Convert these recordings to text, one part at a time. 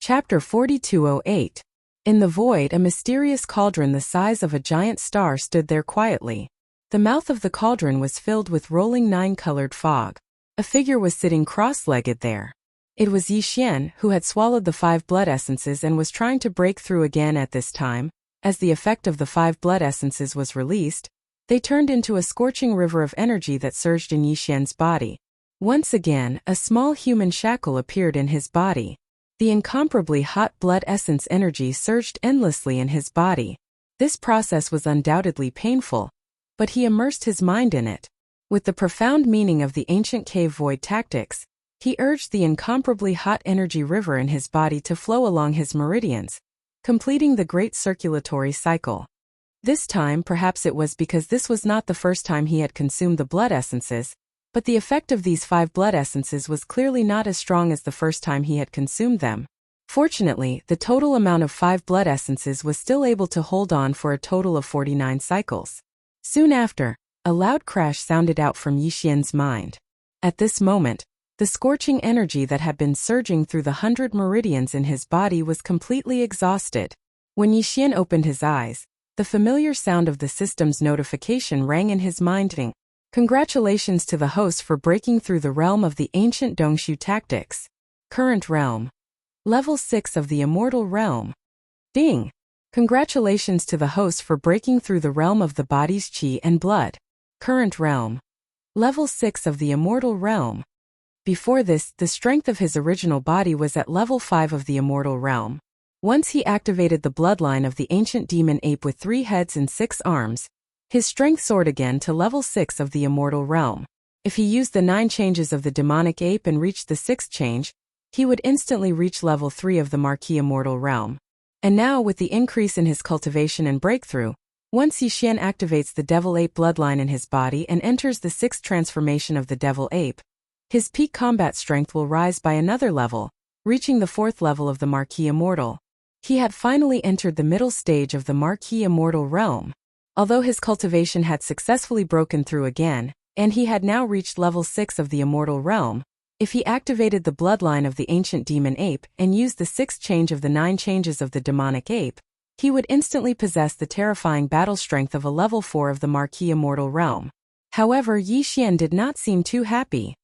Chapter 4208. In the void, a mysterious cauldron the size of a giant star stood there quietly. The mouth of the cauldron was filled with rolling nine-colored fog. A figure was sitting cross-legged there. It was Yi Xian, who had swallowed the 5 blood essences and was trying to break through again at this time. As the effect of the 5 blood essences was released, they turned into a scorching river of energy that surged in Yi Xian's body. Once again, a small human shackle appeared in his body. The incomparably hot blood essence energy surged endlessly in his body. This process was undoubtedly painful, but he immersed his mind in it. With the profound meaning of the ancient cave void tactics, he urged the incomparably hot energy river in his body to flow along his meridians, completing the great circulatory cycle. This time perhaps it was because this was not the first time he had consumed the blood essences, but the effect of these 5 blood essences was clearly not as strong as the first time he had consumed them. Fortunately, the total amount of 5 blood essences was still able to hold on for a total of 49 cycles. Soon after, a loud crash sounded out from Yi Xian's mind. At this moment, the scorching energy that had been surging through the 100 meridians in his body was completely exhausted. When Yi Xian opened his eyes, the familiar sound of the system's notification rang in his mind. Congratulations to the host for breaking through the realm of the ancient Dongshu tactics. Current realm. Level 6 of the immortal realm. Ding! Congratulations to the host for breaking through the realm of the body's qi and blood. Current realm. Level 6 of the immortal realm. Before this, the strength of his original body was at level 5 of the immortal realm. Once he activated the bloodline of the ancient demon ape with 3 heads and 6 arms, his strength soared again to level 6 of the immortal realm. If he used the 9 changes of the demonic ape and reached the 6th change, he would instantly reach level 3 of the Marquis immortal realm. And now, with the increase in his cultivation and breakthrough, once Yi Xian activates the devil ape bloodline in his body and enters the 6th transformation of the devil ape, his peak combat strength will rise by another level, reaching the 4th level of the Marquis immortal. He had finally entered the middle stage of the Marquis immortal realm. Although his cultivation had successfully broken through again, and he had now reached level 6 of the immortal realm, if he activated the bloodline of the ancient demon ape and used the 6th change of the 9 changes of the demonic ape, he would instantly possess the terrifying battle strength of a level 4 of the Marquis immortal realm. However, Yi Xian did not seem too happy.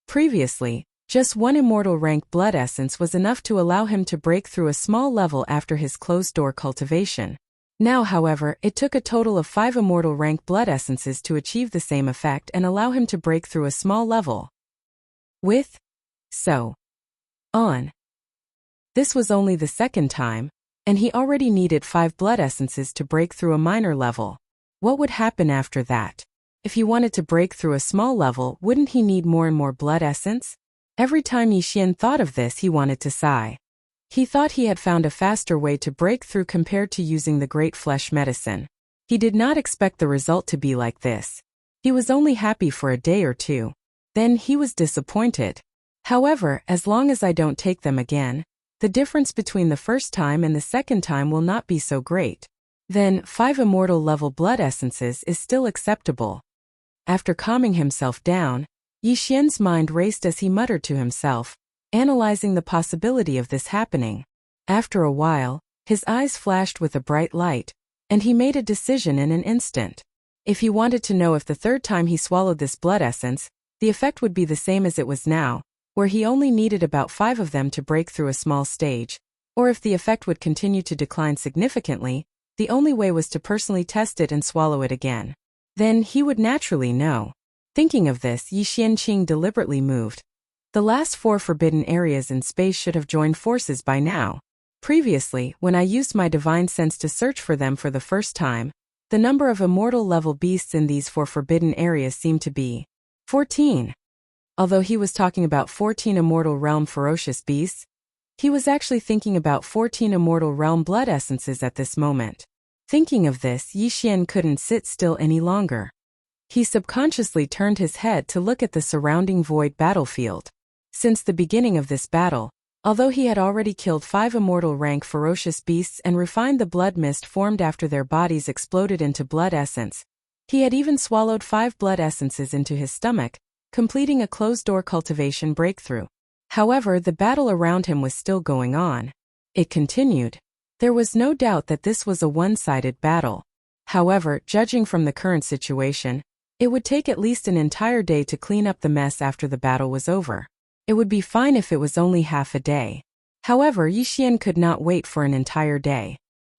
Previously, just 1 immortal rank blood essence was enough to allow him to break through a small level after his closed-door cultivation. Now, however, it took a total of 5 immortal rank blood essences to achieve the same effect and allow him to break through a small level. This was only the 2nd time, and he already needed 5 blood essences to break through a minor level. What would happen after that? If he wanted to break through a small level, wouldn't he need more and more blood essence? Every time Yi Xian thought of this, he wanted to sigh. He thought he had found a faster way to break through compared to using the great flesh medicine. He did not expect the result to be like this. He was only happy for a day or two. Then he was disappointed. However, as long as I don't take them again, the difference between the first time and the 2nd time will not be so great. Then, 5 immortal level blood essences is still acceptable. After calming himself down, Yi Xian's mind raced as he muttered to himself, analyzing the possibility of this happening. After a while, his eyes flashed with a bright light, and he made a decision in an instant. If he wanted to know if the 3rd time he swallowed this blood essence, the effect would be the same as it was now, where he only needed about 5 of them to break through a small stage, or if the effect would continue to decline significantly, the only way was to personally test it and swallow it again. Then he would naturally know. Thinking of this, Yi Xianqing deliberately moved. The last 4 forbidden areas in space should have joined forces by now. Previously, when I used my divine sense to search for them for the first time, the number of immortal level beasts in these 4 forbidden areas seemed to be 14. Although he was talking about 14 immortal realm ferocious beasts, he was actually thinking about 14 immortal realm blood essences at this moment. Thinking of this, Yi Xian couldn't sit still any longer. He subconsciously turned his head to look at the surrounding void battlefield. Since the beginning of this battle, although he had already killed 5 immortal rank ferocious beasts and refined the blood mist formed after their bodies exploded into blood essence, he had even swallowed 5 blood essences into his stomach, completing a closed-door cultivation breakthrough. However, the battle around him was still going on. It continued. There was no doubt that this was a one-sided battle. However, judging from the current situation, it would take at least an entire day to clean up the mess after the battle was over. It would be fine if it was only half a day. However, Yixian could not wait for an entire day.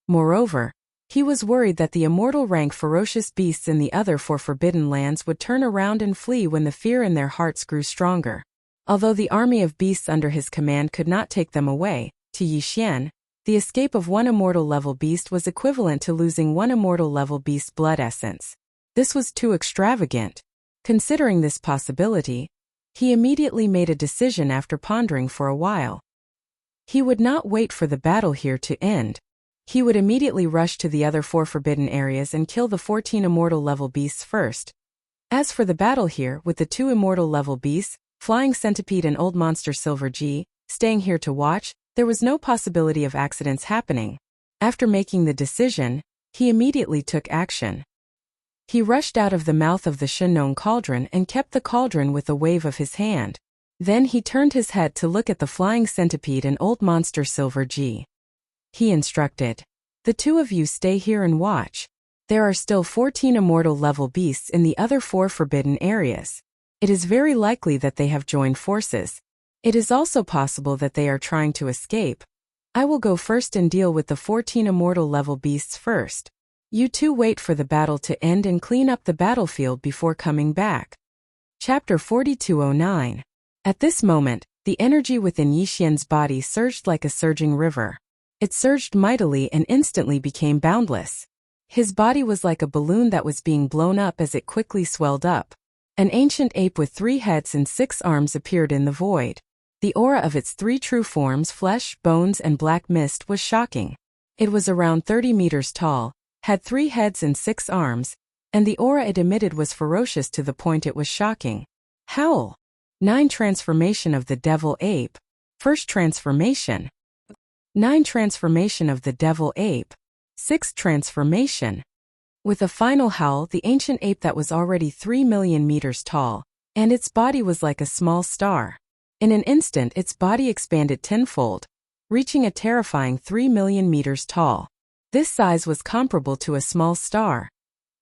Moreover, he was worried that the immortal rank ferocious beasts in the other four forbidden lands would turn around and flee when the fear in their hearts grew stronger. Although the army of beasts under his command could not take them away, to Yixian, the escape of one immortal level beast was equivalent to losing one immortal level beast's blood essence. This was too extravagant. Considering this possibility, he immediately made a decision after pondering for a while. He would not wait for the battle here to end. He would immediately rush to the other four forbidden areas and kill the 14 immortal level beasts first. As for the battle here with the two immortal level beasts, Flying Centipede and Old Monster Silver G, staying here to watch, there was no possibility of accidents happening. After making the decision, he immediately took action. He rushed out of the mouth of the Shenong cauldron and kept the cauldron with a wave of his hand. Then he turned his head to look at the Flying Centipede and Old Monster Silver G. He instructed, "The two of you stay here and watch. There are still 14 immortal level beasts in the other four forbidden areas. It is very likely that they have joined forces. It is also possible that they are trying to escape. I will go first and deal with the 14 immortal level beasts first. You two wait for the battle to end and clean up the battlefield before coming back." Chapter 4209. At this moment, the energy within Yixian's body surged like a surging river. It surged mightily and instantly became boundless. His body was like a balloon that was being blown up as it quickly swelled up. An ancient ape with 3 heads and 6 arms appeared in the void. The aura of its 3 true forms, flesh, bones, and black mist, was shocking. It was around 30 meters tall, had 3 heads and 6 arms, and the aura it emitted was ferocious to the point it was shocking. Howl. 9 Transformation of the Devil Ape. First Transformation. 9 Transformation of the Devil Ape. 6th Transformation. With a final howl, the ancient ape that was already 3 million meters tall, and its body was like a small star. In an instant its body expanded tenfold, reaching a terrifying 3 million meters tall. This size was comparable to a small star.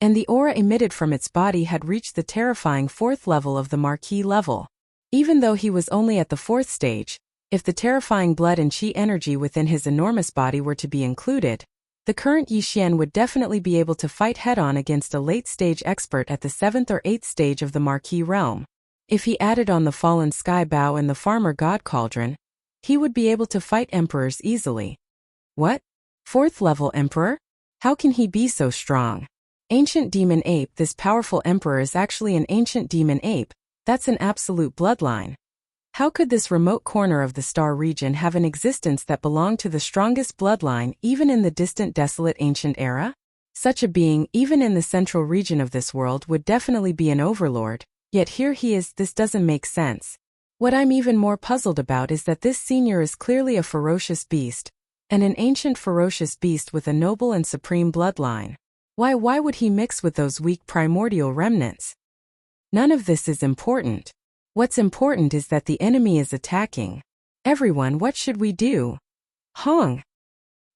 And the aura emitted from its body had reached the terrifying 4th level of the Marquis level. Even though he was only at the 4th stage, if the terrifying blood and chi energy within his enormous body were to be included, the current Yixian would definitely be able to fight head-on against a late-stage expert at the 7th or 8th stage of the Marquis realm. If he added on the Fallen Sky Bow and the Farmer God Cauldron, he would be able to fight emperors easily. What? 4th level emperor? How can he be so strong? Ancient demon ape. This powerful emperor is actually an ancient demon ape. That's an absolute bloodline. How could this remote corner of the star region have an existence that belonged to the strongest bloodline even in the distant desolate ancient era? Such a being, even in the central region of this world, would definitely be an overlord. Yet here he is. This doesn't make sense. What I'm even more puzzled about is that this senior is clearly a ferocious beast, and an ancient ferocious beast with a noble and supreme bloodline. Why would he mix with those weak primordial remnants? None of this is important. What's important is that the enemy is attacking. Everyone, what should we do? Hong!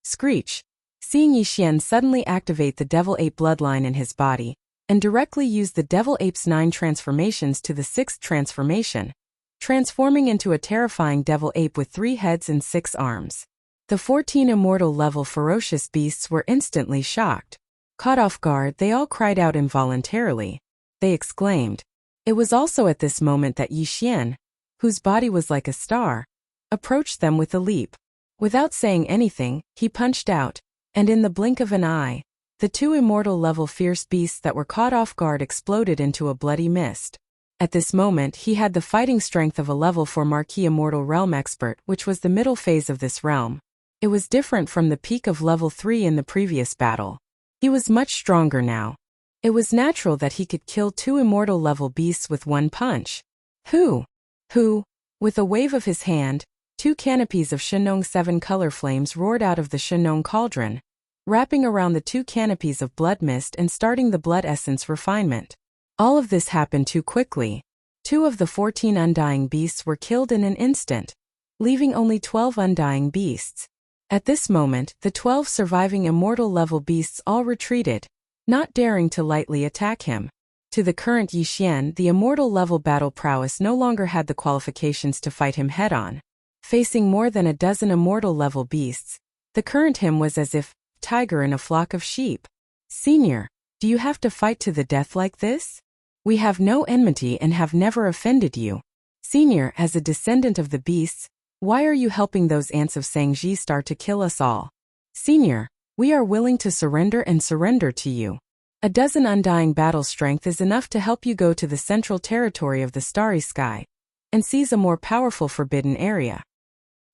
Screech. Seeing Yixian suddenly activate the devil ape bloodline in his body, and directly use the devil ape's 9 transformations to the 6th transformation, transforming into a terrifying devil ape with 3 heads and 6 arms. The 14 immortal level ferocious beasts were instantly shocked. Caught off guard, they all cried out involuntarily. They exclaimed. It was also at this moment that Yixian, whose body was like a star, approached them with a leap. Without saying anything, he punched out, and in the blink of an eye, the 2 immortal level fierce beasts that were caught off guard exploded into a bloody mist. At this moment he had the fighting strength of a level 4 Marquis Immortal Realm expert, which was the middle phase of this realm. It was different from the peak of level 3 in the previous battle. He was much stronger now. It was natural that he could kill 2 immortal level beasts with one punch. Who? With a wave of his hand, 2 canopies of Shenong 7 color flames roared out of the Shenong cauldron, wrapping around the 2 canopies of blood mist and starting the blood essence refinement. All of this happened too quickly. 2 of the 14 undying beasts were killed in an instant, leaving only 12 undying beasts. At this moment, the 12 surviving immortal-level beasts all retreated, not daring to lightly attack him. To the current Yixian, the immortal-level battle prowess no longer had the qualifications to fight him head-on. Facing more than a dozen immortal-level beasts, the current him was as if tiger in a flock of sheep. "Senior, do you have to fight to the death like this? We have no enmity and have never offended you. Senior, as a descendant of the beasts, why are you helping those ants of Sangji Star to kill us all? Senior, we are willing to surrender and surrender to you. A dozen undying battle strength is enough to help you go to the central territory of the starry sky and seize a more powerful forbidden area."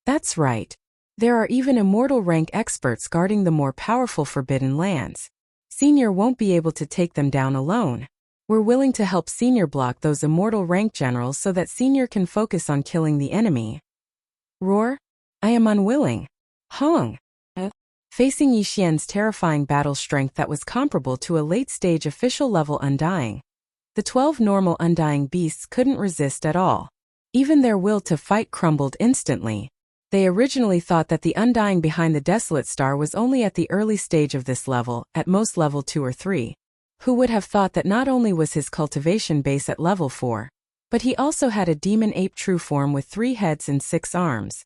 That's right. There are even immortal rank experts guarding the more powerful forbidden lands. Senior won't be able to take them down alone. We're willing to help Senior block those immortal rank generals so that Senior can focus on killing the enemy. Roar? I am unwilling. Hong. Facing Yixian's terrifying battle strength that was comparable to a late-stage official level undying, the 12 normal undying beasts couldn't resist at all. Even their will to fight crumbled instantly. They originally thought that the undying behind the desolate star was only at the early stage of this level, at most level 2 or 3. Who would have thought that not only was his cultivation base at level 4, but he also had a demon ape true form with 3 heads and 6 arms.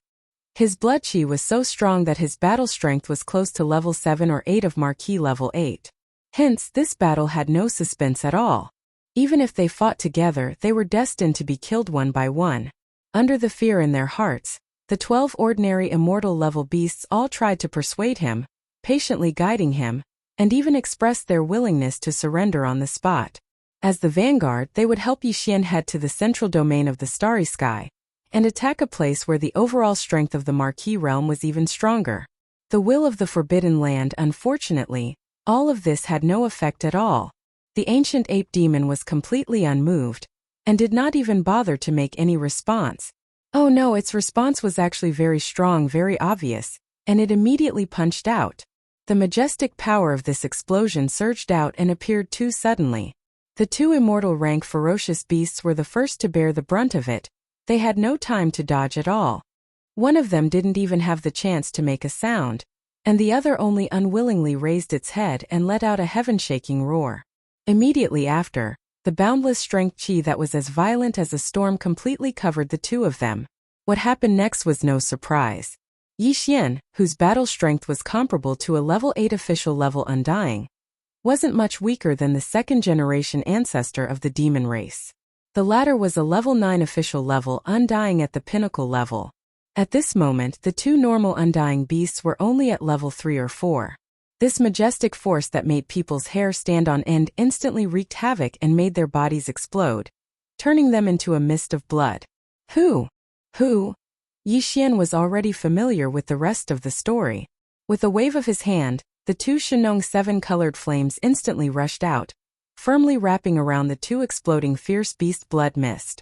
His blood chi was so strong that his battle strength was close to level 7 or 8 of Marquis level 8. Hence, this battle had no suspense at all. Even if they fought together, they were destined to be killed one by one. Under the fear in their hearts, the 12 ordinary immortal level beasts all tried to persuade him, patiently guiding him, and even expressed their willingness to surrender on the spot. As the vanguard, they would help Yixian head to the central domain of the starry sky and attack a place where the overall strength of the Marquis realm was even stronger. The will of the Forbidden Land. Unfortunately, all of this had no effect at all. The ancient ape demon was completely unmoved and did not even bother to make any response. Oh no, its response was actually very strong, very obvious, and it immediately punched out. The majestic power of this explosion surged out and appeared too suddenly. The 2 immortal rank ferocious beasts were the first to bear the brunt of it. They had no time to dodge at all. One of them didn't even have the chance to make a sound, and the other only unwillingly raised its head and let out a heaven-shaking roar. Immediately after, the boundless strength chi that was as violent as a storm completely covered the 2 of them. What happened next was no surprise. Yixian, whose battle strength was comparable to a level 8 official level undying, wasn't much weaker than the second-generation ancestor of the demon race. The latter was a level 9 official level undying at the pinnacle level. At this moment, the 2 normal undying beasts were only at level 3 or 4. This majestic force that made people's hair stand on end instantly wreaked havoc and made their bodies explode, turning them into a mist of blood. Who? Yixian was already familiar with the rest of the story. With a wave of his hand, the 2 Shenong 7-colored flames instantly rushed out, firmly wrapping around the 2 exploding fierce beast blood mist.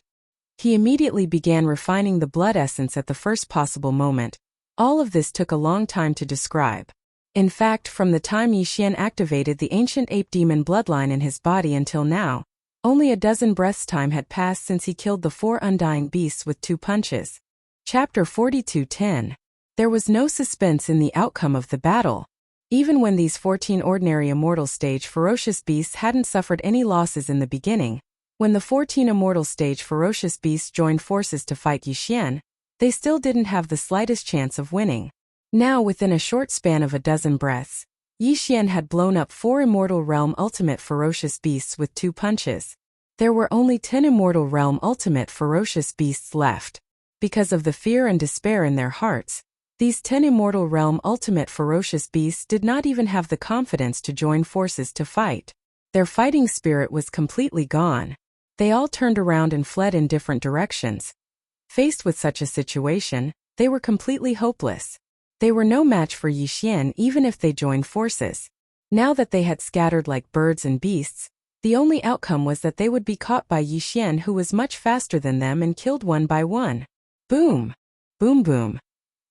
He immediately began refining the blood essence at the first possible moment. All of this took a long time to describe. In fact, from the time Yixian activated the ancient ape demon bloodline in his body until now, only a dozen breaths' time had passed since he killed the 4 undying beasts with 2 punches. Chapter 42:10. There was no suspense in the outcome of the battle. Even when these 14 ordinary immortal stage ferocious beasts hadn't suffered any losses in the beginning, when the 14 immortal stage ferocious beasts joined forces to fight Yixian, they still didn't have the slightest chance of winning. Now, within a short span of a dozen breaths, Yixian had blown up 4 immortal realm ultimate ferocious beasts with 2 punches. There were only 10 immortal realm ultimate ferocious beasts left. Because of the fear and despair in their hearts, these 10 immortal realm ultimate ferocious beasts did not even have the confidence to join forces to fight. Their fighting spirit was completely gone. They all turned around and fled in different directions. Faced with such a situation, they were completely hopeless. They were no match for Yixian even if they joined forces. Now that they had scattered like birds and beasts, the only outcome was that they would be caught by Yixian, who was much faster than them, and killed one by one. Boom! Boom boom!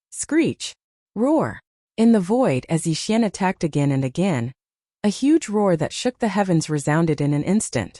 Screech! Roar! In the void, as Yixian attacked again and again, a huge roar that shook the heavens resounded in an instant.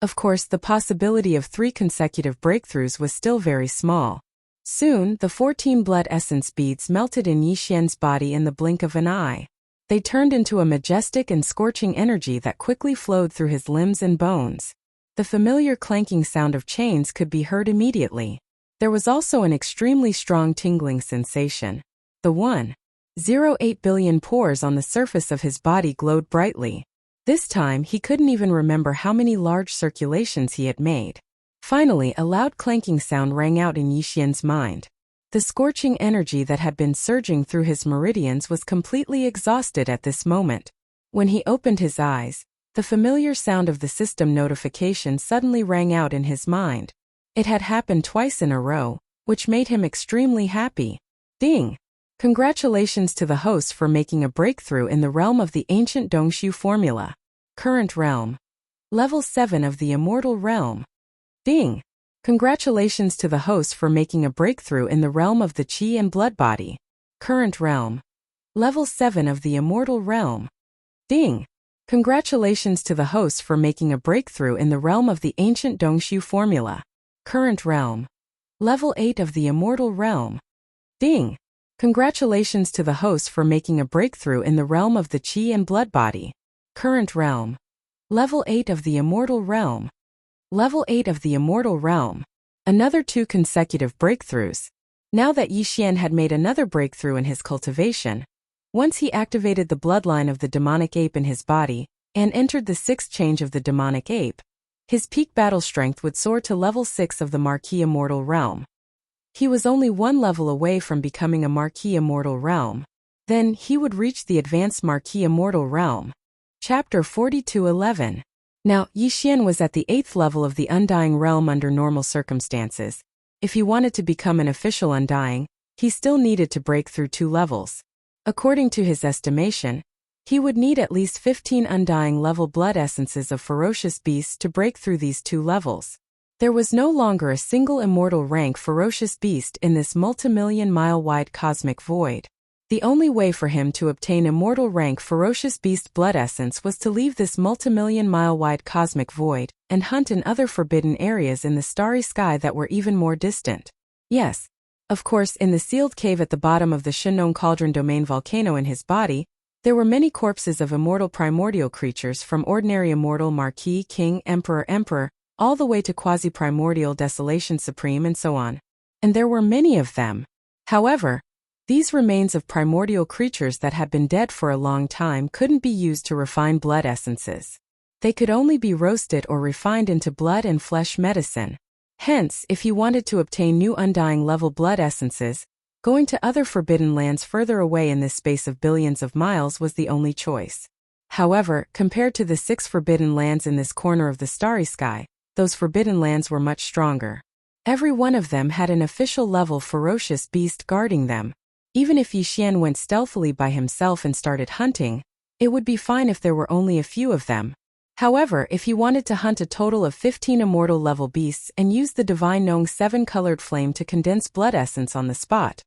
Of course, the possibility of 3 consecutive breakthroughs was still very small. Soon, the 14 blood essence beads melted in Yixian's body in the blink of an eye. They turned into a majestic and scorching energy that quickly flowed through his limbs and bones. The familiar clanking sound of chains could be heard immediately. There was also an extremely strong tingling sensation. The 1.08 billion pores on the surface of his body glowed brightly. This time, he couldn't even remember how many large circulations he had made. Finally, a loud clanking sound rang out in Yixian's mind. The scorching energy that had been surging through his meridians was completely exhausted at this moment. When he opened his eyes, the familiar sound of the system notification suddenly rang out in his mind. It had happened twice in a row, which made him extremely happy. Ding! Congratulations to the host for making a breakthrough in the realm of the ancient Dongshu formula. Current realm. Level 7 of the immortal realm. Ding! Congratulations to the host for making a breakthrough in the realm of the Qi and blood body. Current realm. Level 7 of the immortal realm. Ding! Congratulations to the host for making a breakthrough in the realm of the ancient Dongshu formula. Current realm. Level 8 of the immortal realm. Ding! Congratulations to the host for making a breakthrough in the realm of the Qi and blood body. Current realm. Level 8 of the immortal realm. Level 8 of the immortal realm. Another 2 consecutive breakthroughs. Now that Yixian had made another breakthrough in his cultivation, once he activated the bloodline of the demonic ape in his body and entered the 6th change of the demonic ape, his peak battle strength would soar to level 6 of the Marquis Immortal Realm. He was only 1 level away from becoming a Marquis Immortal Realm. Then he would reach the advanced Marquis Immortal Realm. Chapter 42:11. Now, Yixian was at the 8th level of the Undying Realm under normal circumstances. If he wanted to become an official Undying, he still needed to break through 2 levels. According to his estimation, he would need at least 15 Undying level blood essences of ferocious beasts to break through these 2 levels. There was no longer a single immortal rank ferocious beast in this multi-million-mile-wide cosmic void. The only way for him to obtain immortal rank ferocious beast blood essence was to leave this multi-million-mile-wide cosmic void and hunt in other forbidden areas in the starry sky that were even more distant. Yes, of course, in the sealed cave at the bottom of the Shinnon Cauldron Domain volcano in his body, there were many corpses of immortal primordial creatures from ordinary immortal Marquis, King, Emperor, all the way to quasi-primordial Desolation Supreme and so on. And there were many of them. However, these remains of primordial creatures that had been dead for a long time couldn't be used to refine blood essences. They could only be roasted or refined into blood and flesh medicine. Hence, if he wanted to obtain new Undying level blood essences, going to other forbidden lands further away in this space of billions of miles was the only choice. However, compared to the 6 forbidden lands in this corner of the starry sky, those forbidden lands were much stronger. Every one of them had an official level ferocious beast guarding them. Even if Yixian went stealthily by himself and started hunting, it would be fine if there were only a few of them. However, if he wanted to hunt a total of 15 immortal level beasts and use the Divine Nong 7-colored flame to condense blood essence on the spot.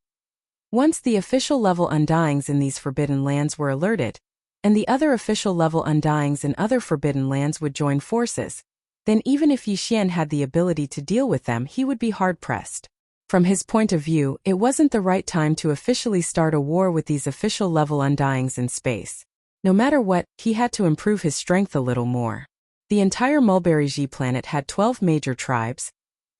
Once the official level Undyings in these forbidden lands were alerted, and the other official level Undyings in other forbidden lands would join forces, then even if Yixian had the ability to deal with them, he would be hard-pressed. From his point of view, it wasn't the right time to officially start a war with these official level Undyings in space. No matter what, he had to improve his strength a little more. The entire Mulberry planet had 12 major tribes,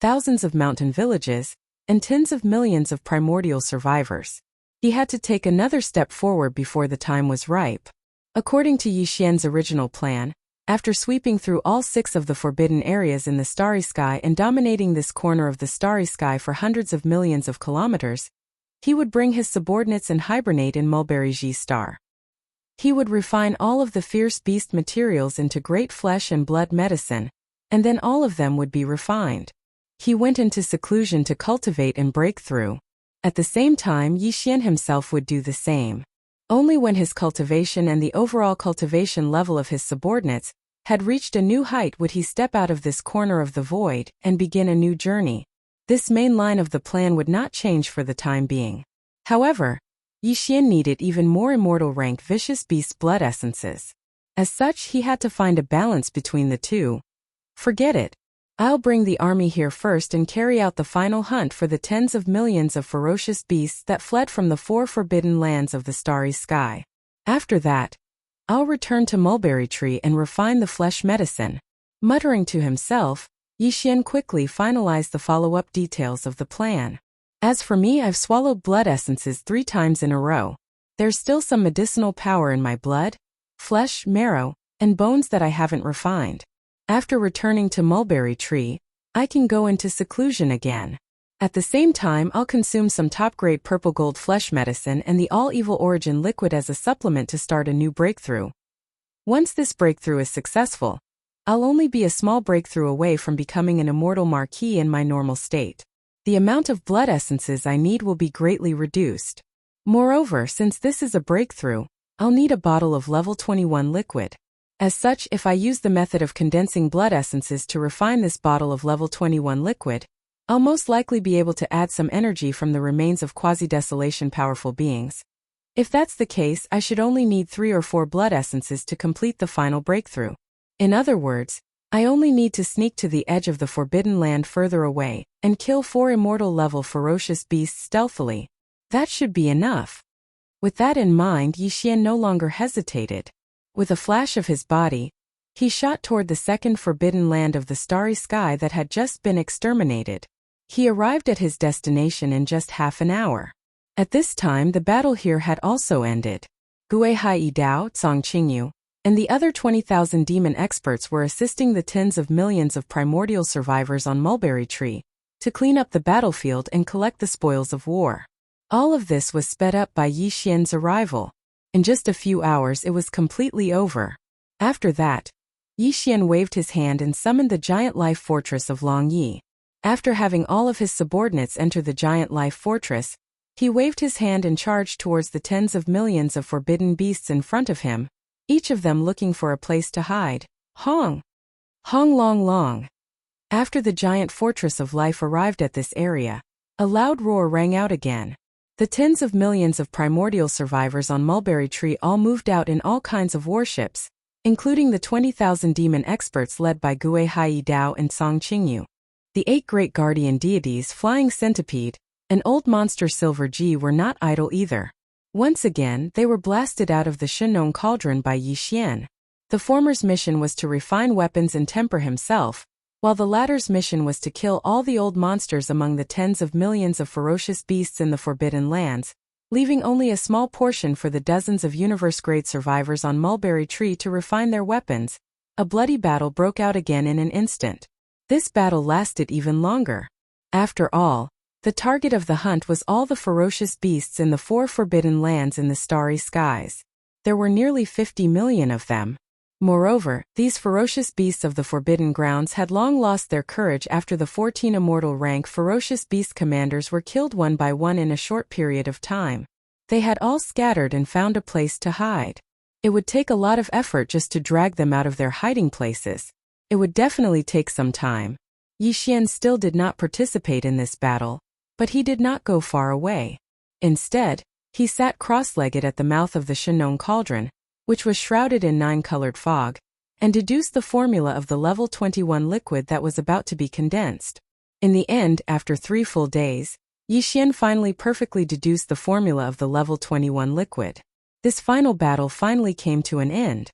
thousands of mountain villages, and tens of millions of primordial survivors. He had to take another step forward before the time was ripe. According to Yixian's original plan, after sweeping through all 6 of the forbidden areas in the starry sky and dominating this corner of the starry sky for hundreds of millions of kilometers, he would bring his subordinates and hibernate in Mulberry star. He would refine all of the fierce beast materials into great flesh and blood medicine, and then all of them would be refined. He went into seclusion to cultivate and break through. At the same time, Yixian himself would do the same. Only when his cultivation and the overall cultivation level of his subordinates had reached a new height would he step out of this corner of the void and begin a new journey. This main line of the plan would not change for the time being. However, Yixian needed even more immortal rank vicious beast blood essences. As such, he had to find a balance between the two. Forget it. I'll bring the army here first and carry out the final hunt for the tens of millions of ferocious beasts that fled from the 4 forbidden lands of the starry sky. After that, I'll return to Mulberry Tree and refine the flesh medicine. Muttering to himself, Yi Xian quickly finalized the follow-up details of the plan. As for me, I've swallowed blood essences 3 times in a row. There's still some medicinal power in my blood, flesh, marrow, and bones that I haven't refined. After returning to Mulberry Tree, I can go into seclusion again. At the same time, I'll consume some top-grade purple gold flesh medicine and the all-evil origin liquid as a supplement to start a new breakthrough. Once this breakthrough is successful, I'll only be a small breakthrough away from becoming an immortal marquis in my normal state. The amount of blood essences I need will be greatly reduced. Moreover, since this is a breakthrough, I'll need a bottle of level 21 liquid. As such, if I use the method of condensing blood essences to refine this bottle of level 21 liquid, I'll most likely be able to add some energy from the remains of quasi-desolation powerful beings. If that's the case, I should only need 3 or 4 blood essences to complete the final breakthrough. In other words, I only need to sneak to the edge of the forbidden land further away and kill 4 immortal-level ferocious beasts stealthily. That should be enough. With that in mind, Yi Xian no longer hesitated. With a flash of his body, he shot toward the 2nd forbidden land of the starry sky that had just been exterminated. He arrived at his destination in just half an hour. At this time, the battle here had also ended. Gui Hai Dao, Cong Qingyu, and the other 20,000 demon experts were assisting the tens of millions of primordial survivors on Mulberry Tree to clean up the battlefield and collect the spoils of war. All of this was sped up by Yi Xian's arrival. In just a few hours it was completely over. After that, Yi Xian waved his hand and summoned the giant life fortress of Long Yi. After having all of his subordinates enter the giant life fortress, he waved his hand and charged towards the tens of millions of forbidden beasts in front of him, each of them looking for a place to hide. Hong! Hong long long! After the giant fortress of life arrived at this area, a loud roar rang out again. The tens of millions of primordial survivors on Mulberry Tree all moved out in all kinds of warships, including the 20,000 demon experts led by Gui Hai Dao and Cong Qingyu. The 8 great guardian deities Flying Centipede and Old Monster Silver Ji were not idle either. Once again, they were blasted out of the Shenong Cauldron by Yi Xian. The former's mission was to refine weapons and temper himself, while the latter's mission was to kill all the old monsters among the tens of millions of ferocious beasts in the Forbidden Lands, leaving only a small portion for the dozens of universe-grade survivors on Mulberry Tree to refine their weapons. A bloody battle broke out again in an instant. This battle lasted even longer. After all, the target of the hunt was all the ferocious beasts in the 4 forbidden lands in the starry skies. There were nearly 50 million of them. Moreover, these ferocious beasts of the Forbidden Grounds had long lost their courage after the 14 immortal rank ferocious beast commanders were killed one by one in a short period of time. They had all scattered and found a place to hide. It would take a lot of effort just to drag them out of their hiding places. It would definitely take some time. Yi Xian still did not participate in this battle, but he did not go far away. Instead, he sat cross-legged at the mouth of the Shenong Cauldron, which was shrouded in 9-colored fog, and deduced the formula of the level 21 liquid that was about to be condensed. In the end, after 3 full days, Yi Xian finally perfectly deduced the formula of the level 21 liquid. This final battle finally came to an end.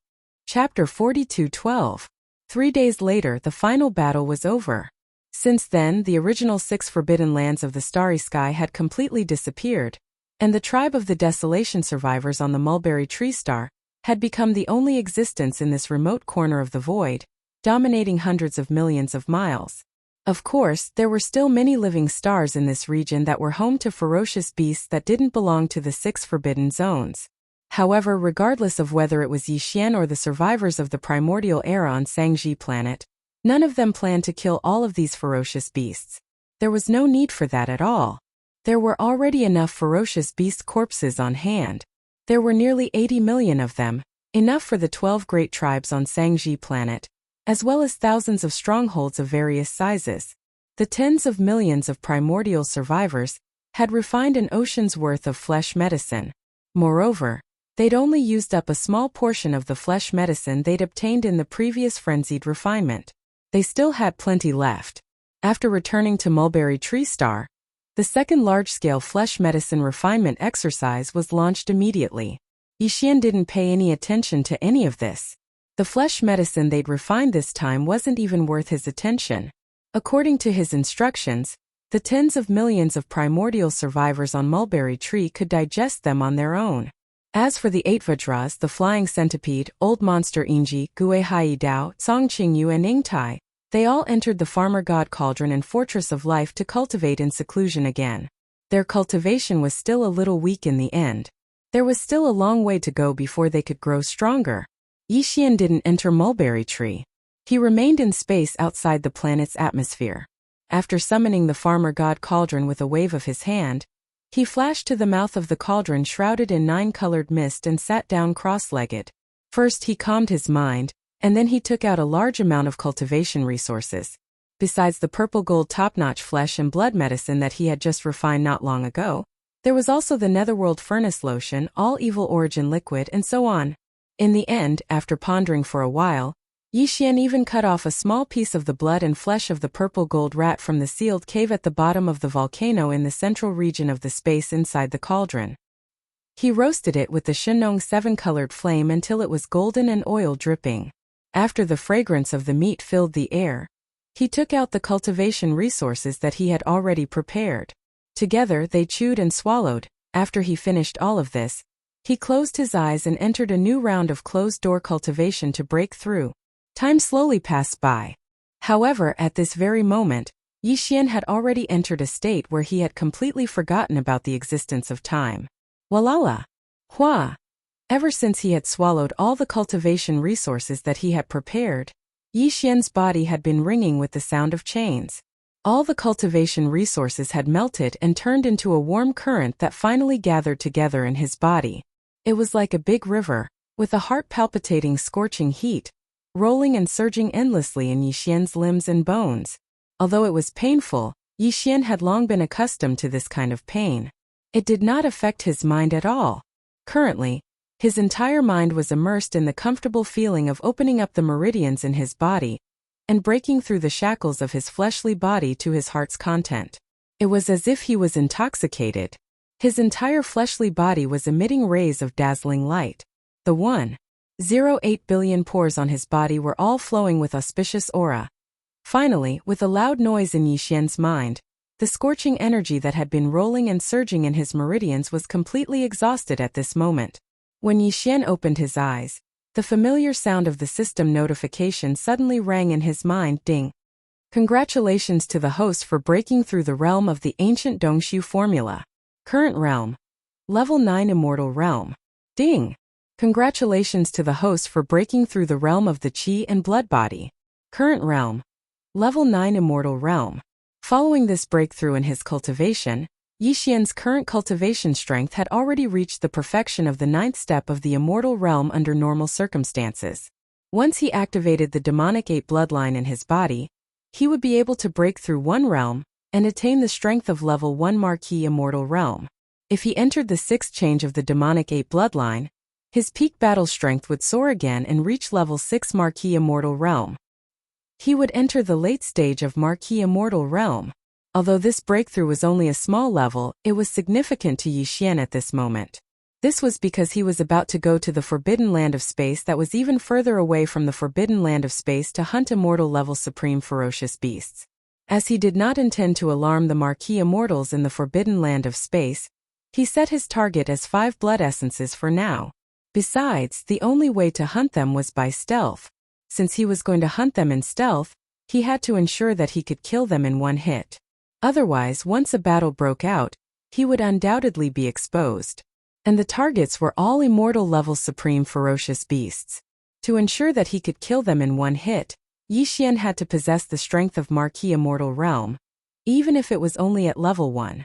Chapter 42:12. 3 days later, the final battle was over. Since then, the original 6 forbidden lands of the starry sky had completely disappeared, and the tribe of the desolation survivors on the Mulberry Tree Star had become the only existence in this remote corner of the void, dominating hundreds of millions of miles. Of course, there were still many living stars in this region that were home to ferocious beasts that didn't belong to the 6 forbidden zones. However, regardless of whether it was Yi Xian or the survivors of the primordial era on Sangji planet, none of them planned to kill all of these ferocious beasts. There was no need for that at all. There were already enough ferocious beast corpses on hand. There were nearly 80 million of them, enough for the 12 great tribes on Sangji planet, as well as thousands of strongholds of various sizes. The tens of millions of primordial survivors had refined an ocean's worth of flesh medicine. Moreover, they'd only used up a small portion of the flesh medicine they'd obtained in the previous frenzied refinement. They still had plenty left. After returning to Mulberry Tree Star, the second large-scale flesh medicine refinement exercise was launched immediately. Yixian didn't pay any attention to any of this. The flesh medicine they'd refined this time wasn't even worth his attention. According to his instructions, the tens of millions of primordial survivors on Mulberry Tree could digest them on their own. As for the 8 Vajras, the flying centipede, old monster Inji, Gue Hai Dao, Song Qingyu and Ingtai, they all entered the farmer god cauldron and fortress of life to cultivate in seclusion again. Their cultivation was still a little weak in the end. There was still a long way to go before they could grow stronger. Yixian didn't enter Mulberry Tree. He remained in space outside the planet's atmosphere. After summoning the farmer god cauldron with a wave of his hand, he flashed to the mouth of the cauldron shrouded in 9-colored mist and sat down cross-legged. First he calmed his mind, and then he took out a large amount of cultivation resources. Besides the purple gold top-notch flesh and blood medicine that he had just refined not long ago, there was also the netherworld furnace lotion, all evil origin liquid, and so on. In the end, after pondering for a while, Yixian even cut off a small piece of the blood and flesh of the purple gold rat from the sealed cave at the bottom of the volcano in the central region of the space inside the cauldron. He roasted it with the Shenong 7-colored flame until it was golden and oil dripping. After the fragrance of the meat filled the air, he took out the cultivation resources that he had already prepared. Together they chewed and swallowed. After he finished all of this, he closed his eyes and entered a new round of closed-door cultivation to break through. Time slowly passed by. However, at this very moment, Yixian had already entered a state where he had completely forgotten about the existence of time. Walala! Hua! Ever since he had swallowed all the cultivation resources that he had prepared, Yixian's body had been ringing with the sound of chains. All the cultivation resources had melted and turned into a warm current that finally gathered together in his body. It was like a big river, with a heart-palpitating scorching heat, rolling and surging endlessly in Yixian's limbs and bones. Although it was painful, Yixian had long been accustomed to this kind of pain. It did not affect his mind at all. Currently, his entire mind was immersed in the comfortable feeling of opening up the meridians in his body and breaking through the shackles of his fleshly body to his heart's content. It was as if he was intoxicated. His entire fleshly body was emitting rays of dazzling light. The 1.08 billion pores on his body were all flowing with auspicious aura. Finally, with a loud noise in Yixian's mind, the scorching energy that had been rolling and surging in his meridians was completely exhausted at this moment. When Yixian opened his eyes, the familiar sound of the system notification suddenly rang in his mind. Ding! Congratulations to the host for breaking through the realm of the ancient Dongshu formula. Current realm. Level 9 Immortal Realm. Ding! Congratulations to the host for breaking through the realm of the Qi and Blood Body. Current realm. Level 9 Immortal Realm. Following this breakthrough in his cultivation, Yixian's current cultivation strength had already reached the perfection of the 9th step of the immortal realm under normal circumstances. Once he activated the demonic 8 bloodline in his body, he would be able to break through one realm and attain the strength of level 1 Marquis Immortal Realm. If he entered the 6th change of the demonic 8 bloodline, his peak battle strength would soar again and reach level 6 Marquis Immortal Realm. He would enter the late stage of Marquis Immortal Realm. Although this breakthrough was only a small level, it was significant to Yixian at this moment. This was because he was about to go to the Forbidden Land of Space that was even further away from the Forbidden Land of Space to hunt immortal level supreme ferocious beasts. As he did not intend to alarm the Marquis Immortals in the Forbidden Land of Space, he set his target as 5 blood essences for now. Besides, the only way to hunt them was by stealth. Since he was going to hunt them in stealth, he had to ensure that he could kill them in one hit. Otherwise, once a battle broke out, he would undoubtedly be exposed. And the targets were all immortal level supreme ferocious beasts. To ensure that he could kill them in one hit, Yixian had to possess the strength of Marquis Immortal Realm, even if it was only at level 1.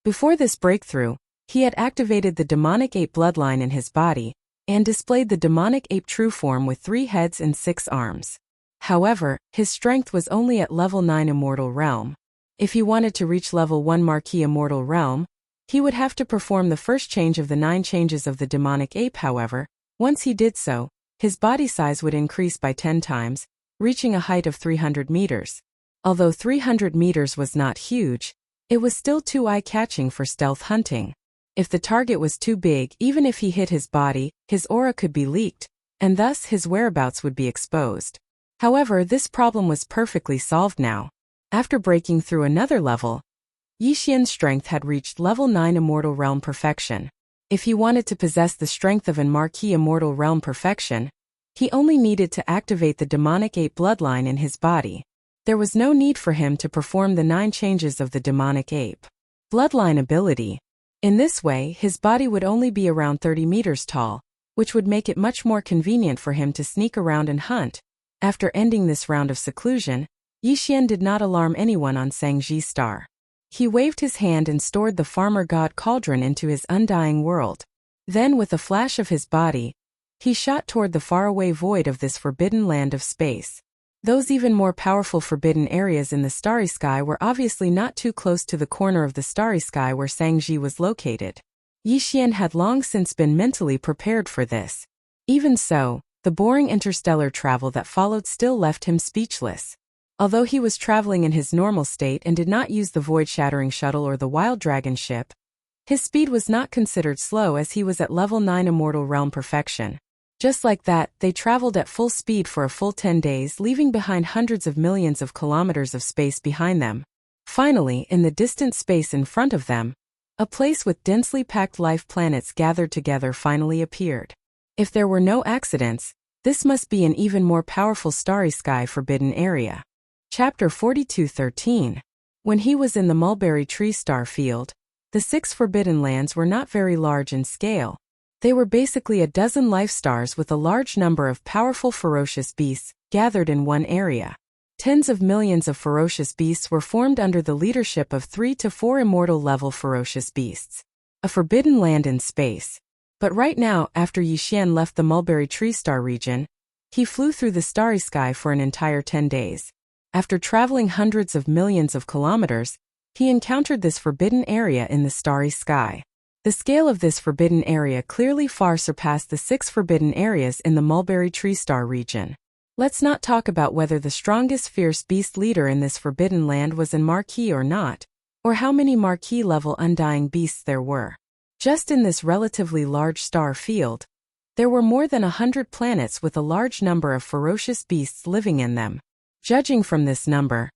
Before this breakthrough, he had activated the demonic 8 bloodline in his body, and displayed the demonic ape true form with 3 heads and 6 arms. However, his strength was only at level 9 Immortal Realm. If he wanted to reach level 1 Marquis Immortal Realm, he would have to perform the first change of the 9 changes of the demonic ape. However, once he did so, his body size would increase by 10 times, reaching a height of 300 meters. Although 300 meters was not huge, it was still too eye-catching for stealth hunting. If the target was too big, even if he hit his body, his aura could be leaked, and thus his whereabouts would be exposed. However, this problem was perfectly solved now. After breaking through another level, Yixian's strength had reached level 9 Immortal Realm Perfection. If he wanted to possess the strength of an Marquis Immortal Realm Perfection, he only needed to activate the demonic ape bloodline in his body. There was no need for him to perform the 9 changes of the demonic ape bloodline ability. In this way, his body would only be around 30 meters tall, which would make it much more convenient for him to sneak around and hunt. After ending this round of seclusion, Yixian did not alarm anyone on Sangji's star. He waved his hand and stored the farmer god cauldron into his undying world. Then, with a flash of his body, he shot toward the faraway void of this forbidden land of space. Those even more powerful forbidden areas in the starry sky were obviously not too close to the corner of the starry sky where Sangji was located. Yixian had long since been mentally prepared for this. Even so, the boring interstellar travel that followed still left him speechless. Although he was traveling in his normal state and did not use the void-shattering shuttle or the wild dragon ship, his speed was not considered slow as he was at level 9 Immortal Realm Perfection. Just like that, they traveled at full speed for a full 10 days, leaving behind hundreds of millions of kilometers of space behind them. Finally, in the distant space in front of them, a place with densely packed life planets gathered together finally appeared. If there were no accidents, this must be an even more powerful starry sky forbidden area. Chapter 42:13. When he was in the mulberry tree star field, the 6 forbidden lands were not very large in scale. They were basically a dozen life stars with a large number of powerful ferocious beasts gathered in one area. Tens of millions of ferocious beasts were formed under the leadership of 3 to 4 immortal level ferocious beasts. A forbidden land in space. But right now, after Yixian left the mulberry tree star region, he flew through the starry sky for an entire 10 days. After traveling hundreds of millions of kilometers, he encountered this forbidden area in the starry sky. The scale of this forbidden area clearly far surpassed the 6 forbidden areas in the mulberry tree star region. Let's not talk about whether the strongest fierce beast leader in this forbidden land was an Marquis or not, or how many Marquis level undying beasts there were. Just in this relatively large star field, there were more than 100 planets with a large number of ferocious beasts living in them. Judging from this number,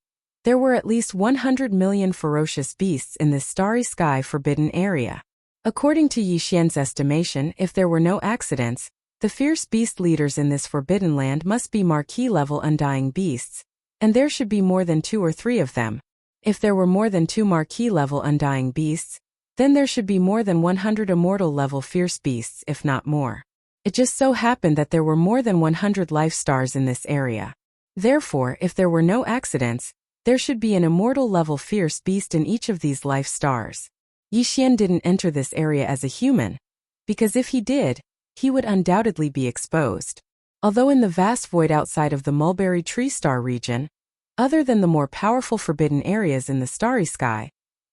there were at least 100 million ferocious beasts in this starry sky forbidden area. According to Yixian's estimation, if there were no accidents, the fierce beast leaders in this forbidden land must be Marquis-level undying beasts, and there should be more than 2 or 3 of them. If there were more than 2 Marquis-level undying beasts, then there should be more than 100 immortal-level fierce beasts, if not more. It just so happened that there were more than 100 life stars in this area. Therefore, if there were no accidents, there should be an immortal-level fierce beast in each of these life stars. Yixian didn't enter this area as a human, because if he did, he would undoubtedly be exposed. Although in the vast void outside of the mulberry tree star region, other than the more powerful forbidden areas in the starry sky,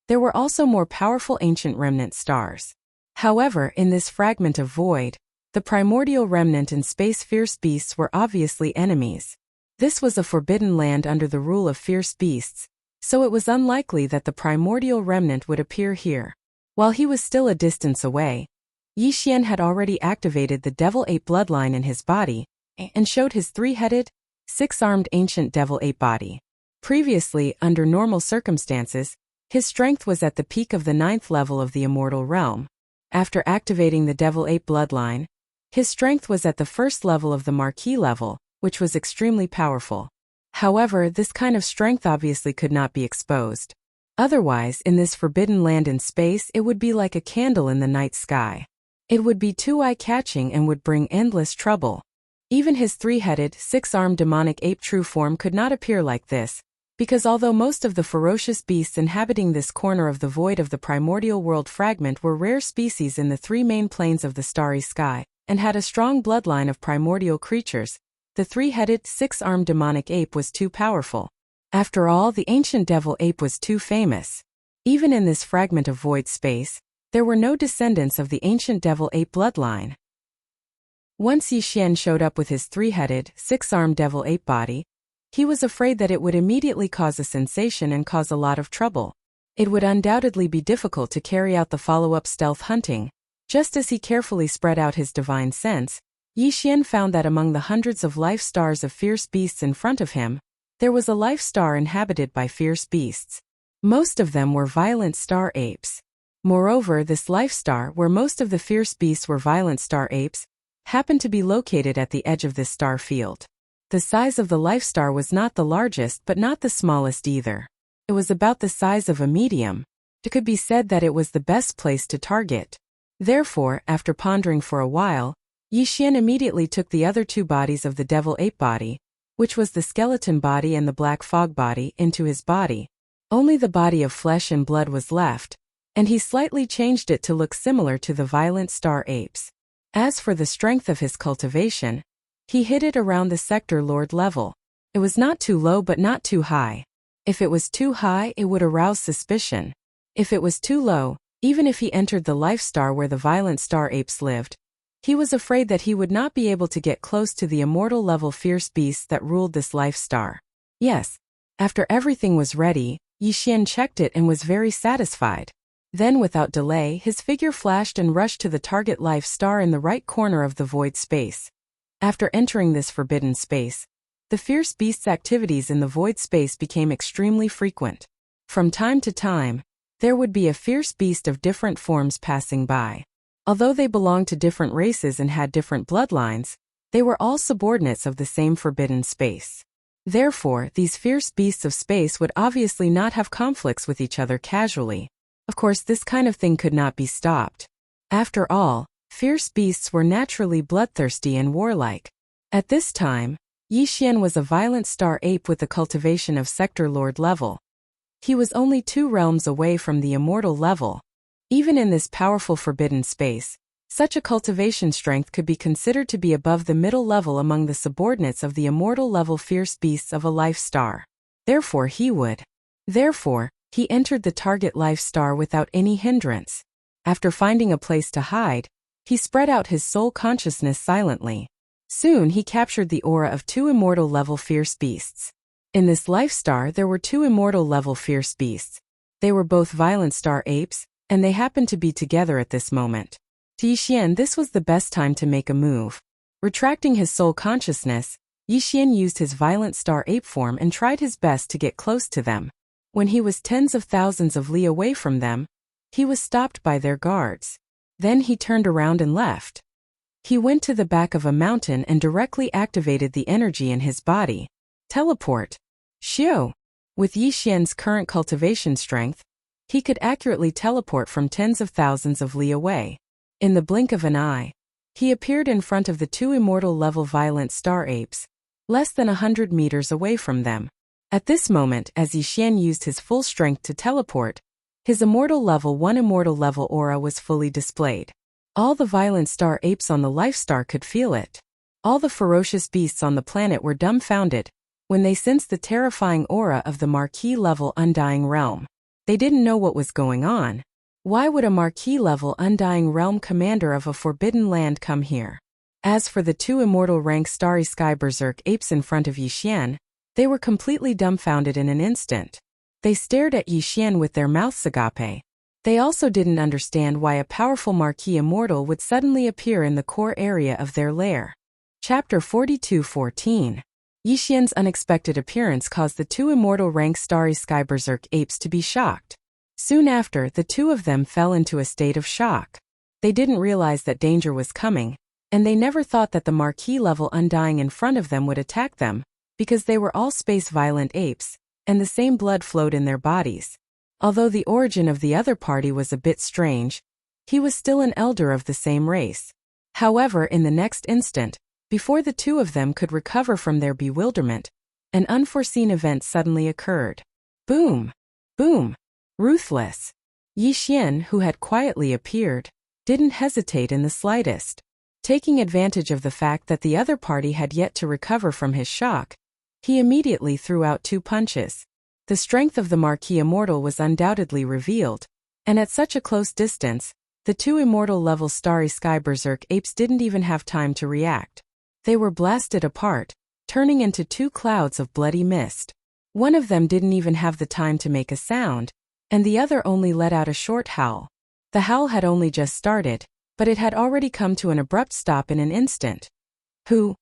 there were also more powerful ancient remnant stars. However, in this fragment of void, the primordial remnant and space fierce beasts were obviously enemies. This was a forbidden land under the rule of fierce beasts, so it was unlikely that the primordial remnant would appear here. While he was still a distance away, Yixian had already activated the devil ape bloodline in his body, and showed his 3-headed, 6-armed ancient devil ape body. Previously, under normal circumstances, his strength was at the peak of the 9th level of the immortal realm. After activating the devil ape bloodline, his strength was at the 1st level of the Marquis level, which was extremely powerful. However, this kind of strength obviously could not be exposed. Otherwise, in this forbidden land in space, it would be like a candle in the night sky. It would be too eye-catching and would bring endless trouble. Even his 3-headed, 6-armed demonic ape true form could not appear like this, because although most of the ferocious beasts inhabiting this corner of the void of the primordial world fragment were rare species in the 3 main planes of the starry sky, and had a strong bloodline of primordial creatures, the 3-headed, 6-armed demonic ape was too powerful. After all, the ancient devil ape was too famous. Even in this fragment of void space, there were no descendants of the ancient devil ape bloodline. Once Yixian showed up with his 3-headed, 6-armed devil ape body, He was afraid that it would immediately cause a sensation and cause a lot of trouble. It would undoubtedly be difficult to carry out the follow-up stealth hunting. Just as he carefully spread out his divine sense, Yi Xian found that among the hundreds of life stars of fierce beasts in front of him, there was a life star inhabited by fierce beasts. Most of them were violent star apes. Moreover, this life star, where most of the fierce beasts were violent star apes, happened to be located at the edge of this star field. The size of the life star was not the largest but not the smallest either. It was about the size of a medium. It could be said that it was the best place to target. Therefore, after pondering for a while, Yi Xian immediately took the other two bodies of the devil ape body, which was the skeleton body and the black fog body, into his body. Only the body of flesh and blood was left, and he slightly changed it to look similar to the violent star apes. As for the strength of his cultivation, he hid it around the sector lord level. It was not too low but not too high. If it was too high, it would arouse suspicion. If it was too low, even if he entered the life star where the violent star apes lived, he was afraid that he would not be able to get close to the immortal level fierce beasts that ruled this life star. Yes. After everything was ready, Yi Xian checked it and was very satisfied. Then without delay his figure flashed and rushed to the target life star in the right corner of the void space. After entering this forbidden space, the fierce beast's activities in the void space became extremely frequent. From time to time, there would be a fierce beast of different forms passing by. Although they belonged to different races and had different bloodlines, they were all subordinates of the same forbidden space. Therefore, these fierce beasts of space would obviously not have conflicts with each other casually. Of course, this kind of thing could not be stopped. After all, fierce beasts were naturally bloodthirsty and warlike. At this time, Yi Xian was a violent star ape with the cultivation of sector lord level. He was only 2 realms away from the immortal level. Even in this powerful forbidden space, such a cultivation strength could be considered to be above the middle level among the subordinates of the immortal level fierce beasts of a life star. Therefore, he entered the target life star without any hindrance. After finding a place to hide, he spread out his soul consciousness silently. Soon he captured the aura of 2 immortal level fierce beasts. In this life star there were 2 immortal level fierce beasts. They were both violent star apes, and they happened to be together at this moment. To Yi Xian, this was the best time to make a move. Retracting his soul consciousness, Yi Xian used his violent star ape form and tried his best to get close to them. When he was tens of thousands of li away from them, he was stopped by their guards. Then he turned around and left. He went to the back of a mountain and directly activated the energy in his body. Teleport. Xiu. With Yi Xian's current cultivation strength, he could accurately teleport from tens of thousands of li away. In the blink of an eye, he appeared in front of the 2 immortal level violent star apes, less than 100 meters away from them. At this moment, as Yi Xian used his full strength to teleport, his immortal level 1 immortal level aura was fully displayed. All the violent star apes on the life star could feel it. All the ferocious beasts on the planet were dumbfounded when they sensed the terrifying aura of the Marquis level Undying Realm. They didn't know what was going on. Why would a Marquis level Undying Realm commander of a forbidden land come here? As for the 2 immortal rank Starry Sky Berserk apes in front of Yi Xian, they were completely dumbfounded in an instant. They stared at Yi Xian with their mouths agape. They also didn't understand why a powerful Marquis immortal would suddenly appear in the core area of their lair. Chapter 42:14. Yi Xian's unexpected appearance caused the 2 immortal rank Starry Sky Berserk apes to be shocked. Soon after, the 2 of them fell into a state of shock. They didn't realize that danger was coming, and they never thought that the Marquis level Undying in front of them would attack them, because they were all space violent apes, and the same blood flowed in their bodies. Although the origin of the other party was a bit strange, he was still an elder of the same race. However, in the next instant, before the 2 of them could recover from their bewilderment, an unforeseen event suddenly occurred. Boom! Boom! Ruthless. Yi Xian, who had quietly appeared, didn't hesitate in the slightest. Taking advantage of the fact that the other party had yet to recover from his shock, he immediately threw out 2 punches. The strength of the Marquis Immortal was undoubtedly revealed, and at such a close distance, the 2 immortal level Starry Sky Berserk apes didn't even have time to react. They were blasted apart, turning into two clouds of bloody mist. One of them didn't even have the time to make a sound, and the other only let out a short howl. The howl had only just started, but it had already come to an abrupt stop in an instant. Who?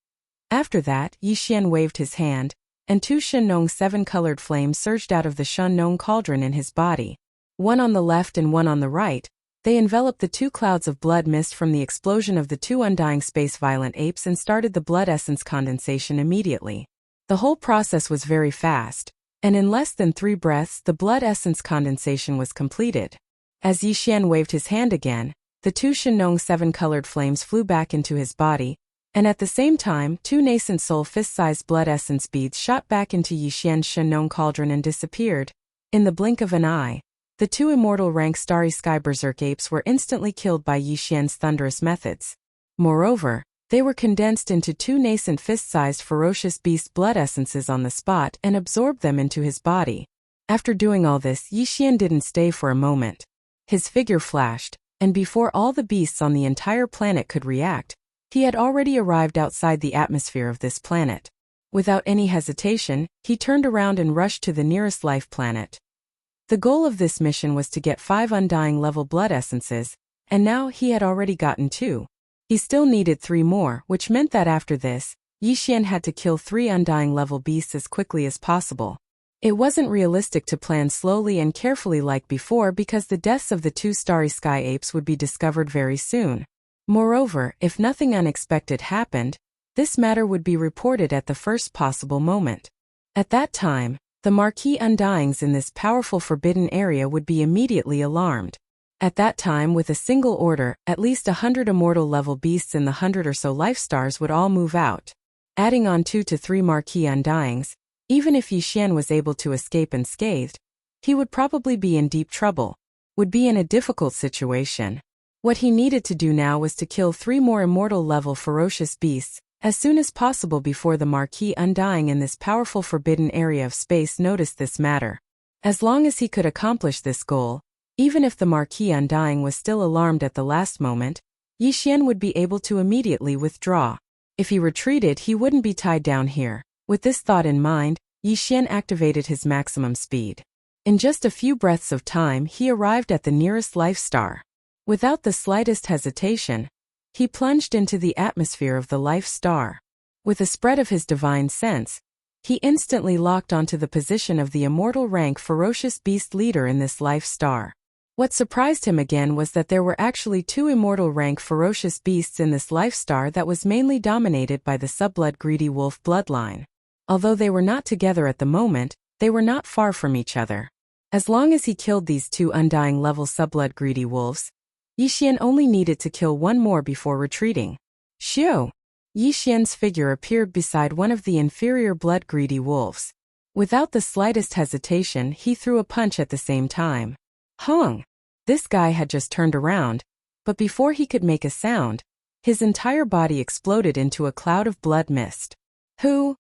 After that, Yi Xian waved his hand, and two Shenong seven-colored flames surged out of the Shenong cauldron in his body. One on the left and one on the right, they enveloped the two clouds of blood mist from the explosion of the two undying space-violent apes and started the blood essence condensation immediately. The whole process was very fast, and in less than 3 breaths the blood essence condensation was completed. As Yi Xian waved his hand again, the two Shenong seven-colored flames flew back into his body, and at the same time 2 nascent soul fist-sized blood essence beads shot back into Yi Xian's Shenong cauldron and disappeared. In the blink of an eye, the 2 immortal rank Starry Sky Berserk apes were instantly killed by Yi Xian's thunderous methods. Moreover, they were condensed into 2 nascent fist-sized ferocious beast blood essences on the spot and absorbed them into his body. After doing all this, Yi Xian didn't stay for a moment. His figure flashed, and before all the beasts on the entire planet could react, he had already arrived outside the atmosphere of this planet. Without any hesitation, he turned around and rushed to the nearest life planet. The goal of this mission was to get 5 undying level blood essences, and now he had already gotten 2. He still needed 3 more, which meant that after this, Yi Xian had to kill 3 undying level beasts as quickly as possible. It wasn't realistic to plan slowly and carefully like before because the deaths of the 2 Starry Sky apes would be discovered very soon. Moreover, if nothing unexpected happened, this matter would be reported at the first possible moment. At that time, the Marquis Undyings in this powerful forbidden area would be immediately alarmed. At that time, with a single order, at least 100 immortal level beasts in the 100 or so life stars would all move out. Adding on 2 to 3 Marquis Undyings, even if Yi Xian was able to escape unscathed, he would probably be in deep trouble, would be in a difficult situation. What he needed to do now was to kill 3 more immortal level ferocious beasts, as soon as possible before the Marquis Undying in this powerful forbidden area of space noticed this matter. As long as he could accomplish this goal, even if the Marquis Undying was still alarmed at the last moment, Yi Xian would be able to immediately withdraw. If he retreated, he wouldn't be tied down here. With this thought in mind, Yi Xian activated his maximum speed. In just a few breaths of time, he arrived at the nearest life star. Without the slightest hesitation, he plunged into the atmosphere of the life star. With a spread of his divine sense, he instantly locked onto the position of the immortal rank ferocious beast leader in this life star. What surprised him again was that there were actually 2 immortal rank ferocious beasts in this life star that was mainly dominated by the subblood greedy wolf bloodline. Although they were not together at the moment, they were not far from each other. As long as he killed these 2 undying level subblood greedy wolves, Yi Xian only needed to kill 1 more before retreating. Xiu! Yi Xian's figure appeared beside one of the inferior blood-greedy wolves. Without the slightest hesitation, he threw a punch at the same time. Hong! This guy had just turned around, but before he could make a sound, his entire body exploded into a cloud of blood mist. Who?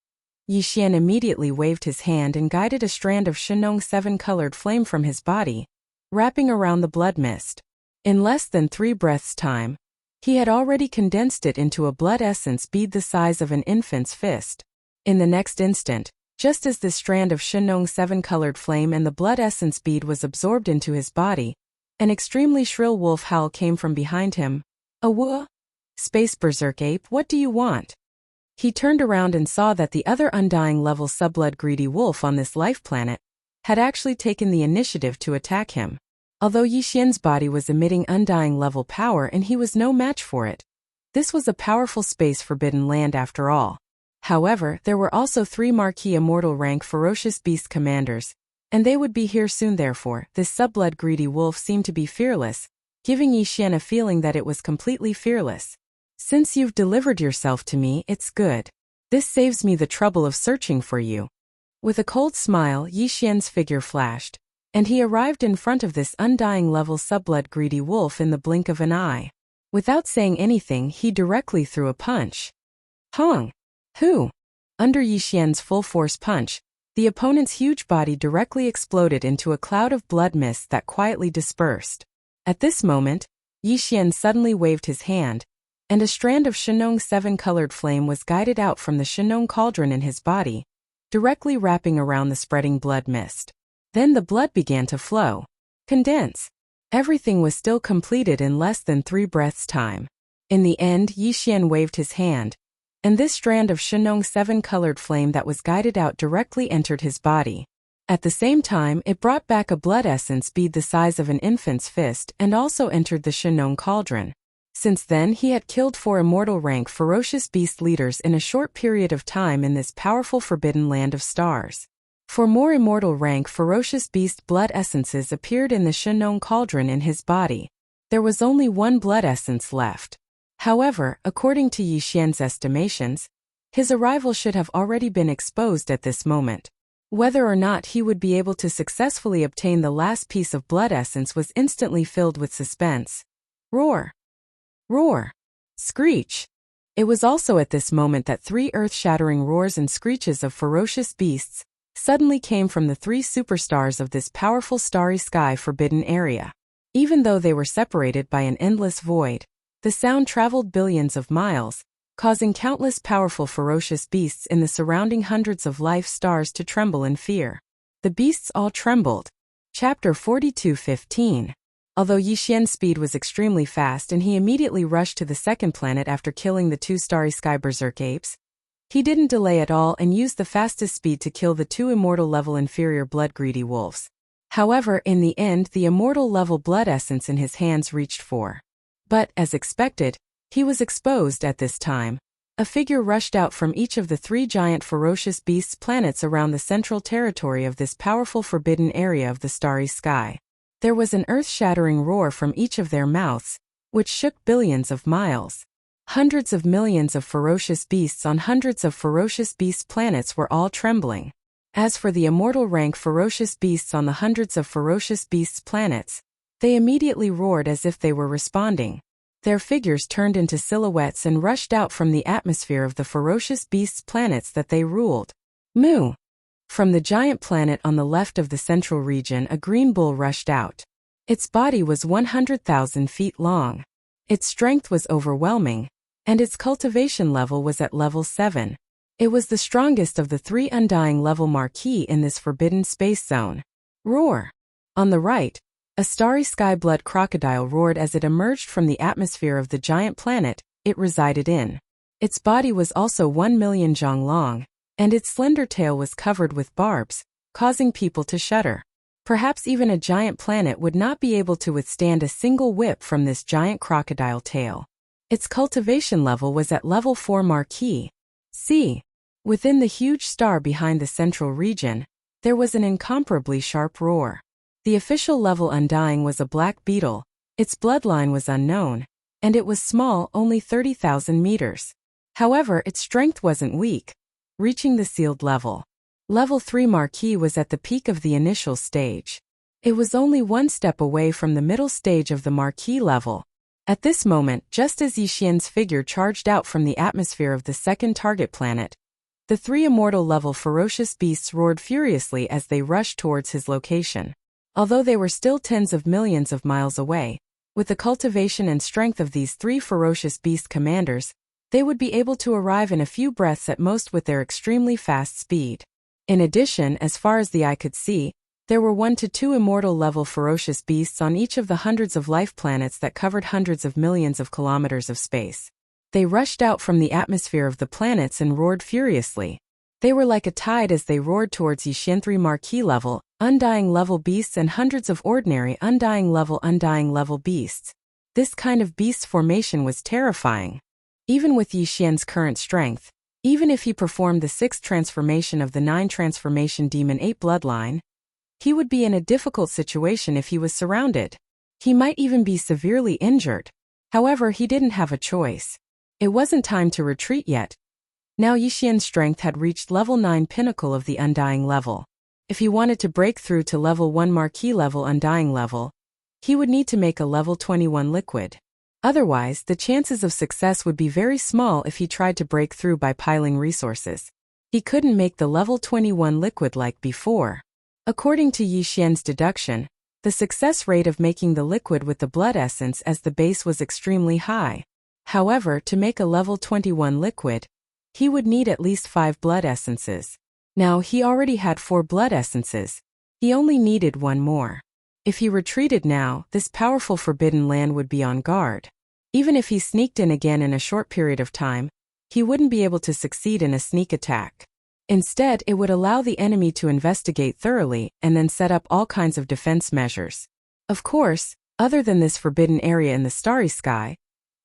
Yi Xian immediately waved his hand and guided a strand of Shenong 7-colored flame from his body, wrapping around the blood mist. In less than 3 breaths' time, he had already condensed it into a blood essence bead the size of an infant's fist. In the next instant, just as this strand of Shenong 7-colored flame and the blood essence bead was absorbed into his body, an extremely shrill wolf howl came from behind him. Awua! Space Berserk Ape, what do you want? He turned around and saw that the other undying level subblood greedy wolf on this life planet had actually taken the initiative to attack him. Although Yi Xian's body was emitting undying level power and he was no match for it, this was a powerful space forbidden land after all. However, there were also 3 Marquis immortal rank ferocious beast commanders, and they would be here soon. Therefore, this subblood greedy wolf seemed to be fearless, giving Yi Xian a feeling that it was completely fearless. Since you've delivered yourself to me, it's good. This saves me the trouble of searching for you. With a cold smile, Yi Xian's figure flashed, and he arrived in front of this undying level subblood greedy wolf in the blink of an eye. Without saying anything, he directly threw a punch. Hong! Who? Under Yi Xian's full force punch, the opponent's huge body directly exploded into a cloud of blood mist that quietly dispersed. At this moment, Yi Xian suddenly waved his hand, and a strand of Shenong 7-colored flame was guided out from the Shenong cauldron in his body, directly wrapping around the spreading blood mist. Then the blood began to flow. Condense. Everything was still completed in less than 3 breaths' time. In the end, Yixian waved his hand, and this strand of Shenong 7-colored flame that was guided out directly entered his body. At the same time, it brought back a blood essence bead the size of an infant's fist and also entered the Shenong cauldron. Since then he had killed 4 immortal rank ferocious beast leaders in a short period of time in this powerful forbidden land of stars. 4 more immortal rank ferocious beast blood essences appeared in the Shenong cauldron in his body. There was only 1 blood essence left. However, according to Yixian's estimations, his arrival should have already been exposed at this moment. Whether or not he would be able to successfully obtain the last piece of blood essence was instantly filled with suspense. Roar! Roar! Screech! It was also at this moment that 3 earth-shattering roars and screeches of ferocious beasts suddenly came from the 3 superstars of this powerful starry sky forbidden area. Even though they were separated by an endless void, the sound traveled billions of miles, causing countless powerful ferocious beasts in the surrounding hundreds of life stars to tremble in fear. The beasts all trembled. Chapter 42:15. Although Yixian's speed was extremely fast and he immediately rushed to the second planet after killing the 2 starry sky berserk apes, he didn't delay at all and used the fastest speed to kill the 2 immortal level inferior blood-greedy wolves. However, in the end, the immortal level blood essence in his hands reached 4. But, as expected, he was exposed at this time. A figure rushed out from each of the 3 giant ferocious beasts' planets around the central territory of this powerful forbidden area of the starry sky. There was an earth-shattering roar from each of their mouths, which shook billions of miles. Hundreds of millions of ferocious beasts on hundreds of ferocious beast planets were all trembling. As for the immortal rank ferocious beasts on the hundreds of ferocious beasts planets, they immediately roared as if they were responding. Their figures turned into silhouettes and rushed out from the atmosphere of the ferocious beasts planets that they ruled. Moo! From the giant planet on the left of the central region, a green bull rushed out. Its body was 100,000 feet long. Its strength was overwhelming, and its cultivation level was at level 7. It was the strongest of the 3 undying level marquis in this forbidden space zone. Roar! On the right, a starry sky blood crocodile roared as it emerged from the atmosphere of the giant planet it resided in. Its body was also 1 million zhang long, and its slender tail was covered with barbs, causing people to shudder. Perhaps even a giant planet would not be able to withstand a single whip from this giant crocodile tail. Its cultivation level was at level 4 marquis. See, within the huge star behind the central region, there was an incomparably sharp roar. The official level undying was a black beetle, its bloodline was unknown, and it was small, only 30,000 meters. However, its strength wasn't weak, reaching the sealed level. Level 3 marquis was at the peak of the initial stage. It was only 1 step away from the middle stage of the marquis level. At this moment, just as Yixian's figure charged out from the atmosphere of the second target planet, the 3 immortal level ferocious beasts roared furiously as they rushed towards his location. Although they were still tens of millions of miles away, with the cultivation and strength of these 3 ferocious beast commanders, they would be able to arrive in a few breaths at most with their extremely fast speed. In addition, as far as the eye could see, there were 1 to 2 immortal level ferocious beasts on each of the hundreds of life planets that covered hundreds of millions of kilometers of space. They rushed out from the atmosphere of the planets and roared furiously. They were like a tide as they roared towards Yixian 3 marquis level, undying level beasts and hundreds of ordinary undying level beasts. This kind of beast formation was terrifying. Even with Yixian's current strength, even if he performed the 6th transformation of the 9 transformation demon ape bloodline, he would be in a difficult situation if he was surrounded. He might even be severely injured. However, he didn't have a choice. It wasn't time to retreat yet. Now Yixian's strength had reached level 9 pinnacle of the undying level. If he wanted to break through to level 1 marquis level undying level, he would need to make a level 21 liquid. Otherwise, the chances of success would be very small if he tried to break through by piling resources. He couldn't make the level 21 liquid like before. According to Yixian's deduction, the success rate of making the liquid with the blood essence as the base was extremely high. However, to make a level 21 liquid, he would need at least 5 blood essences. Now, he already had 4 blood essences. He only needed 1 more. If he retreated now, this powerful forbidden land would be on guard. Even if he sneaked in again in a short period of time, he wouldn't be able to succeed in a sneak attack. Instead, it would allow the enemy to investigate thoroughly and then set up all kinds of defense measures. Of course, other than this forbidden area in the starry sky,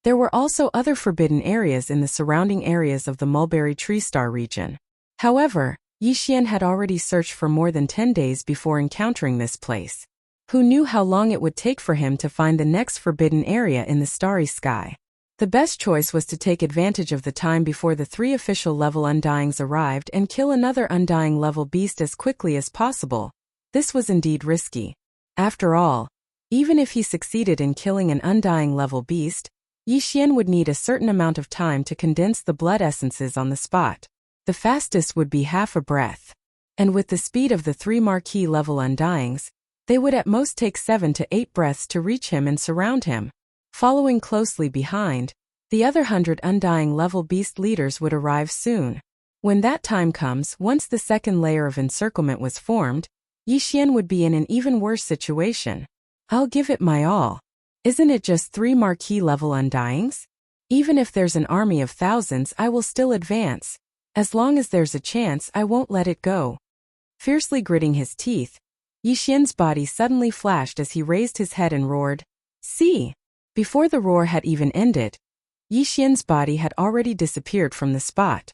there were also other forbidden areas in the surrounding areas of the mulberry tree star region. However, Yi Xian had already searched for more than 10 days before encountering this place. Who knew how long it would take for him to find the next forbidden area in the starry sky? The best choice was to take advantage of the time before the 3 official level Undyings arrived and kill another Undying level beast as quickly as possible. This was indeed risky. After all, even if he succeeded in killing an Undying level beast, Yi Xian would need a certain amount of time to condense the blood essences on the spot. The fastest would be half a breath. And with the speed of the 3 marquee level Undyings, they would at most take 7 to 8 breaths to reach him and surround him. Following closely behind, the other 100 Undying level beast leaders would arrive soon. When that time comes, once the second layer of encirclement was formed, Yi Xian would be in an even worse situation. I'll give it my all. Isn't it just 3 marquee level Undyings? Even if there's an army of thousands, I will still advance. As long as there's a chance, I won't let it go. Fiercely gritting his teeth, Yi Xian's body suddenly flashed as he raised his head and roared, "See!" Before the roar had even ended, Yi Xian's body had already disappeared from the spot.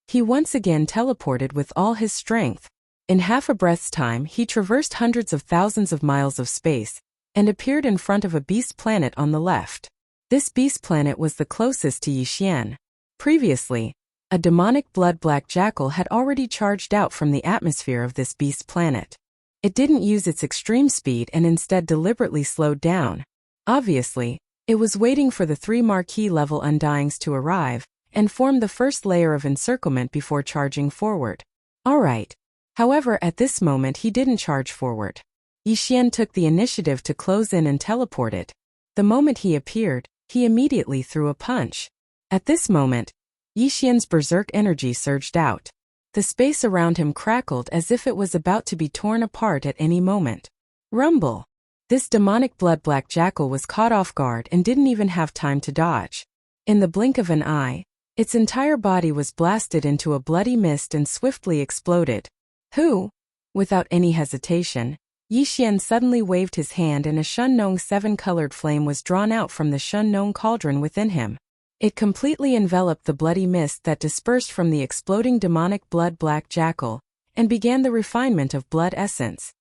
He once again teleported with all his strength. In half a breath's time, he traversed hundreds of thousands of miles of space and appeared in front of a beast planet on the left. This beast planet was the closest to Yi Xian. Previously, a demonic blood-black jackal had already charged out from the atmosphere of this beast planet. It didn't use its extreme speed and instead deliberately slowed down. Obviously, it was waiting for the 3 marquee level Undyings to arrive and form the first layer of encirclement before charging forward. Alright. However, at this moment he didn't charge forward. Yi Xian took the initiative to close in and teleported. The moment he appeared, he immediately threw a punch. At this moment, Yi Xian's berserk energy surged out. The space around him crackled as if it was about to be torn apart at any moment. Rumble! This demonic blood-black jackal was caught off guard and didn't even have time to dodge. In the blink of an eye, its entire body was blasted into a bloody mist and swiftly exploded. Who? Without any hesitation, Yi Xian suddenly waved his hand and a Shun-Nong 7-colored flame was drawn out from the Shun-Nong cauldron within him. It completely enveloped the bloody mist that dispersed from the exploding demonic blood-black jackal and began the refinement of blood essence.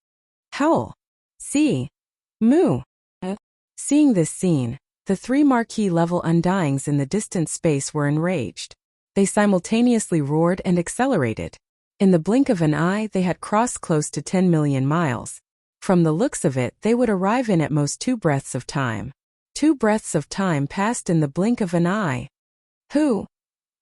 Howl! See! Moo! Seeing this scene, the 3 marquee level Undyings in the distant space were enraged. They simultaneously roared and accelerated. In the blink of an eye, they had crossed close to 10 million miles. From the looks of it, they would arrive in at most 2 breaths of time. 2 breaths of time passed in the blink of an eye. Who?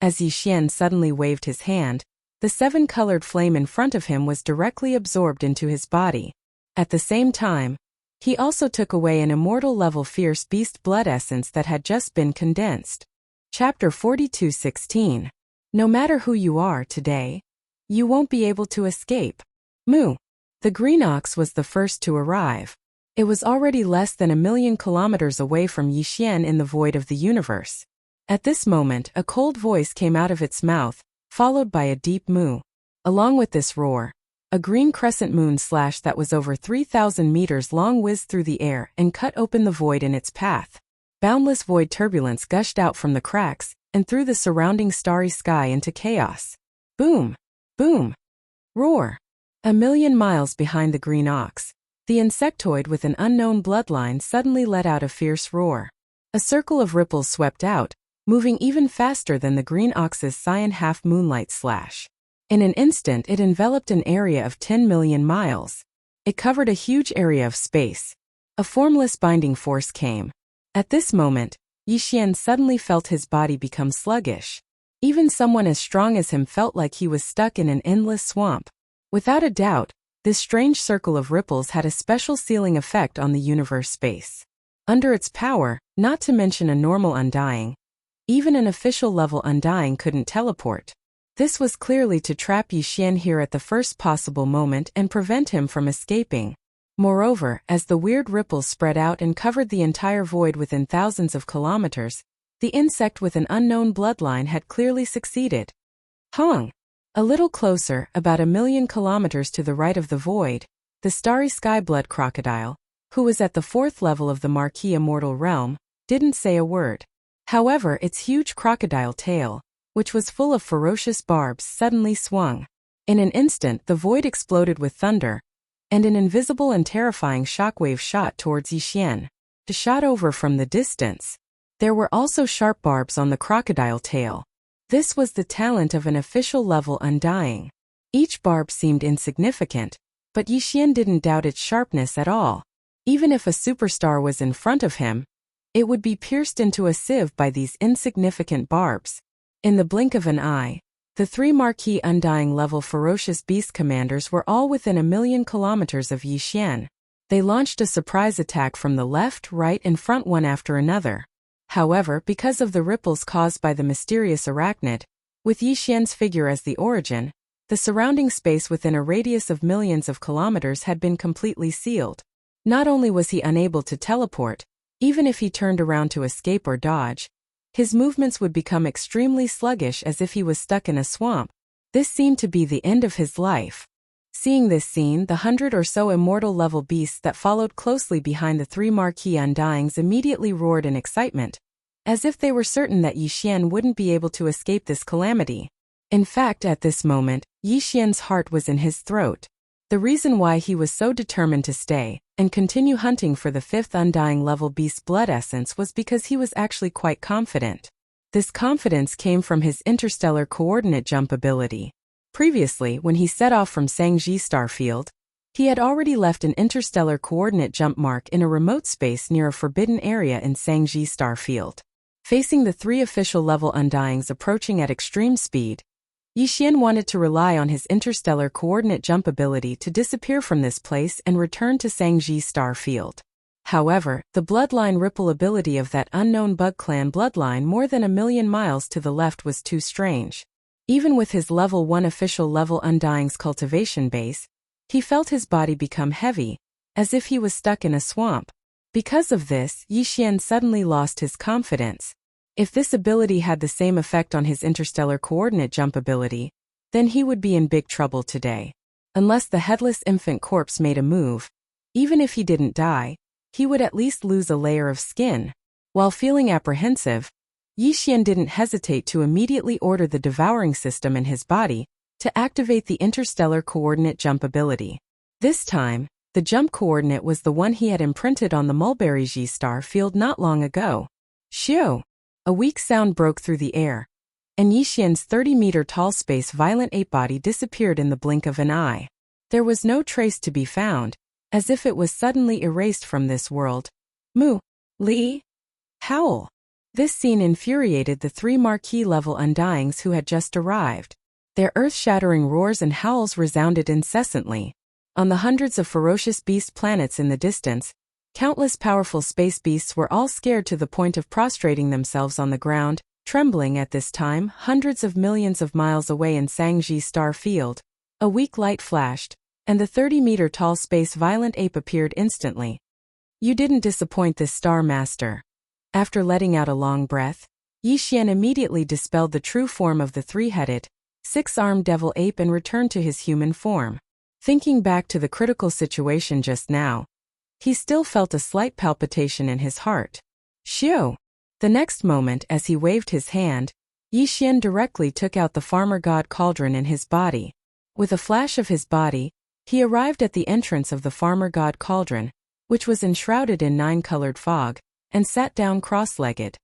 As Yi Xian suddenly waved his hand, the 7-colored flame in front of him was directly absorbed into his body. At the same time, he also took away an immortal level fierce beast blood essence that had just been condensed. Chapter 42:16. No matter who you are today, you won't be able to escape. Moo! The green ox was the first to arrive. It was already less than 1,000,000 kilometers away from Yi Xian in the void of the universe. At this moment, a cold voice came out of its mouth, followed by a deep moo. Along with this roar, a green crescent moon slash that was over 3,000 meters long whizzed through the air and cut open the void in its path. Boundless void turbulence gushed out from the cracks and threw the surrounding starry sky into chaos. Boom! Boom! Roar! 1,000,000 miles behind the green ox, the insectoid with an unknown bloodline suddenly let out a fierce roar. A circle of ripples swept out, moving even faster than the green ox's cyan half-moonlight slash. In an instant it enveloped an area of 10 million miles. It covered a huge area of space. A formless binding force came. At this moment, Yi Xian suddenly felt his body become sluggish. Even someone as strong as him felt like he was stuck in an endless swamp. Without a doubt, this strange circle of ripples had a special sealing effect on the universe space. Under its power, not to mention a normal undying, even an official level undying couldn't teleport. This was clearly to trap Yi Xian here at the first possible moment and prevent him from escaping. Moreover, as the weird ripples spread out and covered the entire void within thousands of kilometers, the insect with an unknown bloodline had clearly succeeded. Hong! A little closer, about 1,000,000 kilometers to the right of the void, the starry sky blood crocodile, who was at the 4th level of the Marquis Immortal Realm, didn't say a word. However, its huge crocodile tail, which was full of ferocious barbs, suddenly swung. In an instant the void exploded with thunder, and an invisible and terrifying shockwave shot towards Yi Xian. It shot over from the distance. There were also sharp barbs on the crocodile tail. This was the talent of an official level undying. Each barb seemed insignificant, but Yi Xian didn't doubt its sharpness at all. Even if a superstar was in front of him, it would be pierced into a sieve by these insignificant barbs. In the blink of an eye, the 3 Marquis Undying level ferocious beast commanders were all within 1,000,000 kilometers of Yi Xian. They launched a surprise attack from the left, right, and front one after another. However, because of the ripples caused by the mysterious arachnid, with Yi Xian's figure as the origin, the surrounding space within a radius of millions of kilometers had been completely sealed. Not only was he unable to teleport, even if he turned around to escape or dodge, his movements would become extremely sluggish as if he was stuck in a swamp. This seemed to be the end of his life. Seeing this scene, the 100 or so immortal level beasts that followed closely behind the 3 Marquis Undyings immediately roared in excitement, as if they were certain that Yi Xian wouldn't be able to escape this calamity. In fact, at this moment, Yi Xian's heart was in his throat. The reason why he was so determined to stay and continue hunting for the 5th Undying level beast blood essence was because he was actually quite confident. This confidence came from his interstellar coordinate jump ability. Previously, when he set off from Sangji Starfield, he had already left an interstellar coordinate jump mark in a remote space near a forbidden area in Sangji Starfield. Facing the 3 official level Undyings approaching at extreme speed, Yi Xian wanted to rely on his interstellar coordinate jump ability to disappear from this place and return to Sangji Starfield. However, the bloodline ripple ability of that unknown bug clan bloodline more than 1,000,000 miles to the left was too strange. Even with his level 1 official level Undying's cultivation base, he felt his body become heavy, as if he was stuck in a swamp. Because of this, Yi Xian suddenly lost his confidence. If this ability had the same effect on his interstellar coordinate jump ability, then he would be in big trouble today. Unless the headless infant corpse made a move, even if he didn't die, he would at least lose a layer of skin. While feeling apprehensive, Yi Xian didn't hesitate to immediately order the devouring system in his body to activate the interstellar coordinate jump ability. This time, the jump coordinate was the one he had imprinted on the Mulberry G star field not long ago. Shoo! A weak sound broke through the air, and Yi Xian's 30-meter-tall space violent ape body disappeared in the blink of an eye. There was no trace to be found, as if it was suddenly erased from this world. Moo! Li! Howl! This scene infuriated the 3 Marquis-level Undyings who had just arrived. Their earth-shattering roars and howls resounded incessantly. On the hundreds of ferocious beast planets in the distance, countless powerful space beasts were all scared to the point of prostrating themselves on the ground, trembling at this time. Hundreds of millions of miles away in Sangji Star Field, a weak light flashed, and the 30-meter-tall space violent ape appeared instantly. You didn't disappoint this Star Master. After letting out a long breath, Yi Xian immediately dispelled the true form of the 3-headed, 6-armed devil ape and returned to his human form. Thinking back to the critical situation just now, he still felt a slight palpitation in his heart. Shoo! The next moment, as he waved his hand, Yi Xian directly took out the farmer god cauldron in his body. With a flash of his body, he arrived at the entrance of the farmer god cauldron, which was enshrouded in 9-colored fog, and sat down cross-legged.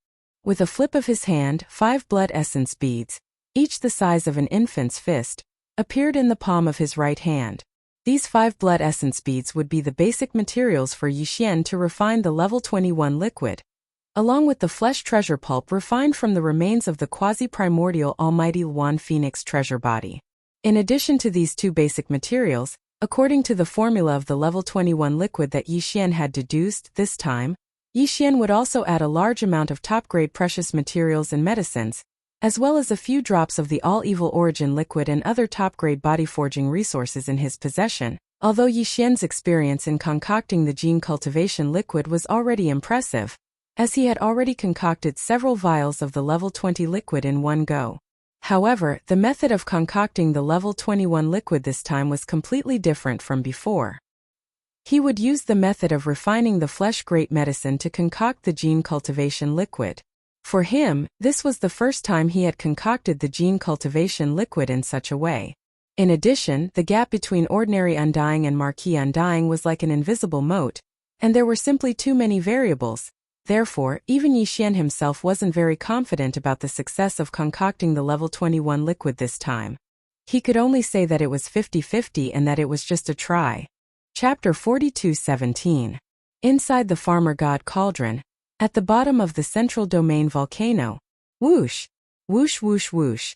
With a flip of his hand, 5 blood essence beads, each the size of an infant's fist, appeared in the palm of his right hand. These 5 blood essence beads would be the basic materials for Yi Xian to refine the level 21 liquid, along with the flesh treasure pulp refined from the remains of the quasi-primordial almighty Luan Phoenix treasure body. In addition to these 2 basic materials, according to the formula of the level 21 liquid that Yi Xian had deduced this time, Yixian would also add a large amount of top-grade precious materials and medicines, as well as a few drops of the all-evil origin liquid and other top-grade body-forging resources in his possession. Although Yixian's experience in concocting the gene cultivation liquid was already impressive, as he had already concocted several vials of the level 20 liquid in one go. However, the method of concocting the level 21 liquid this time was completely different from before. He would use the method of refining the flesh-grade medicine to concoct the gene cultivation liquid. For him, this was the first time he had concocted the gene cultivation liquid in such a way. In addition, the gap between ordinary undying and marquee undying was like an invisible moat, and there were simply too many variables. Therefore, even Yixian himself wasn't very confident about the success of concocting the level 21 liquid this time. He could only say that it was 50-50 and that it was just a try. Chapter 42:17. Inside the Farmer God Cauldron, at the bottom of the central domain volcano. Whoosh! Whoosh whoosh whoosh.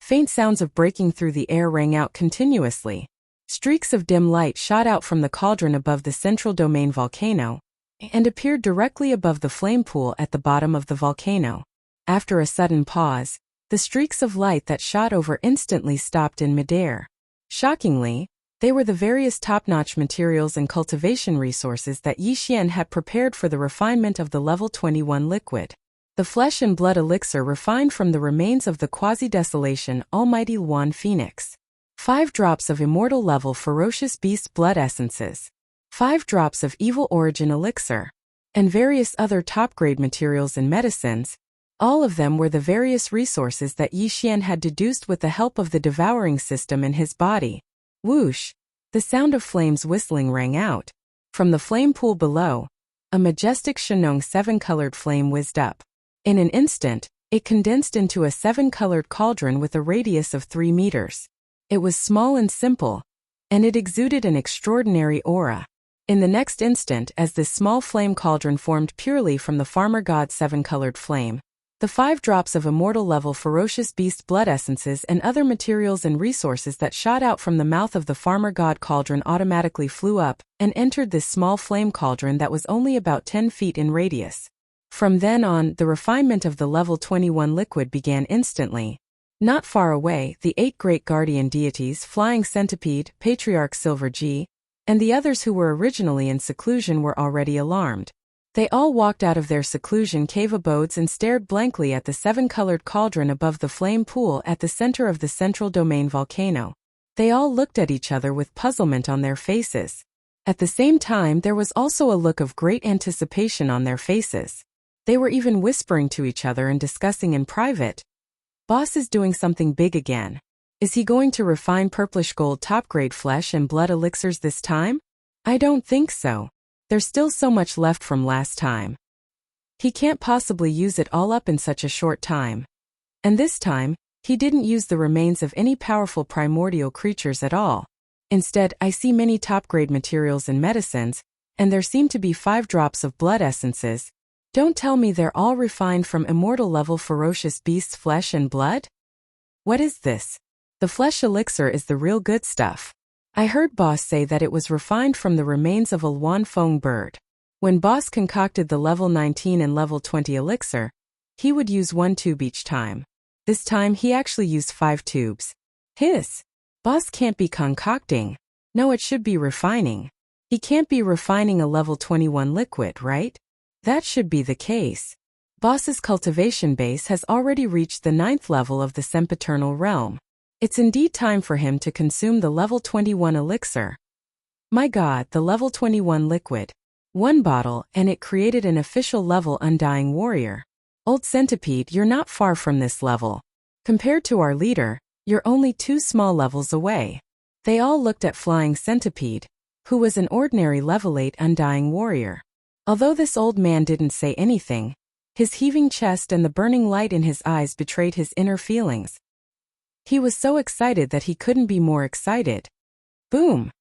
Faint sounds of breaking through the air rang out continuously. Streaks of dim light shot out from the cauldron above the central domain volcano, and appeared directly above the flame pool at the bottom of the volcano. After a sudden pause, the streaks of light that shot over instantly stopped in midair. Shockingly, they were the various top-notch materials and cultivation resources that Yixian had prepared for the refinement of the level 21 liquid. The flesh and blood elixir refined from the remains of the quasi-desolation almighty Luan Phoenix. 5 drops of immortal level ferocious beast blood essences. 5 drops of evil origin elixir. And various other top-grade materials and medicines. All of them were the various resources that Yixian had deduced with the help of the devouring system in his body. Whoosh! The sound of flames whistling rang out. From the flame pool below, a majestic Shenong 7-colored flame whizzed up. In an instant, it condensed into a 7-colored cauldron with a radius of 3 meters. It was small and simple, and it exuded an extraordinary aura. In the next instant, as this small flame cauldron formed purely from the Farmer God's 7-colored flame, the 5 drops of immortal level ferocious beast blood essences and other materials and resources that shot out from the mouth of the Farmer God cauldron automatically flew up and entered this small flame cauldron that was only about 10 feet in radius. From then on, the refinement of the level 21 liquid began instantly. Not far away, the 8 great guardian deities, Flying Centipede, Patriarch Silver G, and the others who were originally in seclusion were already alarmed. They all walked out of their seclusion cave abodes and stared blankly at the 7-colored cauldron above the flame pool at the center of the central domain volcano. They all looked at each other with puzzlement on their faces. At the same time, there was also a look of great anticipation on their faces. They were even whispering to each other and discussing in private. Boss is doing something big again. Is he going to refine purplish gold top-grade flesh and blood elixirs this time? I don't think so. There's still so much left from last time. He can't possibly use it all up in such a short time. And this time, he didn't use the remains of any powerful primordial creatures at all. Instead, I see many top-grade materials and medicines, and there seem to be 5 drops of blood essences. Don't tell me they're all refined from immortal-level ferocious beasts' flesh and blood? What is this? The flesh elixir is the real good stuff. I heard Boss say that it was refined from the remains of a Luan Feng bird. When Boss concocted the level 19 and level 20 elixir, he would use 1 tube each time. This time he actually used 5 tubes. Hiss! Boss can't be concocting. No, it should be refining. He can't be refining a level 21 liquid, right? That should be the case. Boss's cultivation base has already reached the 9th level of the sempiternal realm. It's indeed time for him to consume the level 21 elixir. My god, the level 21 liquid. 1 bottle, and it created an official level undying warrior. Old Centipede, you're not far from this level. Compared to our leader, you're only 2 small levels away. They all looked at Flying Centipede, who was an ordinary level 8 undying warrior. Although this old man didn't say anything, his heaving chest and the burning light in his eyes betrayed his inner feelings. He was so excited that he couldn't be more excited. Boom!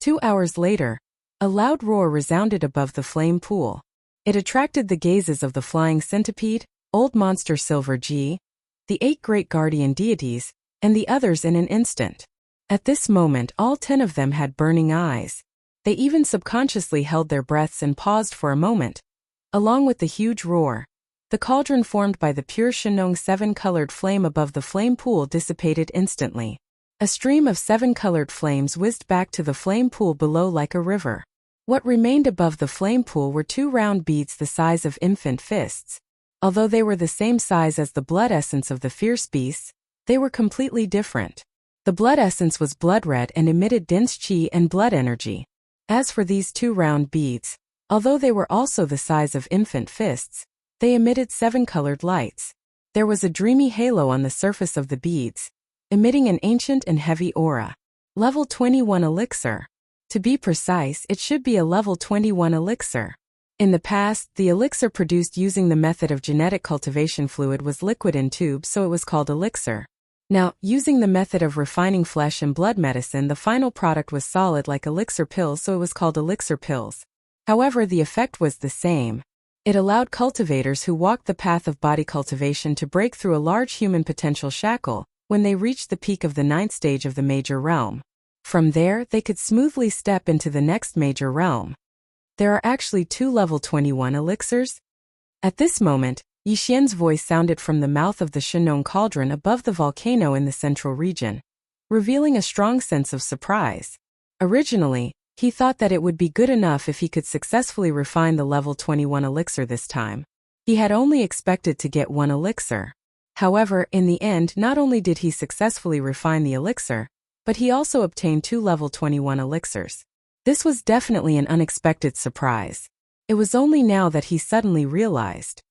2 hours later, a loud roar resounded above the flame pool. It attracted the gazes of the Flying Centipede, Old Monster Silver G, the 8 great guardian deities, and the others in an instant. At this moment, all 10 of them had burning eyes. They even subconsciously held their breaths and paused for a moment. along with the huge roar. The cauldron formed by the pure Shenong 7-colored flame above the flame pool dissipated instantly. A stream of 7-colored flames whizzed back to the flame pool below like a river. What remained above the flame pool were 2 round beads the size of infant fists. Although they were the same size as the blood essence of the fierce beasts, they were completely different. The blood essence was blood red and emitted dense qi and blood energy. As for these 2 round beads, although they were also the size of infant fists, they emitted 7-colored lights. There was a dreamy halo on the surface of the beads, emitting an ancient and heavy aura. Level 21 elixir. To be precise, it should be a level 21 elixir. In the past, the elixir produced using the method of genetic cultivation fluid was liquid in tubes, so it was called elixir. Now, using the method of refining flesh and blood medicine, the final product was solid like elixir pills, so it was called elixir pills. However, the effect was the same. It allowed cultivators who walked the path of body cultivation to break through a large human potential shackle when they reached the peak of the 9th stage of the major realm. From there, they could smoothly step into the next major realm. There are actually 2 level 21 elixirs. At this moment, Yixian's voice sounded from the mouth of the Shenong cauldron above the volcano in the central region, revealing a strong sense of surprise. Originally, he thought that it would be good enough if he could successfully refine the level 21 elixir this time. He had only expected to get 1 elixir. However, in the end, not only did he successfully refine the elixir, but he also obtained 2 level 21 elixirs. This was definitely an unexpected surprise. It was only now that he suddenly realized.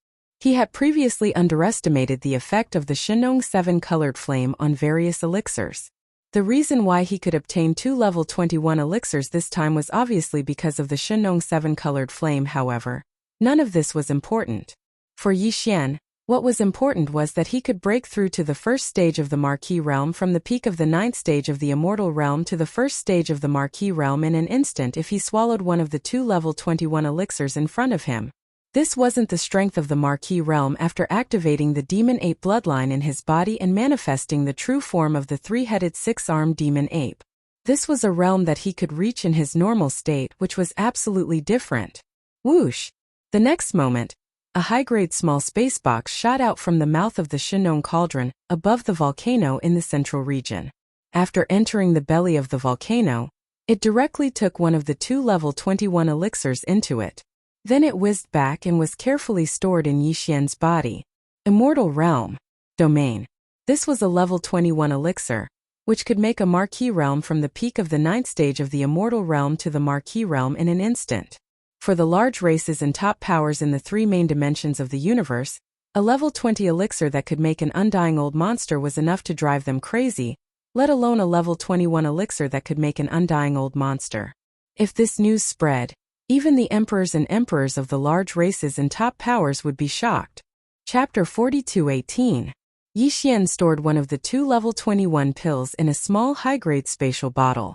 He had previously underestimated the effect of the Shenong 7-colored flame on various elixirs. The reason why he could obtain 2 level 21 elixirs this time was obviously because of the Shenong 7-colored flame. However, none of this was important. For Yixian, what was important was that he could break through to the first stage of the Marquis realm from the peak of the 9th stage of the Immortal realm to the first stage of the Marquis realm in an instant if he swallowed one of the 2 level 21 elixirs in front of him. This wasn't the strength of the Marquis realm after activating the Demon Ape bloodline in his body and manifesting the true form of the 3-headed 6-armed Demon Ape. This was a realm that he could reach in his normal state, which was absolutely different. Whoosh! The next moment, a high-grade small space box shot out from the mouth of the Shenong cauldron, above the volcano in the central region. After entering the belly of the volcano, it directly took one of the 2 level 21 elixirs into it. Then it whizzed back and was carefully stored in Yixian's body. Immortal realm. Domain. This was a level 21 elixir, which could make a Marquis realm from the peak of the 9th stage of the Immortal realm to the Marquis realm in an instant. For the large races and top powers in the 3 main dimensions of the universe, a level 20 elixir that could make an undying old monster was enough to drive them crazy, let alone a level 21 elixir that could make an undying old monster. If this news spread, even the emperors and emperors of the large races and top powers would be shocked. Chapter 42:18. Yixian stored one of the 2 level 21 pills in a small high-grade spatial bottle.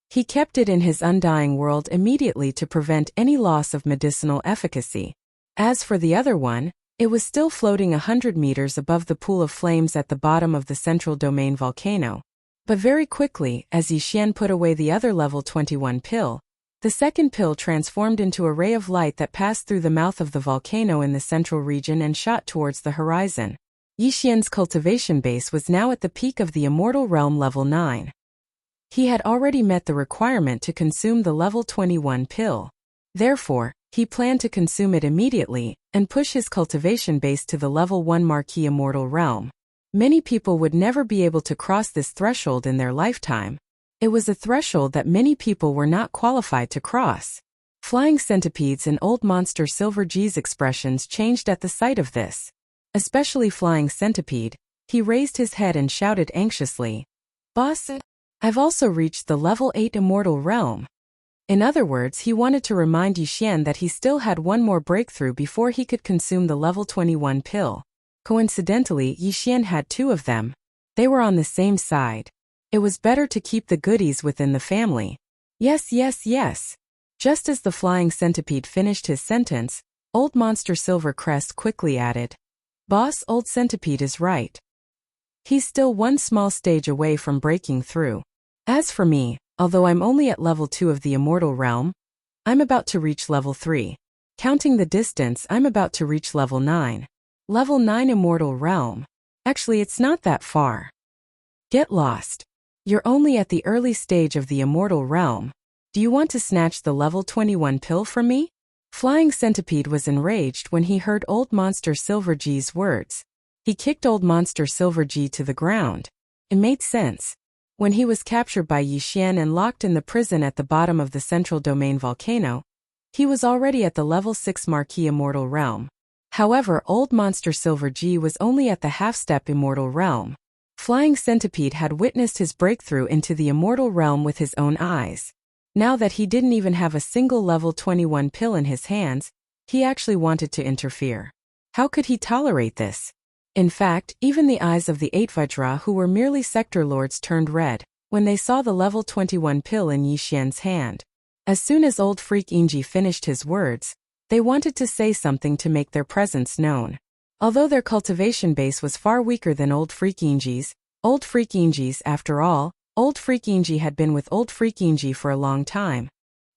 He kept it in his undying world immediately to prevent any loss of medicinal efficacy. As for the other one, it was still floating 100 meters above the pool of flames at the bottom of the central domain volcano. But very quickly, as Yixian put away the other level 21 pill, the second pill transformed into a ray of light that passed through the mouth of the volcano in the central region and shot towards the horizon. Yixian's cultivation base was now at the peak of the Immortal Realm level 9. He had already met the requirement to consume the level 21 pill. Therefore, he planned to consume it immediately and push his cultivation base to the level 1 Marquis Immortal Realm. Many people would never be able to cross this threshold in their lifetime. It was a threshold that many people were not qualified to cross. Flying centipedes and old monster Silver G's expressions changed at the sight of this. Especially Flying Centipede, he raised his head and shouted anxiously, "Boss, I've also reached the level 8 Immortal Realm." In other words, he wanted to remind Yixian that he still had one more breakthrough before he could consume the level 21 pill. Coincidentally, Yixian had 2 of them. They were on the same side. It was better to keep the goodies within the family. Yes, yes, yes. Just as the Flying Centipede finished his sentence, Old Monster Silvercrest quickly added, "Boss, Old Centipede is right. He's still one small stage away from breaking through. As for me, although I'm only at level 2 of the Immortal Realm, I'm about to reach level 3. Counting the distance, I'm about to reach level 9. Level 9 Immortal Realm. Actually, it's not that far. Get lost. You're only at the early stage of the Immortal Realm. Do you want to snatch the level 21 pill from me? Flying Centipede was enraged when he heard Old Monster Silver G's words. He kicked Old Monster Silver G to the ground. It made sense. When he was captured by Yixian and locked in the prison at the bottom of the Central Domain volcano, he was already at the level 6 Marquee Immortal Realm. However, Old Monster Silver G was only at the half-step Immortal Realm. Flying Centipede had witnessed his breakthrough into the Immortal Realm with his own eyes. Now that he didn't even have a single level 21 pill in his hands, he actually wanted to interfere. How could he tolerate this? In fact, even the eyes of the 8 Vajra who were merely sector lords turned red when they saw the level 21 pill in Yixian's hand. As soon as Old Freak Inji finished his words, they wanted to say something to make their presence known. Although their cultivation base was far weaker than Old Freak Inji's, after all, Old Freak Inji had been with Old Freak Inji for a long time.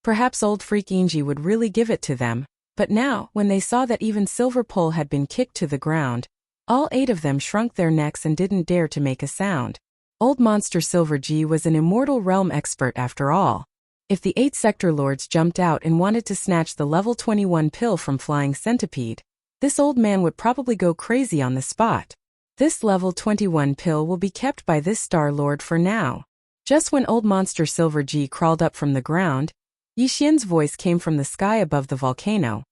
Perhaps Old Freak Inji would really give it to them, but now, when they saw that even Silver Pole had been kicked to the ground, all 8 of them shrunk their necks and didn't dare to make a sound. Old Monster Silver G was an Immortal Realm expert after all. If the 8 sector lords jumped out and wanted to snatch the level 21 pill from Flying Centipede, this old man would probably go crazy on the spot. This level 21 pill will be kept by this Star Lord for now. Just when Old Monster Silver G crawled up from the ground, Yixian's voice came from the sky above the volcano.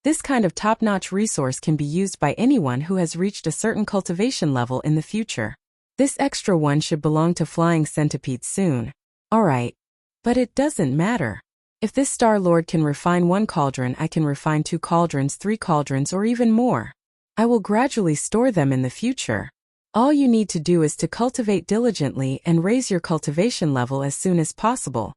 This kind of top-notch resource can be used by anyone who has reached a certain cultivation level in the future. This extra one should belong to Flying Centipede soon. Alright. But it doesn't matter. If this Star Lord can refine 1 cauldron, I can refine 2 cauldrons, 3 cauldrons, or even more. I will gradually store them in the future. All you need to do is to cultivate diligently and raise your cultivation level as soon as possible.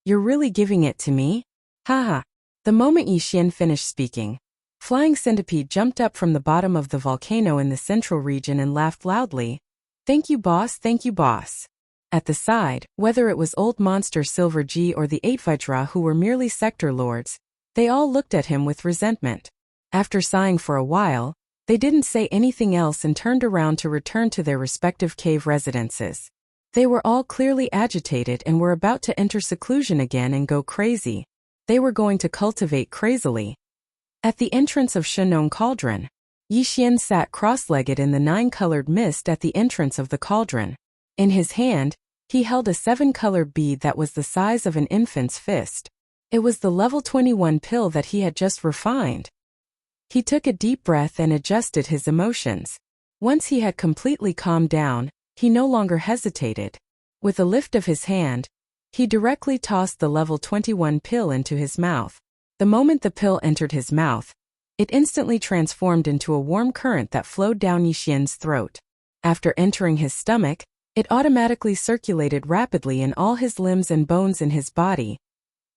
You're really giving it to me? Haha. The moment Yixian finished speaking, Flying Centipede jumped up from the bottom of the volcano in the central region and laughed loudly. Thank you, boss, thank you, boss. At the side, whether it was Old Monster Silver G or the 8 Vajra who were merely sector lords, they all looked at him with resentment. After sighing for a while, they didn't say anything else and turned around to return to their respective cave residences. They were all clearly agitated and were about to enter seclusion again and go crazy. They were going to cultivate crazily. At the entrance of Shenong Cauldron, Yixian sat cross-legged in the 9-colored mist at the entrance of the cauldron. In his hand, he held a 7-colored bead that was the size of an infant's fist. It was the level 21 pill that he had just refined. He took a deep breath and adjusted his emotions. Once he had completely calmed down, he no longer hesitated. With a lift of his hand, he directly tossed the level 21 pill into his mouth. The moment the pill entered his mouth, it instantly transformed into a warm current that flowed down Yixian's throat. After entering his stomach, it automatically circulated rapidly in all his limbs and bones in his body.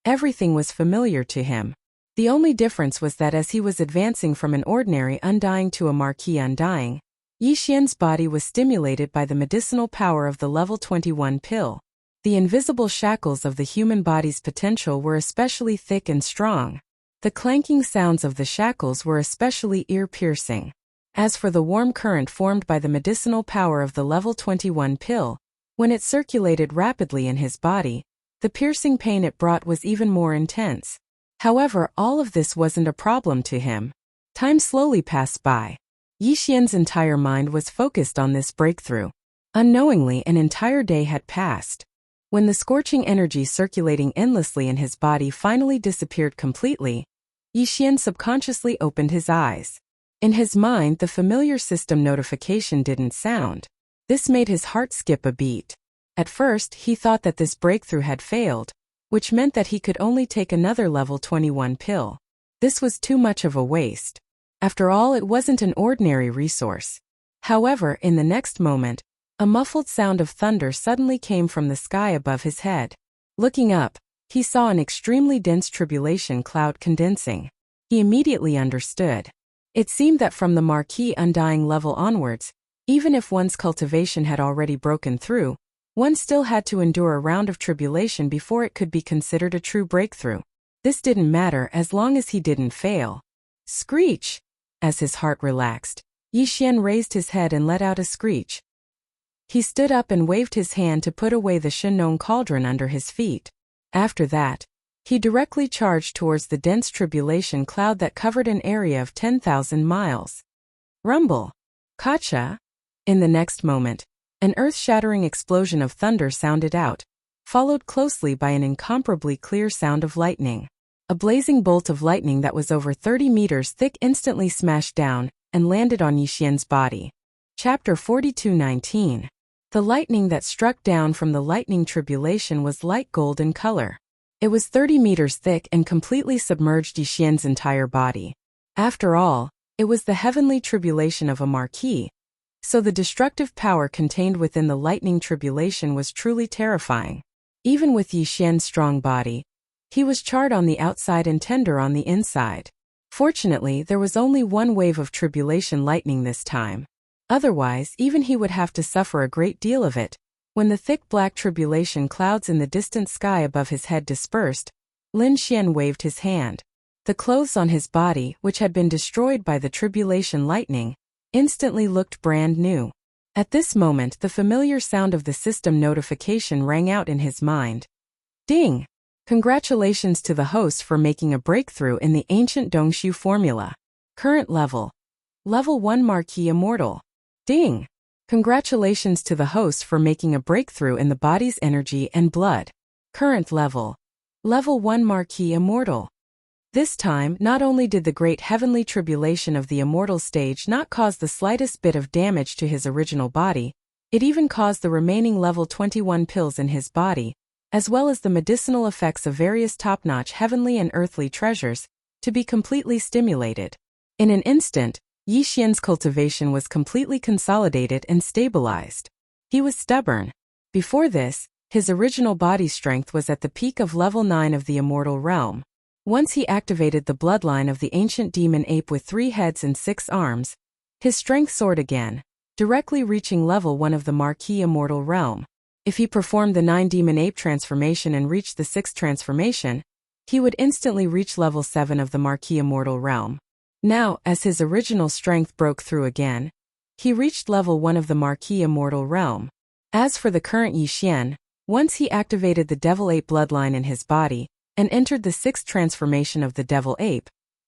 Everything was familiar to him. The only difference was that as he was advancing from an ordinary undying to a marquee undying, Yixian's body was stimulated by the medicinal power of the level 21 pill. The invisible shackles of the human body's potential were especially thick and strong. The clanking sounds of the shackles were especially ear-piercing. As for the warm current formed by the medicinal power of the level 21 pill, when it circulated rapidly in his body, the piercing pain it brought was even more intense. However, all of this wasn't a problem to him. Time slowly passed by. Yixian's entire mind was focused on this breakthrough. Unknowingly, an entire day had passed. When the scorching energy circulating endlessly in his body finally disappeared completely, Yixian subconsciously opened his eyes. In his mind, the familiar system notification didn't sound. This made his heart skip a beat. At first, he thought that this breakthrough had failed, which meant that he could only take another level 21 pill. This was too much of a waste. After all, it wasn't an ordinary resource. However, in the next moment, a muffled sound of thunder suddenly came from the sky above his head. Looking up, he saw an extremely dense tribulation cloud condensing. He immediately understood. It seemed that from the marquee undying level onwards, even if one's cultivation had already broken through, one still had to endure a round of tribulation before it could be considered a true breakthrough. This didn't matter as long as he didn't fail. Screech! As his heart relaxed, Yi Xian raised his head and let out a screech. He stood up and waved his hand to put away the Shenong cauldron under his feet. After that, he directly charged towards the dense tribulation cloud that covered an area of 10,000 miles. Rumble! Kacha! In the next moment, an earth-shattering explosion of thunder sounded out, followed closely by an incomparably clear sound of lightning. A blazing bolt of lightning that was over 30 meters thick instantly smashed down and landed on Yi Xian's body. Chapter 42:19. The lightning that struck down from the lightning tribulation was light gold in color. It was 30 meters thick and completely submerged Yi Xian's entire body. After all, it was the heavenly tribulation of a marquis, so the destructive power contained within the lightning tribulation was truly terrifying. Even with Yi Xian's strong body, he was charred on the outside and tender on the inside. Fortunately, there was only one wave of tribulation lightning this time. Otherwise, even he would have to suffer a great deal of it. When the thick black tribulation clouds in the distant sky above his head dispersed, Lin Xian waved his hand. The clothes on his body, which had been destroyed by the tribulation lightning, instantly looked brand new. At this moment, the familiar sound of the system notification rang out in his mind. Ding! Congratulations to the host for making a breakthrough in the ancient Dongshu formula. Current level. Level 1 Marquis Immortal. Ding! Congratulations to the host for making a breakthrough in the body's energy and blood. Current level. Level 1 Marquis Immortal. This time, not only did the great heavenly tribulation of the immortal stage not cause the slightest bit of damage to his original body, it even caused the remaining level 21 pills in his body, as well as the medicinal effects of various top-notch heavenly and earthly treasures, to be completely stimulated. In an instant, Yi Xian's cultivation was completely consolidated and stabilized. He was stubborn. Before this, his original body strength was at the peak of level 9 of the immortal realm. Once he activated the bloodline of the ancient demon ape with 3 heads and 6 arms, his strength soared again, directly reaching level 1 of the Marquis Immortal realm. If he performed the 9 demon ape transformation and reached the 6th transformation, he would instantly reach level 7 of the Marquis Immortal realm. Now, as his original strength broke through again, he reached level 1 of the Marquis Immortal realm. As for the current Yi Xian, once he activated the Devil Ape bloodline in his body and entered the 6th transformation of the Devil Ape,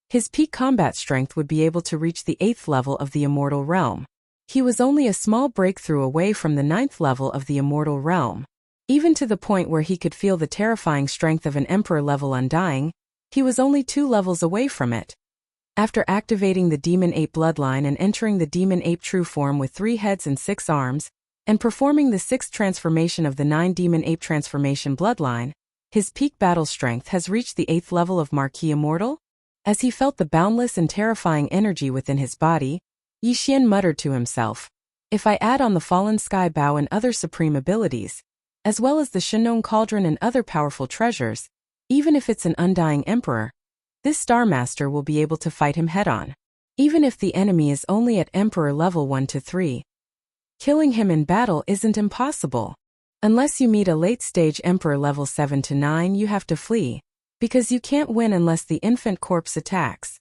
his peak combat strength would be able to reach the 8th level of the Immortal realm. He was only a small breakthrough away from the 9th level of the Immortal realm. Even to the point where he could feel the terrifying strength of an Emperor-level Undying, he was only 2 levels away from it. After activating the Demon Ape bloodline and entering the Demon Ape true form with 3 heads and 6 arms, and performing the 6th transformation of the 9 Demon Ape transformation bloodline, his peak battle strength has reached the 8th level of Marquis Immortal. As he felt the boundless and terrifying energy within his body, Yi Xian muttered to himself, if I add on the Fallen Sky Bow and other supreme abilities, as well as the Shenong Cauldron and other powerful treasures, even if it's an undying emperor, this Star Master will be able to fight him head-on. Even if the enemy is only at Emperor level 1 to 3. Killing him in battle isn't impossible. Unless you meet a late-stage Emperor level 7 to 9, you have to flee, because you can't win unless the infant corpse attacks.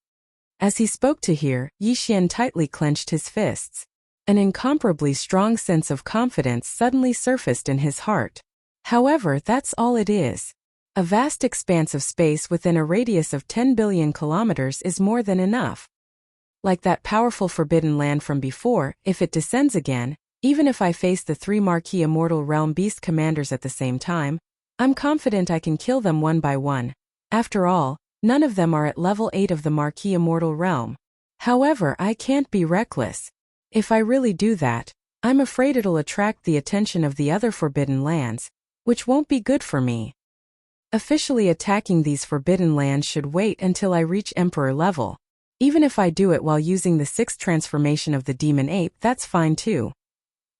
As he spoke to her, Yi Xian tightly clenched his fists. An incomparably strong sense of confidence suddenly surfaced in his heart. However, that's all it is. A vast expanse of space within a radius of 10 billion kilometers is more than enough. Like that powerful forbidden land from before, if it descends again, even if I face the 3 Marquis Immortal Realm Beast Commanders at the same time, I'm confident I can kill them one by one. After all, none of them are at level 8 of the Marquis Immortal Realm. However, I can't be reckless. If I really do that, I'm afraid it'll attract the attention of the other forbidden lands, which won't be good for me. Officially attacking these forbidden lands should wait until I reach Emperor level. Even if I do it while using the 6th transformation of the Demon Ape, that's fine too.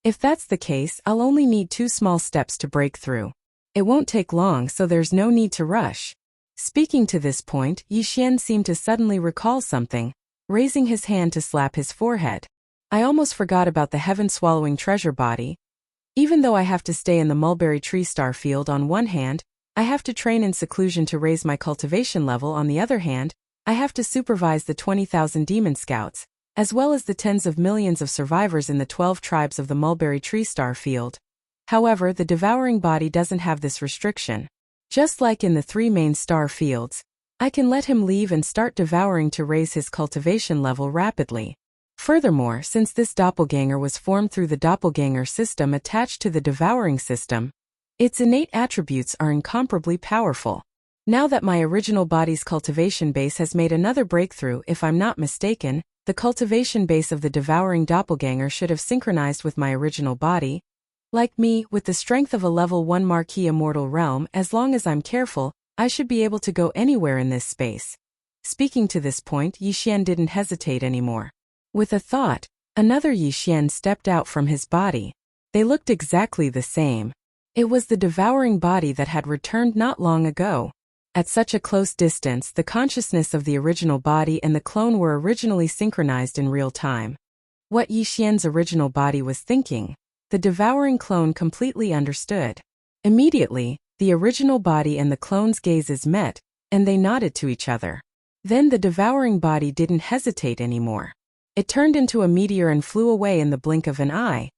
If that's the case, I'll only need 2 small steps to break through. It won't take long, so there's no need to rush. Speaking to this point, Yi Xian seemed to suddenly recall something, raising his hand to slap his forehead. I almost forgot about the heaven-swallowing treasure body. Even though I have to stay in the mulberry tree star field on one hand, I have to train in seclusion to raise my cultivation level. On the other hand, I have to supervise the 20,000 demon scouts, as well as the tens of millions of survivors in the 12 tribes of the mulberry tree star field. However, the devouring body doesn't have this restriction. Just like in the 3 main star fields, I can let him leave and start devouring to raise his cultivation level rapidly. Furthermore, since this doppelganger was formed through the doppelganger system attached to the devouring system, its innate attributes are incomparably powerful. Now that my original body's cultivation base has made another breakthrough, if I'm not mistaken, the cultivation base of the devouring doppelganger should have synchronized with my original body. Like me, with the strength of a level 1 Marquis Immortal Realm, as long as I'm careful, I should be able to go anywhere in this space. Speaking to this point, Yi Xian didn't hesitate anymore. With a thought, another Yi Xian stepped out from his body. They looked exactly the same. It was the devouring body that had returned not long ago. At such a close distance, the consciousness of the original body and the clone were originally synchronized in real time. What Yi Xian's original body was thinking, the devouring clone completely understood. Immediately, the original body and the clone's gazes met, and they nodded to each other. Then the devouring body didn't hesitate anymore. It turned into a meteor and flew away in the blink of an eye.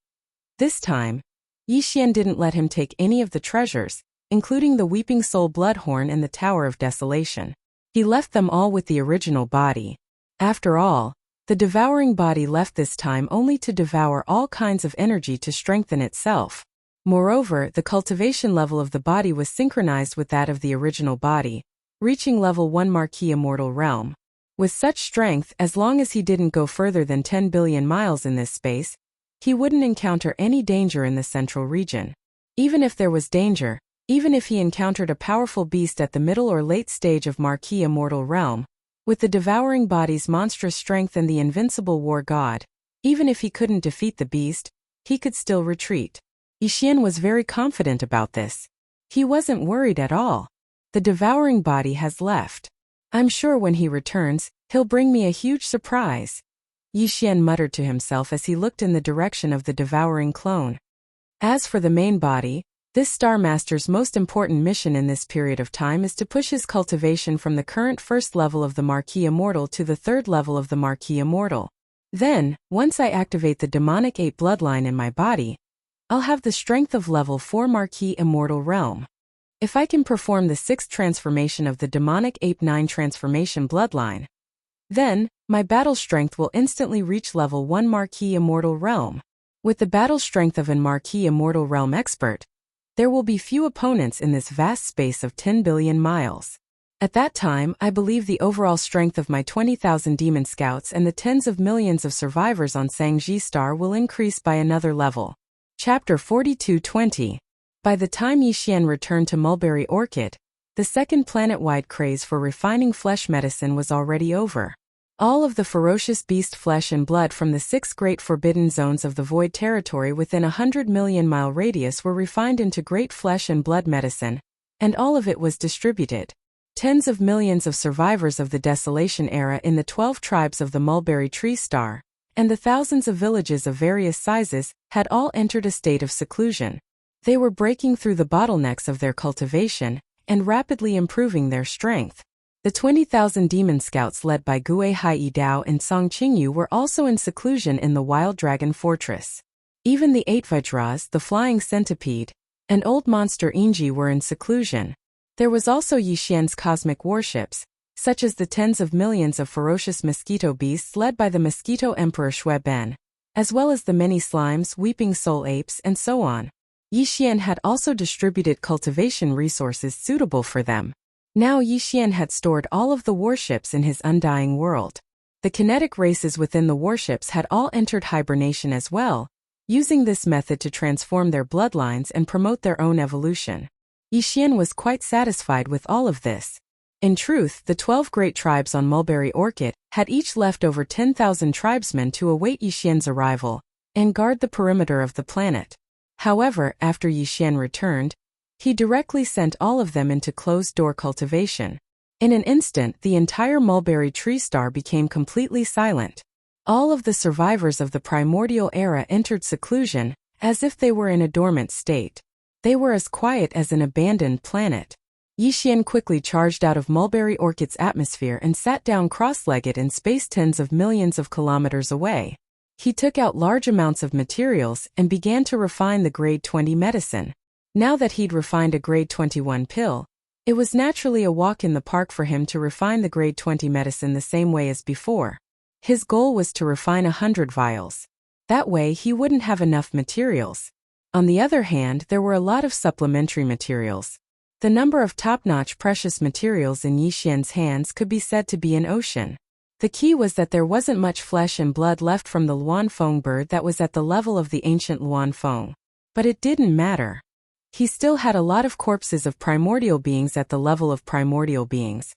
This time, Yi Xian didn't let him take any of the treasures, including the Weeping Soul Bloodhorn and the Tower of Desolation. He left them all with the original body. After all, the devouring body left this time only to devour all kinds of energy to strengthen itself. Moreover, the cultivation level of the body was synchronized with that of the original body, reaching level 1 Marquis Immortal Realm. With such strength, as long as he didn't go further than 10 billion miles in this space, he wouldn't encounter any danger in the central region. Even if there was danger, even if he encountered a powerful beast at the middle or late stage of Marquis Immortal Realm, with the devouring body's monstrous strength and the invincible war god, even if he couldn't defeat the beast, he could still retreat. Yi Xian was very confident about this. He wasn't worried at all. The devouring body has left. I'm sure when he returns, he'll bring me a huge surprise. Yi Xian muttered to himself as he looked in the direction of the devouring clone. As for the main body, this Star Master's most important mission in this period of time is to push his cultivation from the current first level of the Marquis Immortal to the third level of the Marquis Immortal. Then, once I activate the demonic ape bloodline in my body, I'll have the strength of level 4 Marquis Immortal Realm. If I can perform the 6th transformation of the demonic ape 9 transformation bloodline, then, my battle strength will instantly reach level 1 Marquis Immortal Realm. With the battle strength of an Marquis Immortal Realm expert, there will be few opponents in this vast space of 10 billion miles. At that time, I believe the overall strength of my 20,000 demon scouts and the tens of millions of survivors on Sangji Star will increase by another level. Chapter 42:20. By the time Yi Xian returned to Mulberry Orchid, the second planet-wide craze for refining flesh medicine was already over. All of the ferocious beast flesh and blood from the 6 great forbidden zones of the Void Territory within a 100 million mile radius were refined into great flesh and blood medicine, and all of it was distributed. Tens of millions of survivors of the Desolation era in the 12 tribes of the Mulberry Tree Star, and the thousands of villages of various sizes, had all entered a state of seclusion. They were breaking through the bottlenecks of their cultivation, and rapidly improving their strength. The 20,000 demon scouts led by Gue Hai Dao and Song Qingyu were also in seclusion in the Wild Dragon Fortress. Even the 8 Vajras, the flying centipede, and old monster Inji were in seclusion. There was also Yi Xian's cosmic warships, such as the tens of millions of ferocious mosquito beasts led by the mosquito emperor Shui Ben, as well as the many slimes, weeping soul apes, and so on. Yi Xian had also distributed cultivation resources suitable for them. Now Yi Xian had stored all of the warships in his undying world. The kinetic races within the warships had all entered hibernation as well, using this method to transform their bloodlines and promote their own evolution. Yi Xian was quite satisfied with all of this. In truth, the 12 great tribes on Mulberry Orchid had each left over 10,000 tribesmen to await Yi Xian's arrival and guard the perimeter of the planet. However, after Yi Xian returned, he directly sent all of them into closed-door cultivation. In an instant, the entire Mulberry Tree Star became completely silent. All of the survivors of the primordial era entered seclusion, as if they were in a dormant state. They were as quiet as an abandoned planet. Yi Xian quickly charged out of Mulberry Orchid's atmosphere and sat down cross-legged in space tens of millions of kilometers away. He took out large amounts of materials and began to refine the grade 20 medicine. Now that he'd refined a grade 21 pill, it was naturally a walk in the park for him to refine the grade 20 medicine the same way as before. His goal was to refine 100 vials. That way he wouldn't have enough materials. On the other hand, there were a lot of supplementary materials. The number of top-notch precious materials in Yi Xian's hands could be said to be an ocean. The key was that there wasn't much flesh and blood left from the Luanfeng bird that was at the level of the ancient Luanfeng. But it didn't matter. He still had a lot of corpses of primordial beings at the level of primordial beings.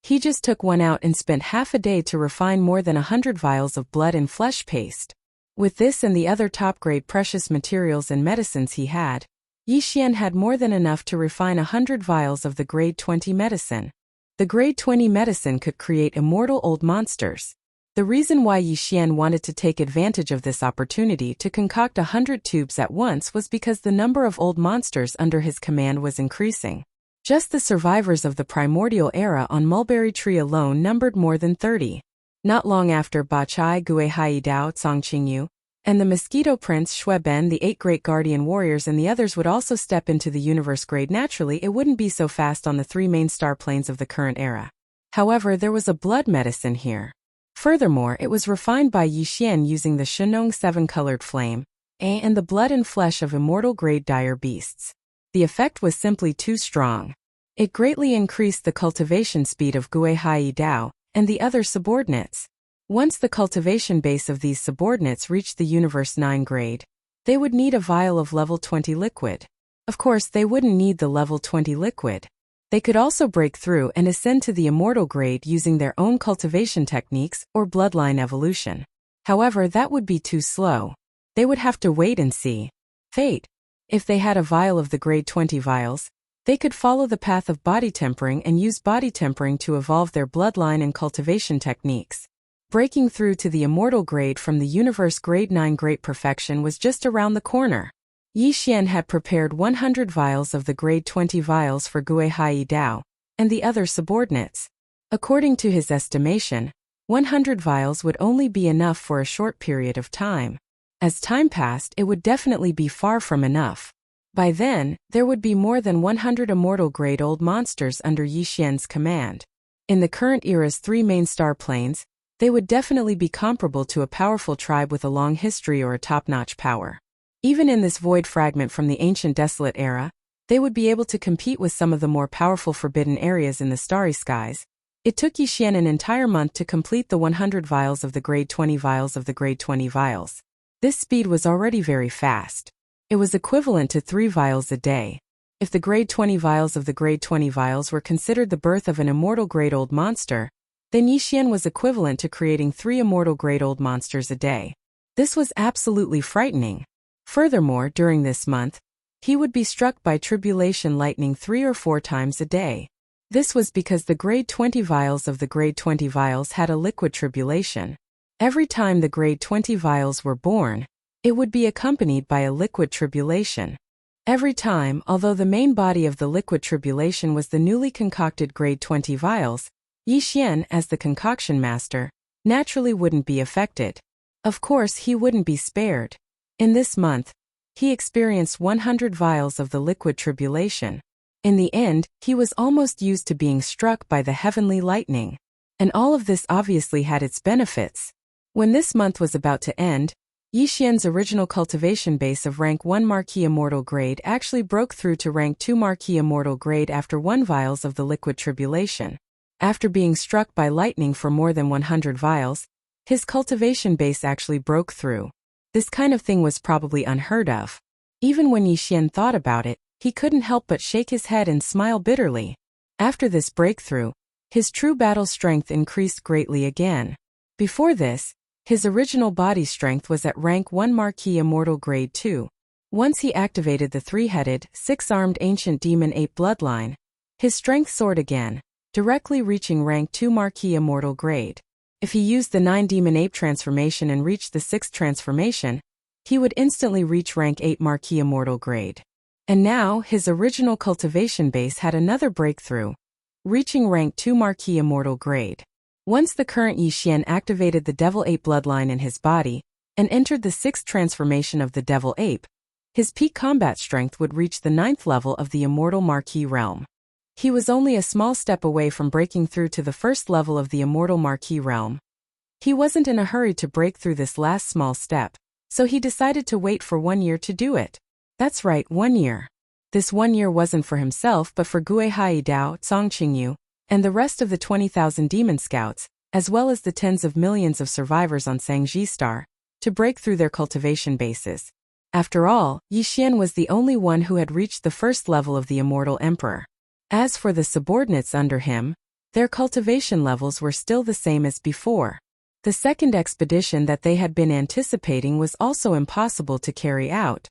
He just took one out and spent half a day to refine more than 100 vials of blood and flesh paste. With this and the other top-grade precious materials and medicines he had, Yi Xian had more than enough to refine 100 vials of the grade 20 medicine. The grade 20 medicine could create immortal old monsters. The reason why Yi Xian wanted to take advantage of this opportunity to concoct 100 tubes at once was because the number of old monsters under his command was increasing. Just the survivors of the primordial era on Mulberry Tree alone numbered more than 30. Not long after Ba Chai Gui Hai Dao Cong Qingyu and the Mosquito Prince Xue Ben, the 8 great guardian warriors and the others would also step into the universe grade. Naturally, it wouldn't be so fast on the 3 main star planes of the current era. However, there was a blood medicine here. Furthermore, it was refined by Yi Xian using the Shenong 7-colored flame, and the blood and flesh of immortal grade dire beasts. The effect was simply too strong. It greatly increased the cultivation speed of Gui Hai Dao and the other subordinates. Once the cultivation base of these subordinates reached the Universe 9 grade, they would need a vial of level 20 liquid. Of course, they wouldn't need the level 20 liquid. They could also break through and ascend to the immortal grade using their own cultivation techniques or bloodline evolution. However, that would be too slow. They would have to wait and see. Fate. If they had a vial of the grade 20 vials, they could follow the path of body tempering and use body tempering to evolve their bloodline and cultivation techniques. Breaking through to the immortal grade from the universe grade 9 great perfection was just around the corner. Yi Xian had prepared 100 vials of the grade 20 vials for Gui Hai Dao and the other subordinates. According to his estimation, 100 vials would only be enough for a short period of time. As time passed, it would definitely be far from enough. By then, there would be more than 100 immortal grade old monsters under Yi Xian's command. In the current era's 3 main star planes, they would definitely be comparable to a powerful tribe with a long history or a top-notch power. Even in this void fragment from the ancient desolate era, they would be able to compete with some of the more powerful forbidden areas in the starry skies. It took Yi Xian an entire month to complete the 100 vials of the grade 20 vials of the grade 20 vials. This speed was already very fast. It was equivalent to 3 vials a day. If the grade 20 vials of the grade 20 vials were considered the birth of an immortal grade old monster, then Yi Xian was equivalent to creating 3 immortal grade old monsters a day. This was absolutely frightening. Furthermore, during this month, he would be struck by tribulation lightning 3 or 4 times a day. This was because the grade 20 vials of the grade 20 vials had a liquid tribulation. Every time the grade 20 vials were born, it would be accompanied by a liquid tribulation. Every time, although the main body of the liquid tribulation was the newly concocted grade 20 vials, Yi Xian, as the concoction master, naturally wouldn't be affected. Of course, he wouldn't be spared. In this month, he experienced 100 vials of the liquid tribulation. In the end, he was almost used to being struck by the heavenly lightning. And all of this obviously had its benefits. When this month was about to end, Yi Xian's original cultivation base of rank 1 Marquis Immortal grade actually broke through to rank 2 Marquis Immortal grade after 1 vials of the liquid tribulation. After being struck by lightning for more than 100 vials, his cultivation base actually broke through. This kind of thing was probably unheard of. Even when Yi Xian thought about it, he couldn't help but shake his head and smile bitterly. After this breakthrough, his true battle strength increased greatly again. Before this, his original body strength was at rank 1 Marquis Immortal grade 2. Once he activated the 3-headed, 6-armed ancient demon ape bloodline, his strength soared again, directly reaching rank 2 Marquis Immortal grade. If he used the 9 demon ape transformation and reached the 6th transformation, he would instantly reach rank 8 Marquis Immortal grade. And now, his original cultivation base had another breakthrough, reaching rank 2 Marquis Immortal grade. Once the current Yixian activated the Devil Ape bloodline in his body and entered the 6th transformation of the Devil Ape, his peak combat strength would reach the 9th level of the Immortal Marquis realm. He was only a small step away from breaking through to the 1st level of the Immortal Marquis realm. He wasn't in a hurry to break through this last small step, so he decided to wait for 1 year to do it. That's right, 1 year. This 1 year wasn't for himself but for Gui Hai Dao, Song Qingyu, and the rest of the 20,000 demon scouts, as well as the tens of millions of survivors on Sangji Star, to break through their cultivation bases. After all, Yixian was the only one who had reached the 1st level of the Immortal Emperor. As for the subordinates under him, their cultivation levels were still the same as before. The second expedition that they had been anticipating was also impossible to carry out.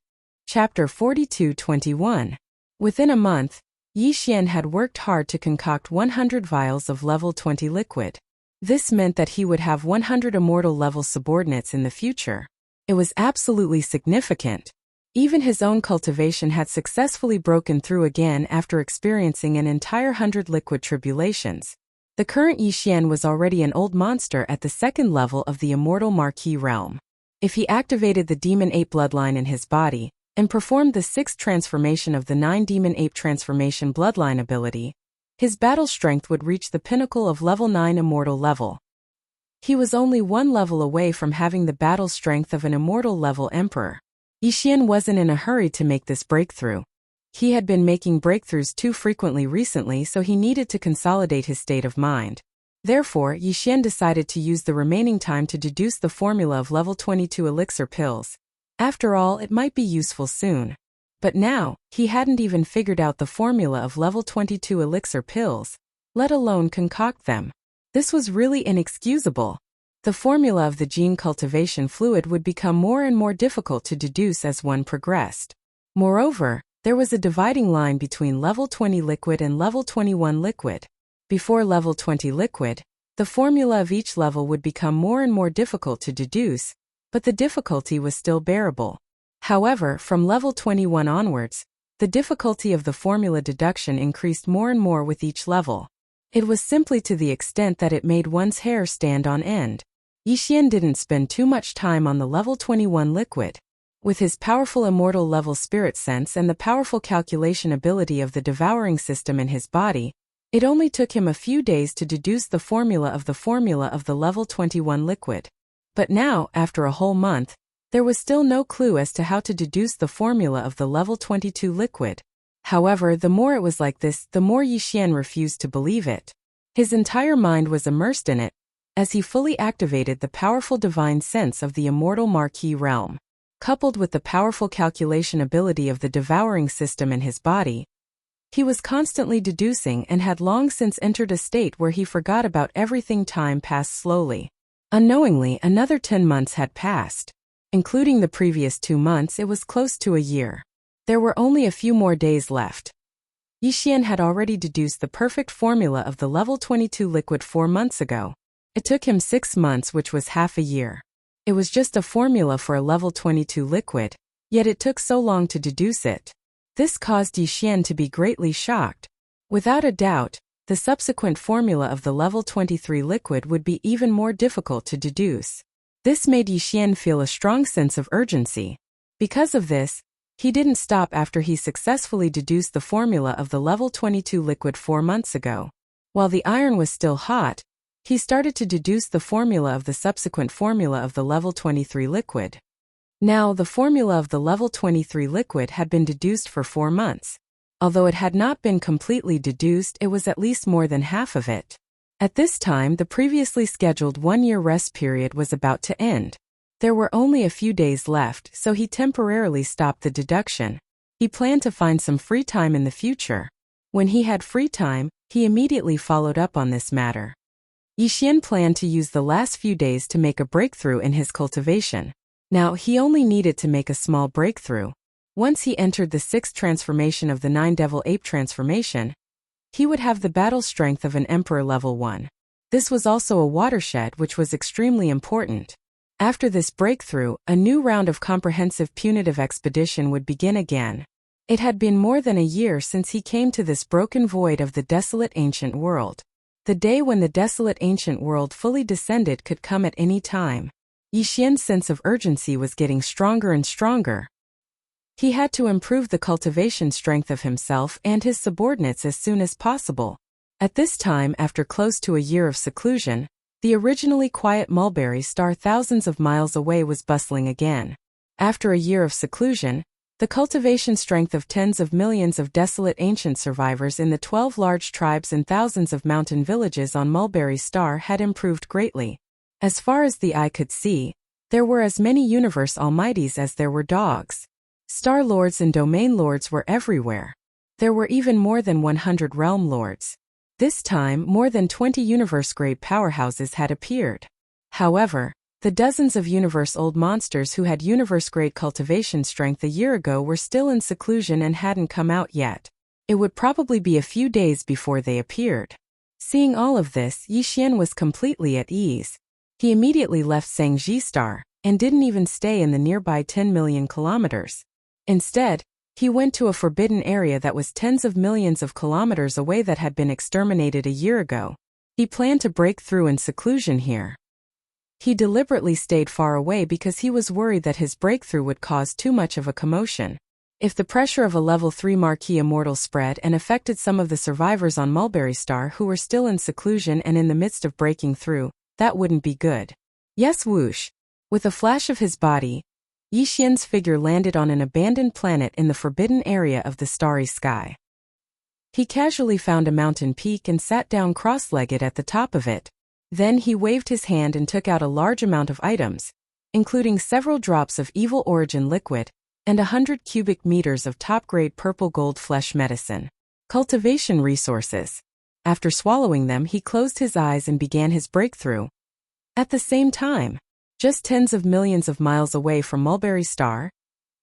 Chapter 42-21. Within a month, Yixian had worked hard to concoct 100 vials of level 20 liquid. This meant that he would have 100 immortal level subordinates in the future. It was absolutely significant. Even his own cultivation had successfully broken through again after experiencing an entire 100 liquid tribulations. The current Yixian was already an old monster at the 2nd level of the Immortal Marquis realm. If he activated the Demon Ape bloodline in his body, and performed the 6th transformation of the 9 Demon Ape transformation bloodline ability, his battle strength would reach the pinnacle of level 9 immortal level. He was only 1 level away from having the battle strength of an immortal level emperor. Yixian wasn't in a hurry to make this breakthrough. He had been making breakthroughs too frequently recently, so he needed to consolidate his state of mind. Therefore, Yixian decided to use the remaining time to deduce the formula of level 22 elixir pills. After all, it might be useful soon. But now, he hadn't even figured out the formula of level 22 elixir pills, let alone concoct them. This was really inexcusable. The formula of the gene cultivation fluid would become more and more difficult to deduce as one progressed. Moreover, there was a dividing line between level 20 liquid and level 21 liquid. Before level 20 liquid, the formula of each level would become more and more difficult to deduce, but the difficulty was still bearable. However, from level 21 onwards, the difficulty of the formula deduction increased more and more with each level. It was simply to the extent that it made one's hair stand on end. Yixian didn't spend too much time on the level 21 liquid. With his powerful immortal level spirit sense and the powerful calculation ability of the devouring system in his body, it only took him a few days to deduce the formula of the level 21 liquid. But now, after a whole month, there was still no clue as to how to deduce the formula of the level 22 liquid. However, the more it was like this, the more Yixian refused to believe it. His entire mind was immersed in it, as he fully activated the powerful divine sense of the Immortal Marquis realm. Coupled with the powerful calculation ability of the devouring system in his body, he was constantly deducing and had long since entered a state where he forgot about everything. Time passed slowly. Unknowingly, another 10 months had passed. Including the previous 2 months, it was close to a year. There were only a few more days left. Yixian had already deduced the perfect formula of the level 22 liquid 4 months ago. It took him 6 months, which was half a year. It was just a formula for a level 22 liquid, yet it took so long to deduce it. This caused Yixian to be greatly shocked. Without a doubt, the subsequent formula of the level 23 liquid would be even more difficult to deduce. This made Yixian feel a strong sense of urgency. Because of this, he didn't stop after he successfully deduced the formula of the level 22 liquid 4 months ago. While the iron was still hot, he started to deduce the formula of the subsequent formula of the level 23 liquid. Now, the formula of the level 23 liquid had been deduced for 4 months. Although it had not been completely deduced, it was at least more than half of it. At this time, the previously scheduled 1-year rest period was about to end. There were only a few days left, so he temporarily stopped the deduction. He planned to find some free time in the future. When he had free time, he immediately followed up on this matter. Yixian planned to use the last few days to make a breakthrough in his cultivation. Now, he only needed to make a small breakthrough. Once he entered the 6th transformation of the 9 Devil Ape transformation, he would have the battle strength of an Emperor level 1. This was also a watershed, which was extremely important. After this breakthrough, a new round of comprehensive punitive expedition would begin again. It had been more than a year since he came to this broken void of the desolate ancient world. The day when the desolate ancient world fully descended could come at any time. Yi Xian's sense of urgency was getting stronger and stronger. He had to improve the cultivation strength of himself and his subordinates as soon as possible. At this time, after close to a year of seclusion, the originally quiet Mulberry Star thousands of miles away was bustling again. After a year of seclusion, the cultivation strength of tens of millions of desolate ancient survivors in the 12 large tribes and thousands of mountain villages on Mulberry Star had improved greatly. As far as the eye could see, there were as many universe almighties as there were dogs. Star lords and domain lords were everywhere. There were even more than 100 realm lords. This time, more than 20 universe-grade powerhouses had appeared. However, the dozens of universe-old monsters who had universe-grade cultivation strength a year ago were still in seclusion and hadn't come out yet. It would probably be a few days before they appeared. Seeing all of this, Yi Xian was completely at ease. He immediately left Sangji Star, and didn't even stay in the nearby 10 million kilometers. Instead, he went to a forbidden area that was tens of millions of kilometers away that had been exterminated a year ago. He planned to break through in seclusion here. He deliberately stayed far away because he was worried that his breakthrough would cause too much of a commotion. If the pressure of a level 3 Marquis Immortal spread and affected some of the survivors on Mulberry Star who were still in seclusion and in the midst of breaking through, that wouldn't be good. Yes, whoosh. With a flash of his body, Yi Xian's figure landed on an abandoned planet in the forbidden area of the starry sky. He casually found a mountain peak and sat down cross-legged at the top of it. Then he waved his hand and took out a large amount of items, including several drops of evil origin liquid and 100 cubic meters of top-grade purple gold flesh medicine. Cultivation resources. After swallowing them, he closed his eyes and began his breakthrough. At the same time, just tens of millions of miles away from Mulberry Star,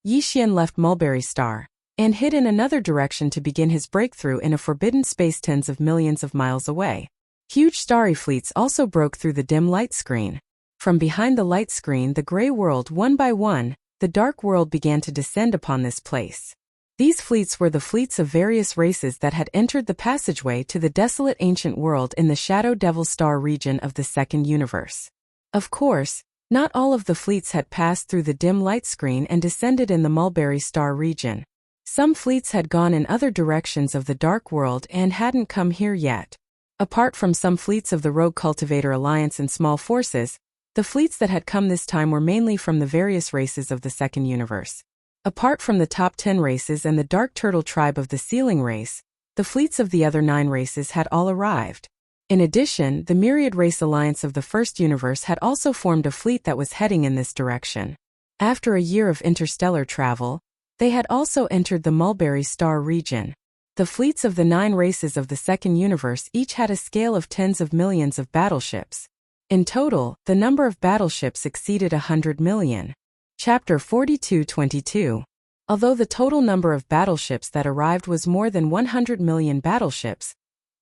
Yi Xian left Mulberry Star and hid in another direction to begin his breakthrough in a forbidden space tens of millions of miles away. Huge starry fleets also broke through the dim light screen. From behind the light screen, the gray world, one by one, the dark world began to descend upon this place. These fleets were the fleets of various races that had entered the passageway to the desolate ancient world in the Shadow Devil Star region of the second universe. Of course, not all of the fleets had passed through the dim light screen and descended in the Mulberry Star region. Some fleets had gone in other directions of the dark world and hadn't come here yet. Apart from some fleets of the Rogue Cultivator Alliance and small forces, the fleets that had come this time were mainly from the various races of the second universe. Apart from the top 10 races and the Dark Turtle tribe of the Sealing race, the fleets of the other 9 races had all arrived. In addition, the Myriad Race Alliance of the First Universe had also formed a fleet that was heading in this direction. After a year of interstellar travel, they had also entered the Mulberry Star region. The fleets of the 9 races of the Second Universe each had a scale of tens of millions of battleships. In total, the number of battleships exceeded 100 million. Chapter 42-22. Although the total number of battleships that arrived was more than 100 million battleships,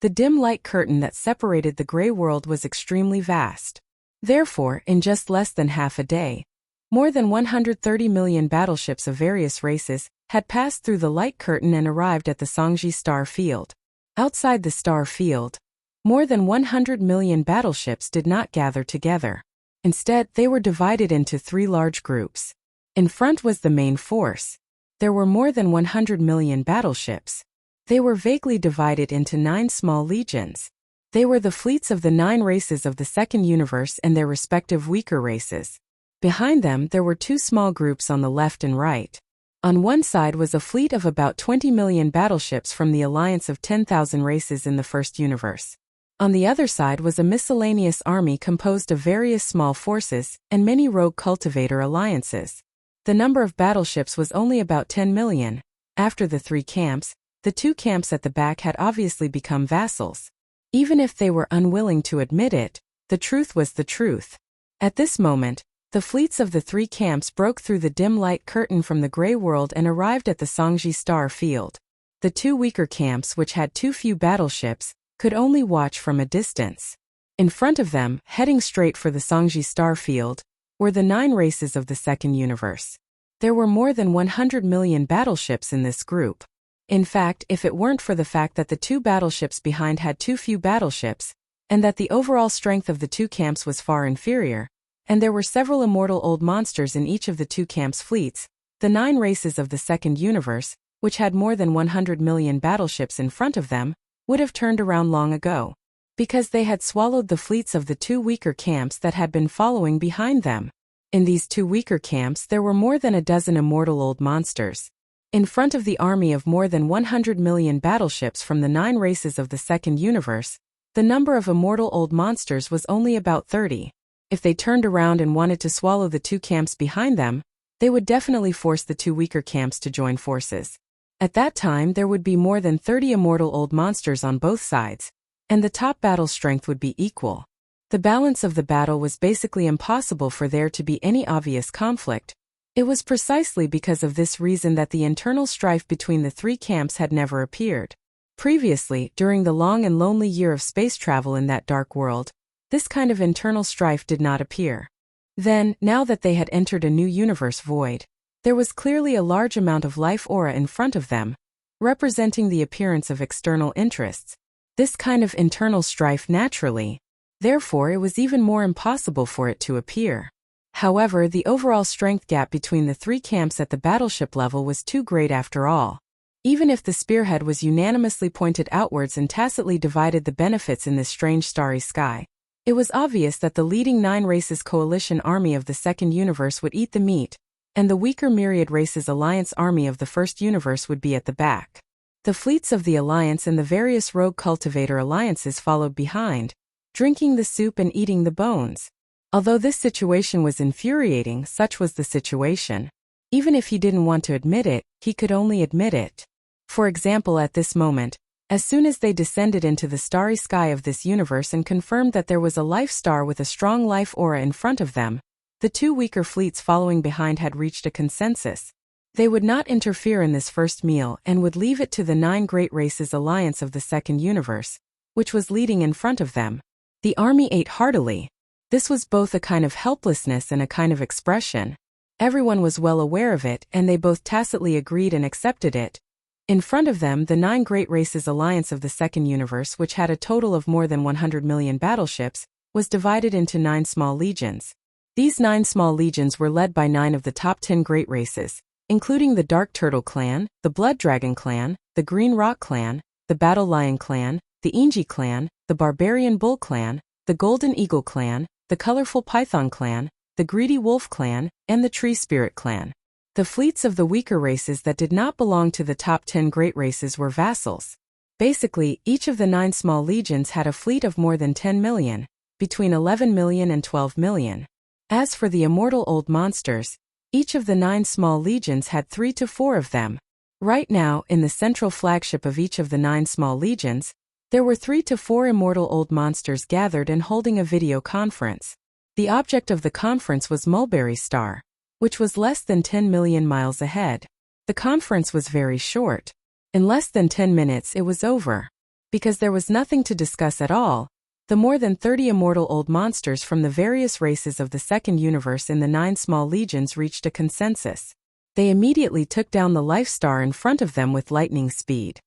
the dim light curtain that separated the gray world was extremely vast. Therefore, in just less than half a day, more than 130 million battleships of various races had passed through the light curtain and arrived at the Sangji star field. Outside the star field, more than 100 million battleships did not gather together. Instead, they were divided into 3 large groups. In front was the main force. There were more than 100 million battleships. They were vaguely divided into 9 small legions. They were the fleets of the 9 races of the second universe and their respective weaker races. Behind them, there were 2 small groups on the left and right. On one side was a fleet of about 20 million battleships from the alliance of 10,000 races in the first universe. On the other side was a miscellaneous army composed of various small forces and many rogue cultivator alliances. The number of battleships was only about 10 million. After the 3 camps, the 2 camps at the back had obviously become vassals. Even if they were unwilling to admit it, the truth was the truth. At this moment, the fleets of the 3 camps broke through the dim light curtain from the gray world and arrived at the Sangji star field. The 2 weaker camps, which had too few battleships, could only watch from a distance. In front of them, heading straight for the Sangji star field, were the 9 races of the second universe. There were more than 100 million battleships in this group. In fact, if it weren't for the fact that the two battleships behind had too few battleships, and that the overall strength of the two camps was far inferior, and there were several immortal old monsters in each of the two camps' fleets, the 9 races of the second universe, which had more than 100 million battleships in front of them, would have turned around long ago. Because they had swallowed the fleets of the two weaker camps that had been following behind them. In these two weaker camps there were more than a dozen immortal old monsters. In front of the army of more than 100 million battleships from the 9 races of the second universe, the number of immortal old monsters was only about 30. If they turned around and wanted to swallow the two camps behind them, they would definitely force the two weaker camps to join forces. At that time there would be more than 30 immortal old monsters on both sides, and the top battle strength would be equal. The balance of the battle was basically impossible for there to be any obvious conflict. It was precisely because of this reason that the internal strife between the 3 camps had never appeared. Previously, during the long and lonely year of space travel in that dark world, this kind of internal strife did not appear. Then, now that they had entered a new universe void, there was clearly a large amount of life aura in front of them, representing the appearance of external interests. This kind of internal strife naturally, therefore it was even more impossible for it to appear. However, the overall strength gap between the 3 camps at the battleship level was too great after all. Even if the spearhead was unanimously pointed outwards and tacitly divided the benefits in this strange starry sky, it was obvious that the leading 9 races coalition army of the second universe would eat the meat, and the weaker myriad races alliance army of the first universe would be at the back. The fleets of the alliance and the various rogue cultivator alliances followed behind, drinking the soup and eating the bones. Although this situation was infuriating, such was the situation. Even if he didn't want to admit it, he could only admit it. For example, at this moment, as soon as they descended into the starry sky of this universe and confirmed that there was a life star with a strong life aura in front of them, the 2 weaker fleets following behind had reached a consensus. They would not interfere in this first meal and would leave it to the 9 great races alliance of the second universe, which was leading in front of them. The army ate heartily. This was both a kind of helplessness and a kind of expression. Everyone was well aware of it, and they both tacitly agreed and accepted it. In front of them, the 9 great races alliance of the second universe, which had a total of more than 100 million battleships, was divided into 9 small legions. These 9 small legions were led by 9 of the top 10 great races, including the Dark Turtle Clan, the Blood Dragon Clan, the Green Rock Clan, the Battle Lion Clan, the Inji Clan, the Barbarian Bull Clan, the Golden Eagle Clan, the Colorful Python Clan, the Greedy Wolf Clan, and the Tree Spirit Clan. The fleets of the weaker races that did not belong to the top 10 great races were vassals. Basically, each of the 9 small legions had a fleet of more than 10 million, between 11 million and 12 million. As for the immortal old monsters, each of the 9 small legions had 3 to 4 of them. Right now, in the central flagship of each of the 9 small legions, there were 3 to 4 immortal old monsters gathered and holding a video conference. The object of the conference was Mulberry Star, which was less than 10 million miles ahead. The conference was very short. In less than 10 minutes it was over. Because there was nothing to discuss at all, the more than 30 immortal old monsters from the various races of the second universe in the 9 small legions reached a consensus. They immediately took down the life star in front of them with lightning speed.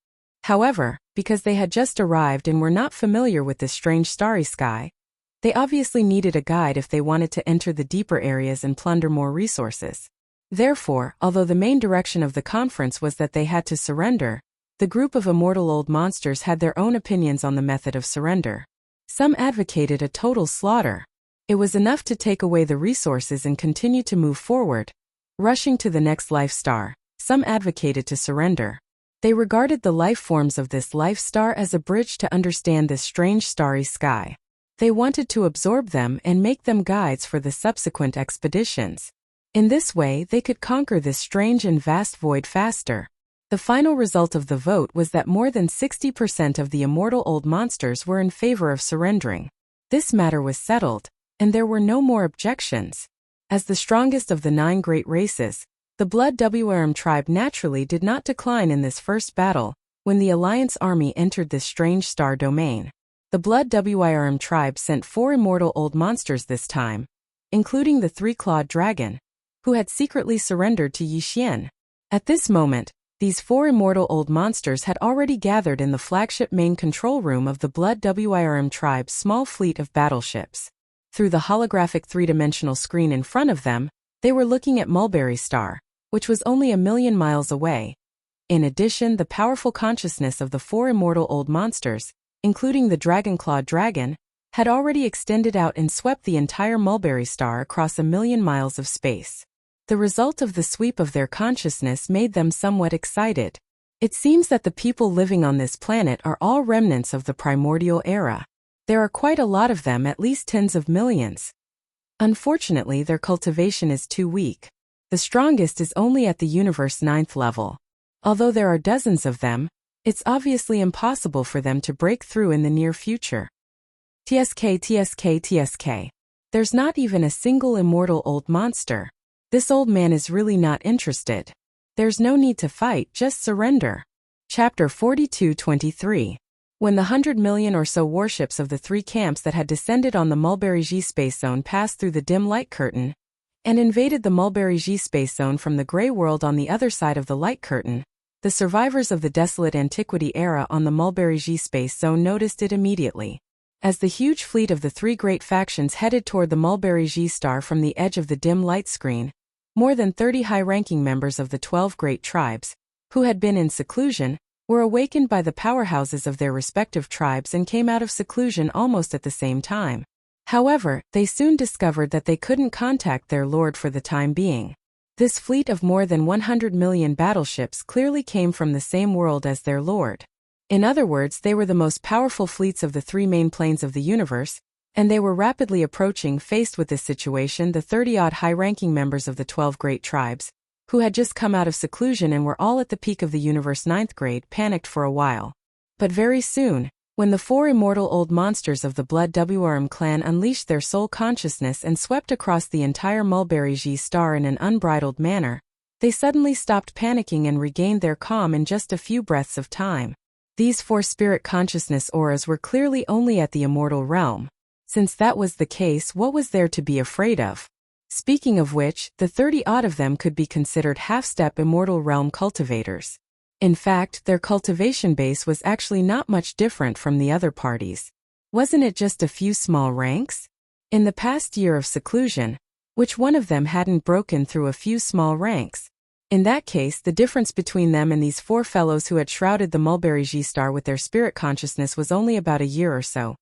However, because they had just arrived and were not familiar with this strange starry sky, they obviously needed a guide if they wanted to enter the deeper areas and plunder more resources. Therefore, although the main direction of the conference was that they had to surrender, the group of immortal old monsters had their own opinions on the method of surrender. Some advocated a total slaughter. It was enough to take away the resources and continue to move forward, rushing to the next life star. Some advocated to surrender. They regarded the life forms of this life star as a bridge to understand this strange starry sky. They wanted to absorb them and make them guides for the subsequent expeditions. In this way, they could conquer this strange and vast void faster. The final result of the vote was that more than 60% of the immortal old monsters were in favor of surrendering. This matter was settled, and there were no more objections. As the strongest of the 9 great races, the Blood Wyrm tribe naturally did not decline in this first battle, when the Alliance army entered this strange star domain. The Blood Wyrm tribe sent 4 immortal old monsters this time, including the 3-clawed dragon, who had secretly surrendered to Yi Xian. At this moment, these 4 immortal old monsters had already gathered in the flagship main control room of the Blood Wirm tribe's small fleet of battleships. Through the holographic three-dimensional screen in front of them, they were looking at Mulberry Star, which was only 1,000,000 miles away. In addition, the powerful consciousness of the 4 immortal old monsters, including the Dragonclaw dragon, had already extended out and swept the entire Mulberry Star across 1,000,000 miles of space. The result of the sweep of their consciousness made them somewhat excited. It seems that the people living on this planet are all remnants of the primordial era. There are quite a lot of them, at least tens of millions. Unfortunately, their cultivation is too weak. The strongest is only at the universe 9th level. Although there are dozens of them, it's obviously impossible for them to break through in the near future. TSK. There's not even a single immortal old monster. This old man is really not interested. There's no need to fight, just surrender. Chapter 42-23. When the 100 million or so warships of the 3 camps that had descended on the Mulberry G space zone passed through the dim light curtain and invaded the Mulberry G space zone from the gray world on the other side of the light curtain, the survivors of the desolate antiquity era on the Mulberry G space zone noticed it immediately. As the huge fleet of the 3 great factions headed toward the Mulberry G star from the edge of the dim light screen, more than 30 high-ranking members of the 12 great tribes, who had been in seclusion, were awakened by the powerhouses of their respective tribes and came out of seclusion almost at the same time. However, they soon discovered that they couldn't contact their lord for the time being. This fleet of more than 100 million battleships clearly came from the same world as their lord. In other words, they were the most powerful fleets of the 3 main planes of the universe, and they were rapidly approaching. Faced with this situation, the 30-odd high-ranking members of the 12 great tribes, who had just come out of seclusion and were all at the peak of the universe 9th grade, panicked for a while. But very soon, when the 4 immortal old monsters of the Blood Wirm clan unleashed their soul consciousness and swept across the entire Mulberry G star in an unbridled manner, they suddenly stopped panicking and regained their calm in just a few breaths of time. These 4 spirit consciousness auras were clearly only at the immortal realm. Since that was the case, what was there to be afraid of? Speaking of which, the 30-odd of them could be considered half-step immortal realm cultivators. In fact, their cultivation base was actually not much different from the other parties. Wasn't it just a few small ranks? In the past year of seclusion, which one of them hadn't broken through a few small ranks? In that case, the difference between them and these 4 fellows who had shrouded the Mulberry G star with their spirit consciousness was only about a year or so.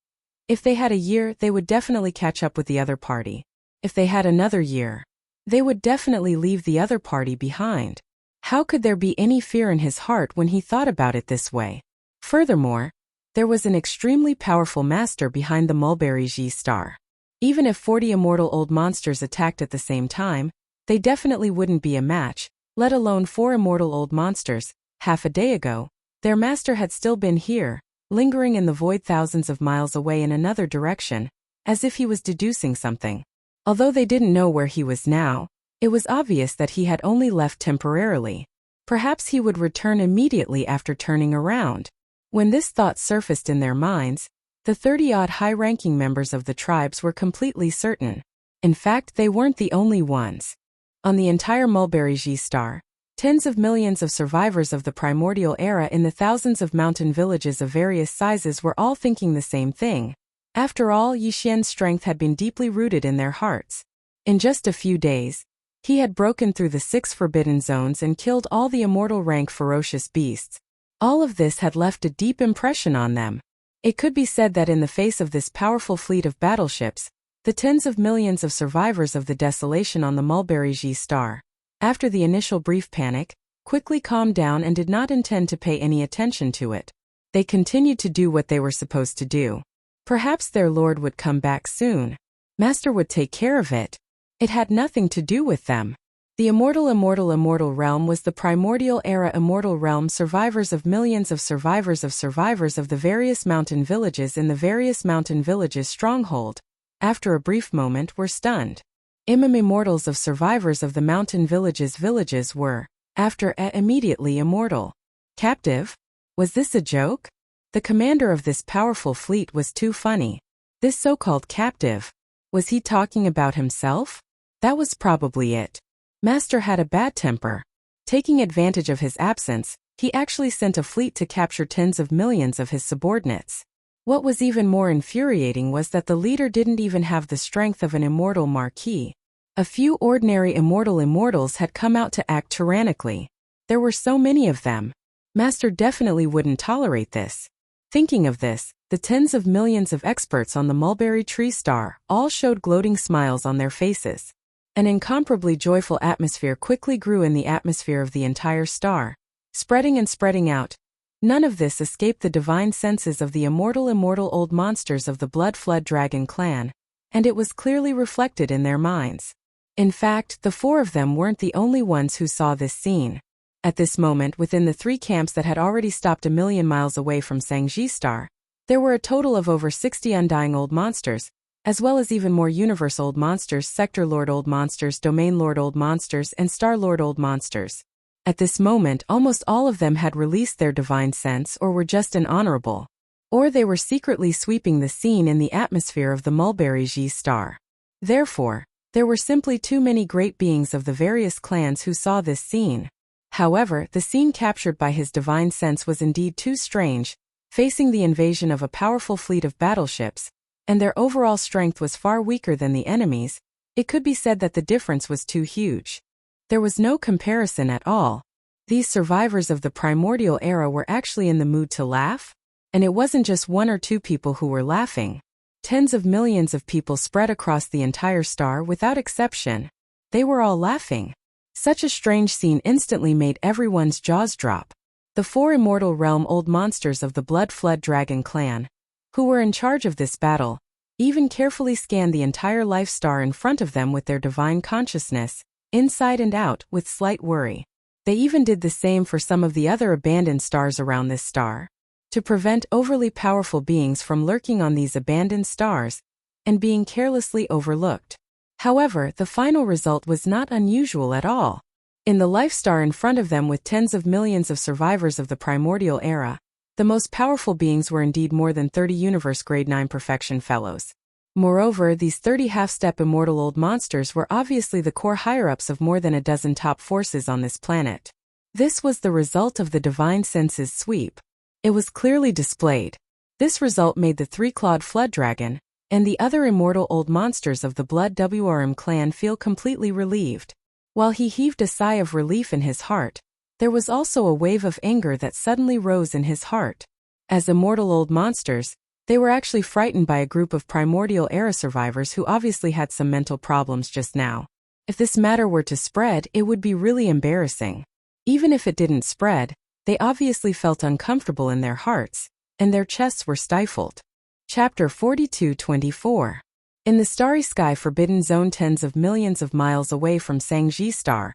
If they had a year, they would definitely catch up with the other party. If they had another year, they would definitely leave the other party behind. How could there be any fear in his heart when he thought about it this way? Furthermore, there was an extremely powerful master behind the Mulberry G star. Even if 40 immortal old monsters attacked at the same time, they definitely wouldn't be a match, let alone 4 immortal old monsters. Half a day ago, their master had still been here, lingering in the void thousands of miles away in another direction, as if he was deducing something. Although they didn't know where he was now, it was obvious that he had only left temporarily. Perhaps he would return immediately after turning around. When this thought surfaced in their minds, the 30-odd high-ranking members of the tribes were completely certain. In fact, they weren't the only ones. On the entire Mulberry G star, tens of millions of survivors of the primordial era in the thousands of mountain villages of various sizes were all thinking the same thing. After all, Yi Xian's strength had been deeply rooted in their hearts. In just a few days, he had broken through the 6 forbidden zones and killed all the immortal rank ferocious beasts. All of this had left a deep impression on them. It could be said that in the face of this powerful fleet of battleships, the tens of millions of survivors of the desolation on the Mulberry G star, after the initial brief panic, quickly calmed down and did not intend to pay any attention to it. They continued to do what they were supposed to do. Perhaps their lord would come back soon. Master would take care of it. It had nothing to do with them. The immortal realm was the primordial era immortal realm, survivors of millions of survivors of the various mountain villages in the various mountain villages stronghold, after a brief moment were stunned. Immortals of survivors of the mountain villages were, after immediately immortal. Captive? Was this a joke? The commander of this powerful fleet was too funny. This so-called captive. Was he talking about himself? That was probably it. Master had a bad temper. Taking advantage of his absence, he actually sent a fleet to capture tens of millions of his subordinates. What was even more infuriating was that the leader didn't even have the strength of an immortal marquis. A few ordinary immortals had come out to act tyrannically. There were so many of them. Master definitely wouldn't tolerate this. Thinking of this, the tens of millions of experts on the mulberry tree star all showed gloating smiles on their faces. An incomparably joyful atmosphere quickly grew in the atmosphere of the entire star, spreading and spreading out. None of this escaped the divine senses of the immortal old monsters of the blood-flood dragon clan, and it was clearly reflected in their minds. In fact, the four of them weren't the only ones who saw this scene. At this moment, within the three camps that had already stopped a million miles away from Sangji Star, there were a total of over 60 undying old monsters, as well as even more universe old monsters, sector lord old monsters, domain lord old monsters, and star lord old monsters. At this moment, almost all of them had released their divine sense or were just an honorable. Or they were secretly sweeping the scene in the atmosphere of the mulberry G star. Therefore, there were simply too many great beings of the various clans who saw this scene. However, the scene captured by his divine sense was indeed too strange, facing the invasion of a powerful fleet of battleships, and their overall strength was far weaker than the enemy's. It could be said that the difference was too huge. There was no comparison at all. These survivors of the primordial era were actually in the mood to laugh, and it wasn't just one or two people who were laughing. Tens of millions of people spread across the entire star without exception. They were all laughing. Such a strange scene instantly made everyone's jaws drop. The four immortal realm old monsters of the blood-flood dragon clan, who were in charge of this battle, even carefully scanned the entire life star in front of them with their divine consciousness, inside and out, with slight worry. They even did the same for some of the other abandoned stars around this star, to prevent overly powerful beings from lurking on these abandoned stars and being carelessly overlooked. However, the final result was not unusual at all. In the life star in front of them with tens of millions of survivors of the primordial era, the most powerful beings were indeed more than 30 universe grade 9 perfection fellows. Moreover, these 30 half-step immortal old monsters were obviously the core higher-ups of more than a dozen top forces on this planet. This was the result of the divine senses sweep. It was clearly displayed. This result made the three-clawed flood dragon and the other immortal old monsters of the Blood WRM clan feel completely relieved. While he heaved a sigh of relief in his heart, there was also a wave of anger that suddenly rose in his heart. As immortal old monsters, they were actually frightened by a group of primordial era survivors who obviously had some mental problems just now. If this matter were to spread, it would be really embarrassing. Even if it didn't spread, they obviously felt uncomfortable in their hearts, and their chests were stifled. Chapter 42-24. In the starry sky forbidden zone tens of millions of miles away from Sangji Star,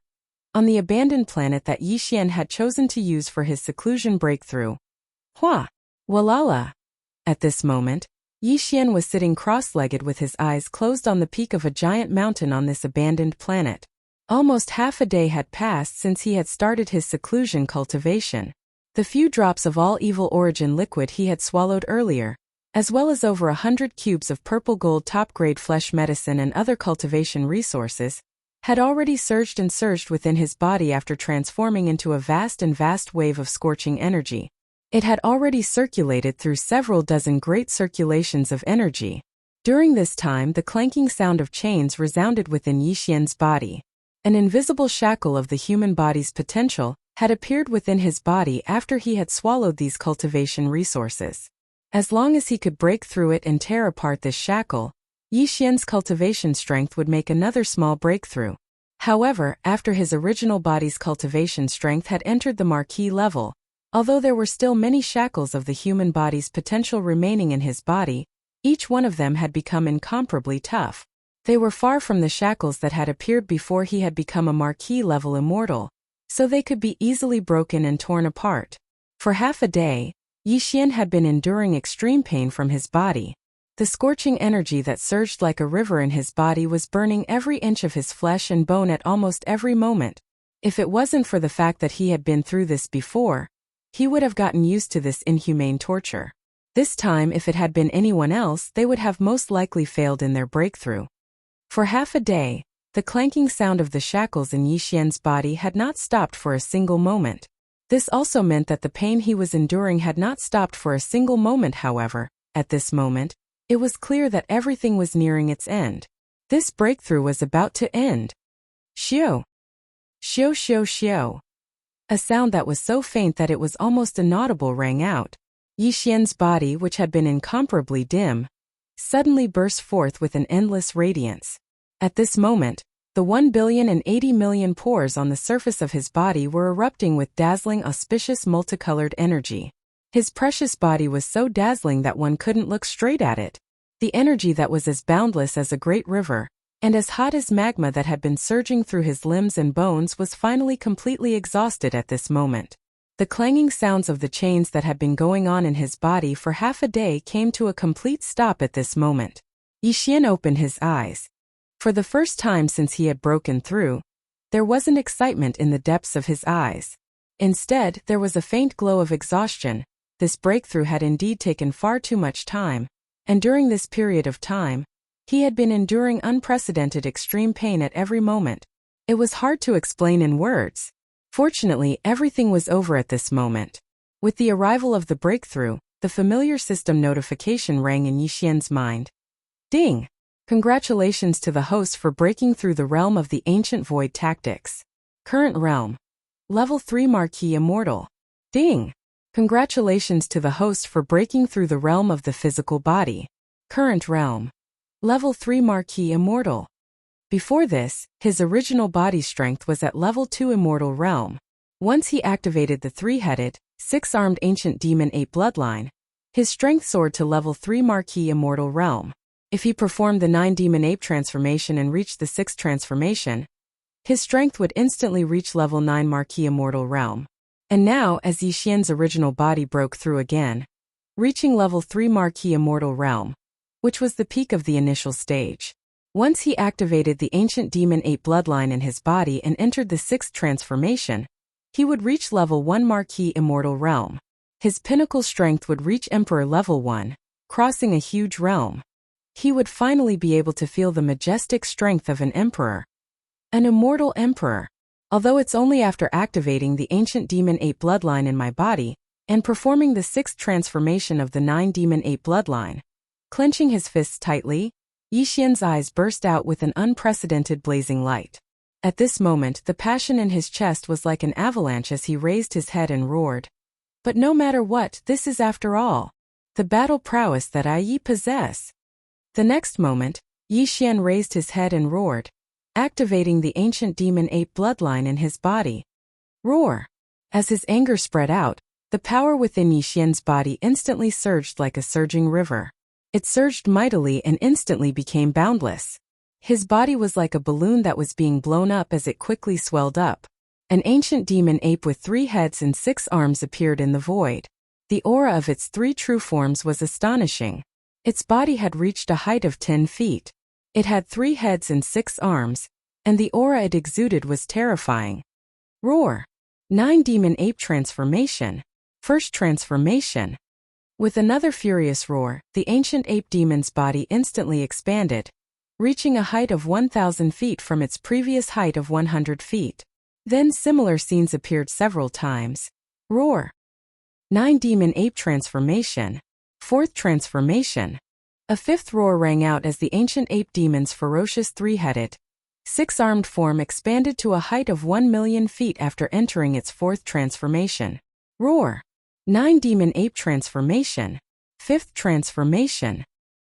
on the abandoned planet that Yixian had chosen to use for his seclusion breakthrough. Hua! Walala! At this moment, Yixian was sitting cross-legged with his eyes closed on the peak of a giant mountain on this abandoned planet. Almost half a day had passed since he had started his seclusion cultivation. The few drops of all evil origin liquid he had swallowed earlier, as well as over 100 cubes of purple gold top-grade flesh medicine and other cultivation resources, had already surged within his body after transforming into a vast wave of scorching energy. It had already circulated through several dozen great circulations of energy. During this time, the clanking sound of chains resounded within Yixian's body. An invisible shackle of the human body's potential had appeared within his body after he had swallowed these cultivation resources. As long as he could break through it and tear apart this shackle, Yixian's cultivation strength would make another small breakthrough. However, after his original body's cultivation strength had entered the marquee level, although there were still many shackles of the human body's potential remaining in his body, each one of them had become incomparably tough. They were far from the shackles that had appeared before he had become a marquee-level immortal, so they could be easily broken and torn apart. For half a day, Yixian had been enduring extreme pain from his body. The scorching energy that surged like a river in his body was burning every inch of his flesh and bone at almost every moment. If it wasn't for the fact that he had been through this before, he would have gotten used to this inhumane torture. This time, if it had been anyone else, they would have most likely failed in their breakthrough. For half a day, The clanking sound of the shackles in Yixian's body had not stopped for a single moment. This also meant that the pain he was enduring had not stopped for a single moment. However, at this moment, it was clear that everything was nearing its end. This breakthrough was about to end. Xiu! Xiu xiu xiu! A sound that was so faint that it was almost inaudible rang out. Yixian's body, which had been incomparably dim, suddenly burst forth with an endless radiance. At this moment, the 1,080,000,000 pores on the surface of his body were erupting with dazzling auspicious multicolored energy. His precious body was so dazzling that one couldn't look straight at it. The energy that was as boundless as a great river, and as hot as magma that had been surging through his limbs and bones was finally completely exhausted at this moment. The clanging sounds of the chains that had been going on in his body for half a day came to a complete stop at this moment. Yixian opened his eyes. For the first time since he had broken through, there wasn't excitement in the depths of his eyes. Instead, there was a faint glow of exhaustion. This breakthrough had indeed taken far too much time, and during this period of time, he had been enduring unprecedented extreme pain at every moment. It was hard to explain in words. Fortunately, everything was over at this moment. With the arrival of the breakthrough, the familiar system notification rang in Yixian's mind. Ding! Congratulations to the host for breaking through the realm of the ancient void tactics. Current realm. Level 3 Marquis Immortal. Ding! Congratulations to the host for breaking through the realm of the physical body. Current realm. Level 3 Marquis Immortal. Before this, his original body strength was at level 2 Immortal realm. Once he activated the three-headed, six-armed ancient demon ape bloodline, his strength soared to level 3 Marquis Immortal realm. If he performed the 9 demon ape transformation and reached the 6th transformation, his strength would instantly reach level 9 Marquis Immortal realm. And now, as Yixian's original body broke through again, reaching level 3 Marquis Immortal realm, which was the peak of the initial stage. Once he activated the ancient demon ape bloodline in his body and entered the 6th transformation, he would reach level 1 Marquis Immortal realm. His pinnacle strength would reach Emperor level 1, crossing a huge realm. He would finally be able to feel the majestic strength of an emperor. An immortal emperor. Although it's only after activating the ancient demon ape bloodline in my body, and performing the 6th transformation of the 9 demon ape bloodline. Clenching his fists tightly, Yixian's eyes burst out with an unprecedented blazing light. At this moment, the passion in his chest was like an avalanche as he raised his head and roared. But no matter what, this is after all the battle prowess that I possess. The next moment, Yixian raised his head and roared, activating the ancient demon ape bloodline in his body. Roar! As his anger spread out, the power within Yixian's body instantly surged like a surging river. It surged mightily and instantly became boundless. His body was like a balloon that was being blown up as it quickly swelled up. An ancient demon ape with 3 heads and 6 arms appeared in the void. The aura of its 3 true forms was astonishing. Its body had reached a height of 10 feet. It had 3 heads and 6 arms, and the aura it exuded was terrifying. Roar! 9 demon ape transformation. First transformation. With another furious roar, the ancient ape demon's body instantly expanded, reaching a height of 1,000 feet from its previous height of 100 feet. Then similar scenes appeared several times. Roar! 9 demon ape transformation. 4th transformation. A 5th roar rang out as the ancient ape demon's ferocious 3-headed, 6-armed form expanded to a height of 1,000,000 feet after entering its 4th transformation. Roar! 9 demon ape transformation. 5th transformation.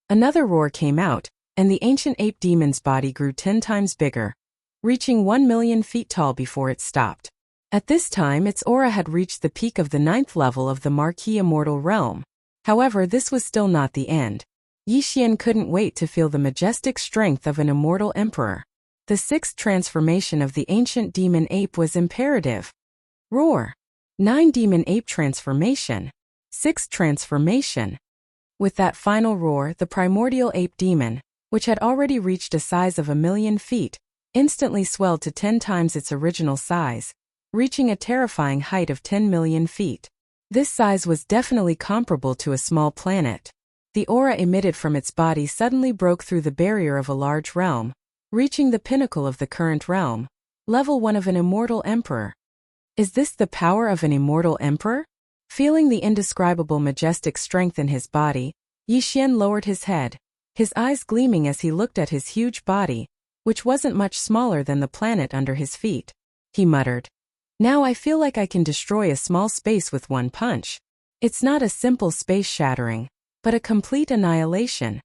Another roar came out, and the ancient ape demon's body grew 10 times bigger, reaching 1,000,000 feet tall before it stopped. At this time its aura had reached the peak of the 9th level of the Marquis Immortal realm. However, this was still not the end. Yixian couldn't wait to feel the majestic strength of an immortal emperor. The 6th transformation of the ancient demon ape was imperative. Roar! 9 demon ape transformation. 6th transformation. With that final roar, the primordial ape demon, which had already reached a size of 1,000,000 feet, instantly swelled to 10 times its original size, reaching a terrifying height of 10,000,000 feet. This size was definitely comparable to a small planet. The aura emitted from its body suddenly broke through the barrier of a large realm, reaching the pinnacle of the current realm. Level 1 of an immortal emperor. Is this the power of an immortal emperor? Feeling the indescribable majestic strength in his body, Yi Xian lowered his head, his eyes gleaming as he looked at his huge body, which wasn't much smaller than the planet under his feet. He muttered, "Now I feel like I can destroy a small space with one punch. It's not a simple space shattering, but a complete annihilation."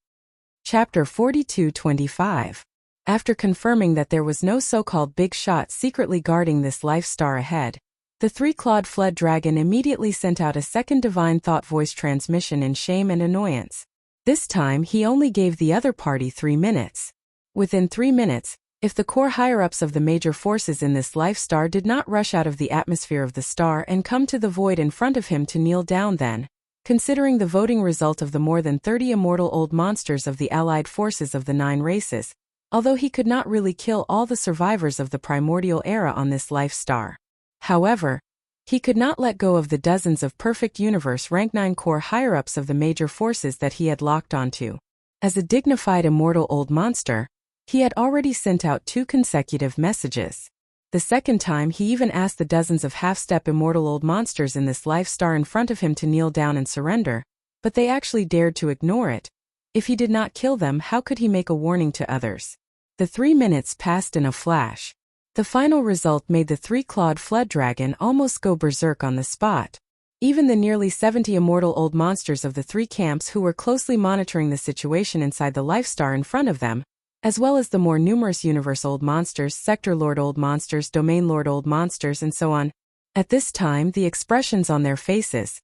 Chapter 42-25. After confirming that there was no so-called big shot secretly guarding this life star ahead, the three-clawed flood dragon immediately sent out a second divine thought voice transmission in shame and annoyance. This time he only gave the other party 3 minutes. Within 3 minutes, if the core higher-ups of the major forces in this life star did not rush out of the atmosphere of the star and come to the void in front of him to kneel down, then, considering the voting result of the more than 30 immortal old monsters of the allied forces of the 9 races, although he could not really kill all the survivors of the primordial era on this life star. However, he could not let go of the dozens of perfect universe rank 9 core higher-ups of the major forces that he had locked onto. As a dignified immortal old monster, he had already sent out 2 consecutive messages. The second time he even asked the dozens of half-step immortal old monsters in this life star in front of him to kneel down and surrender, but they actually dared to ignore it. If he did not kill them, how could he make a warning to others? The 3 minutes passed in a flash. The final result made the three-clawed flood dragon almost go berserk on the spot. Even the nearly 70 immortal old monsters of the 3 camps who were closely monitoring the situation inside the life star in front of them, as well as the more numerous universe old monsters, sector lord old monsters, domain lord old monsters, and so on. At this time, the expressions on their faces,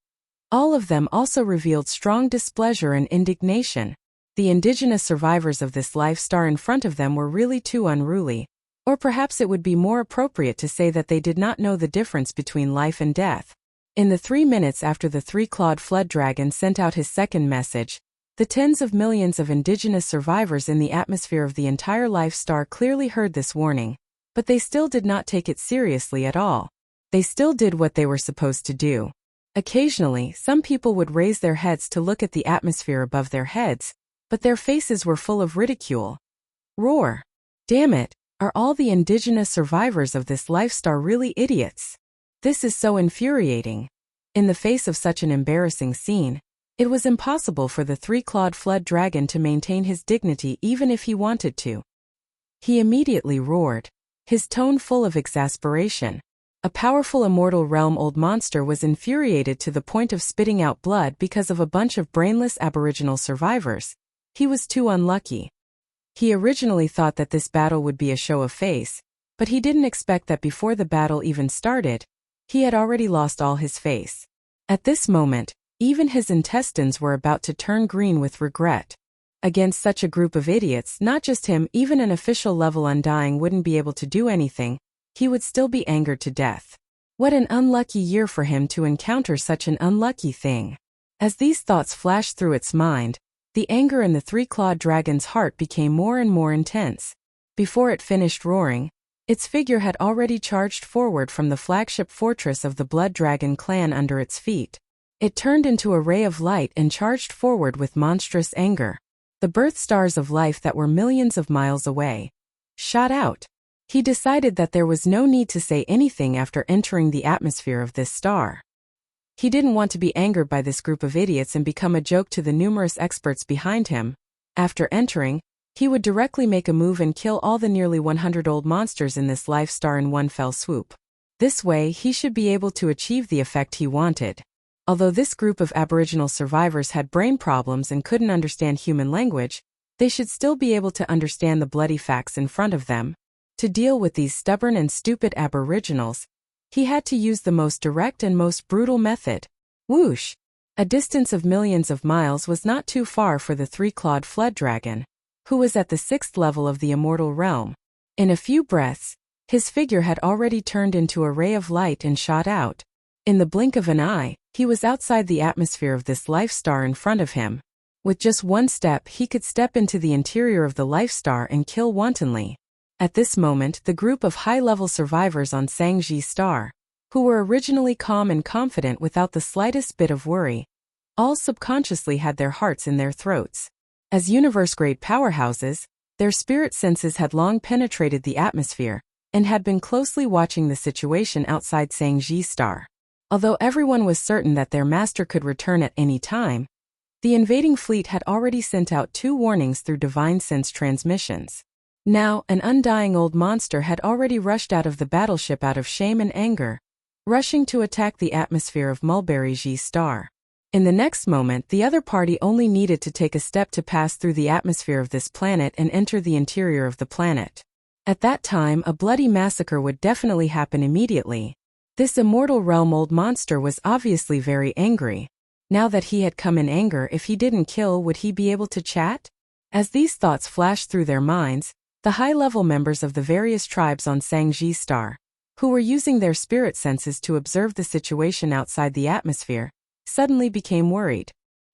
all of them also revealed strong displeasure and indignation. The indigenous survivors of this life star in front of them were really too unruly. Or perhaps it would be more appropriate to say that they did not know the difference between life and death. In the 3 minutes after the three-clawed flood dragon sent out his second message, the tens of millions of indigenous survivors in the atmosphere of the entire life star clearly heard this warning, but they still did not take it seriously at all. They still did what they were supposed to do. Occasionally, some people would raise their heads to look at the atmosphere above their heads, but their faces were full of ridicule. Roar! Damn it! Are all the indigenous survivors of this life star really idiots? This is so infuriating. In the face of such an embarrassing scene, it was impossible for the three-clawed flood dragon to maintain his dignity even if he wanted to. He immediately roared, his tone full of exasperation. A powerful immortal realm old monster was infuriated to the point of spitting out blood because of a bunch of brainless aboriginal survivors. He was too unlucky. He originally thought that this battle would be a show of face, but he didn't expect that before the battle even started, he had already lost all his face. At this moment, even his intestines were about to turn green with regret. Against such a group of idiots, not just him, even an official level Undying wouldn't be able to do anything. He would still be angered to death. What an unlucky year for him to encounter such an unlucky thing. As these thoughts flashed through its mind, the anger in the three-clawed dragon's heart became more and more intense. Before it finished roaring, its figure had already charged forward from the flagship fortress of the Blood Dragon clan under its feet. It turned into a ray of light and charged forward with monstrous anger. The birth stars of life that were millions of miles away shot out. He decided that there was no need to say anything after entering the atmosphere of this star. He didn't want to be angered by this group of idiots and become a joke to the numerous experts behind him. After entering, he would directly make a move and kill all the nearly 100 old monsters in this life star in one fell swoop. This way, he should be able to achieve the effect he wanted. Although this group of Aboriginal survivors had brain problems and couldn't understand human language, they should still be able to understand the bloody facts in front of them. To deal with these stubborn and stupid Aboriginals, he had to use the most direct and most brutal method. Whoosh! A distance of millions of miles was not too far for the three-clawed flood dragon, who was at the 6th level of the immortal realm. In a few breaths, his figure had already turned into a ray of light and shot out. In the blink of an eye, he was outside the atmosphere of this life star in front of him. With just one step, he could step into the interior of the life star and kill wantonly. At this moment, the group of high-level survivors on Sangji's star, who were originally calm and confident without the slightest bit of worry, all subconsciously had their hearts in their throats. As universe-grade powerhouses, Their spirit senses had long penetrated the atmosphere and had been closely watching the situation outside Sangji Star. Although everyone was certain that their master could return at any time, the invading fleet had already sent out 2 warnings through divine sense transmissions. Now, an undying old monster had already rushed out of the battleship out of shame and anger, rushing to attack the atmosphere of Mulberry G Star. In the next moment, the other party only needed to take a step to pass through the atmosphere of this planet and enter the interior of the planet. At that time, a bloody massacre would definitely happen immediately. This immortal realm old monster was obviously very angry. Now that he had come in anger, if he didn't kill, would he be able to chat? As these thoughts flashed through their minds, the high-level members of the various tribes on Sangji Star, who were using their spirit senses to observe the situation outside the atmosphere, suddenly became worried.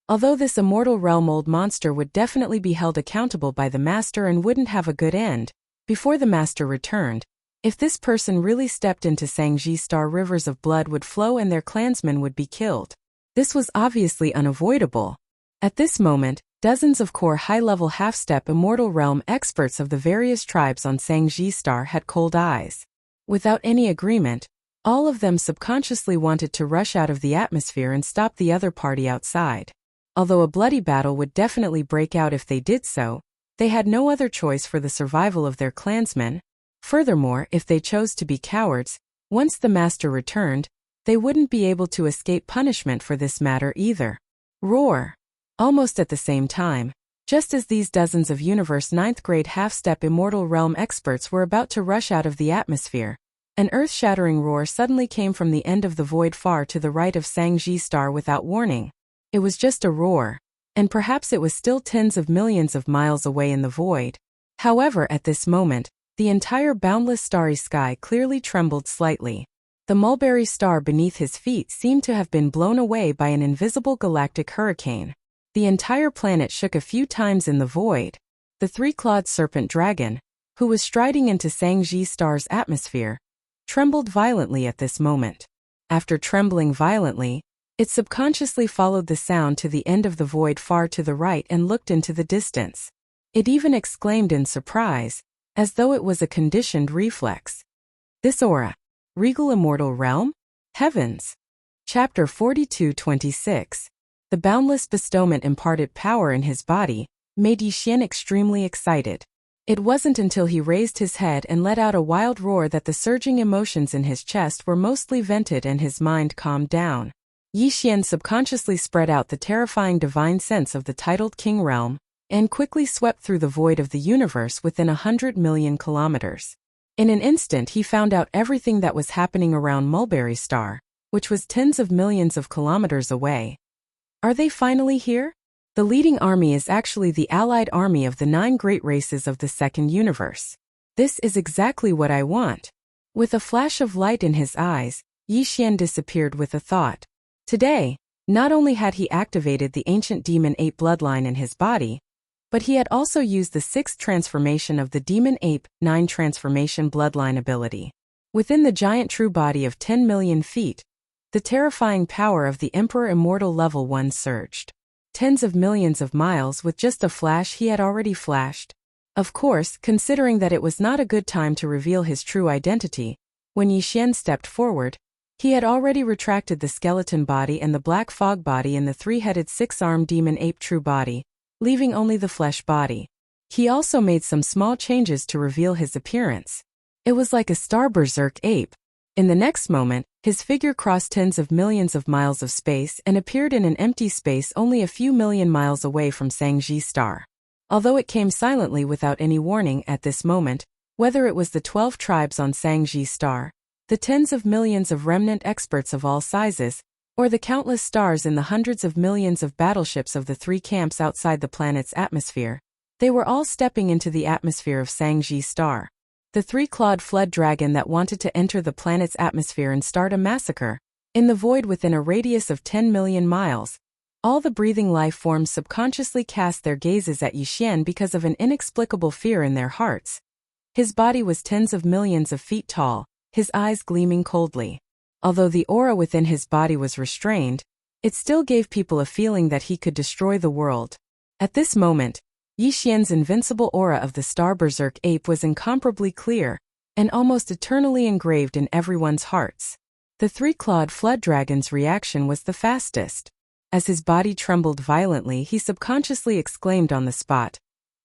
Although this immortal realm old monster would definitely be held accountable by the master and wouldn't have a good end, before the master returned, if this person really stepped into Sangji Star, rivers of blood would flow and their clansmen would be killed. This was obviously unavoidable. At this moment, dozens of core high-level half-step immortal realm experts of the various tribes on Sangji Star had cold eyes. Without any agreement, all of them subconsciously wanted to rush out of the atmosphere and stop the other party outside. Although a bloody battle would definitely break out if they did so, they had no other choice for the survival of their clansmen. Furthermore, if they chose to be cowards, once the master returned, they wouldn't be able to escape punishment for this matter either. Roar! Almost at the same time, just as these dozens of Universe 9th grade half-step immortal realm experts were about to rush out of the atmosphere, an earth-shattering roar suddenly came from the end of the void far to the right of Sangji Star without warning. It was just a roar, and perhaps it was still tens of millions of miles away in the void. However, at this moment, the entire boundless starry sky clearly trembled slightly. The mulberry star beneath his feet seemed to have been blown away by an invisible galactic hurricane. The entire planet shook a few times in the void. The 3-clawed serpent dragon, who was striding into Sangji Star's atmosphere, trembled violently at this moment. After trembling violently, it subconsciously followed the sound to the end of the void far to the right and looked into the distance. It even exclaimed in surprise, as though it was a conditioned reflex. This aura. Regal Immortal Realm? Heavens! Chapter 42-26. The boundless bestowment imparted power in his body, made Yixian extremely excited. It wasn't until he raised his head and let out a wild roar that the surging emotions in his chest were mostly vented and his mind calmed down. Yixian subconsciously spread out the terrifying divine sense of the titled King Realm, and quickly swept through the void of the universe within 100 million kilometers. In an instant he found out everything that was happening around Mulberry Star, which was tens of millions of kilometers away. Are they finally here? The leading army is actually the allied army of the 9 great races of the second universe. This is exactly what I want. With a flash of light in his eyes, Yixian disappeared with a thought. Today, not only had he activated the ancient demon ape bloodline in his body, but he had also used the 6th transformation of the demon ape 9 transformation bloodline ability. Within the giant true body of 10 million feet, the terrifying power of the Emperor Immortal Level 1 surged. Tens of millions of miles with just a flash he had already flashed. Of course, considering that it was not a good time to reveal his true identity, when Yixian stepped forward, he had already retracted the skeleton body and the black fog body in the 3-headed 6-armed demon ape true body, leaving only the flesh body. He also made some small changes to reveal his appearance. It was like a star berserk ape. In the next moment, his figure crossed tens of millions of miles of space and appeared in an empty space only a few million miles away from Sangji Star. Although it came silently without any warning at this moment, whether it was the 12 tribes on Sangji Star, the tens of millions of remnant experts of all sizes, or the countless stars in the hundreds of millions of battleships of the 3 camps outside the planet's atmosphere, they were all stepping into the atmosphere of Sangji Star. The 3-clawed flood dragon that wanted to enter the planet's atmosphere and start a massacre, in the void within a radius of 10 million miles. All the breathing life forms subconsciously cast their gazes at Yixian because of an inexplicable fear in their hearts. His body was tens of millions of feet tall, his eyes gleaming coldly. Although the aura within his body was restrained, it still gave people a feeling that he could destroy the world. At this moment, Yi Xian's invincible aura of the Star Berserk ape was incomparably clear, and almost eternally engraved in everyone's hearts. The three-clawed flood dragon's reaction was the fastest. As his body trembled violently, he subconsciously exclaimed on the spot,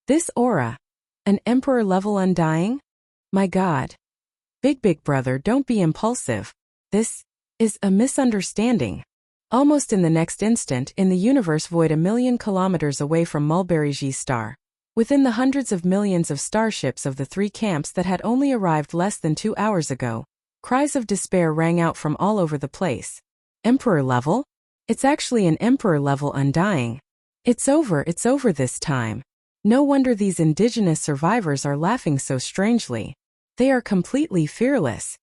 "This aura! An emperor-level undying? My God! Big brother, don't be impulsive. This is a misunderstanding." Almost in the next instant, in the universe void a million kilometers away from Mulberry G star, within the hundreds of millions of starships of the three camps that had only arrived less than 2 hours ago, cries of despair rang out from all over the place. Emperor level? It's actually an emperor level undying. It's over this time. No wonder these indigenous survivors are laughing so strangely. They are completely fearless.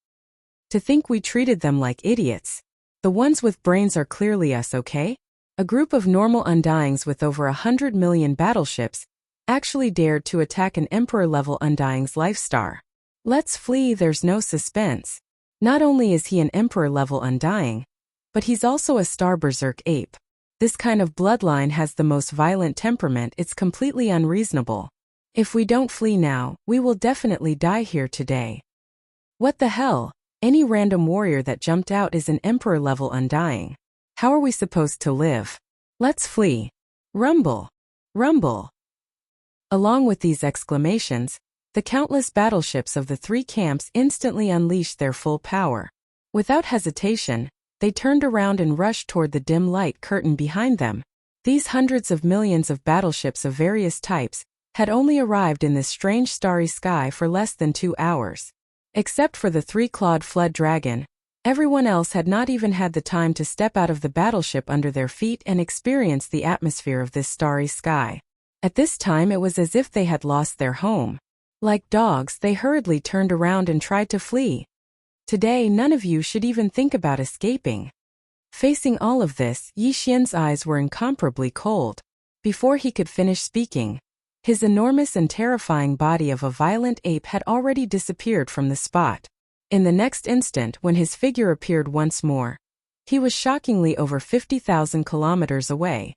To think we treated them like idiots. The ones with brains are clearly us, okay? A group of normal undyings with over 100 million battleships actually dared to attack an emperor-level undying's life star. Let's flee, there's no suspense. Not only is he an emperor-level undying, but he's also a Star Berserk ape. This kind of bloodline has the most violent temperament, it's completely unreasonable. If we don't flee now, we will definitely die here today. What the hell? Any random warrior that jumped out is an emperor-level undying. How are we supposed to live? Let's flee. Rumble. Rumble. Along with these exclamations, the countless battleships of the three camps instantly unleashed their full power. Without hesitation, they turned around and rushed toward the dim light curtain behind them. These hundreds of millions of battleships of various types had only arrived in this strange starry sky for less than 2 hours. Except for the three-clawed flood dragon, everyone else had not even had the time to step out of the battleship under their feet and experience the atmosphere of this starry sky. At this time it was as if they had lost their home. Like dogs, they hurriedly turned around and tried to flee. Today none of you should even think about escaping. Facing all of this, Yi Xian's eyes were incomparably cold. Before he could finish speaking, his enormous and terrifying body of a violent ape had already disappeared from the spot. In the next instant, when his figure appeared once more, he was shockingly over 50,000 kilometers away.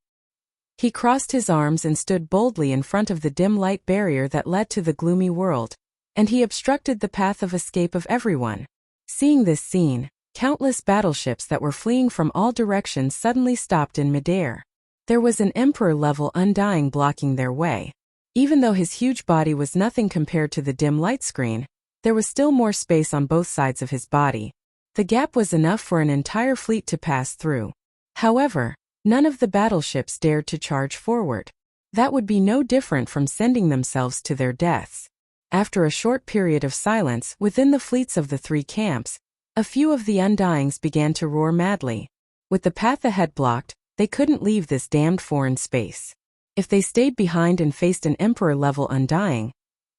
He crossed his arms and stood boldly in front of the dim light barrier that led to the gloomy world, and he obstructed the path of escape of everyone. Seeing this scene, countless battleships that were fleeing from all directions suddenly stopped in midair. There was an emperor-level undying blocking their way. Even though his huge body was nothing compared to the dim light screen, there was still more space on both sides of his body. The gap was enough for an entire fleet to pass through. However, none of the battleships dared to charge forward. That would be no different from sending themselves to their deaths. After a short period of silence within the fleets of the three camps, a few of the undyings began to roar madly. With the path ahead blocked, they couldn't leave this damned foreign space. If they stayed behind and faced an emperor-level undying,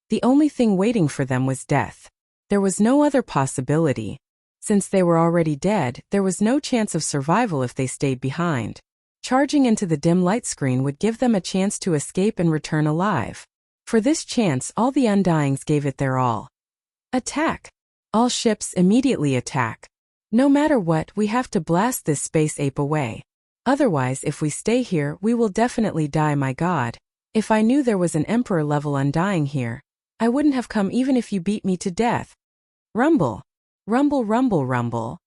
the only thing waiting for them was death. There was no other possibility. Since they were already dead, there was no chance of survival if they stayed behind. Charging into the dim light screen would give them a chance to escape and return alive. For this chance, all the undyings gave it their all. Attack! All ships immediately attack. No matter what, we have to blast this space ape away. Otherwise, if we stay here, we will definitely die, my God. If I knew there was an emperor-level undying here, I wouldn't have come even if you beat me to death. Rumble. Rumble, rumble, rumble.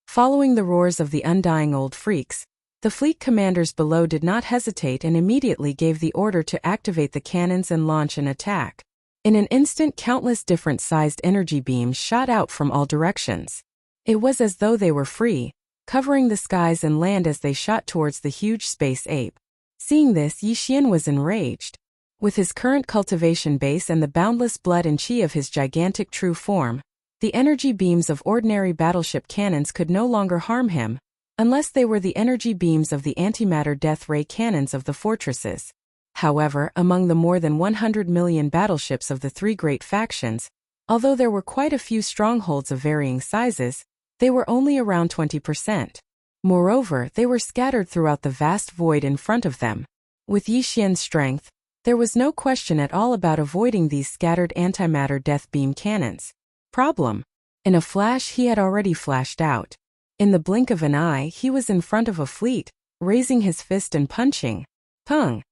Following the roars of the undying old freaks, the fleet commanders below did not hesitate and immediately gave the order to activate the cannons and launch an attack. In an instant, countless different-sized energy beams shot out from all directions. It was as though they were free, covering the skies and land as they shot towards the huge space ape. Seeing this, Yi Xian was enraged. With his current cultivation base and the boundless blood and chi of his gigantic true form, the energy beams of ordinary battleship cannons could no longer harm him, unless they were the energy beams of the antimatter death ray cannons of the fortresses. However, among the more than 100 million battleships of the three great factions, although there were quite a few strongholds of varying sizes, they were only around 20%. Moreover, they were scattered throughout the vast void in front of them. With Yi Xian's strength, there was no question at all about avoiding these scattered antimatter death beam cannons. Problem. In a flash he had already flashed out. In the blink of an eye he was in front of a fleet, raising his fist and punching. Pung!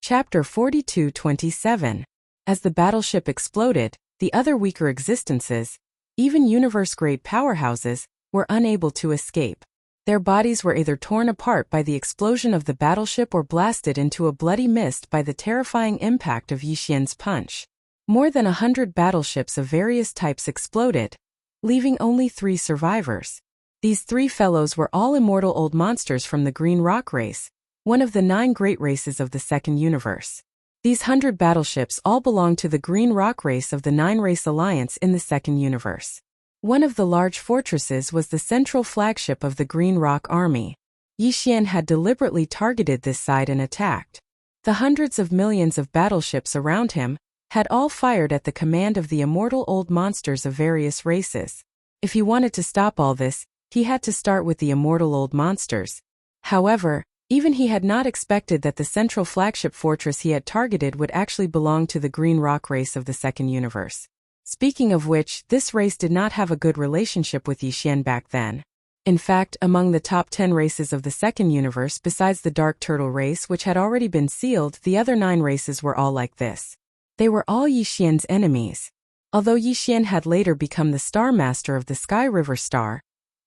Chapter 42-27. As the battleship exploded, the other weaker existences, even universe-grade powerhouses, were unable to escape. Their bodies were either torn apart by the explosion of the battleship or blasted into a bloody mist by the terrifying impact of Yixian's punch. More than 100 battleships of various types exploded, leaving only 3 survivors. These 3 fellows were all immortal old monsters from the Green Rock race, one of the 9 great races of the second universe. These 100 battleships all belonged to the Green Rock race of the 9-race alliance in the second universe. One of the large fortresses was the central flagship of the Green Rock army. Yixian had deliberately targeted this side and attacked. The hundreds of millions of battleships around him had all fired at the command of the immortal old monsters of various races. If he wanted to stop all this, he had to start with the immortal old monsters. However, even he had not expected that the central flagship fortress he had targeted would actually belong to the Green Rock race of the second universe. Speaking of which, this race did not have a good relationship with Yixian back then. In fact, among the top 10 races of the second universe besides the Dark Turtle race which had already been sealed, the other 9 races were all like this. They were all Yixian's enemies. Although Yixian had later become the Star Master of the Sky River Star,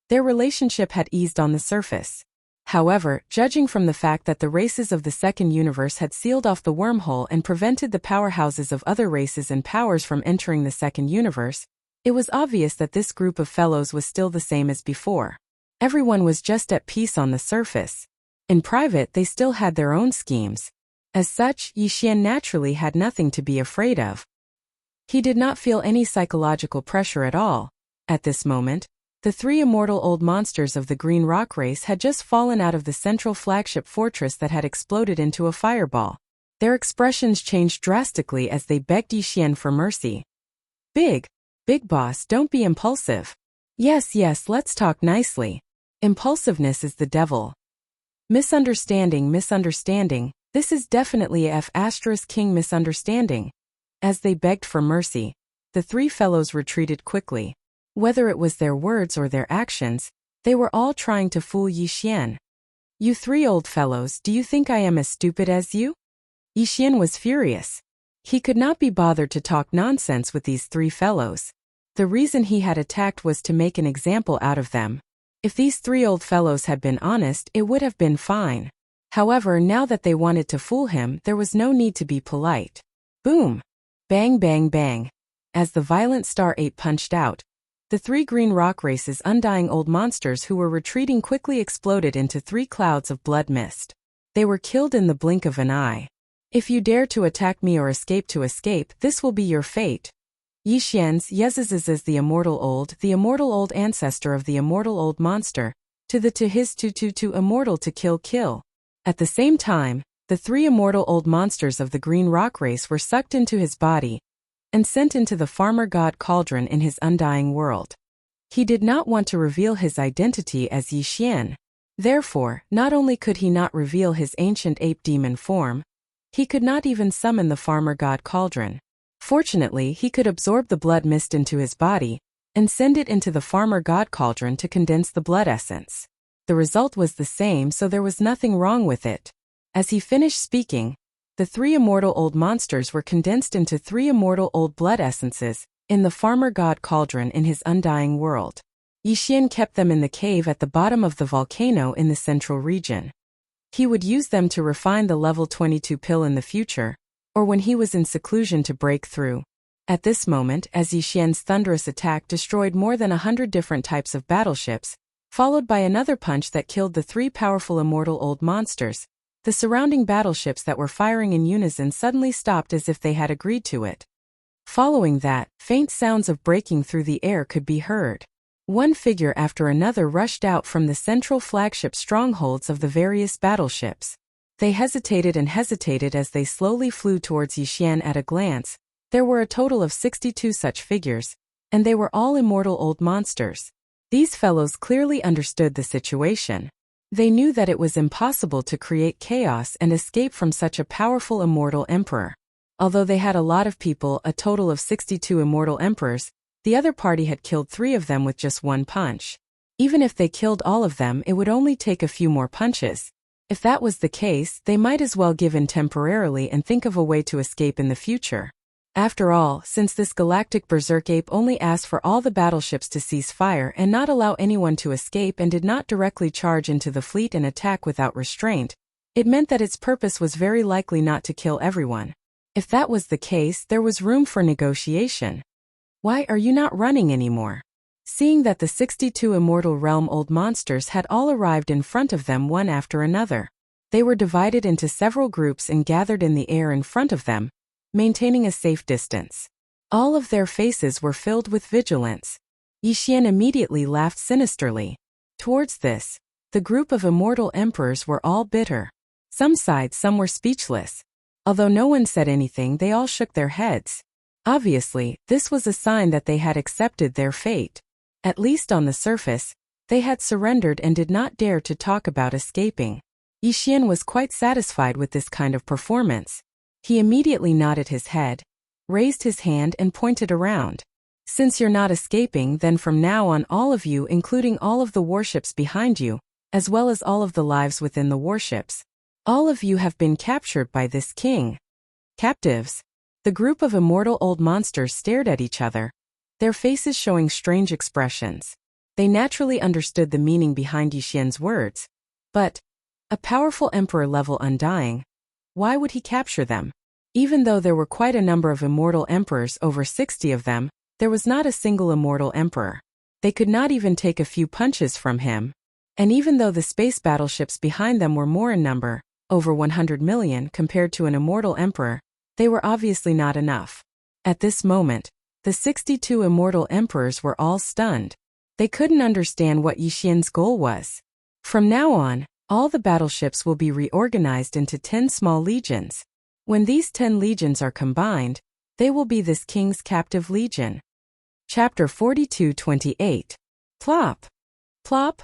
their relationship had eased on the surface. However, judging from the fact that the races of the second universe had sealed off the wormhole and prevented the powerhouses of other races and powers from entering the second universe, it was obvious that this group of fellows was still the same as before. Everyone was just at peace on the surface. In private, they still had their own schemes. As such, Yixian naturally had nothing to be afraid of. He did not feel any psychological pressure at all. At this moment, the 3 immortal old monsters of the Green Rock race had just fallen out of the central flagship fortress that had exploded into a fireball. Their expressions changed drastically as they begged Yixian for mercy. Big boss, don't be impulsive. Yes, let's talk nicely. Impulsiveness is the devil. Misunderstanding, this is definitely a King misunderstanding. As they begged for mercy, the 3 fellows retreated quickly. Whether it was their words or their actions, they were all trying to fool Yixian. You 3 old fellows, do you think I am as stupid as you? Yixian was furious. He could not be bothered to talk nonsense with these 3 fellows. The reason he had attacked was to make an example out of them. If these 3 old fellows had been honest, it would have been fine. However, now that they wanted to fool him, there was no need to be polite. Boom! Bang bang bang. As the violent Star 8 punched out, the 3 Green Rock race's undying old monsters who were retreating quickly exploded into 3 clouds of blood mist. They were killed in the blink of an eye. If you dare to attack me or escape, this will be your fate. Yixian's Yeziz's the immortal old ancestor of the immortal old monster, to his immortal to kill. At the same time, the 3 immortal old monsters of the Green Rock race were sucked into his body and sent into the farmer god cauldron in his undying world. He did not want to reveal his identity as Yixian. Therefore, not only could he not reveal his ancient ape demon form, he could not even summon the farmer god cauldron. Fortunately, he could absorb the blood mist into his body and send it into the farmer god cauldron to condense the blood essence. The result was the same, so there was nothing wrong with it. As he finished speaking, the 3 immortal old monsters were condensed into 3 immortal old blood essences in the farmer god cauldron in his undying world. Yixian kept them in the cave at the bottom of the volcano in the central region. He would use them to refine the level 22 pill in the future, or when he was in seclusion to break through. At this moment, as Yixian's thunderous attack destroyed more than 100 different types of battleships, followed by another punch that killed the 3 powerful immortal old monsters, the surrounding battleships that were firing in unison suddenly stopped as if they had agreed to it. Following that, faint sounds of breaking through the air could be heard. One figure after another rushed out from the central flagship strongholds of the various battleships. They hesitated as they slowly flew towards Yixian. At a glance, there were a total of 62 such figures, and they were all immortal old monsters. These fellows clearly understood the situation. They knew that it was impossible to create chaos and escape from such a powerful immortal emperor. Although they had a lot of people, a total of 62 immortal emperors, the other party had killed 3 of them with just one punch. Even if they killed all of them, it would only take a few more punches. If that was the case, they might as well give in temporarily and think of a way to escape in the future. After all, since this galactic berserk ape only asked for all the battleships to cease fire and not allow anyone to escape and did not directly charge into the fleet and attack without restraint, it meant that its purpose was very likely not to kill everyone. If that was the case, there was room for negotiation. Why are you not running anymore? Seeing that the 62 Immortal Realm old monsters had all arrived in front of them one after another, they were divided into several groups and gathered in the air in front of them, maintaining a safe distance. All of their faces were filled with vigilance. Yixian immediately laughed sinisterly. Towards this, the group of immortal emperors were all bitter. Some sighed, some were speechless. Although no one said anything, they all shook their heads. Obviously, this was a sign that they had accepted their fate. At least on the surface, they had surrendered and did not dare to talk about escaping. Yixian was quite satisfied with this kind of performance. He immediately nodded his head, raised his hand and pointed around. Since you're not escaping, then from now on all of you, including all of the warships behind you, as well as all of the lives within the warships, all of you have been captured by this king. Captives. The group of immortal old monsters stared at each other, their faces showing strange expressions. They naturally understood the meaning behind Yixian's words. But a powerful emperor-level undying, why would he capture them? Even though there were quite a number of immortal emperors, over 60 of them, there was not a single immortal emperor. They could not even take a few punches from him. And even though the space battleships behind them were more in number, over 100 million compared to an immortal emperor, they were obviously not enough. At this moment, the 62 immortal emperors were all stunned. They couldn't understand what Yixian's goal was. From now on, all the battleships will be reorganized into 10 small legions. When these 10 legions are combined, they will be this king's captive legion. Chapter 42-28. Plop! Plop!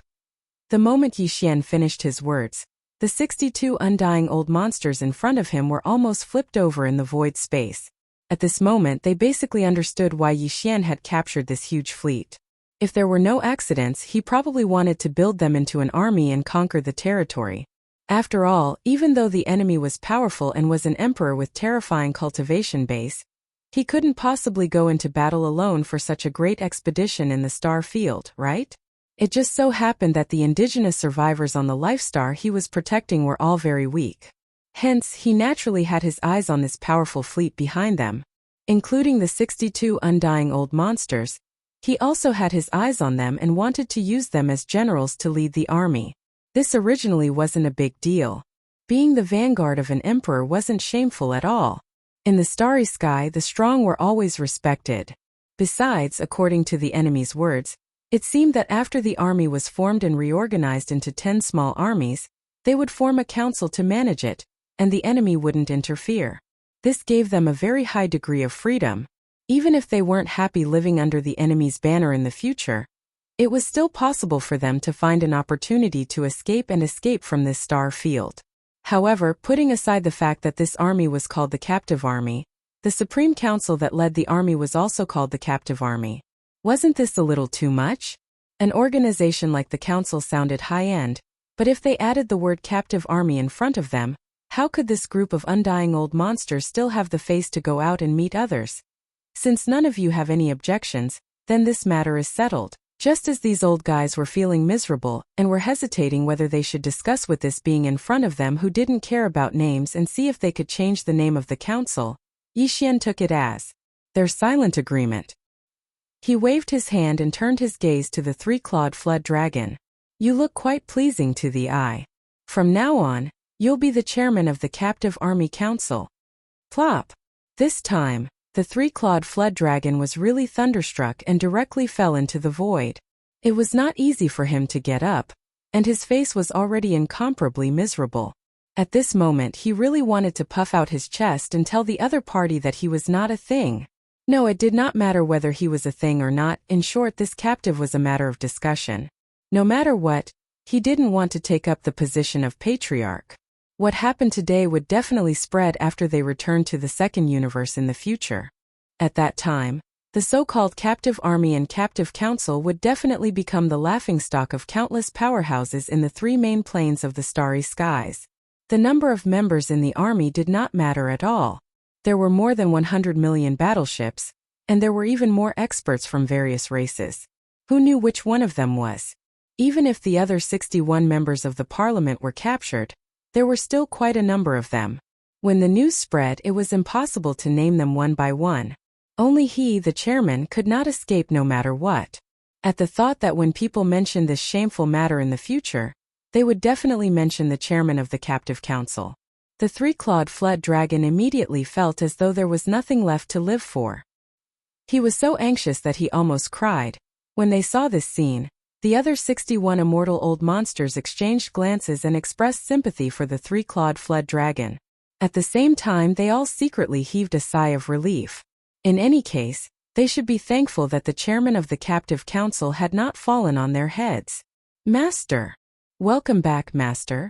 The moment Yixian finished his words, the 62 undying old monsters in front of him were almost flipped over in the void space. At this moment they basically understood why Yixian had captured this huge fleet. If there were no accidents, he probably wanted to build them into an army and conquer the territory. After all, even though the enemy was powerful and was an emperor with terrifying cultivation base, he couldn't possibly go into battle alone for such a great expedition in the star field, right? It just so happened that the indigenous survivors on the life star he was protecting were all very weak. Hence, he naturally had his eyes on this powerful fleet behind them. Including the 62 undying old monsters, he also had his eyes on them and wanted to use them as generals to lead the army. This originally wasn't a big deal. Being the vanguard of an emperor wasn't shameful at all. In the starry sky, the strong were always respected. Besides, according to the enemy's words, it seemed that after the army was formed and reorganized into 10 small armies, they would form a council to manage it, and the enemy wouldn't interfere. This gave them a very high degree of freedom. Even if they weren't happy living under the enemy's banner in the future, it was still possible for them to find an opportunity to escape from this star field. However, putting aside the fact that this army was called the Captive Army, the Supreme Council that led the army was also called the Captive Army. Wasn't this a little too much? An organization like the Council sounded high-end, but if they added the word Captive Army in front of them, how could this group of undying old monsters still have the face to go out and meet others? Since none of you have any objections, then this matter is settled. Just as these old guys were feeling miserable and were hesitating whether they should discuss with this being in front of them who didn't care about names and see if they could change the name of the council, Yixian took it as their silent agreement. He waved his hand and turned his gaze to the three-clawed flood dragon. You look quite pleasing to the eye. From now on, you'll be the chairman of the Captive Army Council. Plop! This time, the three-clawed flood dragon was really thunderstruck and directly fell into the void. It was not easy for him to get up, and his face was already incomparably miserable. At this moment he really wanted to puff out his chest and tell the other party that he was not a thing. No, it did not matter whether he was a thing or not. In short, this captive was a matter of discussion. No matter what, he didn't want to take up the position of patriarch. What happened today would definitely spread after they returned to the second universe in the future. At that time, The so-called captive army and captive council would definitely become the laughingstock of countless powerhouses in the three main planes of the starry skies. The number of members in the army did not matter at all. There were more than 100 million battleships, and there were even more experts from various races. Who knew which one of them was? Even if the other 61 members of the parliament were captured, there were still quite a number of them. When the news spread, it was impossible to name them one by one. Only he, the chairman, could not escape no matter what. At the thought that when people mentioned this shameful matter in the future, they would definitely mention the chairman of the captive council. The three-clawed flood dragon immediately felt as though there was nothing left to live for. He was so anxious that he almost cried. When they saw this scene, the other 61 immortal old monsters exchanged glances and expressed sympathy for the three-clawed flood dragon. At the same time, they all secretly heaved a sigh of relief. In any case, they should be thankful that the chairman of the captive council had not fallen on their heads. Master! Welcome back, Master.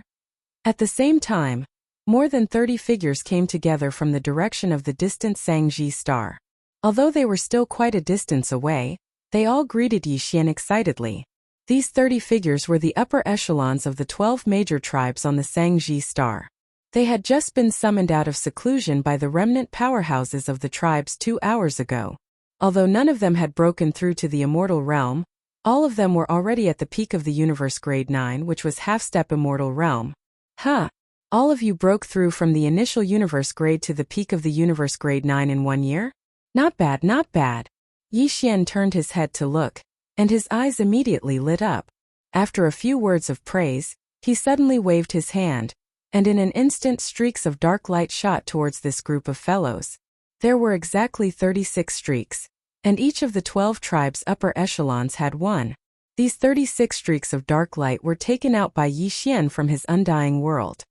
At the same time, more than 30 figures came together from the direction of the distant Sangji star. Although they were still quite a distance away, they all greeted Yi Xian excitedly. These 30 figures were the upper echelons of the 12 major tribes on the Sangji star. They had just been summoned out of seclusion by the remnant powerhouses of the tribes 2 hours ago. Although none of them had broken through to the immortal realm, all of them were already at the peak of the universe grade 9, which was half-step immortal realm. Huh! All of you broke through from the initial universe grade to the peak of the universe grade 9 in 1 year? Not bad, not bad. Yi Xian turned his head to look, and his eyes immediately lit up. After a few words of praise, he suddenly waved his hand, and in an instant streaks of dark light shot towards this group of fellows. There were exactly 36 streaks, and each of the 12 tribes' upper echelons had one. These 36 streaks of dark light were taken out by Yi Xian from his undying world.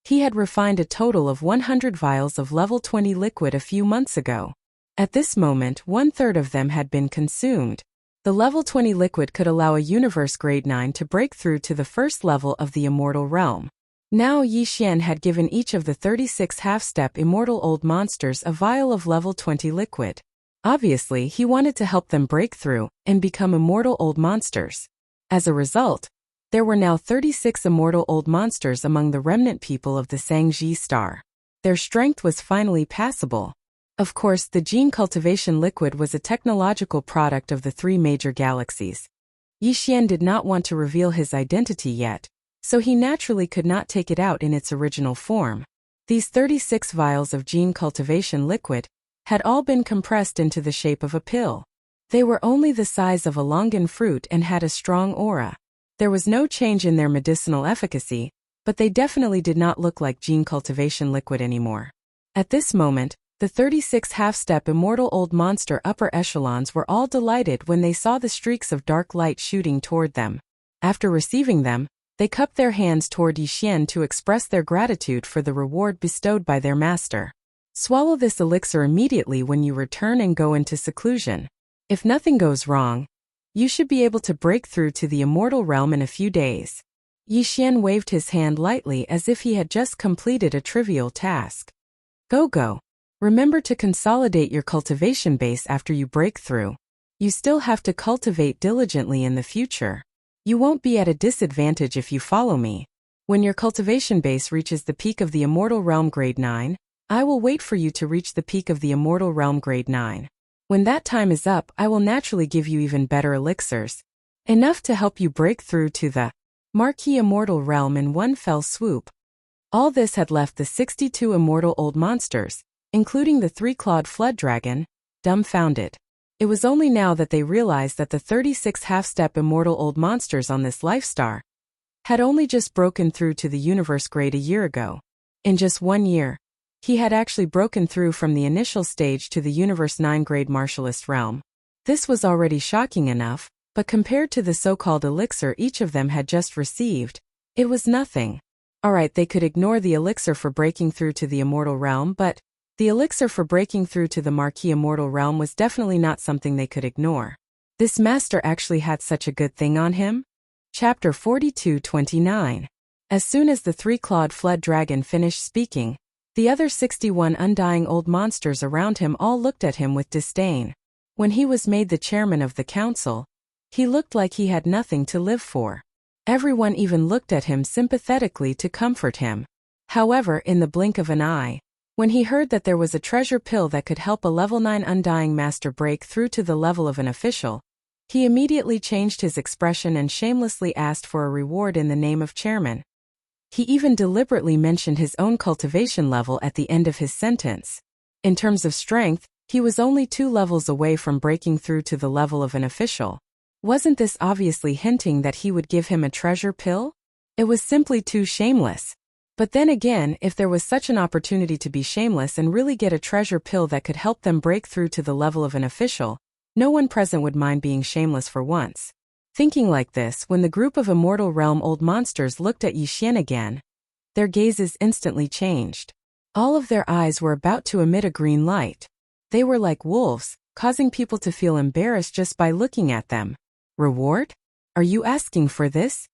He had refined a total of 100 vials of level 20 liquid a few months ago. At this moment, 1/3 of them had been consumed. The level 20 liquid could allow a universe grade 9 to break through to the first level of the immortal realm. Now Yi Xian had given each of the 36 half-step immortal old monsters a vial of level 20 liquid. Obviously, he wanted to help them break through and become immortal old monsters. As a result, there were now 36 immortal old monsters among the remnant people of the Sangji star. Their strength was finally passable. Of course, the gene cultivation liquid was a technological product of the 3 major galaxies. Yi Xian did not want to reveal his identity yet, so he naturally could not take it out in its original form. These 36 vials of gene cultivation liquid had all been compressed into the shape of a pill. They were only the size of a longan fruit and had a strong aura. There was no change in their medicinal efficacy, but they definitely did not look like gene cultivation liquid anymore. At this moment, the 36 half-step immortal old monster upper echelons were all delighted when they saw the streaks of dark light shooting toward them. After receiving them, they cupped their hands toward Yi Xian to express their gratitude for the reward bestowed by their master. Swallow this elixir immediately when you return and go into seclusion. If nothing goes wrong, you should be able to break through to the immortal realm in a few days. Yi Xian waved his hand lightly as if he had just completed a trivial task. Go. Remember to consolidate your cultivation base after you break through. You still have to cultivate diligently in the future. You won't be at a disadvantage if you follow me. When your cultivation base reaches the peak of the immortal realm grade 9, I will wait for you to reach the peak of the immortal realm grade 9. When that time is up, I will naturally give you even better elixirs, enough to help you break through to the marquee immortal realm in one fell swoop. All this had left the 62 immortal old monsters, including the 3-clawed flood dragon, dumbfounded. It was only now that they realized that the 36 half-step immortal old monsters on this life star had only just broken through to the universe grade a year ago. In just 1 year, he had actually broken through from the initial stage to the universe 9 grade martialist realm. This was already shocking enough, but compared to the so-called elixir each of them had just received, it was nothing. Alright, they could ignore the elixir for breaking through to the immortal realm, but the elixir for breaking through to the marquee immortal realm was definitely not something they could ignore. This master actually had such a good thing on him? Chapter 42-29. As soon as the 3-clawed flood dragon finished speaking, the other 61 undying old monsters around him all looked at him with disdain. When he was made the chairman of the council, he looked like he had nothing to live for. Everyone even looked at him sympathetically to comfort him. However, in the blink of an eye, when he heard that there was a treasure pill that could help a level 9 Undying Master break through to the level of an official, he immediately changed his expression and shamelessly asked for a reward in the name of chairman. He even deliberately mentioned his own cultivation level at the end of his sentence. In terms of strength, he was only 2 levels away from breaking through to the level of an official. Wasn't this obviously hinting that he would give him a treasure pill? It was simply too shameless. But then again, if there was such an opportunity to be shameless and really get a treasure pill that could help them break through to the level of an official, no one present would mind being shameless for once. Thinking like this, when the group of Immortal Realm old monsters looked at Yi Xian again, their gazes instantly changed. All of their eyes were about to emit a green light. They were like wolves, causing people to feel embarrassed just by looking at them. Reward? Are you asking for this?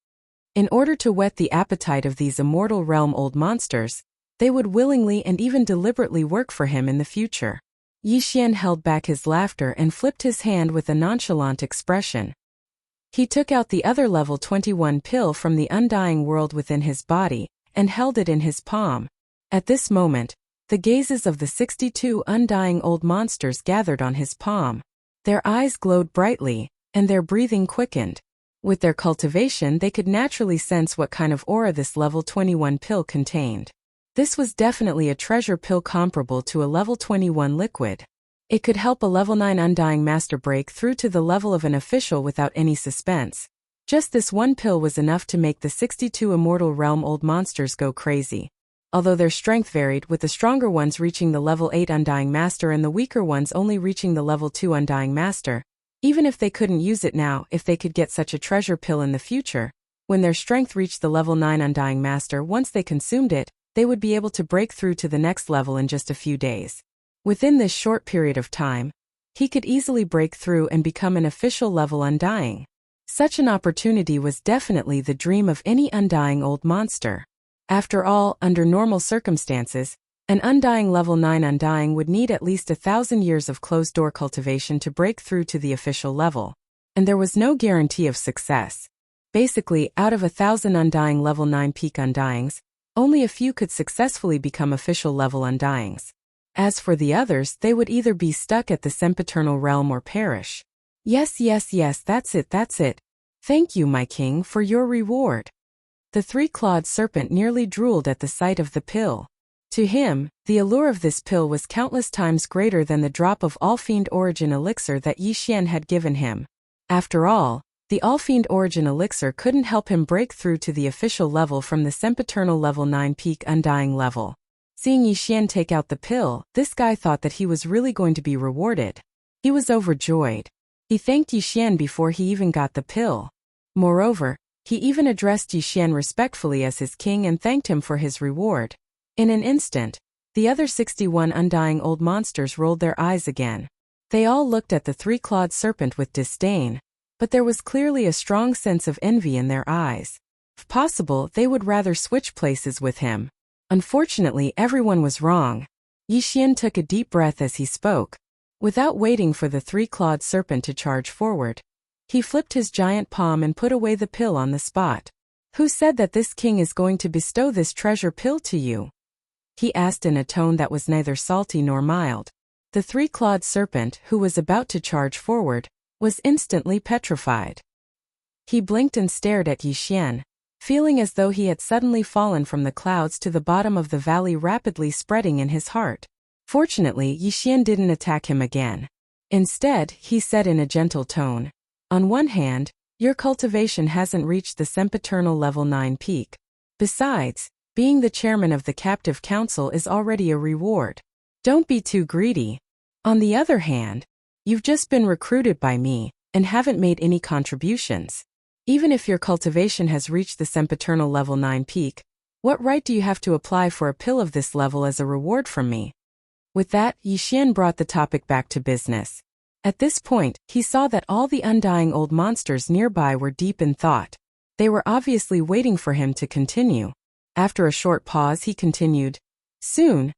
In order to whet the appetite of these Immortal Realm old monsters, they would willingly and even deliberately work for him in the future. Yi Xian held back his laughter and flipped his hand with a nonchalant expression. He took out the other level 21 pill from the undying world within his body, and held it in his palm. At this moment, the gazes of the 62 undying old monsters gathered on his palm. Their eyes glowed brightly, and their breathing quickened. With their cultivation, they could naturally sense what kind of aura this level 21 pill contained. This was definitely a treasure pill comparable to a level 21 liquid. It could help a level 9 Undying Master break through to the level of an official without any suspense. Just this one pill was enough to make the 62 Immortal Realm old monsters go crazy. Although their strength varied, with the stronger ones reaching the level 8 Undying Master and the weaker ones only reaching the level 2 Undying Master, even if they couldn't use it now, if they could get such a treasure pill in the future, when their strength reached the level 9 Undying Master, once they consumed it, they would be able to break through to the next level in just a few days. Within this short period of time, he could easily break through and become an official level Undying. Such an opportunity was definitely the dream of any undying old monster. After all, under normal circumstances, an undying level 9 Undying would need at least 1,000 years of closed-door cultivation to break through to the official level. And there was no guarantee of success. Basically, out of 1,000 Undying level 9 peak Undyings, only a few could successfully become official level Undyings. As for the others, they would either be stuck at the sempiternal realm or perish. Yes, that's it. Thank you, my king, for your reward. The 3-clawed serpent nearly drooled at the sight of the pill. To him, the allure of this pill was countless times greater than the drop of All-Fiend Origin Elixir that Yi Xian had given him. After all, the All-Fiend Origin Elixir couldn't help him break through to the official level from the sempiternal level 9 peak Undying level. Seeing Yi Xian take out the pill, this guy thought that he was really going to be rewarded. He was overjoyed. He thanked Yi Xian before he even got the pill. Moreover, he even addressed Yi Xian respectfully as his king and thanked him for his reward. In an instant, the other 61 undying old monsters rolled their eyes again. They all looked at the 3-clawed serpent with disdain, but there was clearly a strong sense of envy in their eyes. If possible, they would rather switch places with him. Unfortunately, everyone was wrong. Yi Xian took a deep breath as he spoke. Without waiting for the 3-clawed serpent to charge forward, he flipped his giant palm and put away the pill on the spot. Who said that this king is going to bestow this treasure pill to you? He asked in a tone that was neither salty nor mild. The 3-clawed serpent, who was about to charge forward, was instantly petrified. He blinked and stared at Yi Xian, feeling as though he had suddenly fallen from the clouds to the bottom of the valley, rapidly spreading in his heart. Fortunately, Yi Xian didn't attack him again. Instead, he said in a gentle tone, "On one hand, your cultivation hasn't reached the sempiternal level 9 peak. Besides, being the chairman of the captive council is already a reward. Don't be too greedy. On the other hand, you've just been recruited by me, and haven't made any contributions. Even if your cultivation has reached the sempiternal level 9 peak, what right do you have to apply for a pill of this level as a reward from me?" With that, Yi Xian brought the topic back to business. At this point, he saw that all the undying old monsters nearby were deep in thought. They were obviously waiting for him to continue. After a short pause, he continued, "Soon,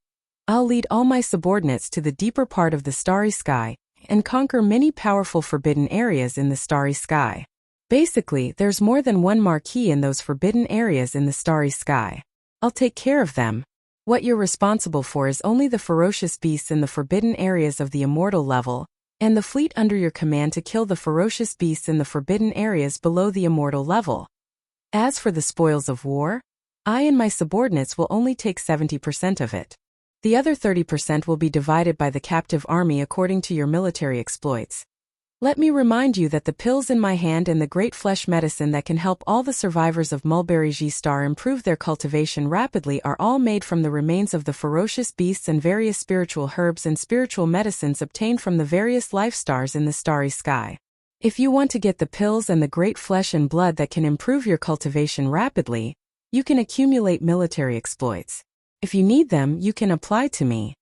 I'll lead all my subordinates to the deeper part of the starry sky, and conquer many powerful forbidden areas in the starry sky. Basically, there's more than one marquee in those forbidden areas in the starry sky. I'll take care of them. What you're responsible for is only the ferocious beasts in the forbidden areas of the immortal level, and the fleet under your command to kill the ferocious beasts in the forbidden areas below the immortal level. As for the spoils of war, I and my subordinates will only take 70% of it. The other 30% will be divided by the captive army according to your military exploits. Let me remind you that the pills in my hand and the great flesh medicine that can help all the survivors of Mulberry G Star improve their cultivation rapidly are all made from the remains of the ferocious beasts and various spiritual herbs and spiritual medicines obtained from the various life stars in the starry sky. If you want to get the pills and the great flesh and blood that can improve your cultivation rapidly, you can accumulate military exploits. If you need them, you can apply to me.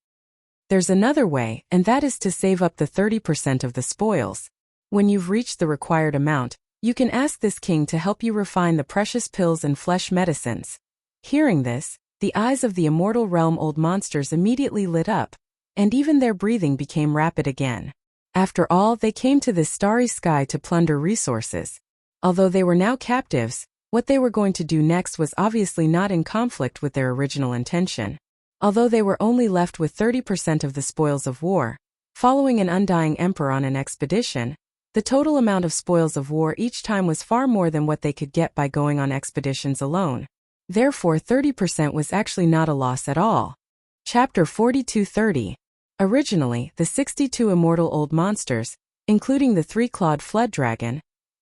There's another way, and that is to save up the 30% of the spoils. When you've reached the required amount, you can ask this king to help you refine the precious pills and flesh medicines. Hearing this, the eyes of the immortal realm old monsters immediately lit up, and even their breathing became rapid again. After all, they came to this starry sky to plunder resources. Although they were now captives, what they were going to do next was obviously not in conflict with their original intention. Although they were only left with 30% of the spoils of war, following an undying emperor on an expedition, the total amount of spoils of war each time was far more than what they could get by going on expeditions alone. Therefore, 30% was actually not a loss at all. Chapter 4230. Originally, the 62 immortal old monsters, including the three-clawed flood dragon,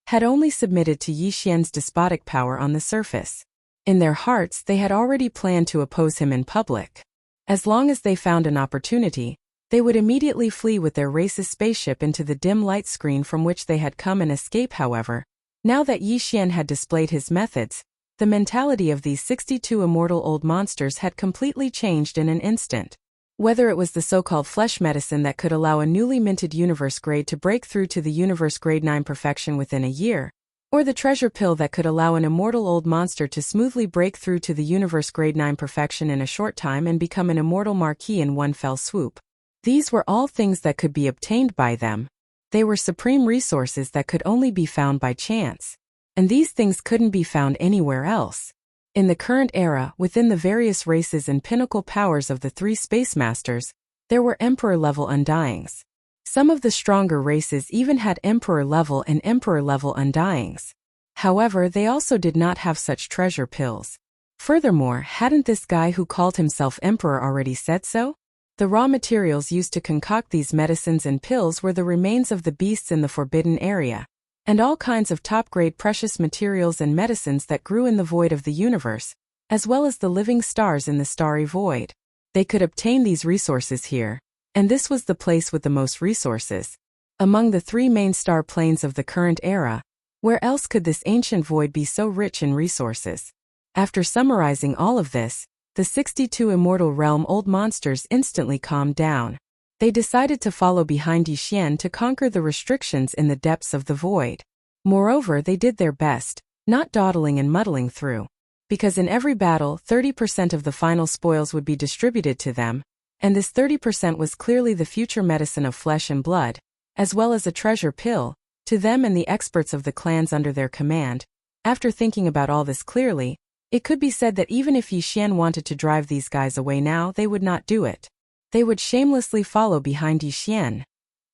had only submitted to Yi Xian's despotic power on the surface. In their hearts, they had already planned to oppose him in public. As long as they found an opportunity, they would immediately flee with their racist spaceship into the dim light screen from which they had come and escape. However, now that Yi Xian had displayed his methods, the mentality of these 62 immortal old monsters had completely changed in an instant. Whether it was the so-called flesh medicine that could allow a newly minted universe grade to break through to the universe grade 9 perfection within a year, or the treasure pill that could allow an immortal old monster to smoothly break through to the universe grade 9 perfection in a short time and become an immortal marquis in one fell swoop. These were all things that could be obtained by them. They were supreme resources that could only be found by chance. And these things couldn't be found anywhere else. In the current era, within the various races and pinnacle powers of the three space masters, there were emperor-level undyings. Some of the stronger races even had emperor-level and emperor-level undyings. However, they also did not have such treasure pills. Furthermore, hadn't this guy who called himself emperor already said so? The raw materials used to concoct these medicines and pills were the remains of the beasts in the forbidden area, and all kinds of top-grade precious materials and medicines that grew in the void of the universe, as well as the living stars in the starry void. They could obtain these resources here, and this was the place with the most resources. Among the three main star planes of the current era, where else could this ancient void be so rich in resources? After summarizing all of this, the 62 immortal realm old monsters instantly calmed down. They decided to follow behind Yi Xian to conquer the restrictions in the depths of the void. Moreover, they did their best, not dawdling and muddling through. Because in every battle, 30% of the final spoils would be distributed to them, and this 30% was clearly the future medicine of flesh and blood, as well as a treasure pill, to them and the experts of the clans under their command. After thinking about all this clearly, it could be said that even if Yi Xian wanted to drive these guys away now, they would not do it. They would shamelessly follow behind Yi Xian,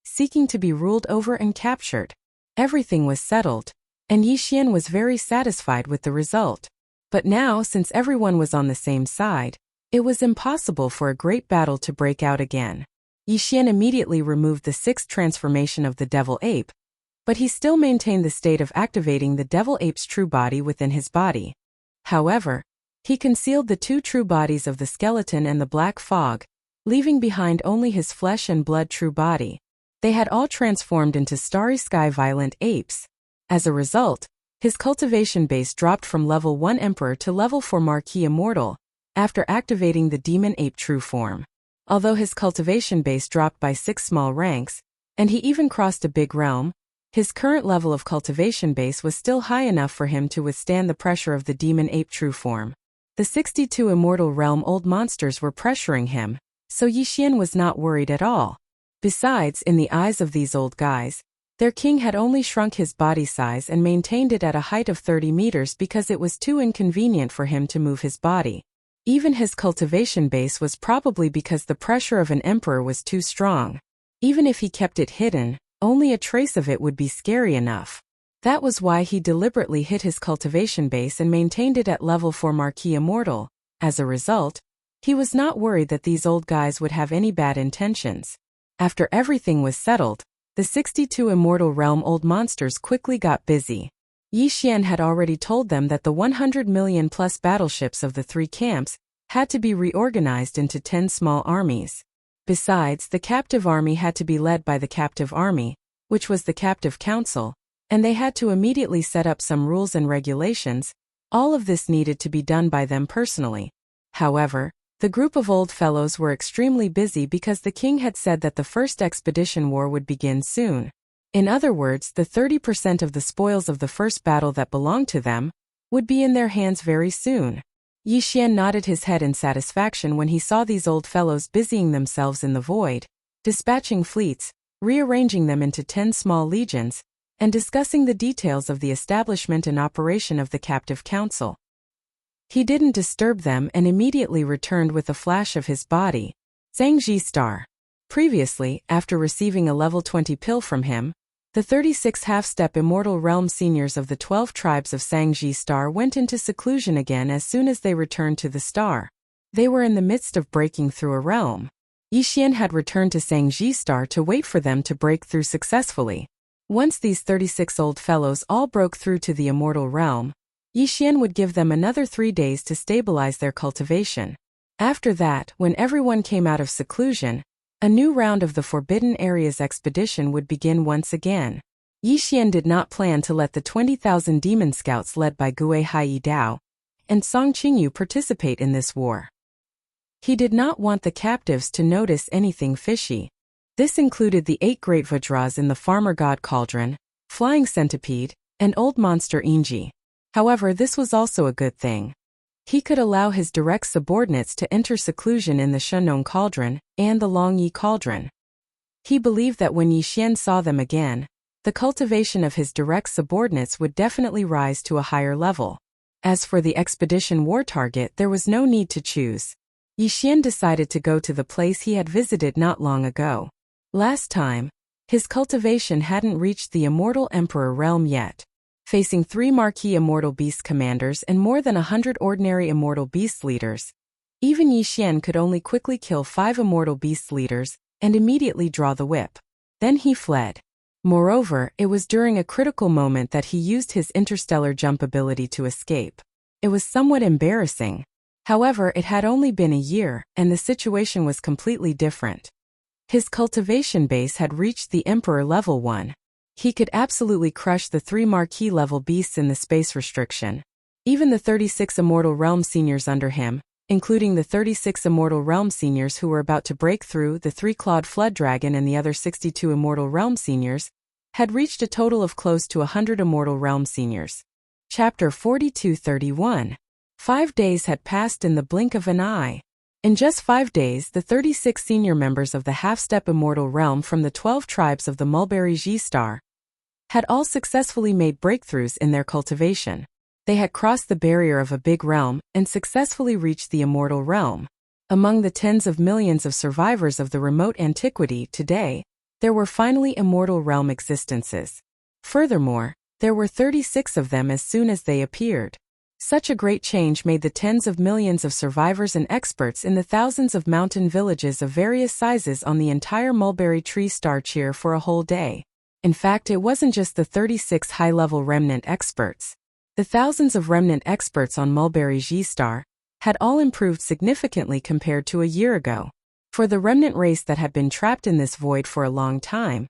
seeking to be ruled over and captured. Everything was settled, and Yi Xian was very satisfied with the result. But now, since everyone was on the same side, it was impossible for a great battle to break out again. Yi Xian immediately removed the sixth transformation of the devil ape, but he still maintained the state of activating the devil ape's true body within his body. However, he concealed the two true bodies of the skeleton and the black fog, leaving behind only his flesh and blood true body. They had all transformed into starry sky violent apes. As a result, his cultivation base dropped from level 1 emperor to level 4 marquis immortal, after activating the demon ape true form. Although his cultivation base dropped by 6 small ranks, and he even crossed a big realm, his current level of cultivation base was still high enough for him to withstand the pressure of the demon ape true form. The 62 immortal realm old monsters were pressuring him, so Yi Xian was not worried at all. Besides, in the eyes of these old guys, their king had only shrunk his body size and maintained it at a height of 30 meters because it was too inconvenient for him to move his body. Even his cultivation base was probably because the pressure of an emperor was too strong. Even if he kept it hidden, only a trace of it would be scary enough. That was why he deliberately hid his cultivation base and maintained it at level 4 Marquis Immortal. As a result, he was not worried that these old guys would have any bad intentions. After everything was settled, the 62 Immortal Realm old monsters quickly got busy. Yi Xian had already told them that the 100 million plus battleships of the 3 camps had to be reorganized into 10 small armies. Besides, the captive army had to be led by the captive army, which was the captive council, and they had to immediately set up some rules and regulations. All of this needed to be done by them personally. However, the group of old fellows were extremely busy because the king had said that the first expedition war would begin soon. In other words, the 30% of the spoils of the first battle that belonged to them would be in their hands very soon. Yi Xian nodded his head in satisfaction when he saw these old fellows busying themselves in the void, dispatching fleets, rearranging them into 10 small legions, and discussing the details of the establishment and operation of the captive council. He didn't disturb them and immediately returned with a flash of his body, Zhangji Star. Previously, after receiving a level 20 pill from him, the 36 half-step Immortal Realm seniors of the 12 tribes of Zhangji Star went into seclusion again as soon as they returned to the star. They were in the midst of breaking through a realm. Yi Xian had returned to Zhangji Star to wait for them to break through successfully. Once these 36 old fellows all broke through to the Immortal Realm, Yi Xian would give them another 3 days to stabilize their cultivation. After that, when everyone came out of seclusion, a new round of the Forbidden Areas expedition would begin once again. Yi Xian did not plan to let the 20,000 demon scouts led by Gue Hai Dao and Song Qingyu participate in this war. He did not want the captives to notice anything fishy. This included the 8 great Vajras in the Farmer God Cauldron, Flying Centipede, and Old Monster Inji. However, this was also a good thing. He could allow his direct subordinates to enter seclusion in the Shenong Cauldron and the Longyi Cauldron. He believed that when Yi Xian saw them again, the cultivation of his direct subordinates would definitely rise to a higher level. As for the expedition war target, there was no need to choose. Yi Xian decided to go to the place he had visited not long ago. Last time, his cultivation hadn't reached the Immortal Emperor realm yet. Facing 3 Marquis Immortal Beast commanders and more than 100 ordinary Immortal Beast leaders, even Yi Xian could only quickly kill 5 Immortal Beast leaders and immediately draw the whip. Then he fled. Moreover, it was during a critical moment that he used his interstellar jump ability to escape. It was somewhat embarrassing. However, it had only been a year, and the situation was completely different. His cultivation base had reached the Emperor level 1. He could absolutely crush the 3 Marquis level beasts in the space restriction. Even the 36 Immortal Realm seniors under him, including the 36 Immortal Realm seniors who were about to break through, the 3-clawed Flood Dragon and the other 62 Immortal Realm seniors, had reached a total of close to 100 Immortal Realm seniors. Chapter 42-31. 5 days had passed in the blink of an eye. In just 5 days, the 36 senior members of the half-step Immortal Realm from the 12 tribes of the Mulberry Ji Star had all successfully made breakthroughs in their cultivation. They had crossed the barrier of a big realm and successfully reached the Immortal Realm. Among the tens of millions of survivors of the remote antiquity today, there were finally Immortal Realm existences. Furthermore, there were 36 of them as soon as they appeared. Such a great change made the tens of millions of survivors and experts in the thousands of mountain villages of various sizes on the entire Mulberry Tree Star cheer for a whole day. In fact, it wasn't just the 36 high-level remnant experts. The thousands of remnant experts on Mulberry Ji Star had all improved significantly compared to a year ago. For the remnant race that had been trapped in this void for a long time,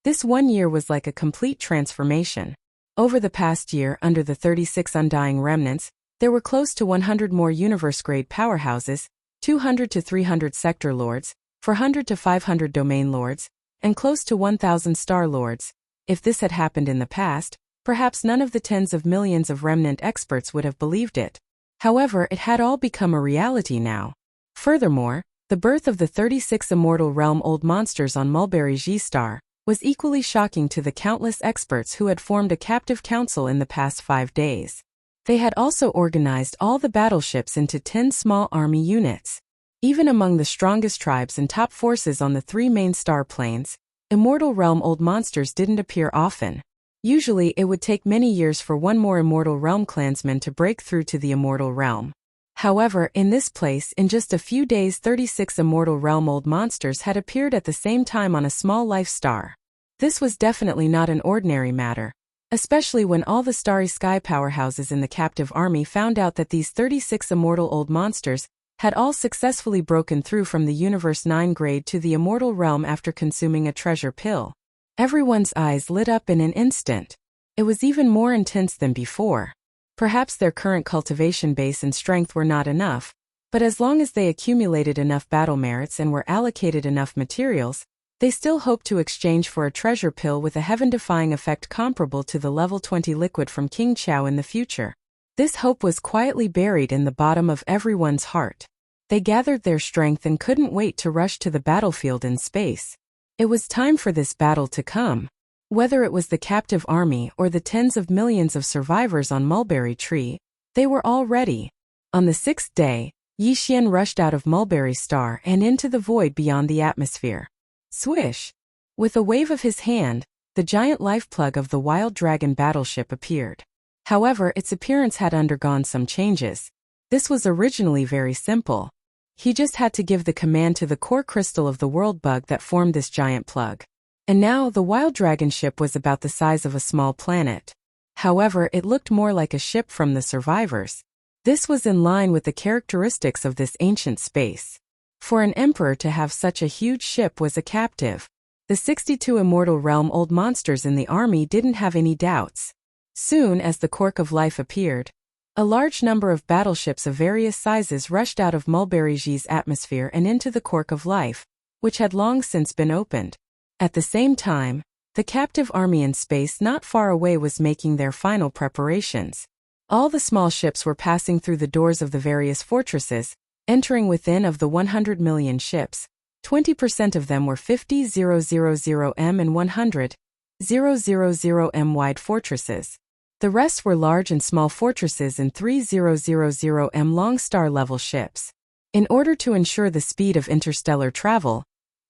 this 1 year was like a complete transformation. Over the past year, under the 36 undying remnants, there were close to 100 more universe-grade powerhouses, 200 to 300 sector lords, 400 to 500 domain lords, and close to 1,000 star lords. If this had happened in the past, perhaps none of the tens of millions of remnant experts would have believed it. However, it had all become a reality now. Furthermore, The birth of the 36 immortal realm-old monsters on Mulberry G-Star was equally shocking to the countless experts who had formed a captive council in the past 5 days. They had also organized all the battleships into 10 small army units. Even among the strongest tribes and top forces on the 3 main star planes, immortal realm-old monsters didn't appear often. Usually it would take many years for one more immortal realm clansman to break through to the immortal realm. However, in this place, in just a few days 36 immortal realm-old monsters had appeared at the same time on a small life star. This was definitely not an ordinary matter, especially when all the starry sky powerhouses in the captive army found out that these 36 immortal old monsters had all successfully broken through from the Universe 9 grade to the immortal realm after consuming a treasure pill. Everyone's eyes lit up in an instant. It was even more intense than before. Perhaps their current cultivation base and strength were not enough, but as long as they accumulated enough battle merits and were allocated enough materials, they still hoped to exchange for a treasure pill with a heaven-defying effect comparable to the level 20 liquid from King Chao in the future. This hope was quietly buried in the bottom of everyone's heart. They gathered their strength and couldn't wait to rush to the battlefield in space. It was time for this battle to come. Whether it was the captive army or the tens of millions of survivors on Mulberry Tree, they were all ready. On the 6th day, Yi Xian rushed out of Mulberry Star and into the void beyond the atmosphere. Swish! With a wave of his hand, the giant life plug of the Wild Dragon battleship appeared. However, its appearance had undergone some changes. This was originally very simple. He just had to give the command to the core crystal of the world bug that formed this giant plug. And now the Wild Dragon ship was about the size of a small planet. However, it looked more like a ship from the survivors. This was in line with the characteristics of this ancient space. For an emperor to have such a huge ship was a captive. The 62 immortal realm-old monsters in the army didn't have any doubts. Soon as the Cork of Life appeared, a large number of battleships of various sizes rushed out of Mulberry G's atmosphere and into the Cork of Life, which had long since been opened. At the same time, the captive army in space not far away was making their final preparations. All the small ships were passing through the doors of the various fortresses, entering within of the 100 million ships. 20% of them were 50,000M and 100,000M wide fortresses. The rest were large and small fortresses and 30,000M long star-level ships. In order to ensure the speed of interstellar travel,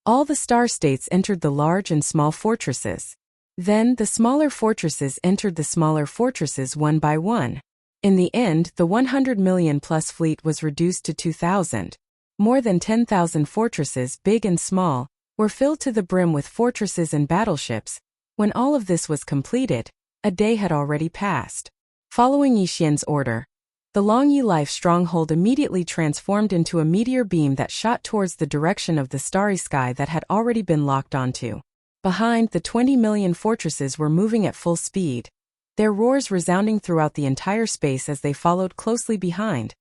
all the star states entered the large and small fortresses. Then the smaller fortresses entered the smaller fortresses one by one. In the end, the 100 million plus fleet was reduced to 2,000. More than 10,000 fortresses, big and small, were filled to the brim with fortresses and battleships. When all of this was completed, a day had already passed. Following Yi Xian's order, the Longyi Life stronghold immediately transformed into a meteor beam that shot towards the direction of the starry sky that had already been locked onto. Behind, the 20 million fortresses were moving at full speed, their roars resounding throughout the entire space as they followed closely behind.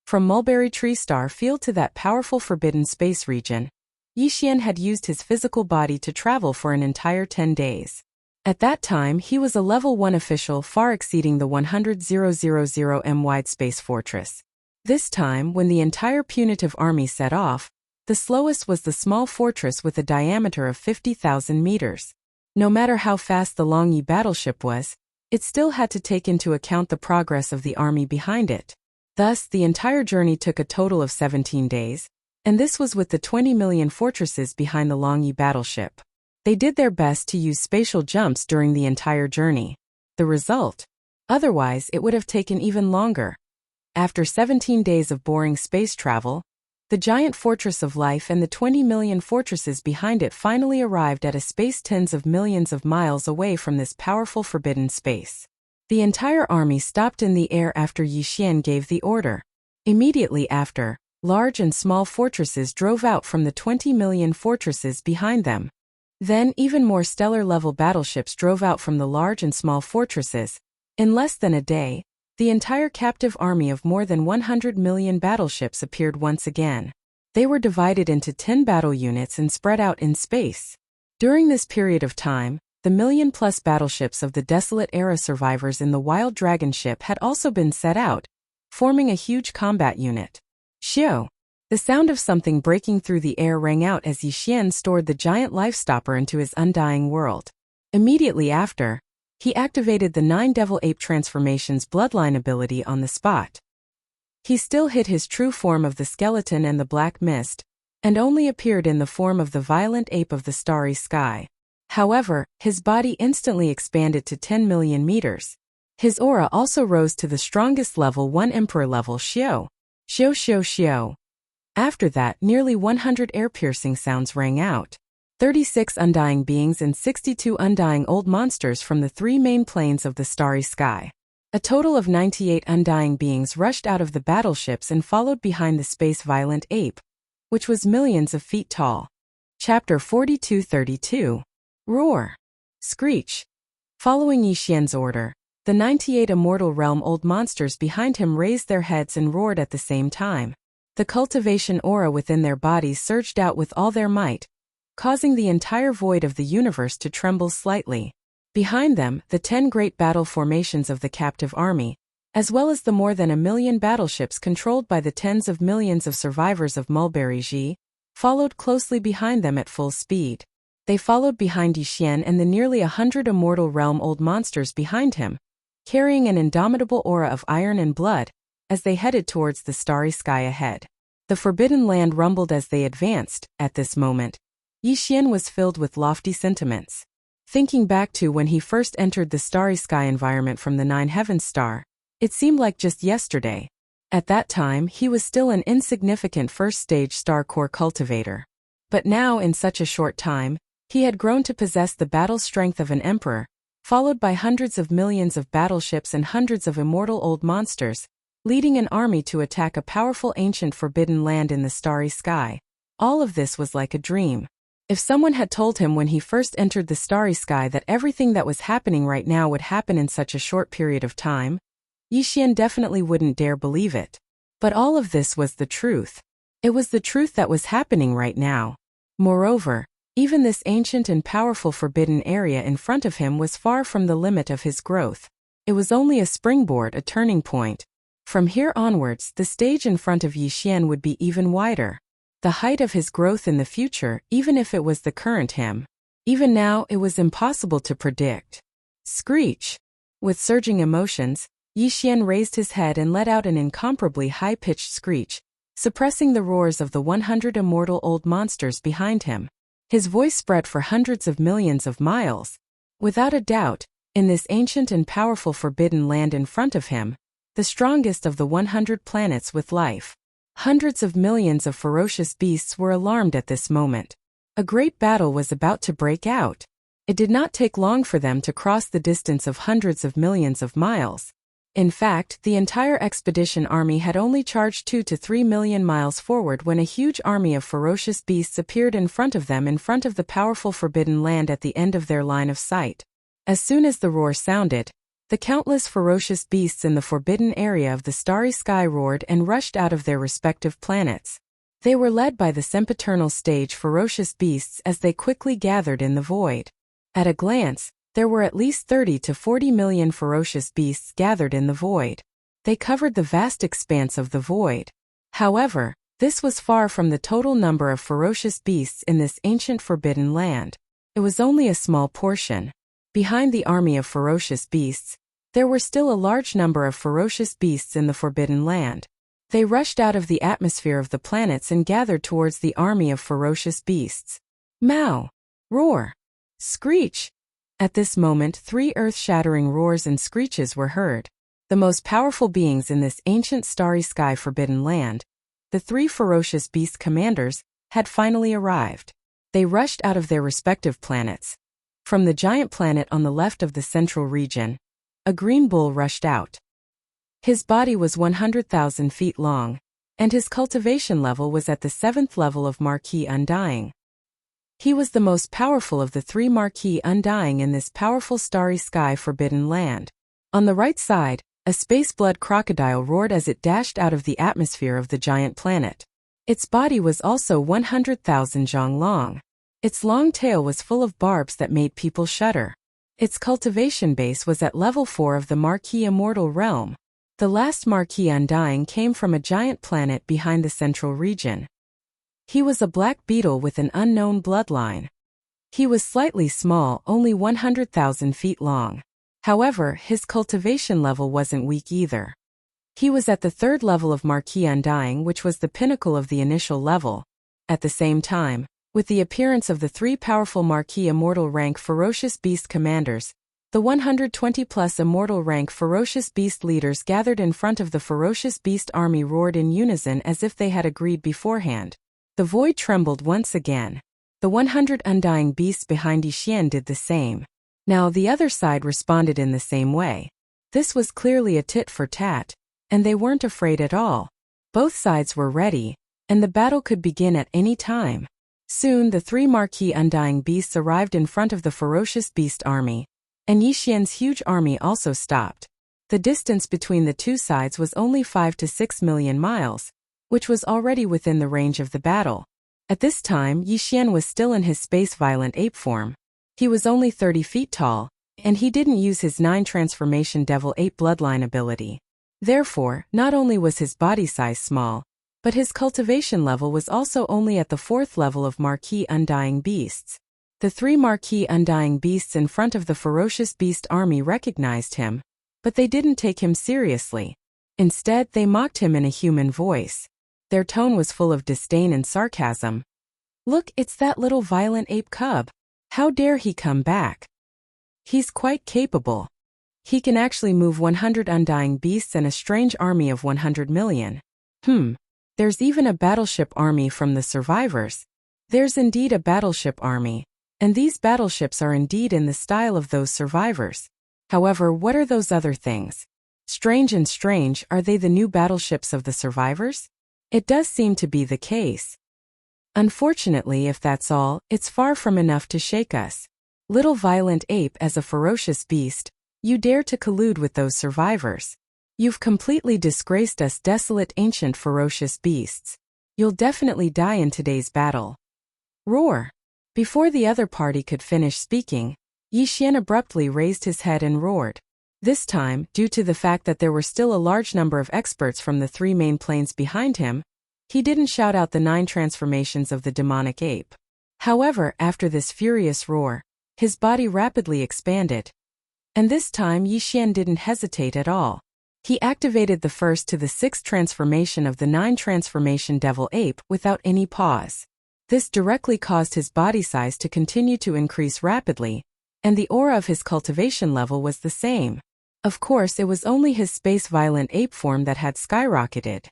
From Mulberry Tree Star Field to that powerful forbidden space region, Yi Xian had used his physical body to travel for an entire 10 days. At that time, he was a level 1 official far exceeding the 100,000M wide space fortress. This time, when the entire punitive army set off, the slowest was the small fortress with a diameter of 50,000 meters. No matter how fast the Longyi battleship was, it still had to take into account the progress of the army behind it. Thus, the entire journey took a total of 17 days, and this was with the 20 million fortresses behind the Longyi battleship. They did their best to use spatial jumps during the entire journey. The result? Otherwise, it would have taken even longer. After 17 days of boring space travel, the giant fortress of life and the 20 million fortresses behind it finally arrived at a space tens of millions of miles away from this powerful forbidden space. The entire army stopped in the air after Yi Xian gave the order. Immediately after, large and small fortresses drove out from the 20 million fortresses behind them. Then even more stellar-level battleships drove out from the large and small fortresses. In less than a day, the entire captive army of more than 100 million battleships appeared once again. They were divided into 10 battle units and spread out in space. During this period of time, the million-plus battleships of the Desolate Era survivors in the Wild Dragon ship had also been set out, forming a huge combat unit. Xiu! The sound of something breaking through the air rang out as Yixian stored the giant life-stopper into his undying world. Immediately after, he activated the 9 Devil Ape Transformations bloodline ability on the spot. He still hid his true form of the skeleton and the black mist, and only appeared in the form of the violent ape of the starry sky. However, his body instantly expanded to 10 million meters. His aura also rose to the strongest level 1 Emperor level Xiao. Xiao Xiao Xiao. After that, nearly 100 air-piercing sounds rang out. 36 undying beings and 62 undying old monsters from the 3 main planes of the starry sky. A total of 98 undying beings rushed out of the battleships and followed behind the space violent ape, which was millions of feet tall. Chapter 42-32. Roar. Screech. Following Yixian's order, the 98 immortal realm old monsters behind him raised their heads and roared at the same time. The cultivation aura within their bodies surged out with all their might, causing the entire void of the universe to tremble slightly. Behind them, the 10 great battle formations of the captive army, as well as the more than 1 million battleships controlled by the tens of millions of survivors of Mulberry Ji, followed closely behind them at full speed. They followed behind Yixian and the nearly 100 immortal realm old monsters behind him, carrying an indomitable aura of iron and blood, as they headed towards the starry sky ahead. The forbidden land rumbled as they advanced. At this moment, Yixian was filled with lofty sentiments. Thinking back to when he first entered the starry sky environment from the 9 Heavens star, it seemed like just yesterday. At that time, he was still an insignificant first-stage star core cultivator. But now, in such a short time, he had grown to possess the battle strength of an emperor, followed by hundreds of millions of battleships and hundreds of immortal old monsters, leading an army to attack a powerful ancient forbidden land in the starry sky. All of this was like a dream. If someone had told him when he first entered the starry sky that everything that was happening right now would happen in such a short period of time, Yixian definitely wouldn't dare believe it. But all of this was the truth. It was the truth that was happening right now. Moreover, even this ancient and powerful forbidden area in front of him was far from the limit of his growth. It was only a springboard, a turning point. From here onwards, the stage in front of Yixian would be even wider. The height of his growth in the future, even if it was the current him. Even now, it was impossible to predict. Screech. With surging emotions, Yixian raised his head and let out an incomparably high-pitched screech, suppressing the roars of the 100 immortal old monsters behind him. His voice spread for hundreds of millions of miles. Without a doubt, in this ancient and powerful forbidden land in front of him, the strongest of the 100 planets with life. Hundreds of millions of ferocious beasts were alarmed at this moment. A great battle was about to break out. It did not take long for them to cross the distance of hundreds of millions of miles. In fact, the entire expedition army had only charged 2 to 3 million miles forward when a huge army of ferocious beasts appeared in front of them in front of the powerful forbidden land at the end of their line of sight. As soon as the roar sounded, the countless ferocious beasts in the forbidden area of the starry sky roared and rushed out of their respective planets. They were led by the sempiternal stage ferocious beasts as they quickly gathered in the void. At a glance, there were at least 30 to 40 million ferocious beasts gathered in the void. They covered the vast expanse of the void. However, this was far from the total number of ferocious beasts in this ancient forbidden land. It was only a small portion. Behind the army of ferocious beasts, there were still a large number of ferocious beasts in the forbidden land. They rushed out of the atmosphere of the planets and gathered towards the army of ferocious beasts. Meow! Roar! Screech! At this moment 3 earth-shattering roars and screeches were heard. The most powerful beings in this ancient starry sky forbidden land, the 3 ferocious beast commanders, had finally arrived. They rushed out of their respective planets. From the giant planet on the left of the central region, a green bull rushed out. His body was 100,000 feet long, and his cultivation level was at the 7th level of Marquis Undying. He was the most powerful of the 3 Marquis Undying in this powerful starry sky forbidden land. On the right side, a space blood crocodile roared as it dashed out of the atmosphere of the giant planet. Its body was also 100,000 zhang long. Its long tail was full of barbs that made people shudder. Its cultivation base was at level 4 of the Marquis Immortal Realm. The last Marquis Undying came from a giant planet behind the central region. He was a black beetle with an unknown bloodline. He was slightly small, only 100,000 feet long. However, his cultivation level wasn't weak either. He was at the third level of Marquis Undying, which was the pinnacle of the initial level. At the same time, with the appearance of the three powerful Marquis Immortal rank Ferocious Beast commanders, the 120-plus Immortal rank Ferocious Beast leaders gathered in front of the Ferocious Beast army roared in unison as if they had agreed beforehand. The void trembled once again. The 100 Undying beasts behind Yixian did the same. Now the other side responded in the same way. This was clearly a tit for tat, and they weren't afraid at all. Both sides were ready, and the battle could begin at any time. Soon the three Marquis Undying beasts arrived in front of the Ferocious Beast army, and Yixian's huge army also stopped. The distance between the two sides was only 5 to 6 million miles, which was already within the range of the battle. At this time, Yixian was still in his space-violent ape form. He was only 30 feet tall, and he didn't use his 9 transformation devil ape bloodline ability. Therefore, not only was his body size small, but his cultivation level was also only at the 4th level of Marquis Undying beasts. The three Marquis Undying beasts in front of the Ferocious Beast army recognized him, but they didn't take him seriously. Instead, they mocked him in a human voice. Their tone was full of disdain and sarcasm. "Look, it's that little violent ape cub. How dare he come back? He's quite capable. He can actually move 100 Undying beasts and a strange army of 100 million. There's even a battleship army from the survivors. There's indeed a battleship army, and these battleships are indeed in the style of those survivors. However, what are those other things? Strange and strange, are they the new battleships of the survivors? It does seem to be the case. Unfortunately, if that's all, it's far from enough to shake us. Little violent ape, as a ferocious beast, you dare to collude with those survivors. You've completely disgraced us desolate ancient ferocious beasts. You'll definitely die in today's battle." Roar! Before the other party could finish speaking, Yixian abruptly raised his head and roared. This time, due to the fact that there were still a large number of experts from the three main planes behind him, he didn't shout out the 9 transformations of the demonic ape. However, after this furious roar, his body rapidly expanded. And this time Yixian didn't hesitate at all. He activated the 1st to the 6th transformation of the 9 transformation devil ape without any pause. This directly caused his body size to continue to increase rapidly, and the aura of his cultivation level was the same. Of course, it was only his space-violent ape form that had skyrocketed.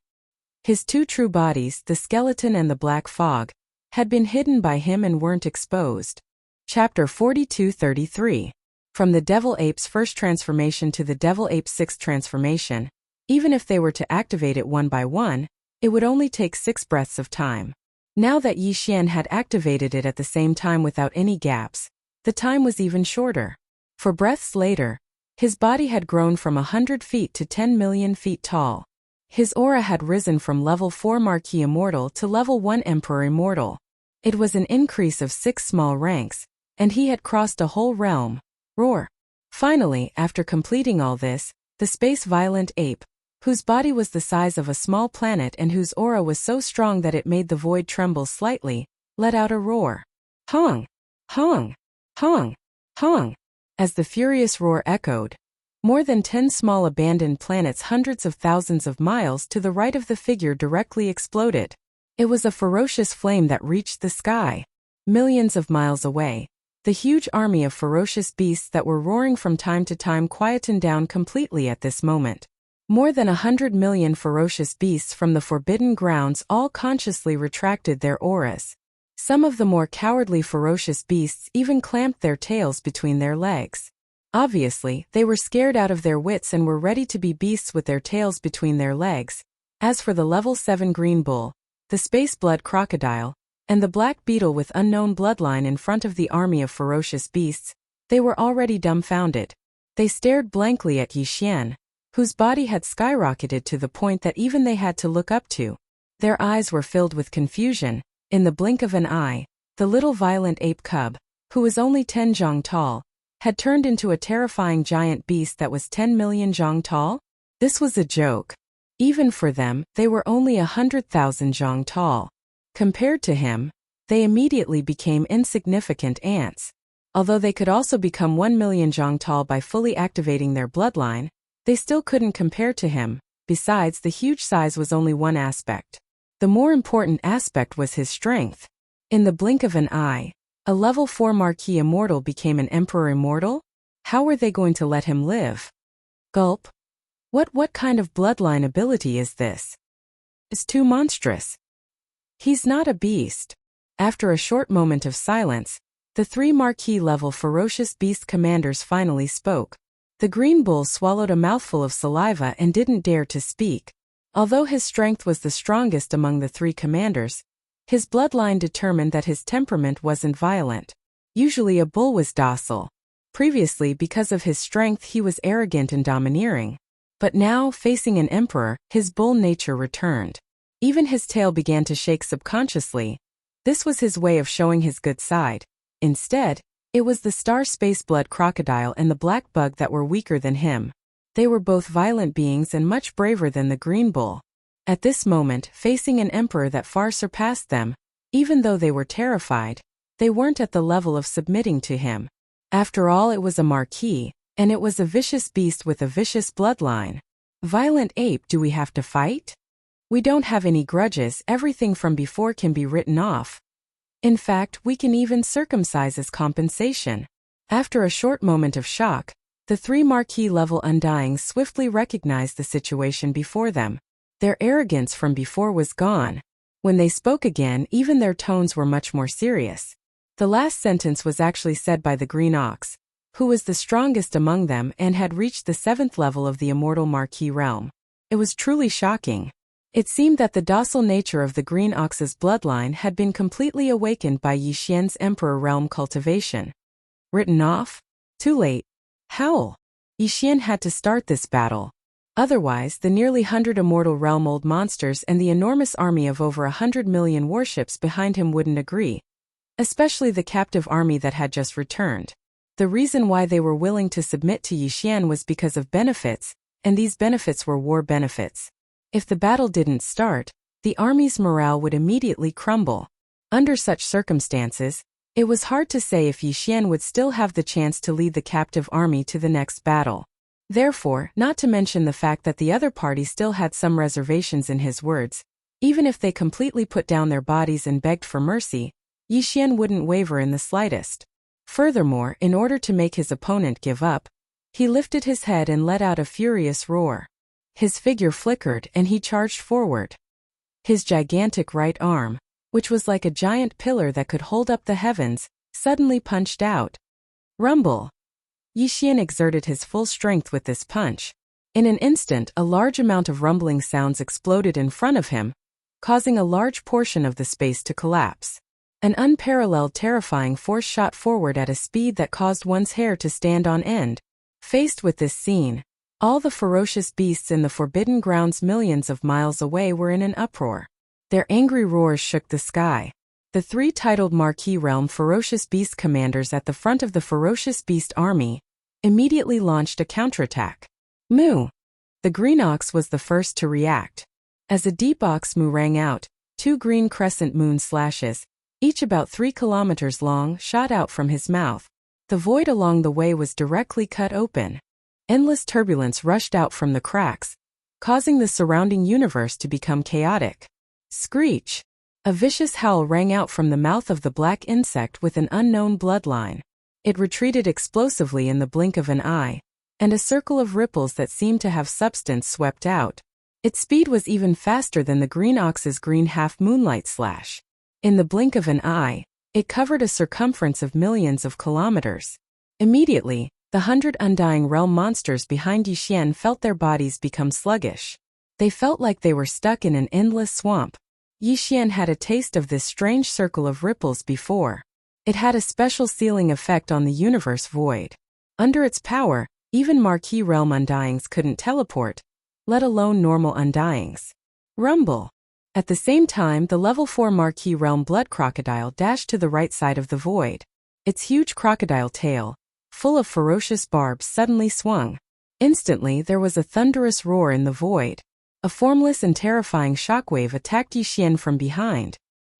His 2 true bodies, the skeleton and the black fog, had been hidden by him and weren't exposed. Chapter 42-33. From the Devil Ape's 1st transformation to the Devil Ape's 6th transformation, even if they were to activate it one by one, it would only take 6 breaths of time. Now that Yixian had activated it at the same time without any gaps, the time was even shorter. 4 breaths later, his body had grown from 100 feet to 10 million feet tall. His aura had risen from level 4 Marquis Immortal to level 1 Emperor Immortal. It was an increase of 6 small ranks, and he had crossed a whole realm. Roar! Finally, after completing all this, the space-violent ape, whose body was the size of a small planet and whose aura was so strong that it made the void tremble slightly, let out a roar. Hong! Hong! Hong! Hong! As the furious roar echoed, more than 10 small abandoned planets hundreds of thousands of miles to the right of the figure directly exploded. It was a ferocious flame that reached the sky. Millions of miles away, the huge army of ferocious beasts that were roaring from time to time quietened down completely at this moment. More than 100 million ferocious beasts from the Forbidden Grounds all consciously retracted their auras. Some of the more cowardly ferocious beasts even clamped their tails between their legs. Obviously, they were scared out of their wits and were ready to be beasts with their tails between their legs. As for the level 7 green bull, the space blood crocodile, and the black beetle with unknown bloodline in front of the army of ferocious beasts, they were already dumbfounded. They stared blankly at Yixian, whose body had skyrocketed to the point that even they had to look up to. Their eyes were filled with confusion. In the blink of an eye, the little violent ape cub, who was only 10 zhang tall, had turned into a terrifying giant beast that was 10 million zhang tall. This was a joke. Even for them, they were only 100,000 zhang tall. Compared to him, they immediately became insignificant ants. Although they could also become 1 million zhang tall by fully activating their bloodline, they still couldn't compare to him. Besides, the huge size was only one aspect. The more important aspect was his strength. In the blink of an eye, a level 4 Marquis Immortal became an Emperor Immortal? How were they going to let him live? Gulp. What kind of bloodline ability is this? It's too monstrous. He's not a beast. After a short moment of silence, the 3 Marquis-level ferocious beast commanders finally spoke. The green bull swallowed a mouthful of saliva and didn't dare to speak. Although his strength was the strongest among the 3 commanders, his bloodline determined that his temperament wasn't violent. Usually a bull was docile. Previously, because of his strength, he was arrogant and domineering. But now, facing an emperor, his bull nature returned. Even his tail began to shake subconsciously. This was his way of showing his good side. Instead, it was the star space blood crocodile and the black bug that were weaker than him. They were both violent beings and much braver than the green bull. At this moment, facing an emperor that far surpassed them, even though they were terrified, they weren't at the level of submitting to him. After all, it was a marquis, and it was a vicious beast with a vicious bloodline. Violent ape, do we have to fight? We don't have any grudges, everything from before can be written off. In fact, we can even circumcise as compensation. After a short moment of shock, the 3 Marquis-level Undyings swiftly recognized the situation before them. Their arrogance from before was gone. When they spoke again, even their tones were much more serious. The last sentence was actually said by the Green Ox, who was the strongest among them and had reached the 7th level of the Immortal Marquis realm. It was truly shocking. It seemed that the docile nature of the Green Ox's bloodline had been completely awakened by Yi Xian's Emperor realm cultivation. Written off? Too late. Howl. Yi Xian had to start this battle. Otherwise, the nearly 100 immortal realm old monsters and the enormous army of over 100 million warships behind him wouldn't agree. Especially the captive army that had just returned. The reason why they were willing to submit to Yi Xian was because of benefits, and these benefits were war benefits. If the battle didn't start, the army's morale would immediately crumble. Under such circumstances, it was hard to say if Yi Xian would still have the chance to lead the captive army to the next battle. Therefore, not to mention the fact that the other party still had some reservations in his words, even if they completely put down their bodies and begged for mercy, Yi Xian wouldn't waver in the slightest. Furthermore, in order to make his opponent give up, he lifted his head and let out a furious roar. His figure flickered and he charged forward. His gigantic right arm, which was like a giant pillar that could hold up the heavens, suddenly punched out. Rumble! Yi Xian exerted his full strength with this punch. In an instant, a large amount of rumbling sounds exploded in front of him, causing a large portion of the space to collapse. An unparalleled terrifying force shot forward at a speed that caused one's hair to stand on end. Faced with this scene, all the ferocious beasts in the Forbidden Grounds millions of miles away were in an uproar. Their angry roars shook the sky. The 3 titled Marquis Realm ferocious beast commanders at the front of the ferocious beast army immediately launched a counterattack. Moo! The Green Ox was the first to react. As a deep ox moo rang out, 2 green crescent moon slashes, each about 3 kilometers long, shot out from his mouth. The void along the way was directly cut open. Endless turbulence rushed out from the cracks, causing the surrounding universe to become chaotic. Screech! A vicious howl rang out from the mouth of the black insect with an unknown bloodline. It retreated explosively in the blink of an eye, and a circle of ripples that seemed to have substance swept out. Its speed was even faster than the Green Ox's green half-moonlight slash. In the blink of an eye, it covered a circumference of millions of kilometers. Immediately, the 100 undying realm monsters behind Yi Xian felt their bodies become sluggish. They felt like they were stuck in an endless swamp. Yi Xian had a taste of this strange circle of ripples before. It had a special sealing effect on the universe void. Under its power, even Marquis Realm Undyings couldn't teleport, let alone normal Undyings. Rumble! At the same time, the level 4 Marquis Realm Blood Crocodile dashed to the right side of the void. Its huge crocodile tail, full of ferocious barbs, suddenly swung. Instantly, there was a thunderous roar in the void. A formless and terrifying shockwave attacked Yixian from behind.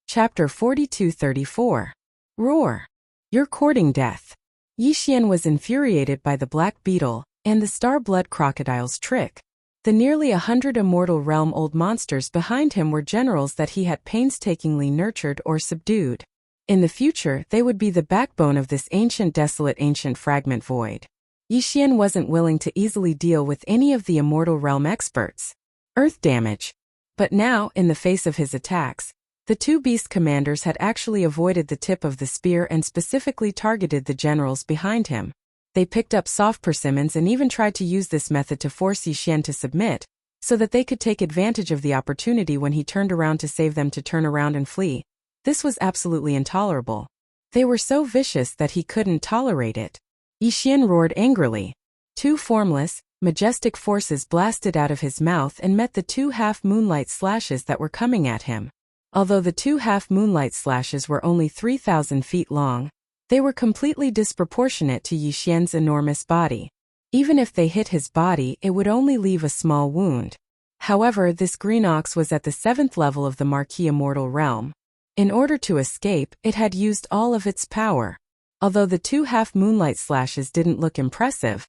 Chapter 42-34. Roar. You're courting death. Yixian was infuriated by the black beetle and the star-blood crocodile's trick. The nearly 100 immortal realm-old monsters behind him were generals that he had painstakingly nurtured or subdued. In the future, they would be the backbone of this desolate ancient fragment void. Yixian wasn't willing to easily deal with any of the immortal realm experts. Earth damage. But now, in the face of his attacks, the two beast commanders had actually avoided the tip of the spear and specifically targeted the generals behind him. They picked up soft persimmons and even tried to use this method to force Yixian to submit, so that they could take advantage of the opportunity when he turned around to save them to turn around and flee. This was absolutely intolerable. They were so vicious that he couldn't tolerate it. Yixian roared angrily. Two formless, majestic forces blasted out of his mouth and met the two half-moonlight slashes that were coming at him. Although the two half-moonlight slashes were only 3,000 feet long, they were completely disproportionate to Yixian's enormous body. Even if they hit his body, it would only leave a small wound. However, this green ox was at the 7th level of the Marquis Immortal Realm. In order to escape, it had used all of its power. Although the two half-moonlight slashes didn't look impressive,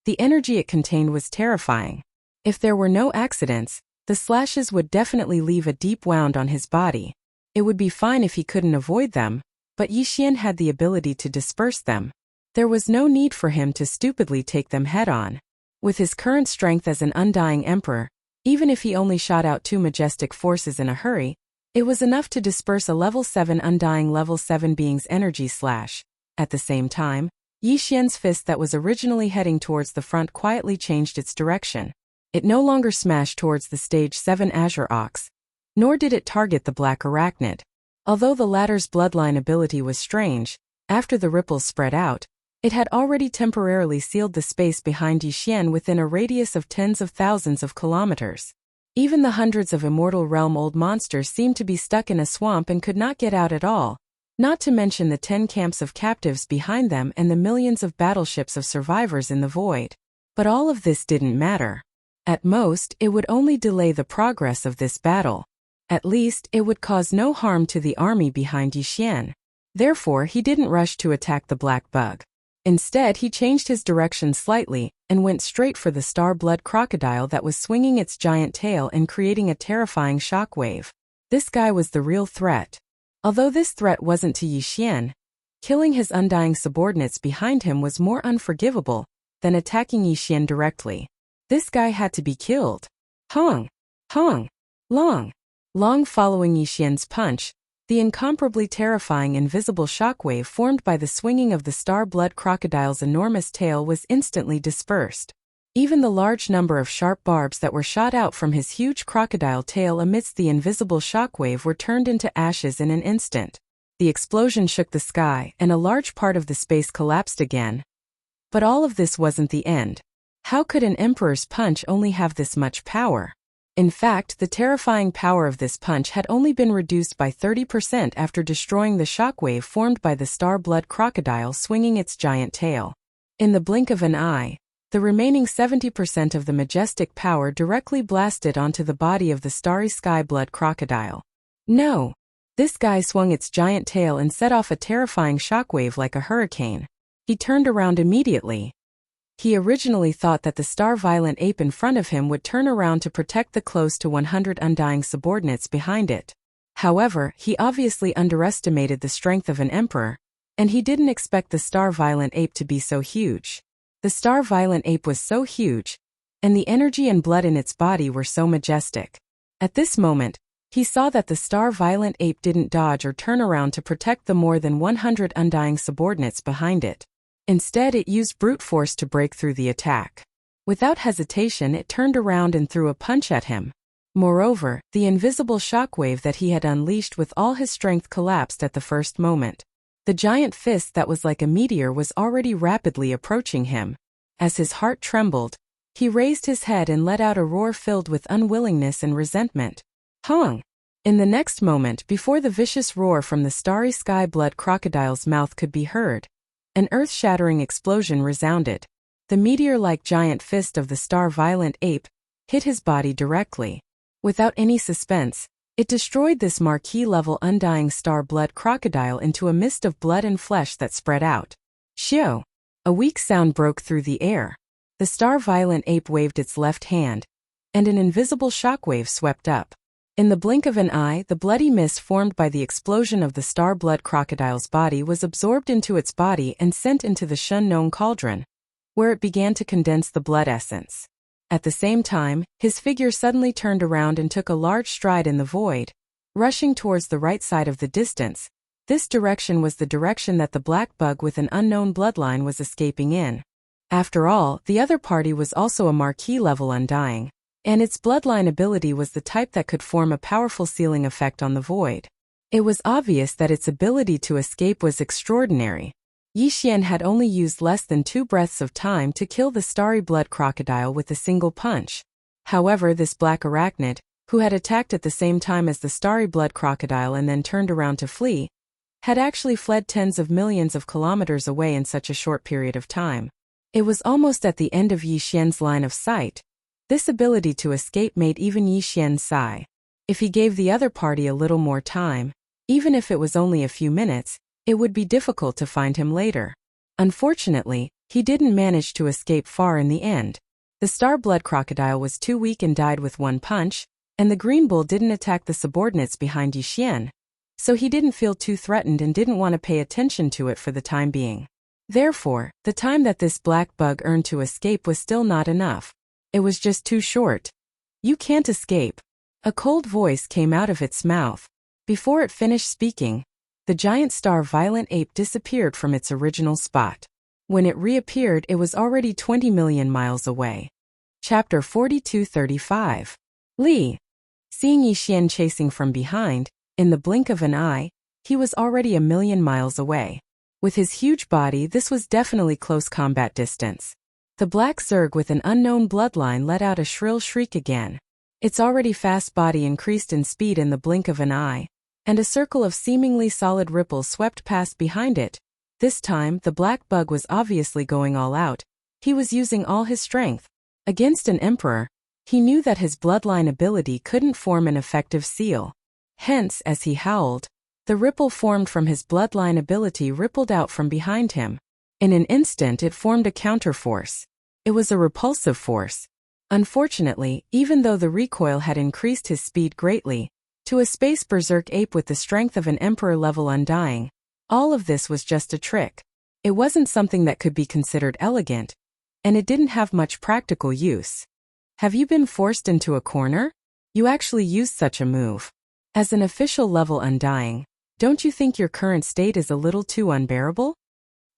the energy it contained was terrifying. If there were no accidents, the slashes would definitely leave a deep wound on his body. It would be fine if he couldn't avoid them, but Yixian had the ability to disperse them. There was no need for him to stupidly take them head-on. With his current strength as an undying emperor, even if he only shot out two majestic forces in a hurry, it was enough to disperse a level 7 undying level 7 being's energy slash. At the same time, Yixian's fist that was originally heading towards the front quietly changed its direction. It no longer smashed towards the stage 7 Azure Ox, nor did it target the black arachnid. Although the latter's bloodline ability was strange, after the ripples spread out, it had already temporarily sealed the space behind Yixian within a radius of tens of thousands of kilometers. Even the hundreds of immortal realm-old monsters seemed to be stuck in a swamp and could not get out at all, not to mention the 10 camps of captives behind them and the millions of battleships of survivors in the void. But all of this didn't matter. At most, it would only delay the progress of this battle. At least, it would cause no harm to the army behind Yixian. Therefore, he didn't rush to attack the black bug. Instead, he changed his direction slightly and went straight for the star-blood crocodile that was swinging its giant tail and creating a terrifying shockwave. This guy was the real threat. Although this threat wasn't to Yixian, killing his undying subordinates behind him was more unforgivable than attacking Yixian directly. This guy had to be killed. Hong! Hong! Long! Long following Yixian's punch, the incomparably terrifying invisible shockwave formed by the swinging of the star-blood crocodile's enormous tail was instantly dispersed. Even the large number of sharp barbs that were shot out from his huge crocodile tail amidst the invisible shockwave were turned into ashes in an instant. The explosion shook the sky, and a large part of the space collapsed again. But all of this wasn't the end. How could an emperor's punch only have this much power? In fact, the terrifying power of this punch had only been reduced by 30% after destroying the shockwave formed by the star-blood crocodile swinging its giant tail. In the blink of an eye, the remaining 70% of the majestic power directly blasted onto the body of the starry sky-blood crocodile. No! This guy swung its giant tail and set off a terrifying shockwave like a hurricane. He turned around immediately. He originally thought that the star-violent ape in front of him would turn around to protect the close to 100 undying subordinates behind it. However, he obviously underestimated the strength of an emperor, and he didn't expect the star-violent ape to be so huge. The star-violent ape was so huge, and the energy and blood in its body were so majestic. At this moment, he saw that the star-violent ape didn't dodge or turn around to protect the more than 100 undying subordinates behind it. Instead, it used brute force to break through the attack. Without hesitation, it turned around and threw a punch at him. Moreover, the invisible shockwave that he had unleashed with all his strength collapsed at the first moment. The giant fist that was like a meteor was already rapidly approaching him. As his heart trembled, he raised his head and let out a roar filled with unwillingness and resentment. Hong! In the next moment, before the vicious roar from the starry sky-blood crocodile's mouth could be heard, an earth-shattering explosion resounded. The meteor-like giant fist of the star-violent ape hit his body directly. Without any suspense, it destroyed this marquee-level undying star-blood crocodile into a mist of blood and flesh that spread out. Shio! A weak sound broke through the air. The star-violent ape waved its left hand, and an invisible shockwave swept up. In the blink of an eye, the bloody mist formed by the explosion of the star-blood crocodile's body was absorbed into its body and sent into the Shun-known cauldron, where it began to condense the blood essence. At the same time, his figure suddenly turned around and took a large stride in the void, rushing towards the right side of the distance. This direction was the direction that the black bug with an unknown bloodline was escaping in. After all, the other party was also a marquee-level undying, and its bloodline ability was the type that could form a powerful sealing effect on the void. It was obvious that its ability to escape was extraordinary. Yi Xian had only used less than 2 breaths of time to kill the starry blood crocodile with a single punch. However, this black arachnid, who had attacked at the same time as the starry blood crocodile and then turned around to flee, had actually fled tens of millions of kilometers away in such a short period of time. It was almost at the end of Yi Xian's line of sight. This ability to escape made even Yi Xian sigh. If he gave the other party a little more time, even if it was only a few minutes, it would be difficult to find him later. Unfortunately, he didn't manage to escape far in the end. The star blood crocodile was too weak and died with one punch, and the green bull didn't attack the subordinates behind Yi Xian, so he didn't feel too threatened and didn't want to pay attention to it for the time being. Therefore, the time that this black bug earned to escape was still not enough. It was just too short. You can't escape. A cold voice came out of its mouth. Before it finished speaking, the giant star-violent ape disappeared from its original spot. When it reappeared, it was already 20 million miles away. Chapter 42:35. Li. Seeing Yi Xian chasing from behind, in the blink of an eye, he was already 1,000,000 miles away. With his huge body, this was definitely close combat distance. The black Zerg with an unknown bloodline let out a shrill shriek again. Its already fast body increased in speed in the blink of an eye, and a circle of seemingly solid ripples swept past behind it. This time, the black bug was obviously going all out. He was using all his strength. Against an emperor, he knew that his bloodline ability couldn't form an effective seal. Hence, as he howled, the ripple formed from his bloodline ability rippled out from behind him. In an instant it formed a counterforce. It was a repulsive force. Unfortunately, even though the recoil had increased his speed greatly, to a space berserk ape with the strength of an emperor-level undying, all of this was just a trick. It wasn't something that could be considered elegant, and it didn't have much practical use. Have you been forced into a corner? You actually used such a move. As an official-level undying, don't you think your current state is a little too unbearable?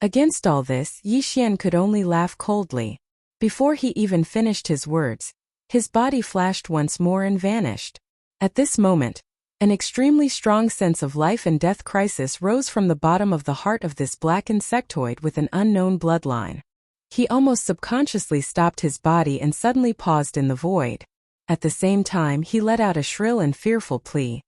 Against all this, Yi Xian could only laugh coldly. Before he even finished his words, his body flashed once more and vanished. At this moment, an extremely strong sense of life and death crisis rose from the bottom of the heart of this black insectoid with an unknown bloodline. He almost subconsciously stopped his body and suddenly paused in the void. At the same time, he let out a shrill and fearful plea.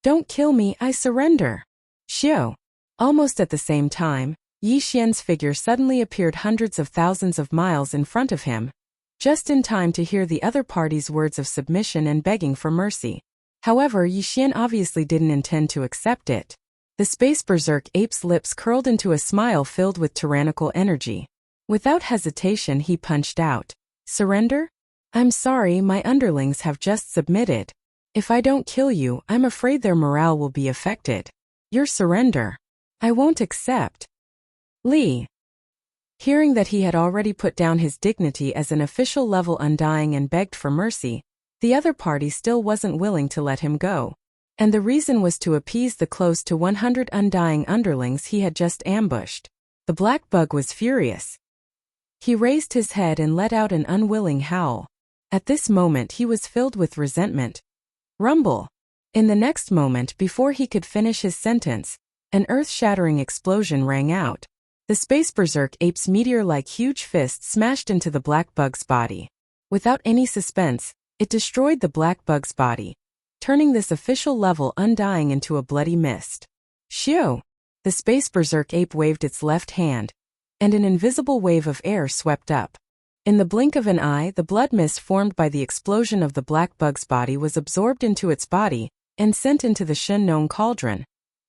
"Don't kill me, I surrender." Shio. Almost at the same time, Yi Xian's figure suddenly appeared hundreds of thousands of miles in front of him, just in time to hear the other party's words of submission and begging for mercy. However, Yi Xian obviously didn't intend to accept it. The space berserk ape's lips curled into a smile filled with tyrannical energy. Without hesitation, he punched out, "Surrender? I'm sorry, my underlings have just submitted. If I don't kill you, I'm afraid their morale will be affected. Your surrender. I won't accept." Li. Hearing that he had already put down his dignity as an official-level undying and begged for mercy, the other party still wasn't willing to let him go. And the reason was to appease the close to 100 undying underlings he had just ambushed. The black bug was furious. He raised his head and let out an unwilling howl. At this moment he was filled with resentment. Rumble. In the next moment, before he could finish his sentence, an earth-shattering explosion rang out. The space berserk ape's meteor-like huge fist smashed into the black bug's body. Without any suspense, it destroyed the black bug's body, turning this official-level undying into a bloody mist. Shio! The space berserk ape waved its left hand, and an invisible wave of air swept up. In the blink of an eye, the blood mist formed by the explosion of the black bug's body was absorbed into its body and sent into the Shen-known cauldron,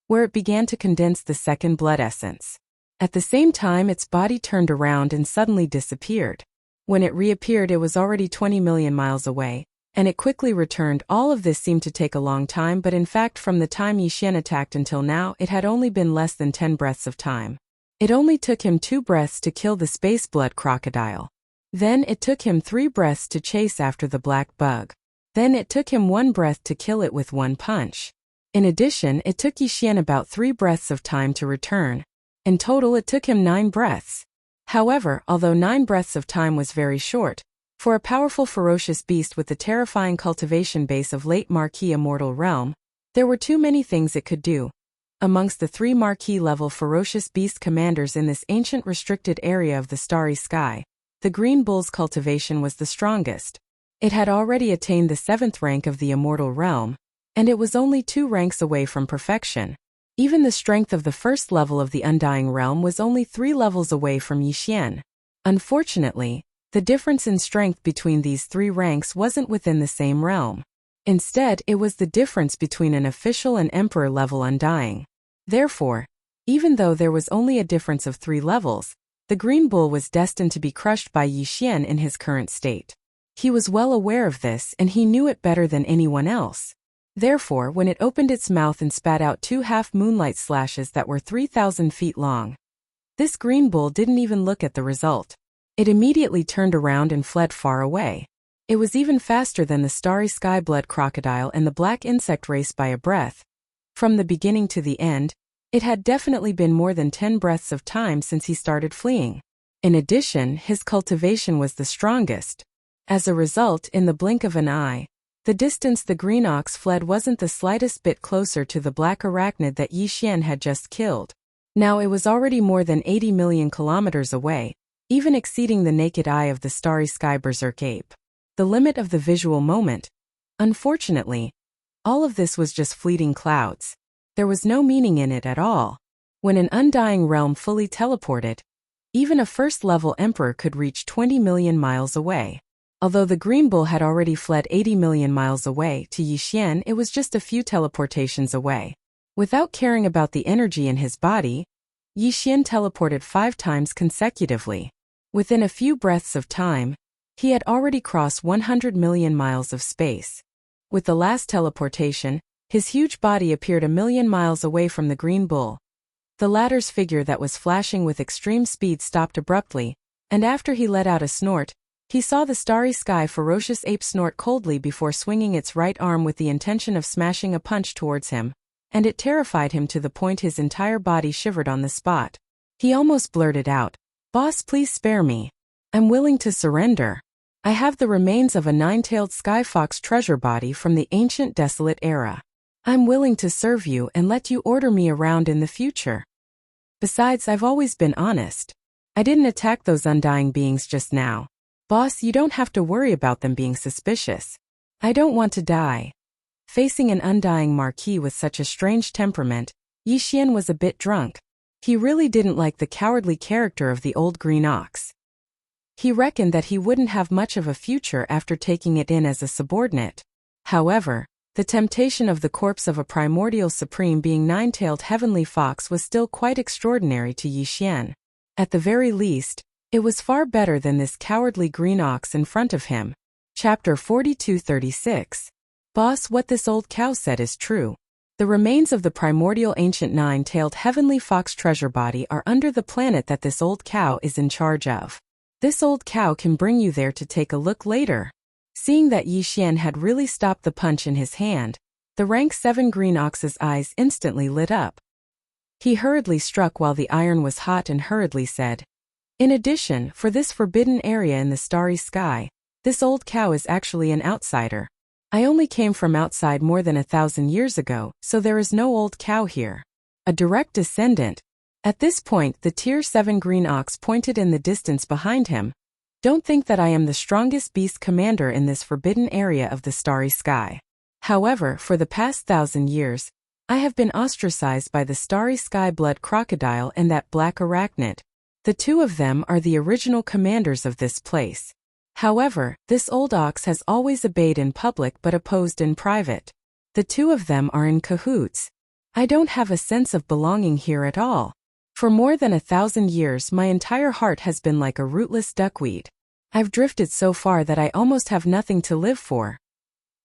where it began to condense the second blood essence. At the same time, its body turned around and suddenly disappeared. When it reappeared, it was already 20 million miles away, and it quickly returned. All of this seemed to take a long time, but in fact from the time Yi Xian attacked until now, it had only been less than 10 breaths of time. It only took him 2 breaths to kill the space blood crocodile. Then it took him 3 breaths to chase after the black bug. Then it took him 1 breath to kill it with 1 punch. In addition, it took Yi Xian about 3 breaths of time to return. In total, it took him 9 breaths. However, although 9 breaths of time was very short, for a powerful ferocious beast with the terrifying cultivation base of late Marquis Immortal Realm, there were too many things it could do. Amongst the 3 Marquis-level ferocious beast commanders in this ancient restricted area of the starry sky, the Green Bull's cultivation was the strongest. It had already attained the 7th rank of the Immortal Realm, and it was only 2 ranks away from perfection. Even the strength of the first level of the Undying Realm was only 3 levels away from Yi Xian. Unfortunately, the difference in strength between these 3 ranks wasn't within the same realm. Instead, it was the difference between an official and emperor-level Undying. Therefore, even though there was only a difference of 3 levels, the Green Bull was destined to be crushed by Yi Xian in his current state. He was well aware of this, and he knew it better than anyone else. Therefore, when it opened its mouth and spat out 2 half-moonlight slashes that were 3,000 feet long, this Green Bull didn't even look at the result. It immediately turned around and fled far away. It was even faster than the starry sky blood crocodile and the black insect race by a breath. From the beginning to the end, it had definitely been more than 10 breaths of time since he started fleeing. In addition, his cultivation was the strongest. As a result, in the blink of an eye, the distance the green ox fled wasn't the slightest bit closer to the black arachnid that Yi Xian had just killed. Now it was already more than 80 million kilometers away, even exceeding the naked eye of the starry sky berserk ape. The limit of the visual moment. Unfortunately, all of this was just fleeting clouds. There was no meaning in it at all. When an Undying Realm fully teleported, even a first-level emperor could reach 20 million miles away. Although the Green Bull had already fled 80 million miles away, to Yi Xian it was just a few teleportations away. Without caring about the energy in his body, Yi Xian teleported 5 times consecutively. Within a few breaths of time, he had already crossed 100 million miles of space. With the last teleportation, his huge body appeared 1 million miles away from the Green Bull. The latter's figure that was flashing with extreme speed stopped abruptly, and after he let out a snort, he saw the starry sky ferocious ape snort coldly before swinging its right arm with the intention of smashing a punch towards him, and it terrified him to the point his entire body shivered on the spot. He almost blurted out, "Boss, please spare me. I'm willing to surrender. I have the remains of a 9-tailed sky fox treasure body from the ancient desolate era. I'm willing to serve you and let you order me around in the future. Besides, I've always been honest. I didn't attack those undying beings just now. Boss, you don't have to worry about them being suspicious. I don't want to die." Facing an undying marquis with such a strange temperament, Yi Xian was a bit drunk. He really didn't like the cowardly character of the old green ox. He reckoned that he wouldn't have much of a future after taking it in as a subordinate. However, the temptation of the corpse of a primordial supreme being 9-tailed heavenly fox was still quite extraordinary to Yi Xian. At the very least, it was far better than this cowardly green ox in front of him. Chapter 42-36. Boss, what this old cow said is true. The remains of the primordial ancient 9-tailed heavenly fox treasure body are under the planet that this old cow is in charge of. This old cow can bring you there to take a look later. Seeing that Yi Xian had really stopped the punch in his hand, the rank 7 green ox's eyes instantly lit up. He hurriedly struck while the iron was hot and hurriedly said, "In addition, for this forbidden area in the starry sky, this old cow is actually an outsider. I only came from outside more than 1,000 years ago, so there is no old cow here. A direct descendant." At this point, the Tier 7 green ox pointed in the distance behind him. "Don't think that I am the strongest beast commander in this forbidden area of the starry sky. However, for the past 1,000 years, I have been ostracized by the starry sky blood crocodile and that black arachnid. The two of them are the original commanders of this place. However, this old ox has always obeyed in public but opposed in private. The two of them are in cahoots. I don't have a sense of belonging here at all. For more than 1,000 years my entire heart has been like a rootless duckweed. I've drifted so far that I almost have nothing to live for.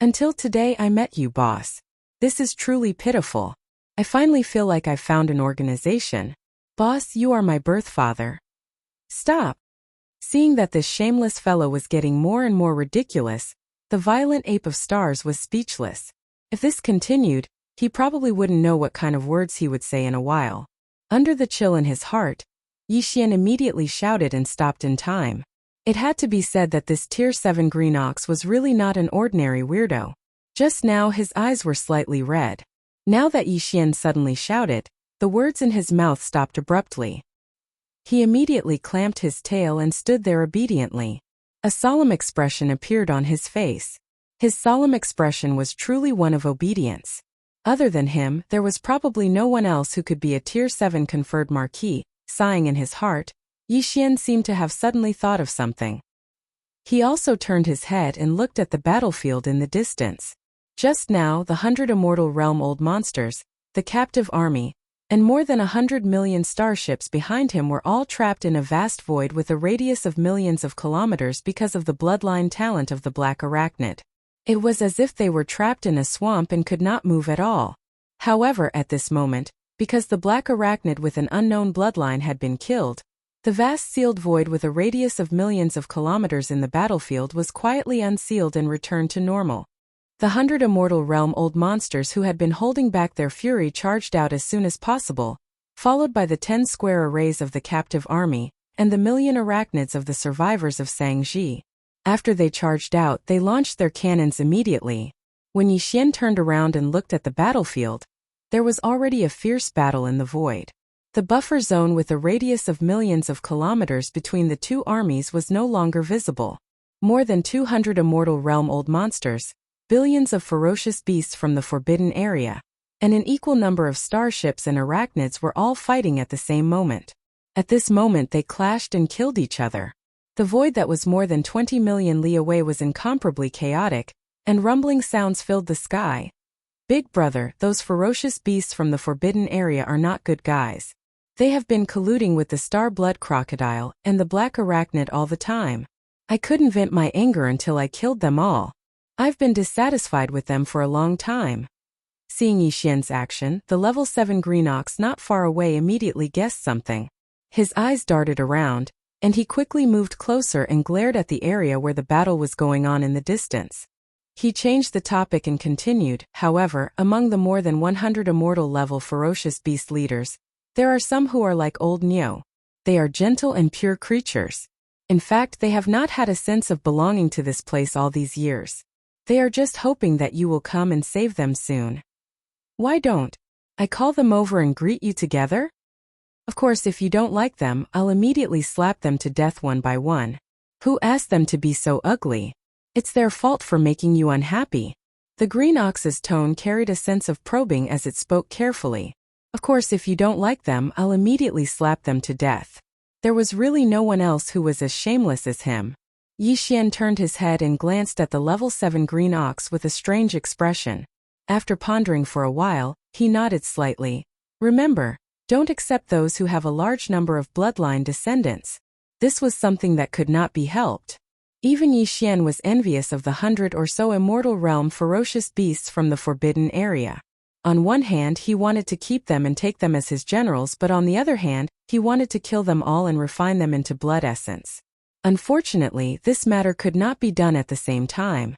Until today I met you, boss. This is truly pitiful. I finally feel like I've found an organization. Boss, you are my birth father. Stop. Seeing that this shameless fellow was getting more and more ridiculous, the violent ape of stars was speechless. If this continued, he probably wouldn't know what kind of words he would say in a while. Under the chill in his heart, Yi Xian immediately shouted and stopped in time. It had to be said that this Tier 7 green ox was really not an ordinary weirdo. Just now his eyes were slightly red. Now that Yi Xian suddenly shouted, the words in his mouth stopped abruptly. He immediately clamped his tail and stood there obediently. A solemn expression appeared on his face. His solemn expression was truly one of obedience. Other than him, there was probably no one else who could be a Tier 7 conferred marquis. Sighing in his heart, Yi Xian seemed to have suddenly thought of something. He also turned his head and looked at the battlefield in the distance. Just now, the 100 immortal realm old monsters, the captive army, and more than 100 million starships behind him were all trapped in a vast void with a radius of millions of kilometers because of the bloodline talent of the black arachnid. It was as if they were trapped in a swamp and could not move at all. However, at this moment, because the black arachnid with an unknown bloodline had been killed, the vast sealed void with a radius of millions of kilometers in the battlefield was quietly unsealed and returned to normal. The 100 immortal realm old monsters who had been holding back their fury charged out as soon as possible, followed by the 10 square arrays of the captive army, and the million arachnids of the survivors of Shangji. After they charged out, they launched their cannons immediately. When Yi Xian turned around and looked at the battlefield, there was already a fierce battle in the void. The buffer zone with a radius of millions of kilometers between the two armies was no longer visible. More than 200 immortal realm old monsters, billions of ferocious beasts from the forbidden area, and an equal number of starships and arachnids were all fighting at the same moment. At this moment they clashed and killed each other. The void that was more than 20 million li away was incomparably chaotic, and rumbling sounds filled the sky. Big brother, those ferocious beasts from the forbidden area are not good guys. They have been colluding with the star blood crocodile and the black arachnid all the time. I couldn't vent my anger until I killed them all. I've been dissatisfied with them for a long time. Seeing Yi Xian's action, the level 7 green ox not far away immediately guessed something. His eyes darted around, and he quickly moved closer and glared at the area where the battle was going on in the distance. He changed the topic and continued, however, among the more than 100 immortal level ferocious beast leaders, there are some who are like old Neo. They are gentle and pure creatures. In fact, they have not had a sense of belonging to this place all these years. They are just hoping that you will come and save them soon. Why don't I call them over and greet you together? Of course, if you don't like them, I'll immediately slap them to death one by one. Who asked them to be so ugly? It's their fault for making you unhappy. The green ox's tone carried a sense of probing as it spoke carefully. Of course, if you don't like them, I'll immediately slap them to death. There was really no one else who was as shameless as him. Yi Xian turned his head and glanced at the level 7 green ox with a strange expression. After pondering for a while, he nodded slightly. Remember, don't accept those who have a large number of bloodline descendants. This was something that could not be helped. Even Yi Xian was envious of the 100 or so immortal realm ferocious beasts from the forbidden area. On one hand, he wanted to keep them and take them as his generals, but on the other hand, he wanted to kill them all and refine them into blood essence. Unfortunately, this matter could not be done at the same time.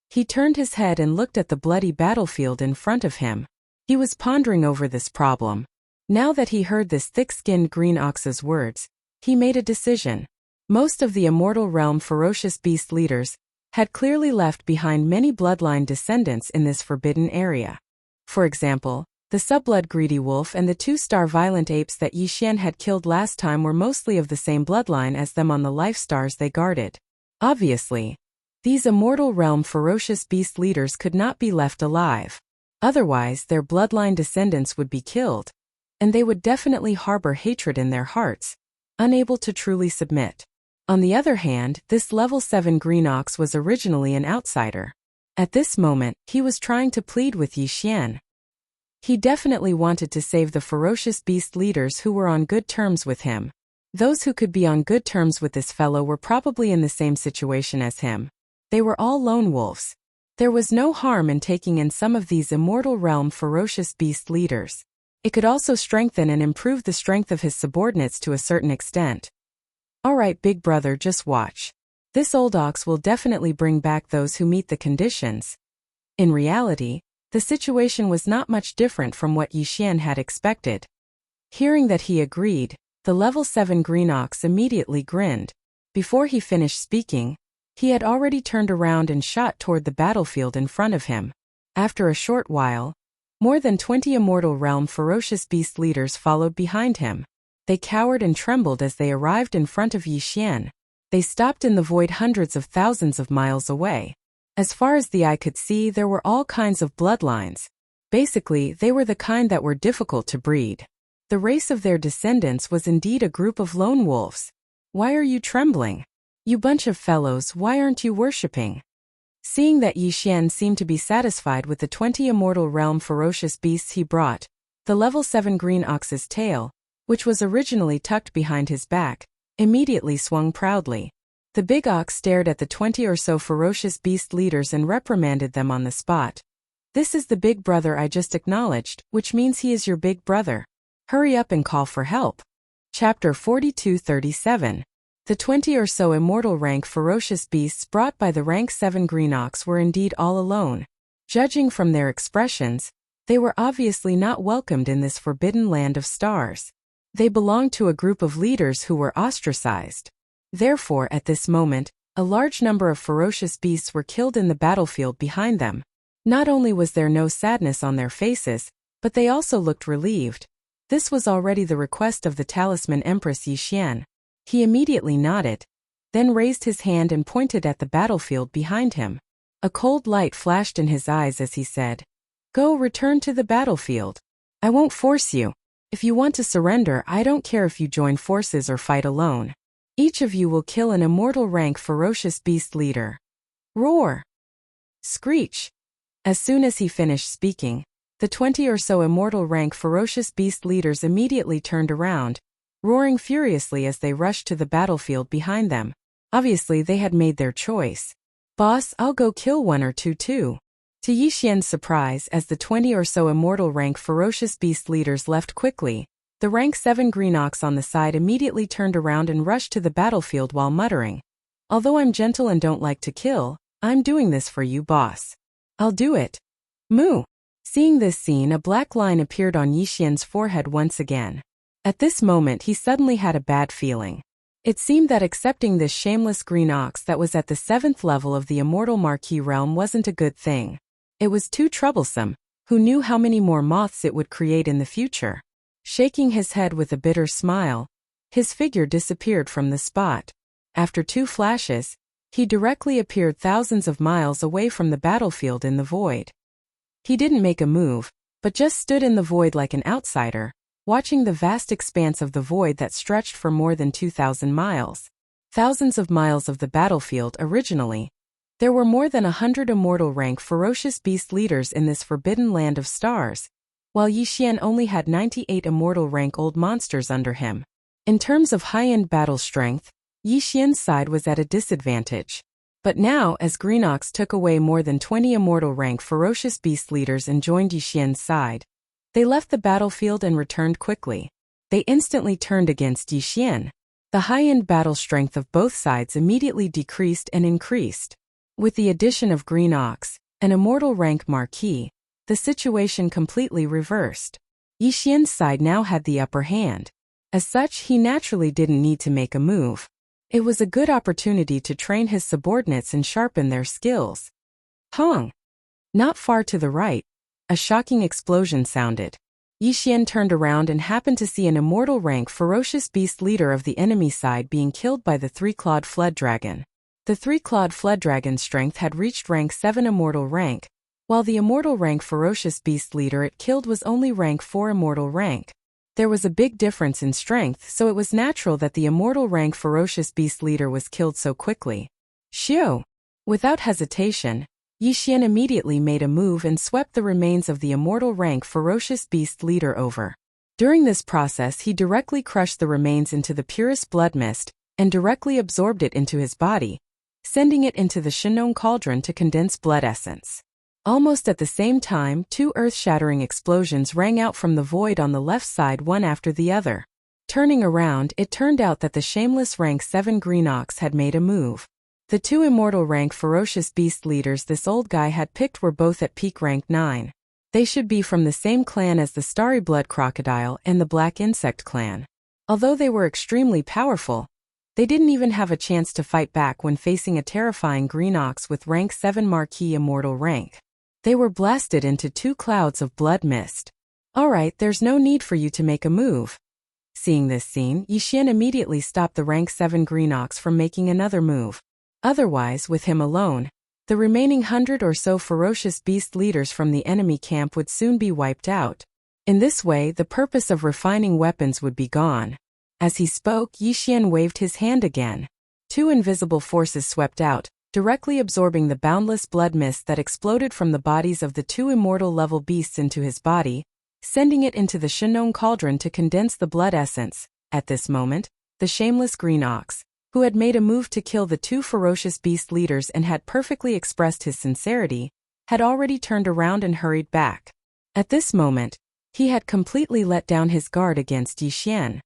He turned his head and looked at the bloody battlefield in front of him. He was pondering over this problem. Now that he heard this thick-skinned green ox's words, he made a decision. Most of the immortal realm ferocious beast leaders had clearly left behind many bloodline descendants in this forbidden area. For example, the subblood greedy wolf and the 2-star violent apes that Yi Xian had killed last time were mostly of the same bloodline as them on the life stars they guarded. Obviously, these immortal realm ferocious beast leaders could not be left alive. Otherwise, their bloodline descendants would be killed, and they would definitely harbor hatred in their hearts. unable to truly submit. On the other hand, this level 7 green ox was originally an outsider. At this moment, he was trying to plead with Yi Xian. He definitely wanted to save the ferocious beast leaders who were on good terms with him. Those who could be on good terms with this fellow were probably in the same situation as him. They were all lone wolves. There was no harm in taking in some of these immortal realm ferocious beast leaders. It could also strengthen and improve the strength of his subordinates to a certain extent. Alright, big brother, just watch. This old ox will definitely bring back those who meet the conditions. In reality, the situation was not much different from what Yi Xian had expected. Hearing that he agreed, the level 7 green ox immediately grinned. Before he finished speaking, he had already turned around and shot toward the battlefield in front of him. After a short while, more than 20 immortal realm ferocious beast leaders followed behind him. They cowered and trembled as they arrived in front of Yi Xian. They stopped in the void hundreds of thousands of miles away. As far as the eye could see, there were all kinds of bloodlines. Basically, they were the kind that were difficult to breed. The race of their descendants was indeed a group of lone wolves. Why are you trembling? You bunch of fellows, why aren't you worshipping? Seeing that Yi Xian seemed to be satisfied with the 20 immortal realm ferocious beasts he brought, the level 7 green ox's tail, which was originally tucked behind his back, immediately swung proudly. The big ox stared at the 20 or so ferocious beast leaders and reprimanded them on the spot. This is the big brother I just acknowledged, which means he is your big brother. Hurry up and call for help. Chapter 42:37. The 20 or so immortal rank ferocious beasts brought by the rank 7 green ox were indeed all alone. Judging from their expressions, they were obviously not welcomed in this forbidden land of stars. They belonged to a group of leaders who were ostracized. Therefore, at this moment, a large number of ferocious beasts were killed in the battlefield behind them. Not only was there no sadness on their faces, but they also looked relieved. This was already the request of the talisman Empress Yi Xian. He immediately nodded, then raised his hand and pointed at the battlefield behind him. A cold light flashed in his eyes as he said, "Go, return to the battlefield. I won't force you. If you want to surrender, I don't care if you join forces or fight alone. Each of you will kill an immortal rank ferocious beast leader. Roar! Screech!" As soon as he finished speaking, the 20 or so immortal rank ferocious beast leaders immediately turned around, roaring furiously as they rushed to the battlefield behind them. Obviously they had made their choice. "Boss, I'll go kill one or two too." To Yi Xian's surprise, as the 20 or so immortal rank ferocious beast leaders left quickly, the rank 7 green ox on the side immediately turned around and rushed to the battlefield while muttering, "Although I'm gentle and don't like to kill, I'm doing this for you, boss. I'll do it. Moo." Seeing this scene, a black line appeared on Yi Xian's forehead once again. At this moment he suddenly had a bad feeling. It seemed that accepting this shameless green ox that was at the 7th level of the immortal marquee realm wasn't a good thing. It was too troublesome. Who knew how many more moths it would create in the future? Shaking his head with a bitter smile, his figure disappeared from the spot. After 2 flashes, he directly appeared thousands of miles away from the battlefield in the void. He didn't make a move, but just stood in the void like an outsider, watching the vast expanse of the void that stretched for more than 2,000 miles. Thousands of miles of the battlefield originally. There were more than 100 immortal rank ferocious beast leaders in this forbidden land of stars, while Yi Xian only had 98 immortal rank old monsters under him. In terms of high-end battle strength, Yi Xian's side was at a disadvantage. But now, as Green Ox took away more than 20 immortal rank ferocious beast leaders and joined Yi Xian's side, they left the battlefield and returned quickly. They instantly turned against Yi Xian. The high-end battle strength of both sides immediately decreased and increased. With the addition of Green Ox, an immortal rank marquee, the situation completely reversed. Yi Xian's side now had the upper hand. As such, he naturally didn't need to make a move. It was a good opportunity to train his subordinates and sharpen their skills. Hong! Not far to the right, a shocking explosion sounded. Yi Xian turned around and happened to see an immortal rank ferocious beast leader of the enemy side being killed by the 3-clawed flood dragon. The 3-clawed flood dragon's strength had reached rank 7 immortal rank, while the immortal rank ferocious beast leader it killed was only rank 4 immortal rank. There was a big difference in strength, so it was natural that the immortal rank ferocious beast leader was killed so quickly. Xiu! Without hesitation, Yi Xian immediately made a move and swept the remains of the immortal rank ferocious beast leader over. During this process he directly crushed the remains into the purest blood mist, and directly absorbed it into his body, sending it into the Shenong cauldron to condense blood essence. Almost at the same time, two earth-shattering explosions rang out from the void on the left side one after the other. Turning around, it turned out that the shameless rank 7 Green Ox had made a move. The two immortal rank ferocious beast leaders this old guy had picked were both at peak rank 9. They should be from the same clan as the Starry Blood Crocodile and the Black Insect clan. Although they were extremely powerful, they didn't even have a chance to fight back when facing a terrifying Green Ox with rank 7 Marquis immortal rank. They were blasted into 2 clouds of blood mist. Alright, there's no need for you to make a move. Seeing this scene, Yi Xian immediately stopped the rank 7 Green Ox from making another move. Otherwise, with him alone, the remaining 100 or so ferocious beast leaders from the enemy camp would soon be wiped out. In this way, the purpose of refining weapons would be gone. As he spoke, Yi Xian waved his hand again. 2 invisible forces swept out, directly absorbing the boundless blood mist that exploded from the bodies of the 2 immortal-level beasts into his body, sending it into the Shenong cauldron to condense the blood essence. At this moment, the shameless Green Ox, who had made a move to kill the 2 ferocious beast leaders and had perfectly expressed his sincerity, had already turned around and hurried back. At this moment, he had completely let down his guard against Yi Xian.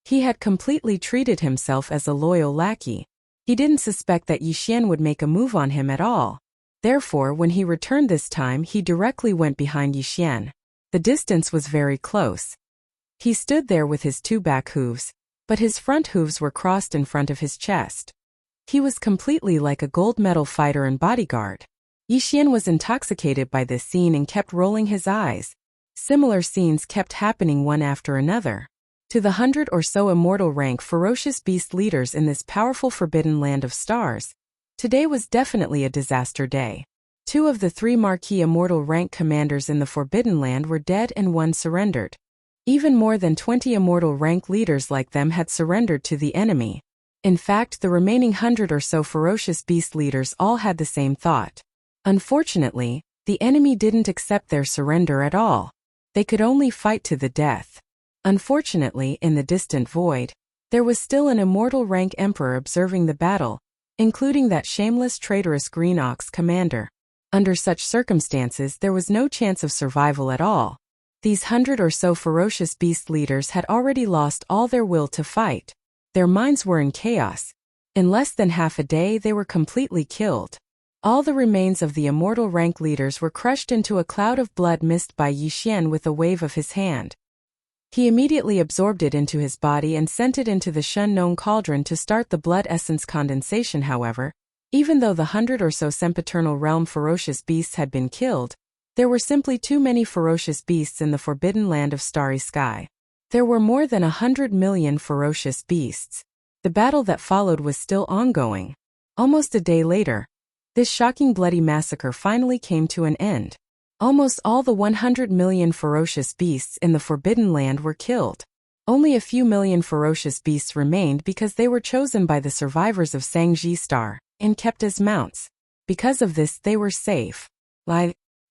He had completely treated himself as a loyal lackey. He didn't suspect that Yi Xian would make a move on him at all. Therefore, when he returned this time, he directly went behind Yi Xian. The distance was very close. He stood there with his 2 back hooves, but his front hooves were crossed in front of his chest. He was completely like a gold medal fighter and bodyguard. Yi Xian was intoxicated by this scene and kept rolling his eyes. Similar scenes kept happening one after another. To the 100 or so immortal rank ferocious beast leaders in this powerful forbidden land of stars, today was definitely a disaster day. 2 of the 3 Marquis immortal rank commanders in the forbidden land were dead and 1 surrendered. Even more than 20 immortal rank leaders like them had surrendered to the enemy. In fact, the remaining 100 or so ferocious beast leaders all had the same thought. Unfortunately, the enemy didn't accept their surrender at all. They could only fight to the death. Unfortunately, in the distant void, there was still an immortal rank emperor observing the battle, including that shameless traitorous Green Ox commander. Under such circumstances, there was no chance of survival at all. These 100 or so ferocious beast leaders had already lost all their will to fight. Their minds were in chaos. In less than half a day, they were completely killed. All the remains of the immortal rank leaders were crushed into a cloud of blood mist by Yi Xian with a wave of his hand. He immediately absorbed it into his body and sent it into the Shenong cauldron to start the blood essence condensation. However, even though the 100 or so sempiternal realm ferocious beasts had been killed, there were simply too many ferocious beasts in the forbidden land of starry sky. There were more than 100 million ferocious beasts. The battle that followed was still ongoing. Almost a day later, this shocking bloody massacre finally came to an end. Almost all the 100 million ferocious beasts in the Forbidden Land were killed. Only a few million ferocious beasts remained because they were chosen by the survivors of Sangji Star and kept as mounts. Because of this, they were safe.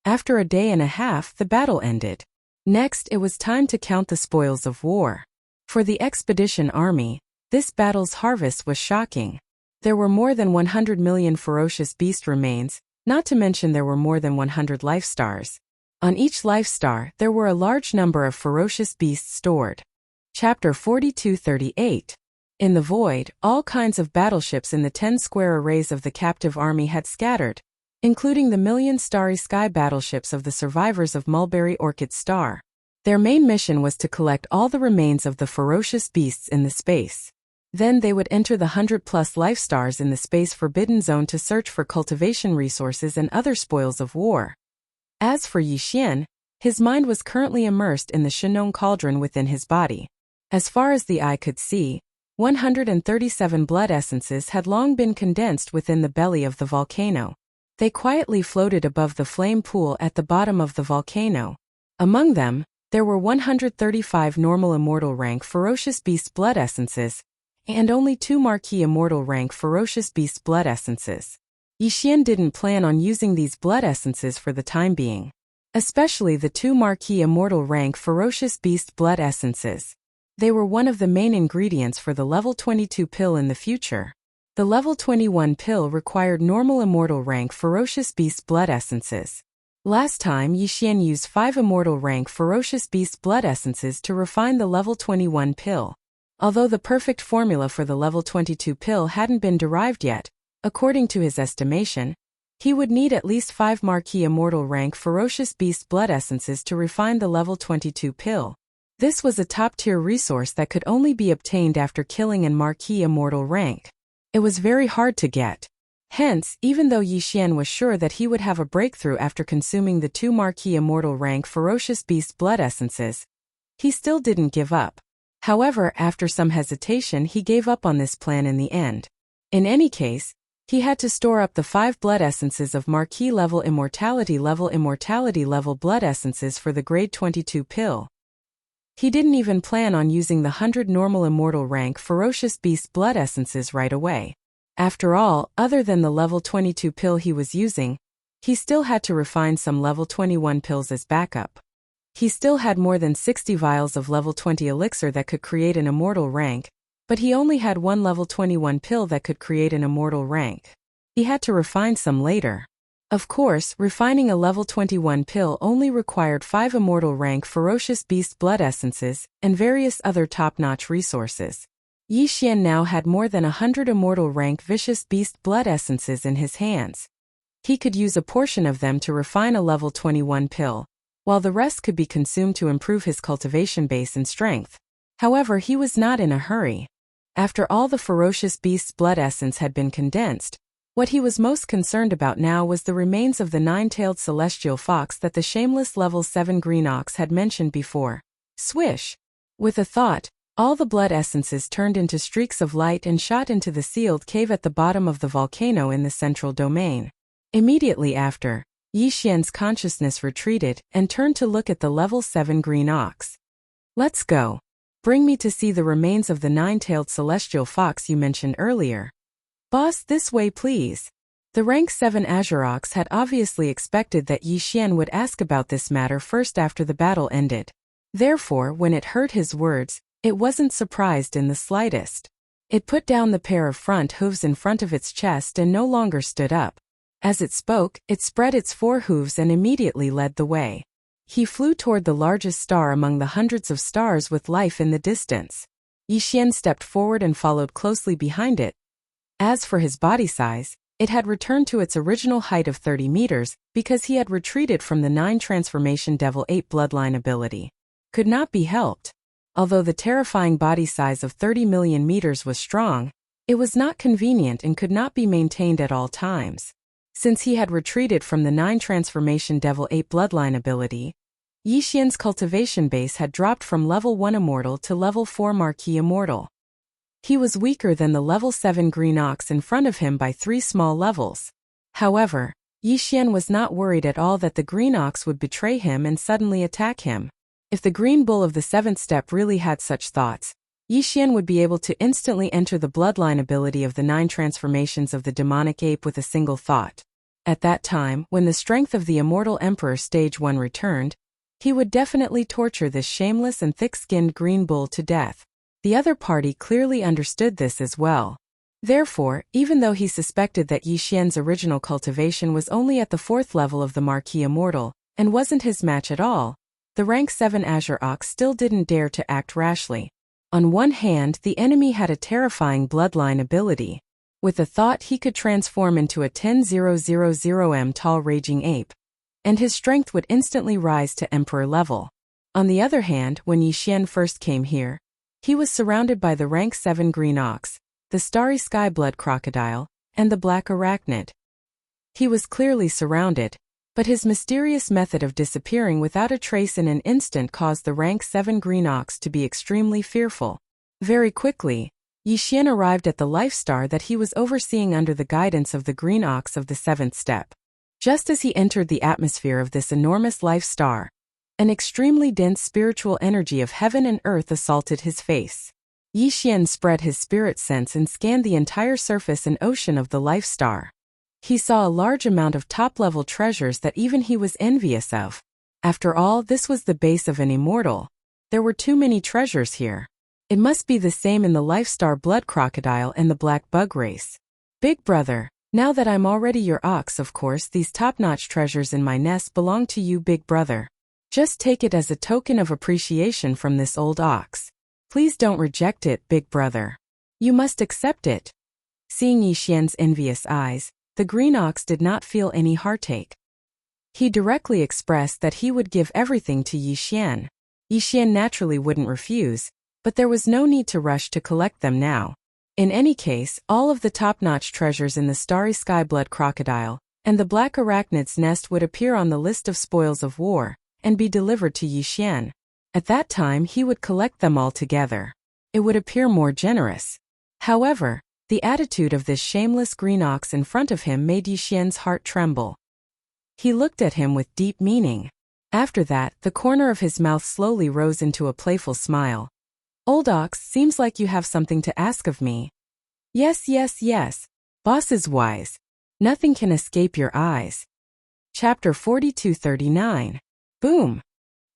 After a day and a half, the battle ended. Next, it was time to count the spoils of war. For the expedition army, this battle's harvest was shocking. There were more than 100 million ferocious beast remains, not to mention there were more than 100 life stars. On each life star, there were a large number of ferocious beasts stored. Chapter 4238. In the void, all kinds of battleships in the 10 square arrays of the captive army had scattered, including the million starry sky battleships of the survivors of Mulberry Orchid Star. Their main mission was to collect all the remains of the ferocious beasts in the space. Then they would enter the 100+ life stars in the space forbidden zone to search for cultivation resources and other spoils of war. As for Yi Xian, his mind was currently immersed in the Shenong cauldron within his body. As far as the eye could see, 137 blood essences had long been condensed within the belly of the volcano. They quietly floated above the flame pool at the bottom of the volcano. Among them, There were 135 normal immortal rank ferocious beast blood essences, and only 2 marquee immortal rank ferocious beast blood essences. Yi Xian didn't plan on using these blood essences for the time being, especially the 2 marquee immortal rank ferocious beast blood essences. They were one of the main ingredients for the level 22 pill in the future. The level 21 pill required normal immortal rank ferocious beast blood essences. Last time Yi Xian used 5 immortal rank ferocious beast blood essences to refine the level 21 pill. Although the perfect formula for the level 22 pill hadn't been derived yet, according to his estimation, he would need at least 5 marquee immortal rank ferocious beast blood essences to refine the level 22 pill. This was a top-tier resource that could only be obtained after killing an marquee immortal rank. It was very hard to get. Hence, even though Yi Xian was sure that he would have a breakthrough after consuming the 2 marquee immortal rank ferocious beast blood essences, he still didn't give up. However, after some hesitation he gave up on this plan in the end. In any case, he had to store up the 5 blood essences of marquee level immortality level blood essences for the grade 22 pill. He didn't even plan on using the 100 normal immortal rank ferocious beast blood essences right away. After all, other than the level 22 pill he was using, he still had to refine some level 21 pills as backup. He still had more than 60 vials of level 20 elixir that could create an immortal rank, but he only had 1 level 21 pill that could create an immortal rank. He had to refine some later. Of course, refining a level 21 pill only required 5 immortal rank ferocious beast blood essences and various other top-notch resources. Yi Xian now had more than 100 immortal rank vicious beast blood essences in his hands. He could use a portion of them to refine a level 21 pill, while the rest could be consumed to improve his cultivation base and strength. However, he was not in a hurry. After all the ferocious beast's blood essence had been condensed, what he was most concerned about now was the remains of the 9-tailed celestial fox that the shameless level 7 green ox had mentioned before. Swish! With a thought, all the blood essences turned into streaks of light and shot into the sealed cave at the bottom of the volcano in the central domain. Immediately after, Yi Xian's consciousness retreated and turned to look at the level 7 green ox. Let's go. Bring me to see the remains of the 9-tailed celestial fox you mentioned earlier. Boss, this way please. The rank 7 azure ox had obviously expected that Yi Xian would ask about this matter first after the battle ended. Therefore, when it heard his words, it wasn't surprised in the slightest. It put down the pair of front hooves in front of its chest and no longer stood up. As it spoke, it spread its 4 hooves and immediately led the way. He flew toward the largest star among the hundreds of stars with life in the distance. Yi Xian stepped forward and followed closely behind it. As for his body size, it had returned to its original height of 30 meters because he had retreated from the 9 transformation Devil 8 bloodline ability. Could not be helped. Although the terrifying body size of 30 million meters was strong, it was not convenient and could not be maintained at all times. Since he had retreated from the 9 transformation Devil 8 bloodline ability, Yi Xian's cultivation base had dropped from level 1 immortal to level 4 marquee immortal. He was weaker than the level 7 green ox in front of him by 3 small levels. However, Yi Xian was not worried at all that the green ox would betray him and suddenly attack him. If the green bull of the 7th step really had such thoughts, Yi Xian would be able to instantly enter the bloodline ability of the 9 transformations of the demonic ape with a single thought. At that time, when the strength of the Immortal Emperor Stage 1 returned, he would definitely torture this shameless and thick-skinned green bull to death. The other party clearly understood this as well. Therefore, even though he suspected that Yi Xian's original cultivation was only at the 4th level of the Marquee Immortal, and wasn't his match at all, the rank 7 Azure Ox still didn't dare to act rashly. On one hand, the enemy had a terrifying bloodline ability. With a thought he could transform into a 10,000 tall raging ape, and his strength would instantly rise to Emperor level. On the other hand, when Yi Xian first came here, he was surrounded by the rank 7 Green Ox, the starry sky blood crocodile, and the black arachnid. He was clearly surrounded, but his mysterious method of disappearing without a trace in an instant caused the rank 7 Green Ox to be extremely fearful. Very quickly, Yi Xian arrived at the life star that he was overseeing under the guidance of the Green Ox of the 7th step. Just as he entered the atmosphere of this enormous life star, An extremely dense spiritual energy of heaven and earth assaulted his face. Yi Xian spread his spirit sense and scanned the entire surface and ocean of the life star. He saw a large amount of top-level treasures that even he was envious of. After all, this was the base of an immortal. There were too many treasures here. It must be the same in the life star blood crocodile and the black bug race. Big brother, now that I'm already your ox, of course these top-notch treasures in my nest belong to you, big brother. Just take it as a token of appreciation from this old ox. Please don't reject it, big brother. You must accept it. Seeing Yi Xian's envious eyes, the green ox did not feel any heartache. He directly expressed that he would give everything to Yi Xian. Yi Xian naturally wouldn't refuse, but there was no need to rush to collect them now. In any case, all of the top-notch treasures in the starry sky blood crocodile and the black arachnid's nest would appear on the list of spoils of war and be delivered to Yi Xian. At that time he would collect them all together. It would appear more generous. However, the attitude of this shameless green ox in front of him made Yi Xian's heart tremble. He looked at him with deep meaning. After that, the corner of his mouth slowly rose into a playful smile. Old ox, seems like you have something to ask of me. Yes, yes, yes. Boss is wise. Nothing can escape your eyes. Chapter 4239. Boom!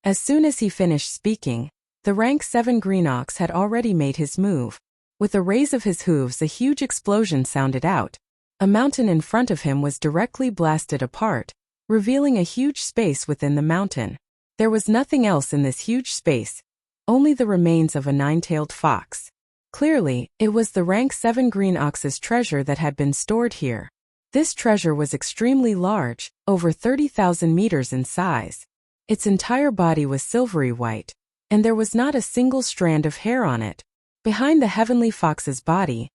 As soon as he finished speaking, the rank 7 green ox had already made his move. With a raise of his hooves, a huge explosion sounded out. A mountain in front of him was directly blasted apart, revealing a huge space within the mountain. There was nothing else in this huge space, only the remains of a 9-tailed fox. Clearly, it was the rank 7 green ox's treasure that had been stored here. This treasure was extremely large, over 30,000 meters in size. Its entire body was silvery white, and there was not a single strand of hair on it. Behind the heavenly fox's body,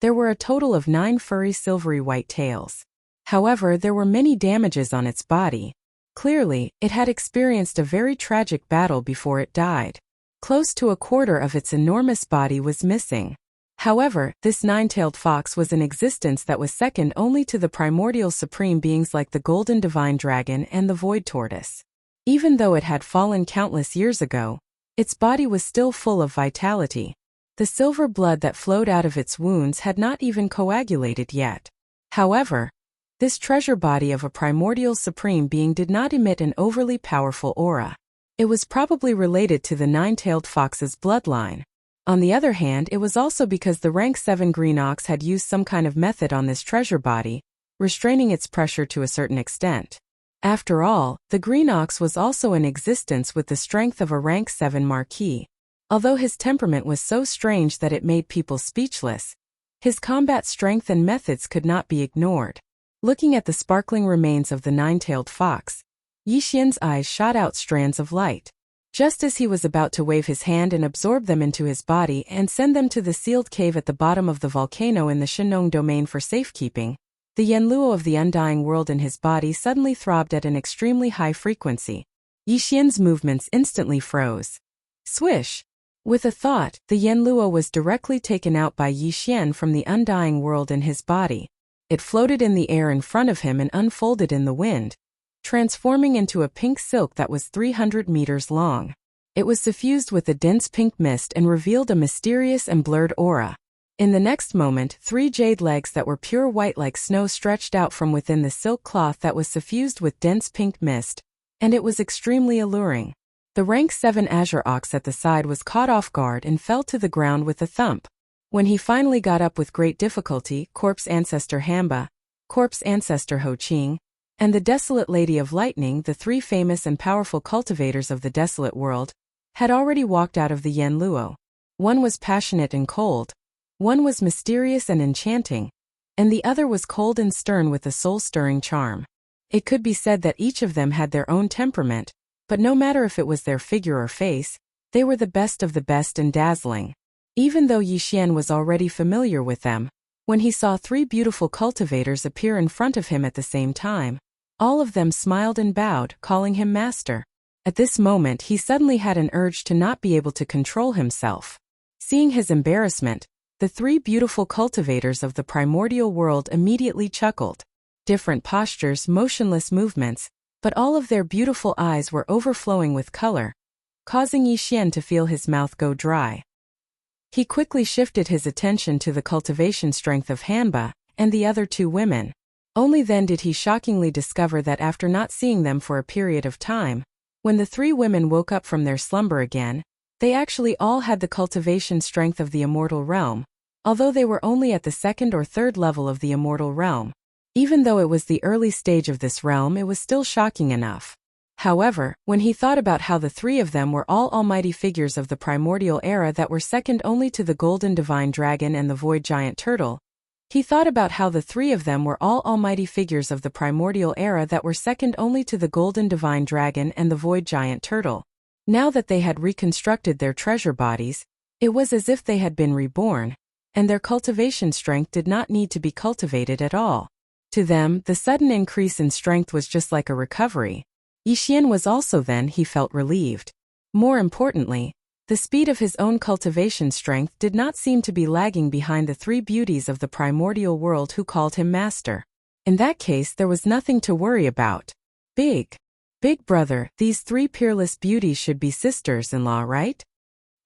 there were a total of 9 furry silvery white tails. However, there were many damages on its body. Clearly, it had experienced a very tragic battle before it died. Close to a quarter of its enormous body was missing. However, this 9-tailed fox was an existence that was second only to the primordial supreme beings like the golden divine dragon and the void tortoise. Even though it had fallen countless years ago, its body was still full of vitality. The silver blood that flowed out of its wounds had not even coagulated yet. However, this treasure body of a primordial supreme being did not emit an overly powerful aura. It was probably related to the 9-tailed fox's bloodline. On the other hand, it was also because the rank 7 green ox had used some kind of method on this treasure body, restraining its pressure to a certain extent. After all, the green ox was also in existence with the strength of a rank 7 marquis. Although his temperament was so strange that it made people speechless, his combat strength and methods could not be ignored. Looking at the sparkling remains of the 9-tailed fox, Yi Xian's eyes shot out strands of light. Just as he was about to wave his hand and absorb them into his body and send them to the sealed cave at the bottom of the volcano in the Shenong domain for safekeeping, the Yanluo of the undying world in his body suddenly throbbed at an extremely high frequency. Yi Xian's movements instantly froze. Swish! With a thought, the Yanluo was directly taken out by Yi Xian from the undying world in his body. It floated in the air in front of him and unfolded in the wind, transforming into a pink silk that was 300 meters long. It was suffused with a dense pink mist and revealed a mysterious and blurred aura. In the next moment, 3 jade legs that were pure white like snow stretched out from within the silk cloth that was suffused with dense pink mist, and it was extremely alluring. The rank 7 azure ox at the side was caught off guard and fell to the ground with a thump. When he finally got up with great difficulty, Corpse Ancestor Hamba, Corpse Ancestor Ho Qing, and the Desolate Lady of Lightning, the 3 famous and powerful cultivators of the desolate world, had already walked out of the Yanluo. One was passionate and cold, one was mysterious and enchanting, and the other was cold and stern with a soul-stirring charm. It could be said that each of them had their own temperament, but no matter if it was their figure or face, they were the best of the best and dazzling. Even though Yi Xian was already familiar with them, when he saw 3 beautiful cultivators appear in front of him at the same time, all of them smiled and bowed, calling him master. At this moment he suddenly had an urge to not be able to control himself. Seeing his embarrassment, the 3 beautiful cultivators of the primordial world immediately chuckled. Different postures, motionless movements, but all of their beautiful eyes were overflowing with color, causing Yixian to feel his mouth go dry. He quickly shifted his attention to the cultivation strength of Hanba and the other two women. Only then did he shockingly discover that after not seeing them for a period of time, when the three women woke up from their slumber again, they actually all had the cultivation strength of the immortal realm, although they were only at the second or third level of the immortal realm. Even though it was the early stage of this realm, it was still shocking enough. However, when he thought about how the three of them were all almighty figures of the primordial era that were second only to the golden divine dragon and the void giant turtle, he thought about how the three of them were all almighty figures of the primordial era that were second only to the golden divine dragon and the void giant turtle. Now that they had reconstructed their treasure bodies, it was as if they had been reborn, and their cultivation strength did not need to be cultivated at all. To them, the sudden increase in strength was just like a recovery. Yixian was also then, he felt relieved. More importantly, the speed of his own cultivation strength did not seem to be lagging behind the three beauties of the primordial world who called him master. In that case, there was nothing to worry about. Big brother, these three peerless beauties should be sisters-in-law, right?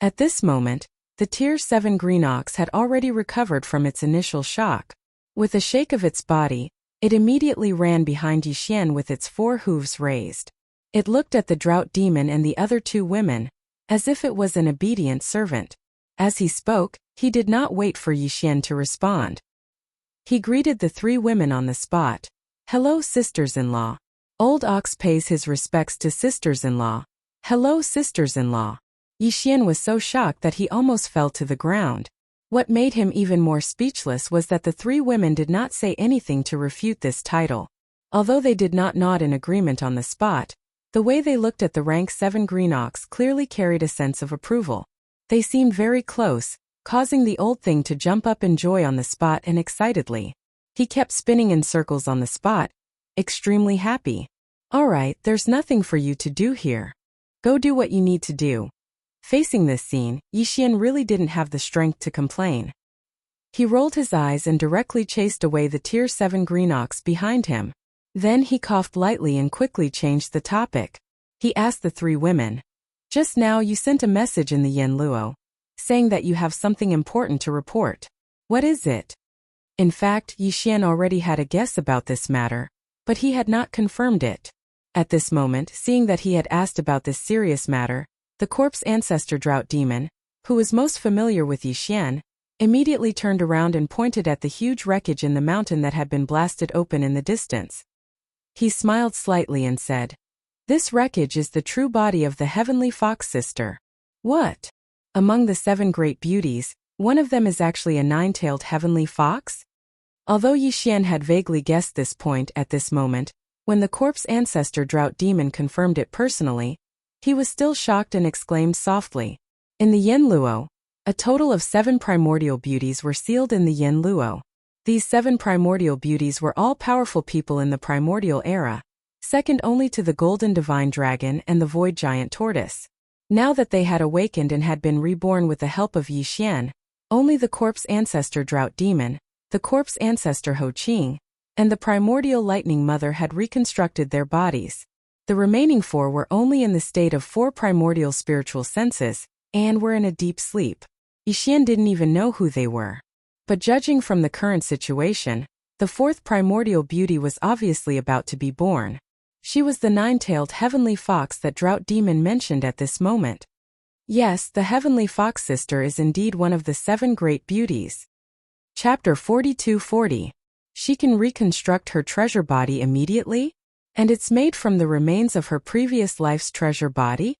At this moment, the Tier 7 green ox had already recovered from its initial shock. With a shake of its body, it immediately ran behind Yixian with its 4 hooves raised. It looked at the drought demon and the other two women, as if it was an obedient servant. As he spoke, he did not wait for Yixian to respond. He greeted the three women on the spot. "Hello, sisters-in-law." Old Ox pays his respects to sisters-in-law. "Hello, sisters-in-law." Yixian was so shocked that he almost fell to the ground. What made him even more speechless was that the three women did not say anything to refute this title. Although they did not nod in agreement on the spot, the way they looked at the rank 7 green ox clearly carried a sense of approval. They seemed very close, causing the old thing to jump up in joy on the spot and excitedly. He kept spinning in circles on the spot, extremely happy. "All right, there's nothing for you to do here. Go do what you need to do." Facing this scene, Yixian really didn't have the strength to complain. He rolled his eyes and directly chased away the Tier 7 green ox behind him. Then he coughed lightly and quickly changed the topic. He asked the three women, "Just now you sent a message in the Yen Luo, saying that you have something important to report. What is it?" In fact, Yixian already had a guess about this matter, but he had not confirmed it. At this moment, seeing that he had asked about this serious matter, the corpse ancestor drought demon, who was most familiar with Yixian, immediately turned around and pointed at the huge wreckage in the mountain that had been blasted open in the distance. He smiled slightly and said, "This wreckage is the true body of the heavenly fox sister." "What? Among the 7 great beauties, one of them is actually a 9-tailed heavenly fox?" Although Yixian had vaguely guessed this point at this moment, when the corpse ancestor drought demon confirmed it personally, he was still shocked and exclaimed softly. In the Yen Luo, a total of 7 primordial beauties were sealed in the Yen Luo. These 7 primordial beauties were all powerful people in the primordial era, second only to the golden divine dragon and the void giant tortoise. Now that they had awakened and had been reborn with the help of Yixian, only the corpse ancestor drought demon, the corpse ancestor Ho Qing, and the primordial lightning mother had reconstructed their bodies. The remaining 4 were only in the state of 4 primordial spiritual senses, and were in a deep sleep. Yixian didn't even know who they were. But judging from the current situation, the 4th primordial beauty was obviously about to be born. She was the 9-tailed heavenly fox that drought demon mentioned at this moment. Yes, the heavenly fox sister is indeed one of the 7 great beauties. Chapter 4240. She can reconstruct her treasure body immediately? And it's made from the remains of her previous life's treasure body?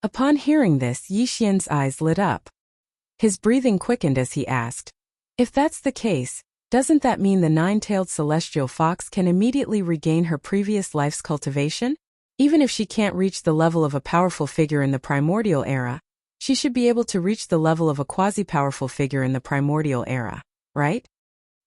Upon hearing this, Yixian's eyes lit up. His breathing quickened as he asked, "If that's the case, doesn't that mean the 9-tailed celestial fox can immediately regain her previous life's cultivation? Even if she can't reach the level of a powerful figure in the primordial era, she should be able to reach the level of a quasi-powerful figure in the primordial era, right?"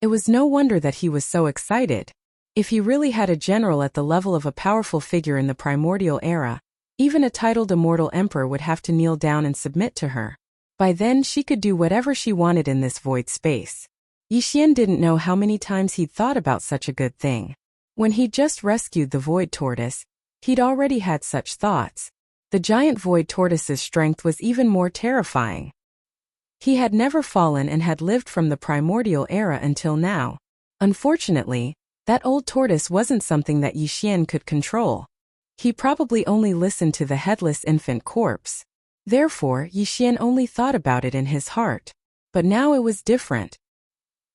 It was no wonder that he was so excited. If he really had a general at the level of a powerful figure in the primordial era, even a titled immortal emperor would have to kneel down and submit to her. By then she could do whatever she wanted in this void space. Yixian didn't know how many times he'd thought about such a good thing. When he'd just rescued the void tortoise, He'd already had such thoughts. The giant void tortoise's strength was even more terrifying. He had never fallen and had lived from the primordial era until now. Unfortunately, that old tortoise wasn't something that Yi Xian could control. He probably only listened to the headless infant corpse. Therefore, Yi Xian only thought about it in his heart. But now it was different.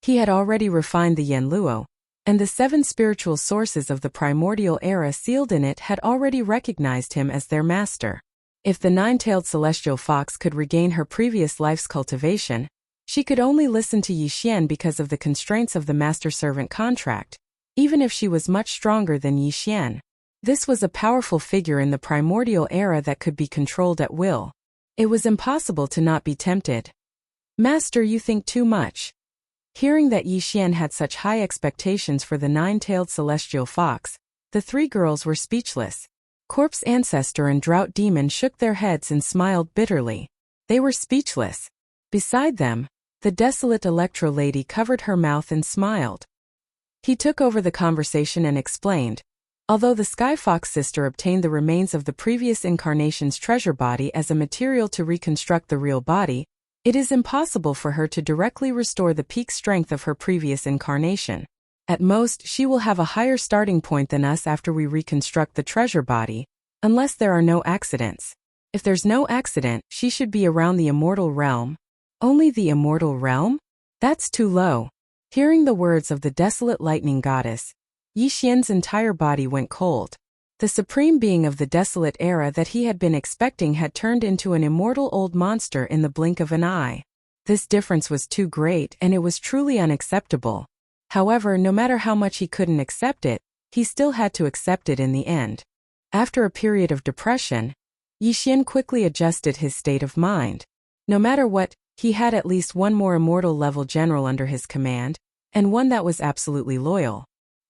He had already refined the Yanluo, and the 7 spiritual sources of the primordial era sealed in it had already recognized him as their master. If the 9-tailed celestial fox could regain her previous life's cultivation, she could only listen to Yi Xian because of the constraints of the master-servant contract, even if she was much stronger than Yi Xian. This was a powerful figure in the primordial era that could be controlled at will. It was impossible to not be tempted. Master, you think too much. Hearing that Yi Xian had such high expectations for the 9-tailed celestial fox, the 3 girls were speechless. Corpse Ancestor and Drought Demon shook their heads and smiled bitterly. They were speechless. Beside them, the desolate Electro Lady covered her mouth and smiled. He took over the conversation and explained, although the Sky Fox sister obtained the remains of the previous incarnation's treasure body as a material to reconstruct the real body, it is impossible for her to directly restore the peak strength of her previous incarnation. At most, she will have a higher starting point than us after we reconstruct the treasure body, unless there are no accidents. If there's no accident, she should be around the immortal realm. Only the immortal realm? That's too low. Hearing the words of the desolate lightning goddess, Yi Xian's entire body went cold. The supreme being of the desolate era that he had been expecting had turned into an immortal old monster in the blink of an eye. This difference was too great and it was truly unacceptable. However, no matter how much he couldn't accept it, he still had to accept it in the end. After a period of depression, Yi Xian quickly adjusted his state of mind. No matter what, he had at least one more immortal level general under his command, and one that was absolutely loyal.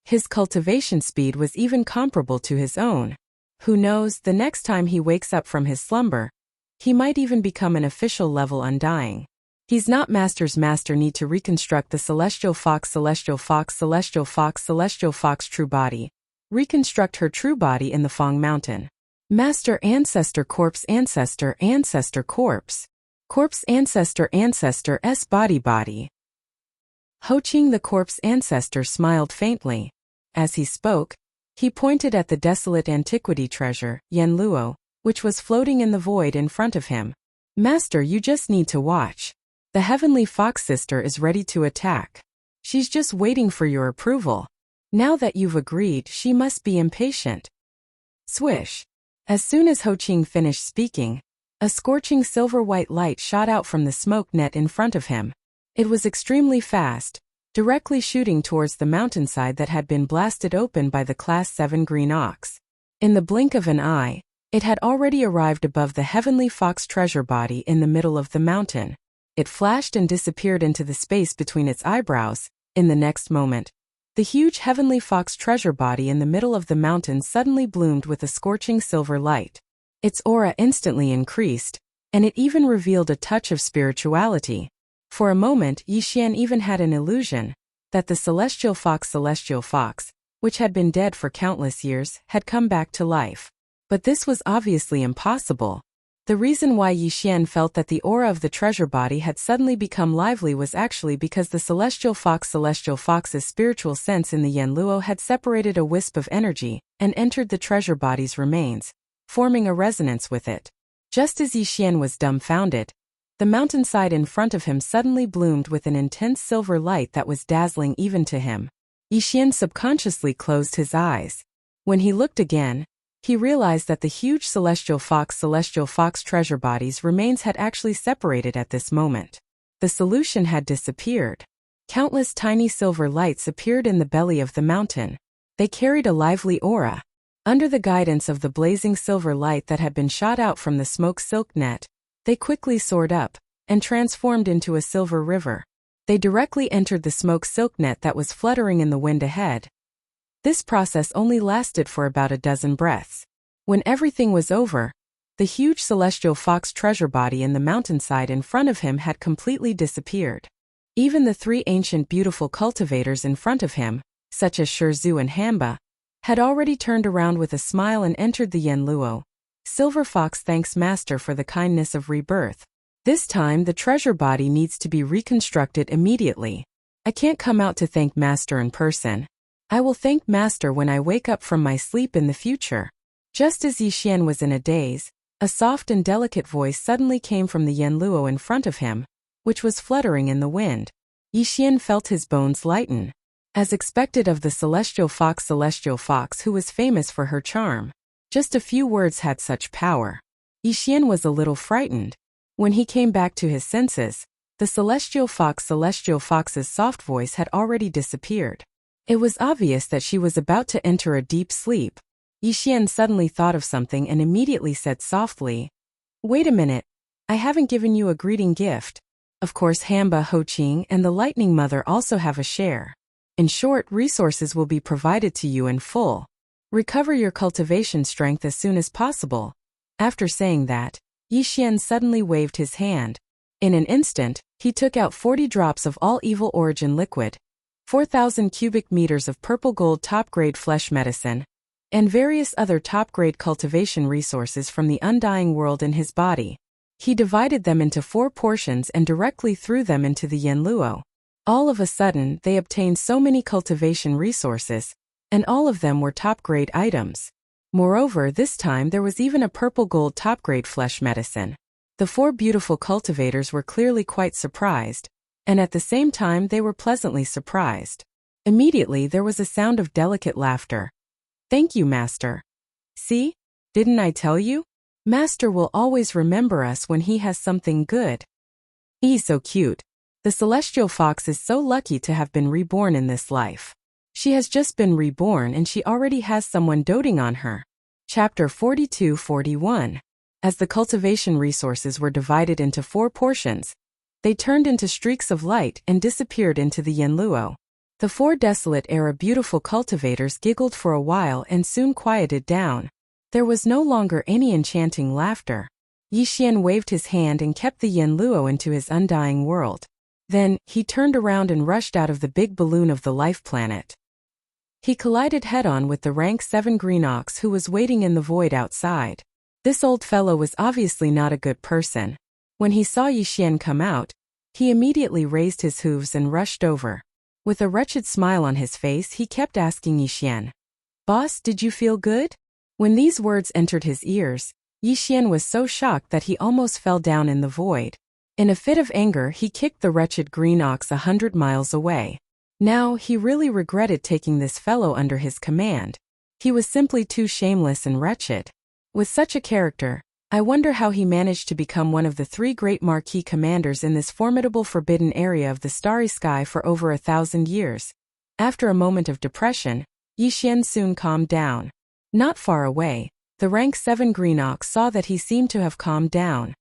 His cultivation speed was even comparable to his own. Who knows, the next time he wakes up from his slumber, he might even become an official level undying. He's not master's master need to reconstruct the celestial fox true body. Reconstruct her true body in the Fang Mountain. Master Ancestor Corpse Corpse. Corpse Ancestor's body. Ho-Ching the Corpse Ancestor smiled faintly. As he spoke, he pointed at the desolate antiquity treasure, Yanluo, which was floating in the void in front of him. Master, you just need to watch. The Heavenly Fox Sister is ready to attack. She's just waiting for your approval. Now that you've agreed, she must be impatient. Swish. As soon as Ho-Ching finished speaking, a scorching silver-white light shot out from the smoke net in front of him. It was extremely fast, directly shooting towards the mountainside that had been blasted open by the Class 7 Green Ox. In the blink of an eye, it had already arrived above the Heavenly Fox treasure body in the middle of the mountain. It flashed and disappeared into the space between its eyebrows. In the next moment, the huge Heavenly Fox treasure body in the middle of the mountain suddenly bloomed with a scorching silver light. Its aura instantly increased, and it even revealed a touch of spirituality. For a moment, Yi Xian even had an illusion that the celestial fox, which had been dead for countless years, had come back to life. But this was obviously impossible. The reason why Yi Xian felt that the aura of the treasure body had suddenly become lively was actually because the celestial fox's spiritual sense in the Yanluo had separated a wisp of energy and entered the treasure body's remains, forming a resonance with it. Just as Yi Xian was dumbfounded, the mountainside in front of him suddenly bloomed with an intense silver light that was dazzling even to him. Yi Xian subconsciously closed his eyes. When he looked again, he realized that the huge celestial fox treasure body's remains had actually separated at this moment. The solution had disappeared. Countless tiny silver lights appeared in the belly of the mountain. They carried a lively aura. Under the guidance of the blazing silver light that had been shot out from the smoke silk net, they quickly soared up and transformed into a silver river. They directly entered the smoke silk net that was fluttering in the wind ahead. This process only lasted for about a dozen breaths. When everything was over, the huge celestial fox treasure body in the mountainside in front of him had completely disappeared. Even the 3 ancient beautiful cultivators in front of him, such as Shizhu and Hamba, had already turned around with a smile and entered the Yanluo. Silver Fox thanks Master for the kindness of rebirth. This time the treasure body needs to be reconstructed immediately. I can't come out to thank Master in person. I will thank Master when I wake up from my sleep in the future. Just as Yixian was in a daze, a soft and delicate voice suddenly came from the Yanluo in front of him, which was fluttering in the wind. Yixian felt his bones lighten. As expected of the celestial fox who was famous for her charm. Just a few words had such power. Yixian was a little frightened. When he came back to his senses, the celestial fox's soft voice had already disappeared. It was obvious that she was about to enter a deep sleep. Yixian suddenly thought of something and immediately said softly, "Wait a minute, I haven't given you a greeting gift." Of course Hamba, Hoqing, and the Lightning Mother also have a share. In short, resources will be provided to you in full. Recover your cultivation strength as soon as possible. After saying that, Yixian suddenly waved his hand. In an instant, he took out 40 drops of all evil origin liquid, 4,000 cubic meters of purple gold top-grade flesh medicine, and various other top-grade cultivation resources from the undying world in his body. He divided them into 4 portions and directly threw them into the Yanluo. All of a sudden, they obtained so many cultivation resources, and all of them were top-grade items. Moreover, this time there was even a purple gold top-grade flesh medicine. The 4 beautiful cultivators were clearly quite surprised, and at the same time they were pleasantly surprised. Immediately there was a sound of delicate laughter. "Thank you, Master. See? Didn't I tell you? Master will always remember us when he has something good." He's so cute. The celestial fox is so lucky to have been reborn in this life. She has just been reborn and she already has someone doting on her. Chapter 42-41. As the cultivation resources were divided into 4 portions, they turned into streaks of light and disappeared into the Yanluo. The 4 desolate-era beautiful cultivators giggled for a while and soon quieted down. There was no longer any enchanting laughter. Yixian waved his hand and kept the Yanluo into his undying world. Then, he turned around and rushed out of the big balloon of the life planet. He collided head-on with the rank 7 green ox who was waiting in the void outside. This old fellow was obviously not a good person. When he saw Yixian come out, he immediately raised his hooves and rushed over. With a wretched smile on his face, he kept asking Yixian, "Boss, did you feel good?" When these words entered his ears, Yixian was so shocked that he almost fell down in the void. In a fit of anger, he kicked the wretched green ox 100 miles away. Now, he really regretted taking this fellow under his command. He was simply too shameless and wretched. With such a character, I wonder how he managed to become one of the 3 great marquee commanders in this formidable forbidden area of the starry sky for over 1,000 years. After a moment of depression, Yixian soon calmed down. Not far away, the rank 7 green ox saw that he seemed to have calmed down.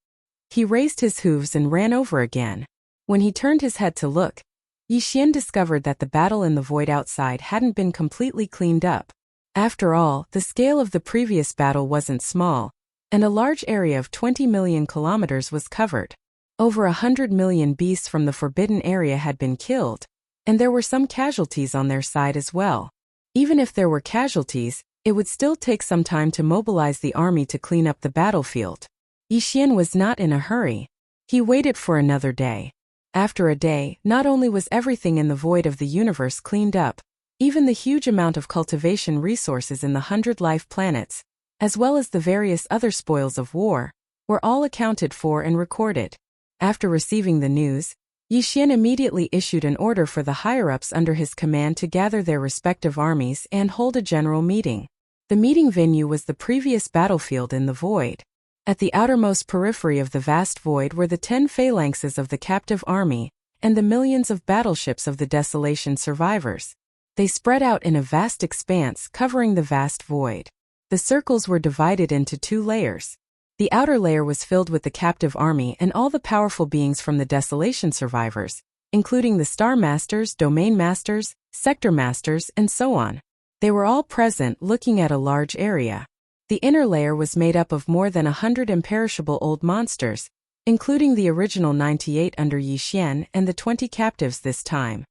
He raised his hooves and ran over again. When he turned his head to look, Yixian discovered that the battle in the void outside hadn't been completely cleaned up. After all, the scale of the previous battle wasn't small, and a large area of 20 million kilometers was covered. Over 100 million beasts from the forbidden area had been killed, and there were some casualties on their side as well. Even if there were casualties, it would still take some time to mobilize the army to clean up the battlefield. Yixian was not in a hurry. He waited for another day. After a day, not only was everything in the void of the universe cleaned up, even the huge amount of cultivation resources in the 100 life planets, as well as the various other spoils of war, were all accounted for and recorded. After receiving the news, Yixian immediately issued an order for the higher-ups under his command to gather their respective armies and hold a general meeting. The meeting venue was the previous battlefield in the void. At the outermost periphery of the vast void were the 10 phalanxes of the captive army and the millions of battleships of the desolation survivors. They spread out in a vast expanse covering the vast void. The circles were divided into 2 layers. The outer layer was filled with the captive army and all the powerful beings from the desolation survivors, including the Star Masters, Domain Masters, Sector Masters, and so on. They were all present, looking at a large area. The inner layer was made up of more than 100 imperishable old monsters, including the original 98 under Yixian and the 20 captives this time.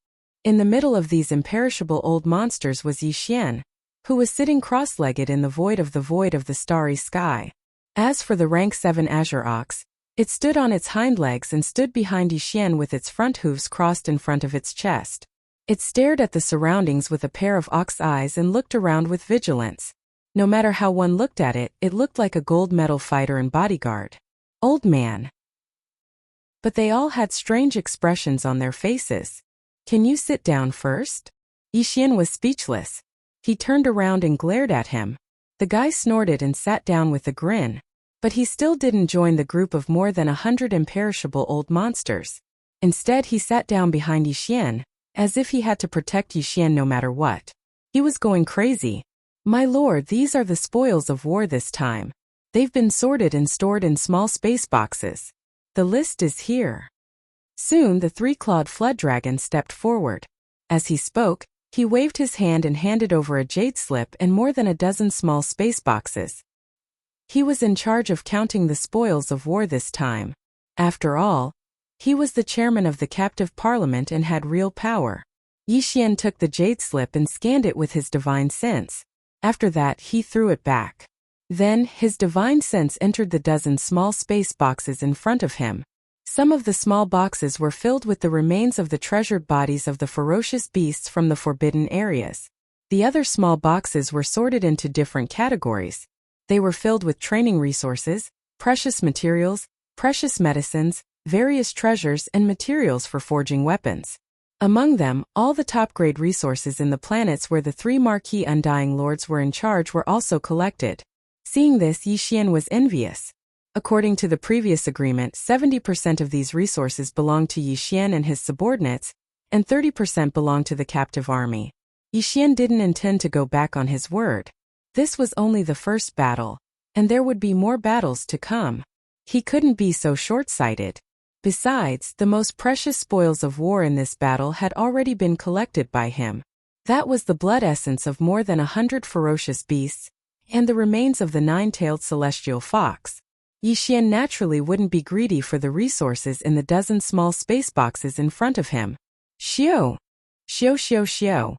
In the middle of these imperishable old monsters was Yixian, who was sitting cross-legged in the void of the starry sky. As for the rank 7 azure ox, it stood on its hind legs and stood behind Yixian with its front hooves crossed in front of its chest. It stared at the surroundings with a pair of ox eyes and looked around with vigilance. No matter how one looked at it, it looked like a gold medal fighter and bodyguard. Old man. But they all had strange expressions on their faces. Can you sit down first? Yixian was speechless. He turned around and glared at him. The guy snorted and sat down with a grin. But he still didn't join the group of more than 100 imperishable old monsters. Instead, he sat down behind Yixian, as if he had to protect Yixian no matter what. He was going crazy. My lord, these are the spoils of war this time. They've been sorted and stored in small space boxes. The list is here. Soon the three-clawed flood dragon stepped forward. As he spoke, he waved his hand and handed over a jade slip and more than a dozen small space boxes. He was in charge of counting the spoils of war this time. After all, he was the chairman of the captive parliament and had real power. Yixian took the jade slip and scanned it with his divine sense. After that, he threw it back. Then, his divine sense entered the dozen small space boxes in front of him. Some of the small boxes were filled with the remains of the treasured bodies of the ferocious beasts from the forbidden areas. The other small boxes were sorted into different categories. They were filled with training resources, precious materials, precious medicines, various treasures and materials for forging weapons. Among them, all the top-grade resources in the planets where the 3 marquee Undying Lords were in charge were also collected. Seeing this, Yixian was envious. According to the previous agreement, 70% of these resources belonged to Yixian and his subordinates, and 30% belonged to the captive army. Yixian didn't intend to go back on his word. This was only the first battle, and there would be more battles to come. He couldn't be so short-sighted. Besides, the most precious spoils of war in this battle had already been collected by him. That was the blood essence of more than 100 ferocious beasts, and the remains of the 9-tailed celestial fox. Yixian naturally wouldn't be greedy for the resources in the dozen small space boxes in front of him. Xiao! Xiao xiao xiao!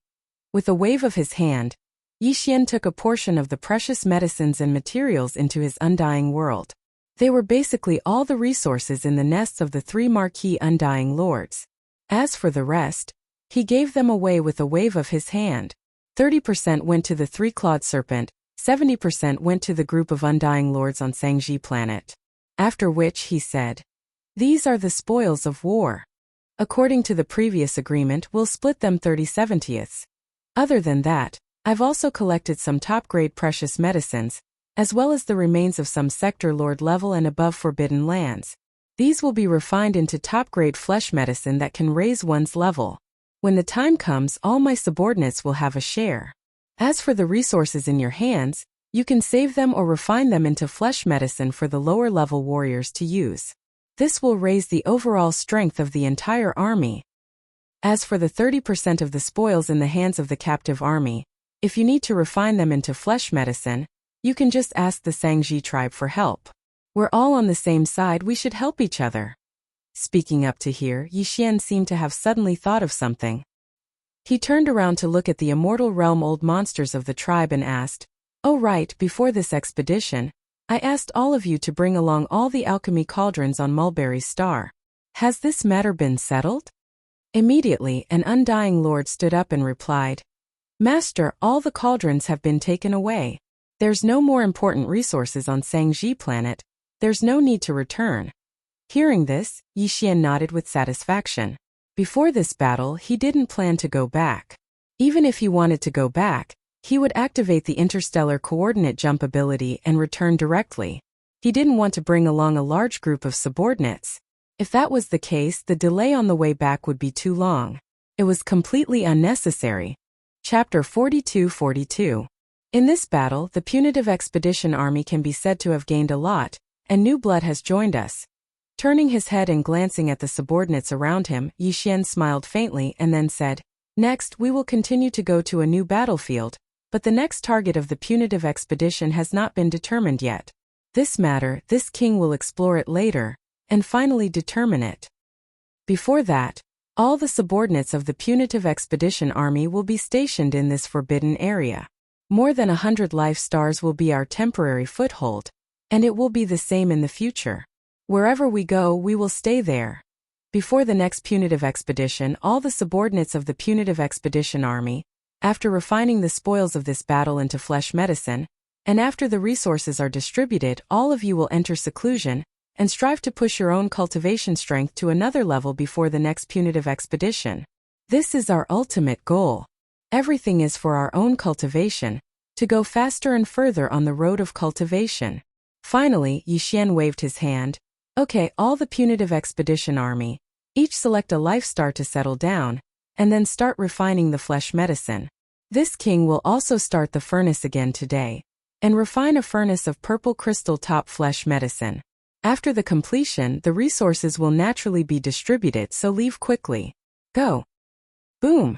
With a wave of his hand, Yixian took a portion of the precious medicines and materials into his undying world. They were basically all the resources in the nests of the 3 marquee Undying Lords. As for the rest, he gave them away with a wave of his hand. 30% went to the 3-clawed serpent, 70% went to the group of Undying Lords on Sangji planet. After which he said, "These are the spoils of war. According to the previous agreement, we'll split them 30/70ths. Other than that, I've also collected some top-grade precious medicines, as well as the remains of some sector lord level and above forbidden lands. These will be refined into top-grade flesh medicine that can raise one's level. When the time comes, all my subordinates will have a share. As for the resources in your hands, you can save them or refine them into flesh medicine for the lower-level warriors to use. This will raise the overall strength of the entire army. As for the 30% of the spoils in the hands of the captive army, if you need to refine them into flesh medicine, you can just ask the Sangji tribe for help. We're all on the same side, we should help each other." Speaking up to here, Yixian seemed to have suddenly thought of something. He turned around to look at the immortal realm old monsters of the tribe and asked, "Oh right, before this expedition, I asked all of you to bring along all the alchemy cauldrons on Mulberry's star. Has this matter been settled?" Immediately, an Undying Lord stood up and replied, "Master, all the cauldrons have been taken away. There's no more important resources on Sangji planet. There's no need to return." Hearing this, Yixian nodded with satisfaction. Before this battle, he didn't plan to go back. Even if he wanted to go back, he would activate the interstellar coordinate jump ability and return directly. He didn't want to bring along a large group of subordinates. If that was the case, the delay on the way back would be too long. It was completely unnecessary. Chapter 42-42. In this battle, the punitive expedition army can be said to have gained a lot, and new blood has joined us. Turning his head and glancing at the subordinates around him, Yixian smiled faintly and then said, "Next, we will continue to go to a new battlefield, but the next target of the punitive expedition has not been determined yet. This king will explore it later, and finally determine it. Before that, all the subordinates of the punitive expedition army will be stationed in this forbidden area. More than 100 life stars will be our temporary foothold, and it will be the same in the future. Wherever we go, we will stay there. Before the next punitive expedition, all the subordinates of the punitive expedition army, after refining the spoils of this battle into flesh medicine, and after the resources are distributed, all of you will enter seclusion and strive to push your own cultivation strength to another level before the next punitive expedition. This is our ultimate goal. Everything is for our own cultivation, to go faster and further on the road of cultivation. Finally, Yixian waved his hand. Okay, all the punitive expedition army, each select a life star to settle down, and then start refining the flesh medicine. This king will also start the furnace again today, and refine a furnace of purple crystal top flesh medicine. After the completion, the resources will naturally be distributed, so leave quickly. Go. Boom.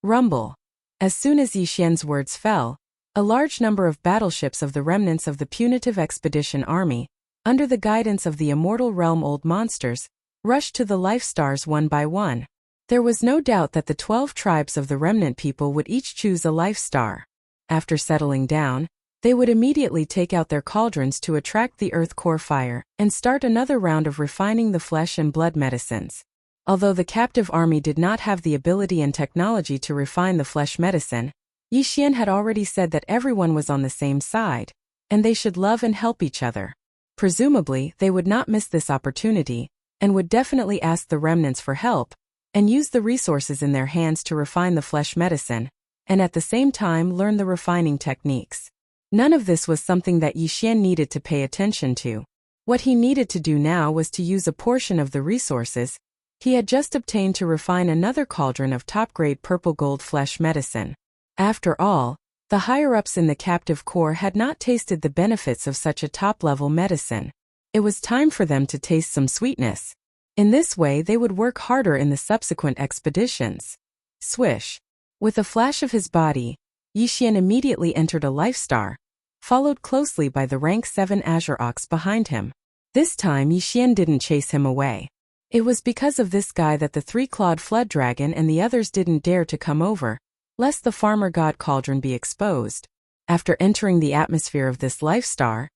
Rumble. As soon as Yixian's words fell, a large number of battleships of the remnants of the punitive expedition army, under the guidance of the immortal realm old monsters, rushed to the life stars one by one. There was no doubt that the 12 tribes of the remnant people would each choose a life star. After settling down, they would immediately take out their cauldrons to attract the earth core fire and start another round of refining the flesh and blood medicines. Although the captive army did not have the ability and technology to refine the flesh medicine, Yixian had already said that everyone was on the same side, and they should love and help each other. Presumably, they would not miss this opportunity, and would definitely ask the remnants for help, and use the resources in their hands to refine the flesh medicine, and at the same time learn the refining techniques. None of this was something that Yixian needed to pay attention to. What he needed to do now was to use a portion of the resources he had just obtained to refine another cauldron of top-grade purple gold flesh medicine. After all, the higher-ups in the captive corps had not tasted the benefits of such a top-level medicine. It was time for them to taste some sweetness. In this way, they would work harder in the subsequent expeditions. Swish. With a flash of his body, Yixian immediately entered a life star, followed closely by the rank 7 Azure Ox behind him. This time Yixian didn't chase him away. It was because of this guy that the 3-clawed flood dragon and the others didn't dare to come over, lest the farmer god cauldron be exposed. After entering the atmosphere of this life star,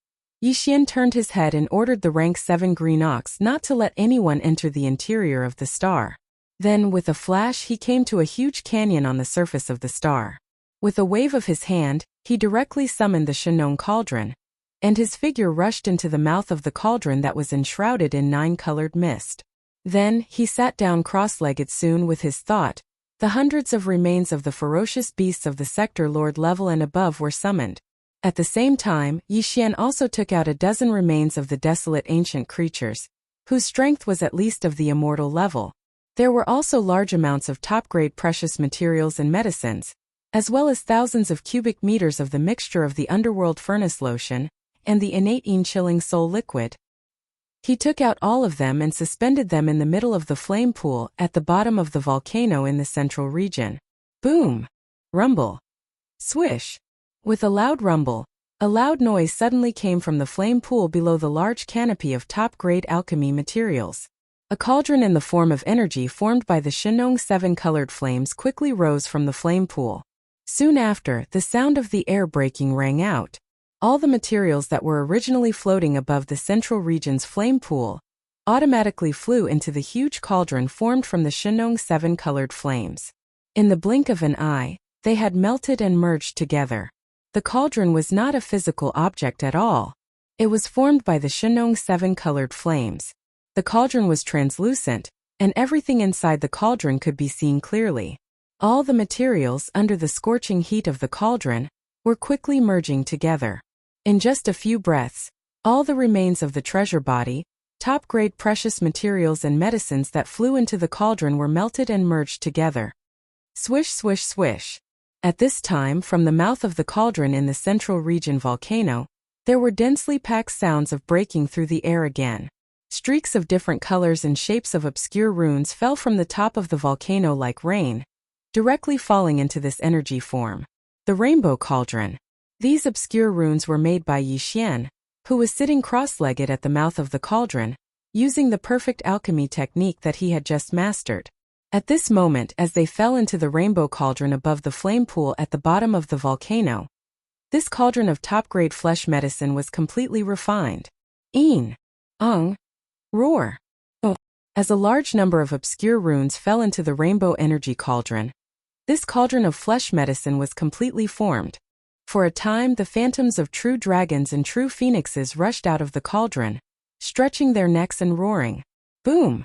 Yixian turned his head and ordered the rank 7 green ox not to let anyone enter the interior of the star. Then, with a flash, he came to a huge canyon on the surface of the star. With a wave of his hand, he directly summoned the Shenong cauldron, and his figure rushed into the mouth of the cauldron that was enshrouded in 9-colored mist. Then, he sat down cross-legged. Soon with his thought, the hundreds of remains of the ferocious beasts of the sector lord level and above were summoned. At the same time, Yixian also took out a dozen remains of the desolate ancient creatures, whose strength was at least of the immortal level. There were also large amounts of top-grade precious materials and medicines, as well as thousands of cubic meters of the mixture of the underworld furnace lotion and the innate chilling soul liquid. He took out all of them and suspended them in the middle of the flame pool at the bottom of the volcano in the central region. Boom! Rumble! Swish! With a loud rumble, a loud noise suddenly came from the flame pool below the large canopy of top-grade alchemy materials. A cauldron in the form of energy formed by the Shenong 7-colored flames quickly rose from the flame pool. Soon after, the sound of the air breaking rang out. All the materials that were originally floating above the central region's flame pool automatically flew into the huge cauldron formed from the Shenong 7-colored flames. In the blink of an eye, they had melted and merged together. The cauldron was not a physical object at all. It was formed by the Shenong 7-colored flames. The cauldron was translucent, and everything inside the cauldron could be seen clearly. All the materials under the scorching heat of the cauldron were quickly merging together. In just a few breaths, all the remains of the treasure body, top-grade precious materials and medicines that flew into the cauldron were melted and merged together. Swish, swish, swish. At this time, from the mouth of the cauldron in the central region volcano, there were densely packed sounds of breaking through the air again. Streaks of different colors and shapes of obscure runes fell from the top of the volcano like rain, directly falling into this energy form. The Rainbow Cauldron. These obscure runes were made by Yixian, who was sitting cross-legged at the mouth of the cauldron, using the perfect alchemy technique that he had just mastered. At this moment, as they fell into the rainbow cauldron above the flame pool at the bottom of the volcano, this cauldron of top-grade flesh medicine was completely refined. Een. Ung. Roar. As a large number of obscure runes fell into the rainbow energy cauldron, this cauldron of flesh medicine was completely formed. For a time, the phantoms of true dragons and true phoenixes rushed out of the cauldron, stretching their necks and roaring. Boom!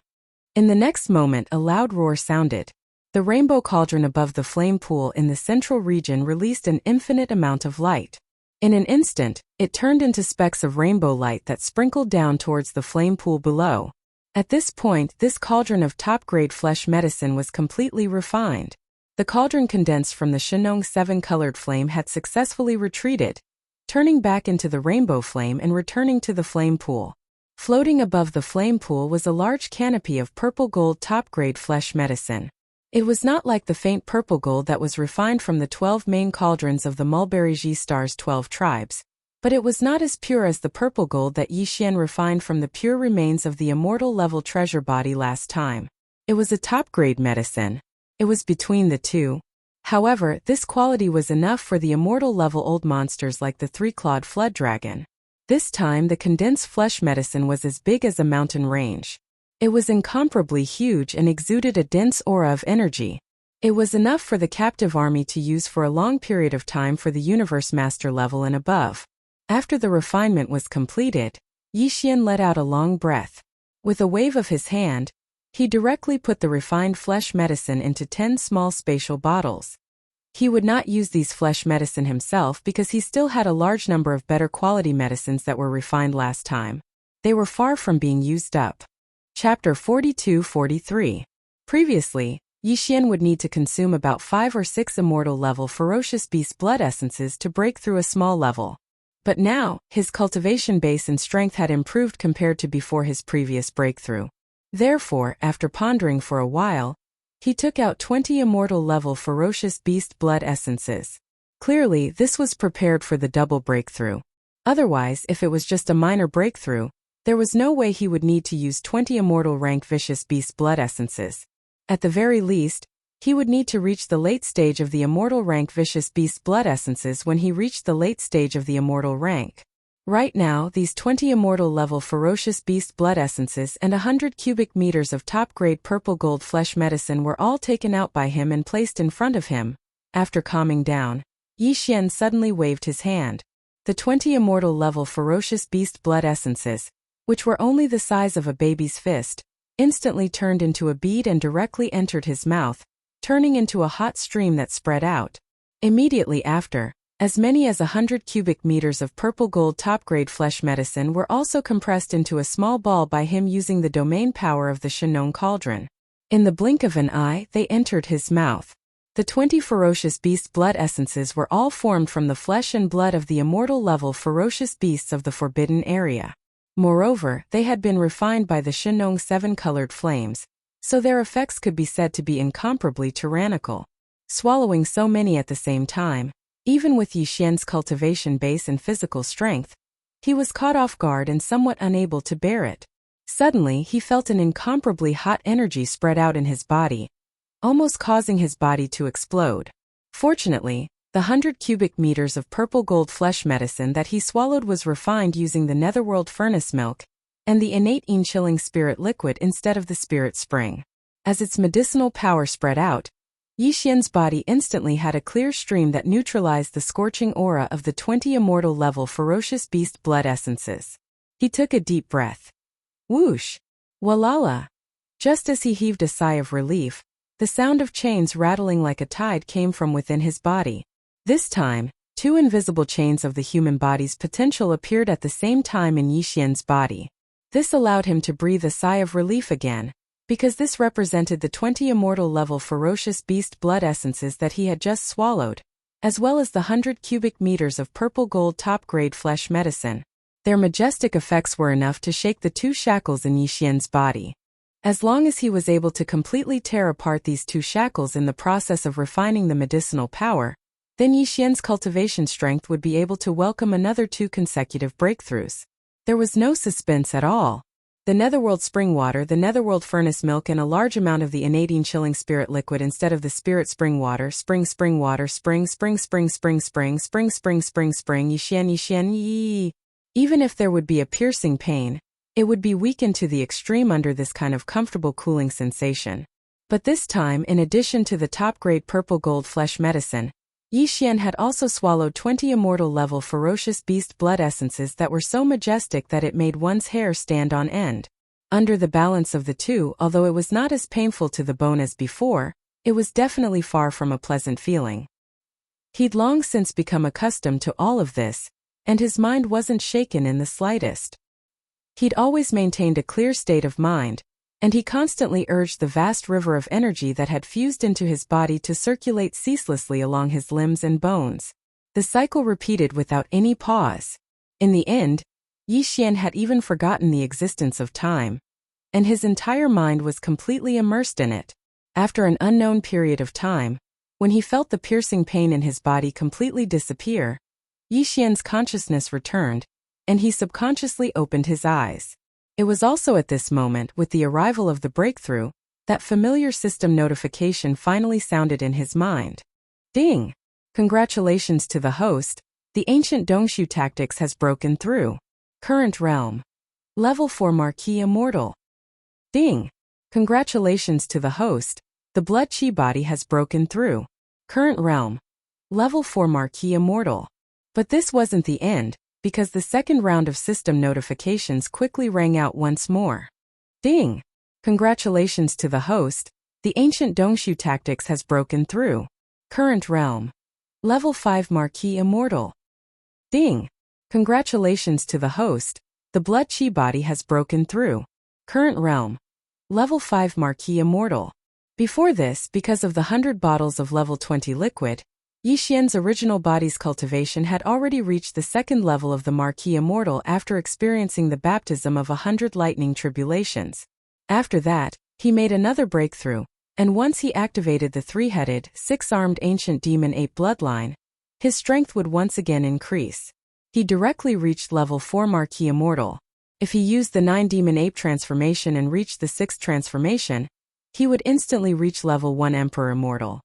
In the next moment, a loud roar sounded. The rainbow cauldron above the flame pool in the central region released an infinite amount of light. In an instant, it turned into specks of rainbow light that sprinkled down towards the flame pool below. At this point, this cauldron of top-grade flesh medicine was completely refined. The cauldron condensed from the Shenong 7-colored flame had successfully retreated, turning back into the rainbow flame and returning to the flame pool. Floating above the flame pool was a large canopy of purple-gold top-grade flesh medicine. It was not like the faint purple gold that was refined from the 12 main cauldrons of the Mulberry Ji Star's 12 tribes, but it was not as pure as the purple gold that Yixian refined from the pure remains of the immortal-level treasure body last time. It was a top-grade medicine. It was between the two. However, this quality was enough for the immortal-level old monsters like the three-clawed flood dragon. This time, the condensed flesh medicine was as big as a mountain range. It was incomparably huge and exuded a dense aura of energy. It was enough for the captive army to use for a long period of time for the Universe Master level and above. After the refinement was completed, Yixian let out a long breath. With a wave of his hand, he directly put the refined flesh medicine into 10 small spatial bottles. He would not use these flesh medicine himself because he still had a large number of better quality medicines that were refined last time. They were far from being used up. Chapter 42-43. Previously, Yixian would need to consume about 5 or 6 immortal-level ferocious beast blood essences to break through a small level. But now, his cultivation base and strength had improved compared to before his previous breakthrough. Therefore, after pondering for a while, he took out 20 immortal-level ferocious beast blood essences. Clearly, this was prepared for the double breakthrough. Otherwise, if it was just a minor breakthrough, there was no way he would need to use 20 immortal rank vicious beast blood essences. At the very least, he would need to reach the late stage of the immortal rank vicious beast blood essences when he reached the late stage of the immortal rank. Right now, these 20 immortal level ferocious beast blood essences and 100 cubic meters of top-grade purple gold flesh medicine were all taken out by him and placed in front of him. After calming down, Yixian suddenly waved his hand. The 20 immortal level ferocious beast blood essences, which were only the size of a baby's fist, instantly turned into a bead and directly entered his mouth, turning into a hot stream that spread out. Immediately after, as many as 100 cubic meters of purple gold top-grade flesh medicine were also compressed into a small ball by him using the domain power of the Shenong cauldron. In the blink of an eye, they entered his mouth. The 20 ferocious beast blood essences were all formed from the flesh and blood of the immortal-level ferocious beasts of the Forbidden Area. Moreover, they had been refined by the Shenong 7-colored flames, so their effects could be said to be incomparably tyrannical. Swallowing so many at the same time, even with Yixian's cultivation base and physical strength, he was caught off guard and somewhat unable to bear it. Suddenly, he felt an incomparably hot energy spread out in his body, almost causing his body to explode. Fortunately, the 100 cubic meters of purple gold flesh medicine that he swallowed was refined using the netherworld furnace milk and the innate chilling spirit liquid instead of the spirit spring. As its medicinal power spread out, Yixian's body instantly had a clear stream that neutralized the scorching aura of the 20 immortal-level ferocious beast blood essences. He took a deep breath. Whoosh! Walala! Just as he heaved a sigh of relief, the sound of chains rattling like a tide came from within his body. This time, 2 invisible chains of the human body's potential appeared at the same time in Yixian's body. This allowed him to breathe a sigh of relief again, because this represented the 20 immortal-level ferocious beast blood essences that he had just swallowed, as well as the 100 cubic meters of purple gold top-grade flesh medicine. Their majestic effects were enough to shake the 2 shackles in Yixian's body. As long as he was able to completely tear apart these 2 shackles in the process of refining the medicinal power, then Yixian's cultivation strength would be able to welcome another 2 consecutive breakthroughs. There was no suspense at all. the netherworld spring water, the netherworld furnace milk, and a large amount of the innate chilling spirit liquid instead of the spirit spring water, spring water, spring yi. Even if there would be a piercing pain, it would be weakened to the extreme under this kind of comfortable cooling sensation. But this time, in addition to the top-grade purple gold flesh medicine, Yi Xian had also swallowed 20 immortal-level ferocious beast blood essences that were so majestic that it made one's hair stand on end. Under the balance of the two, although it was not as painful to the bone as before, it was definitely far from a pleasant feeling. He'd long since become accustomed to all of this, and his mind wasn't shaken in the slightest. He'd always maintained a clear state of mind, and he constantly urged the vast river of energy that had fused into his body to circulate ceaselessly along his limbs and bones. The cycle repeated without any pause. In the end, Yi Xian had even forgotten the existence of time, and his entire mind was completely immersed in it. After an unknown period of time, when he felt the piercing pain in his body completely disappear, Yi Xian's consciousness returned, and he subconsciously opened his eyes. It was also at this moment, with the arrival of the breakthrough, that familiar system notification finally sounded in his mind. Ding! Congratulations to the host, the ancient Dongshu tactics has broken through. Current realm. Level 4 Marquis Immortal. Ding! Congratulations to the host, the blood chi body has broken through. Current realm. Level 4 Marquis Immortal. But this wasn't the end, because the second round of system notifications quickly rang out once more. Ding! Congratulations to the host, the ancient Dongshu tactics has broken through. Current realm. Level 5 Marquis Immortal. Ding! Congratulations to the host, the blood chi body has broken through. Current realm. Level 5 Marquis Immortal. Before this, because of the 100 bottles of level 20 liquid, Yi Xian's original body's cultivation had already reached the second level of the Marquis Immortal after experiencing the baptism of 100 lightning tribulations. After that, he made another breakthrough, and once he activated the three-headed, six-armed ancient demon ape bloodline, his strength would once again increase. He directly reached level 4 Marquis Immortal. If he used the 9 demon ape transformation and reached the 6th transformation, he would instantly reach level 1 Emperor Immortal.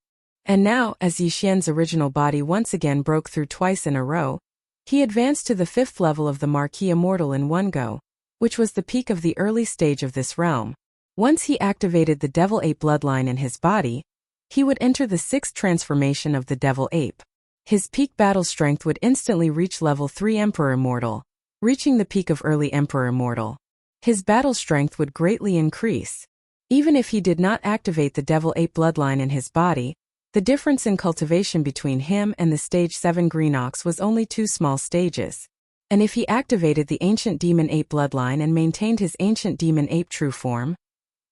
And now, as Yi Xian's original body once again broke through twice in a row, he advanced to the 5th level of the Marquis Immortal in one go, which was the peak of the early stage of this realm. Once he activated the Devil Ape bloodline in his body, he would enter the 6th transformation of the Devil Ape. His peak battle strength would instantly reach level 3 Emperor Immortal, reaching the peak of early Emperor Immortal. His battle strength would greatly increase. Even if he did not activate the Devil Ape bloodline in his body, the difference in cultivation between him and the stage 7 Green Ox was only 2 small stages. And if he activated the ancient demon ape bloodline and maintained his ancient demon ape true form,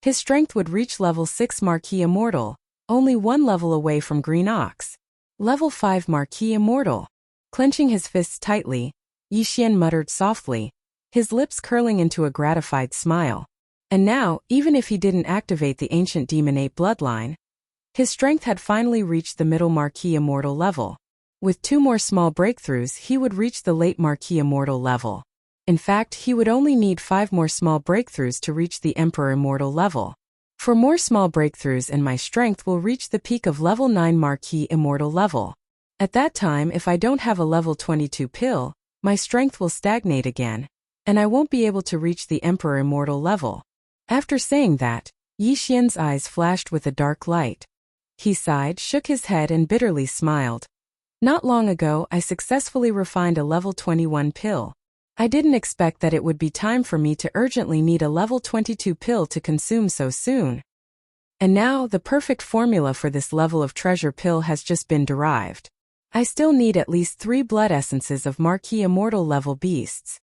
his strength would reach level 6 Marquis Immortal, only 1 level away from Green Ox. Level 5 Marquis Immortal. Clenching his fists tightly, Yi Xian muttered softly, his lips curling into a gratified smile. And now, even if he didn't activate the ancient demon ape bloodline, his strength had finally reached the middle Marquis Immortal level. With 2 more small breakthroughs, he would reach the late Marquis Immortal level. In fact, he would only need 5 more small breakthroughs to reach the Emperor Immortal level. 4 more small breakthroughs and my strength will reach the peak of level 9 Marquis Immortal level. At that time, if I don't have a level 22 pill, my strength will stagnate again, and I won't be able to reach the Emperor Immortal level. After saying that, Yi Xian's eyes flashed with a dark light. He sighed, shook his head and bitterly smiled. Not long ago, I successfully refined a level 21 pill. I didn't expect that it would be time for me to urgently need a level 22 pill to consume so soon. And now, the perfect formula for this level of treasure pill has just been derived. I still need at least 3 blood essences of Marquis Immortal level beasts.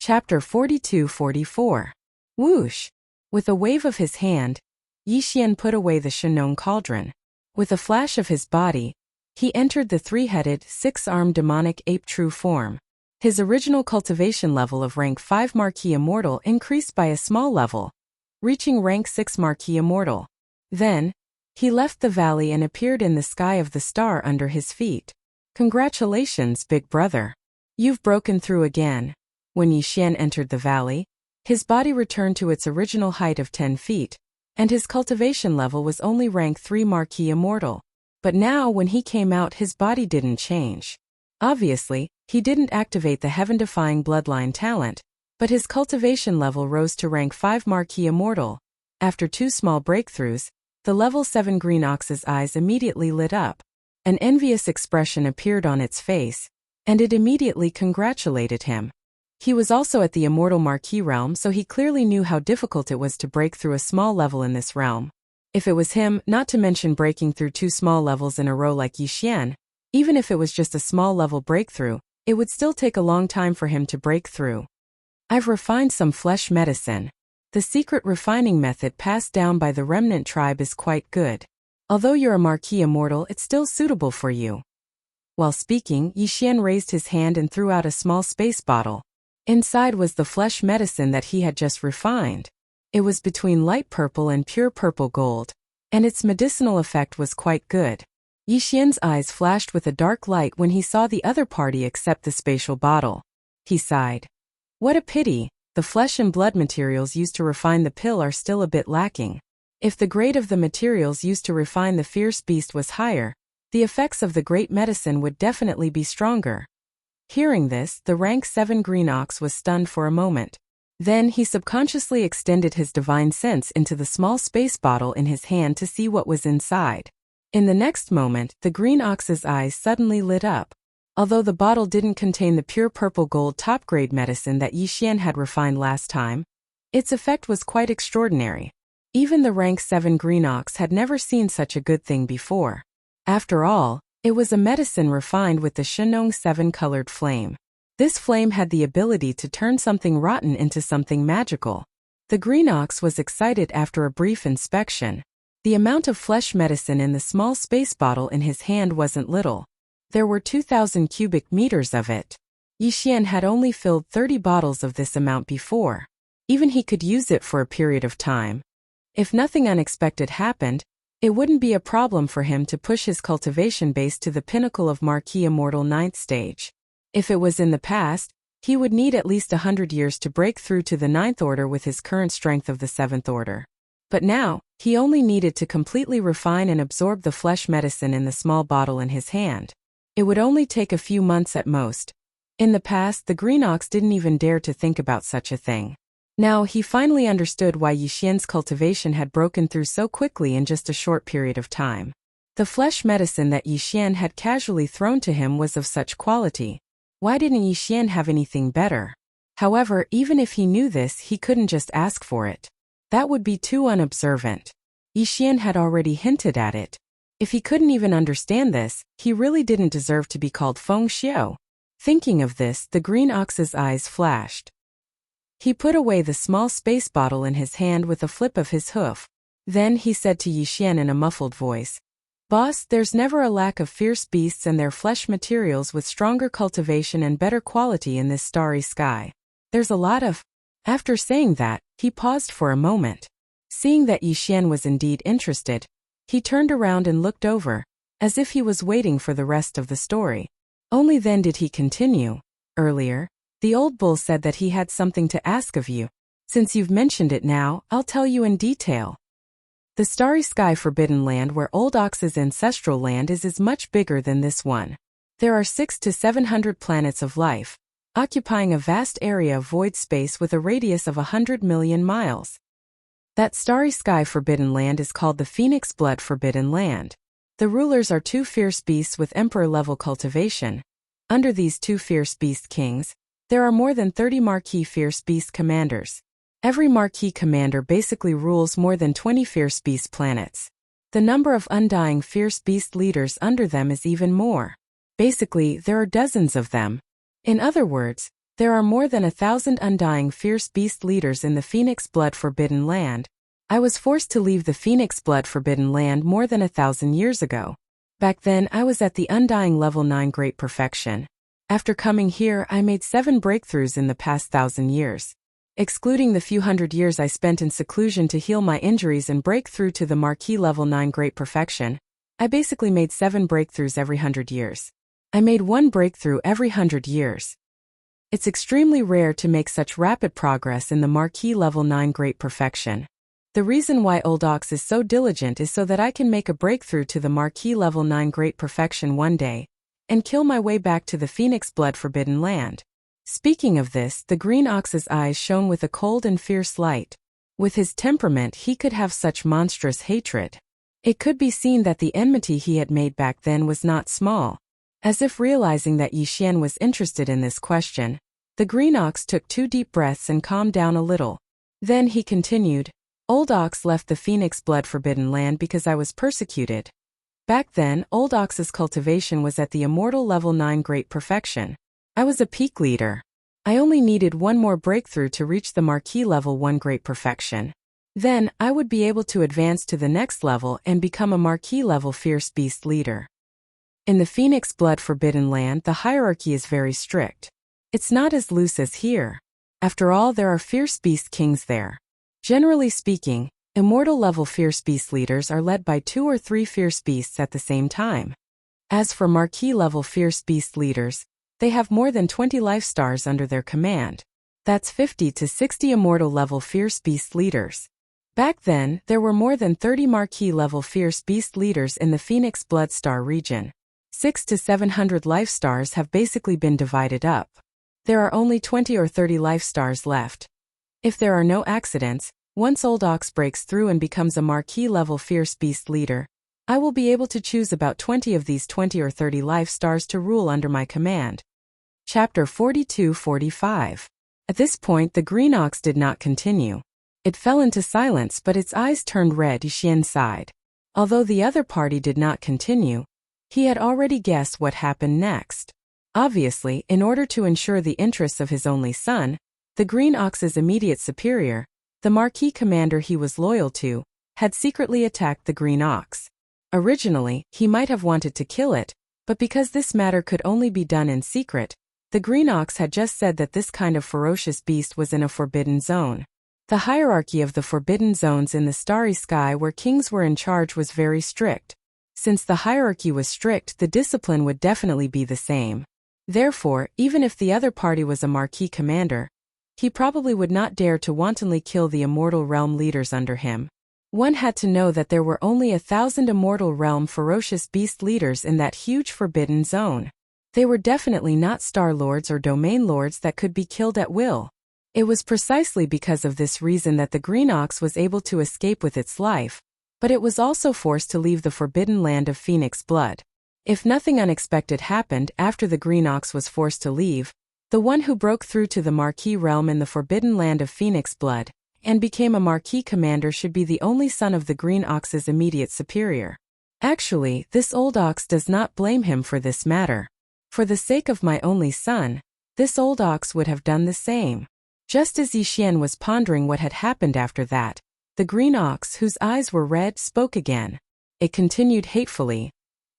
Chapter 42-44. Whoosh! With a wave of his hand, Yi Xian put away the Shenong cauldron. With a flash of his body, he entered the 3-headed, 6-armed demonic ape true form. His original cultivation level of rank 5 Marquis Immortal increased by a small level, reaching rank 6 Marquis Immortal. Then, he left the valley and appeared in the sky of the star under his feet. Congratulations, big brother. You've broken through again. When Yi Xian entered the valley, His body returned to its original height of 10 feet, and his cultivation level was only rank 3 Marquis Immortal. But now when he came out, his body didn't change. Obviously, he didn't activate the heaven-defying bloodline talent, but his cultivation level rose to rank 5 Marquis Immortal. After 2 small breakthroughs, the level 7 green ox's eyes immediately lit up. An envious expression appeared on its face, and it immediately congratulated him. He was also at the Immortal Marquis realm, so he clearly knew how difficult it was to break through a small level in this realm. If it was him, not to mention breaking through 2 small levels in a row like Yixian, even if it was just a small level breakthrough, it would still take a long time for him to break through. I've refined some flesh medicine. The secret refining method passed down by the remnant tribe is quite good. Although you're a Marquis Immortal, it's still suitable for you. While speaking, Yixian raised his hand and threw out a small space bottle. Inside was the flesh medicine that he had just refined. It was between light purple and pure purple gold, and its medicinal effect was quite good. Yixian's eyes flashed with a dark light when he saw the other party accept the spatial bottle. He sighed. What a pity, the flesh and blood materials used to refine the pill are still a bit lacking. If the grade of the materials used to refine the fierce beast was higher, the effects of the great medicine would definitely be stronger. Hearing this, the rank 7 green ox was stunned for a moment. Then he subconsciously extended his divine sense into the small space bottle in his hand to see what was inside. In the next moment, the green ox's eyes suddenly lit up. Although the bottle didn't contain the pure purple gold top-grade medicine that Yixian had refined last time, its effect was quite extraordinary. Even the rank 7 green ox had never seen such a good thing before. After all, it was a medicine refined with the Shenong 7-colored flame. This flame had the ability to turn something rotten into something magical. The green ox was excited after a brief inspection. The amount of flesh medicine in the small space bottle in his hand wasn't little. There were 2,000 cubic meters of it. Yixian had only filled 30 bottles of this amount before. Even he could use it for a period of time. If nothing unexpected happened, it wouldn't be a problem for him to push his cultivation base to the pinnacle of Marquis Immortal 9th stage. If it was in the past, he would need at least 100 years to break through to the 9th order with his current strength of the 7th order. But now, he only needed to completely refine and absorb the flesh medicine in the small bottle in his hand. It would only take a few months at most. In the past, the green ox didn't even dare to think about such a thing. Now he finally understood why Yixian's cultivation had broken through so quickly in just a short period of time. The flesh medicine that Yixian had casually thrown to him was of such quality. Why didn't Yixian have anything better? However, even if he knew this, he couldn't just ask for it. That would be too unobservant. Yixian had already hinted at it. If he couldn't even understand this, he really didn't deserve to be called Feng Xiao. Thinking of this, the green ox's eyes flashed. He put away the small space bottle in his hand with a flip of his hoof. Then he said to Yixian in a muffled voice, "Boss, there's never a lack of fierce beasts and their flesh materials with stronger cultivation and better quality in this starry sky. There's a lot of..." After saying that, he paused for a moment. Seeing that Yixian was indeed interested, he turned around and looked over, as if he was waiting for the rest of the story. Only then did he continue. "Earlier, the old bull said that he had something to ask of you. Since you've mentioned it now, I'll tell you in detail. The starry sky Forbidden Land where Old Ox's ancestral land is much bigger than this one. There are 600 to 700 planets of life, occupying a vast area of void space with a radius of 100 million miles. That starry sky Forbidden Land is called the Phoenix Blood Forbidden Land. The rulers are 2 fierce beasts with emperor-level cultivation. Under these 2 fierce beast kings, there are more than 30 Marquis fierce beast commanders. Every Marquis commander basically rules more than 20 fierce beast planets. The number of undying fierce beast leaders under them is even more. Basically, there are dozens of them. In other words, there are more than 1,000 undying fierce beast leaders in the Phoenix Blood Forbidden Land. I was forced to leave the Phoenix Blood Forbidden Land more than 1,000 years ago. Back then, I was at the undying level 9 Great Perfection. After coming here, I made 7 breakthroughs in the past 1,000 years. Excluding the few hundred years I spent in seclusion to heal my injuries and break through to the Marquis level 9 Great Perfection, I basically made 7 breakthroughs every 100 years. I made 1 breakthrough every 100 years. It's extremely rare to make such rapid progress in the Marquis Level 9 Great Perfection. The reason why Old Ox is so diligent is so that I can make a breakthrough to the Marquis Level 9 Great Perfection one day, and kill my way back to the Phoenix Blood Forbidden Land. Speaking of this, the Green Ox's eyes shone with a cold and fierce light. With his temperament, he could have such monstrous hatred. It could be seen that the enmity he had made back then was not small. As if realizing that Yi Xian was interested in this question, the Green Ox took 2 deep breaths and calmed down a little. Then he continued, Old Ox left the Phoenix Blood Forbidden Land because I was persecuted. Back then, Old Ox's cultivation was at the Immortal Level 9 Great Perfection. I was a peak leader. I only needed one more breakthrough to reach the Marquis Level 1 Great Perfection. Then, I would be able to advance to the next level and become a Marquis Level Fierce Beast leader. In the Phoenix Blood Forbidden Land, the hierarchy is very strict. It's not as loose as here. After all, there are fierce beast kings there. Generally speaking, Immortal Level Fierce Beast leaders are led by 2 or 3 fierce beasts at the same time. As for Marquis Level Fierce Beast leaders, they have more than 20 life stars under their command. That's 50 to 60 Immortal Level Fierce Beast leaders. Back then, there were more than 30 Marquis Level Fierce Beast leaders in the Phoenix Blood Star region. 600 to 700 life stars have basically been divided up. There are only 20 or 30 life stars left. If there are no accidents, once Old Ox breaks through and becomes a Marquis Level Fierce Beast leader, I will be able to choose about 20 of these 20 or 30 life stars to rule under my command. Chapter 42-45. At this point, the Green Ox did not continue. It fell into silence, but its eyes turned red. Yi Xian sighed. Although the other party did not continue, he had already guessed what happened next. Obviously, in order to ensure the interests of his only son, the Green Ox's immediate superior, the Marquis commander he was loyal to, had secretly attacked the Green Ox. Originally, he might have wanted to kill it, but because this matter could only be done in secret, the Green Ox had just said that this kind of ferocious beast was in a forbidden zone. The hierarchy of the forbidden zones in the starry sky where kings were in charge was very strict. Since the hierarchy was strict, the discipline would definitely be the same. Therefore, even if the other party was a Marquis commander, he probably would not dare to wantonly kill the Immortal Realm leaders under him. One had to know that there were only 1,000 Immortal Realm ferocious beast leaders in that huge forbidden zone. They were definitely not Star Lords or Domain Lords that could be killed at will. It was precisely because of this reason that the Green Ox was able to escape with its life, but it was also forced to leave the forbidden land of Phoenix Blood. If nothing unexpected happened after the Green Ox was forced to leave, the one who broke through to the Marquis realm in the forbidden land of Phoenix Blood and became a Marquis commander should be the only son of the Green Ox's immediate superior. Actually, this Old Ox does not blame him for this matter. For the sake of my only son, this Old Ox would have done the same. Just as Yi Xian was pondering what had happened after that, the Green Ox, whose eyes were red, spoke again. It continued hatefully.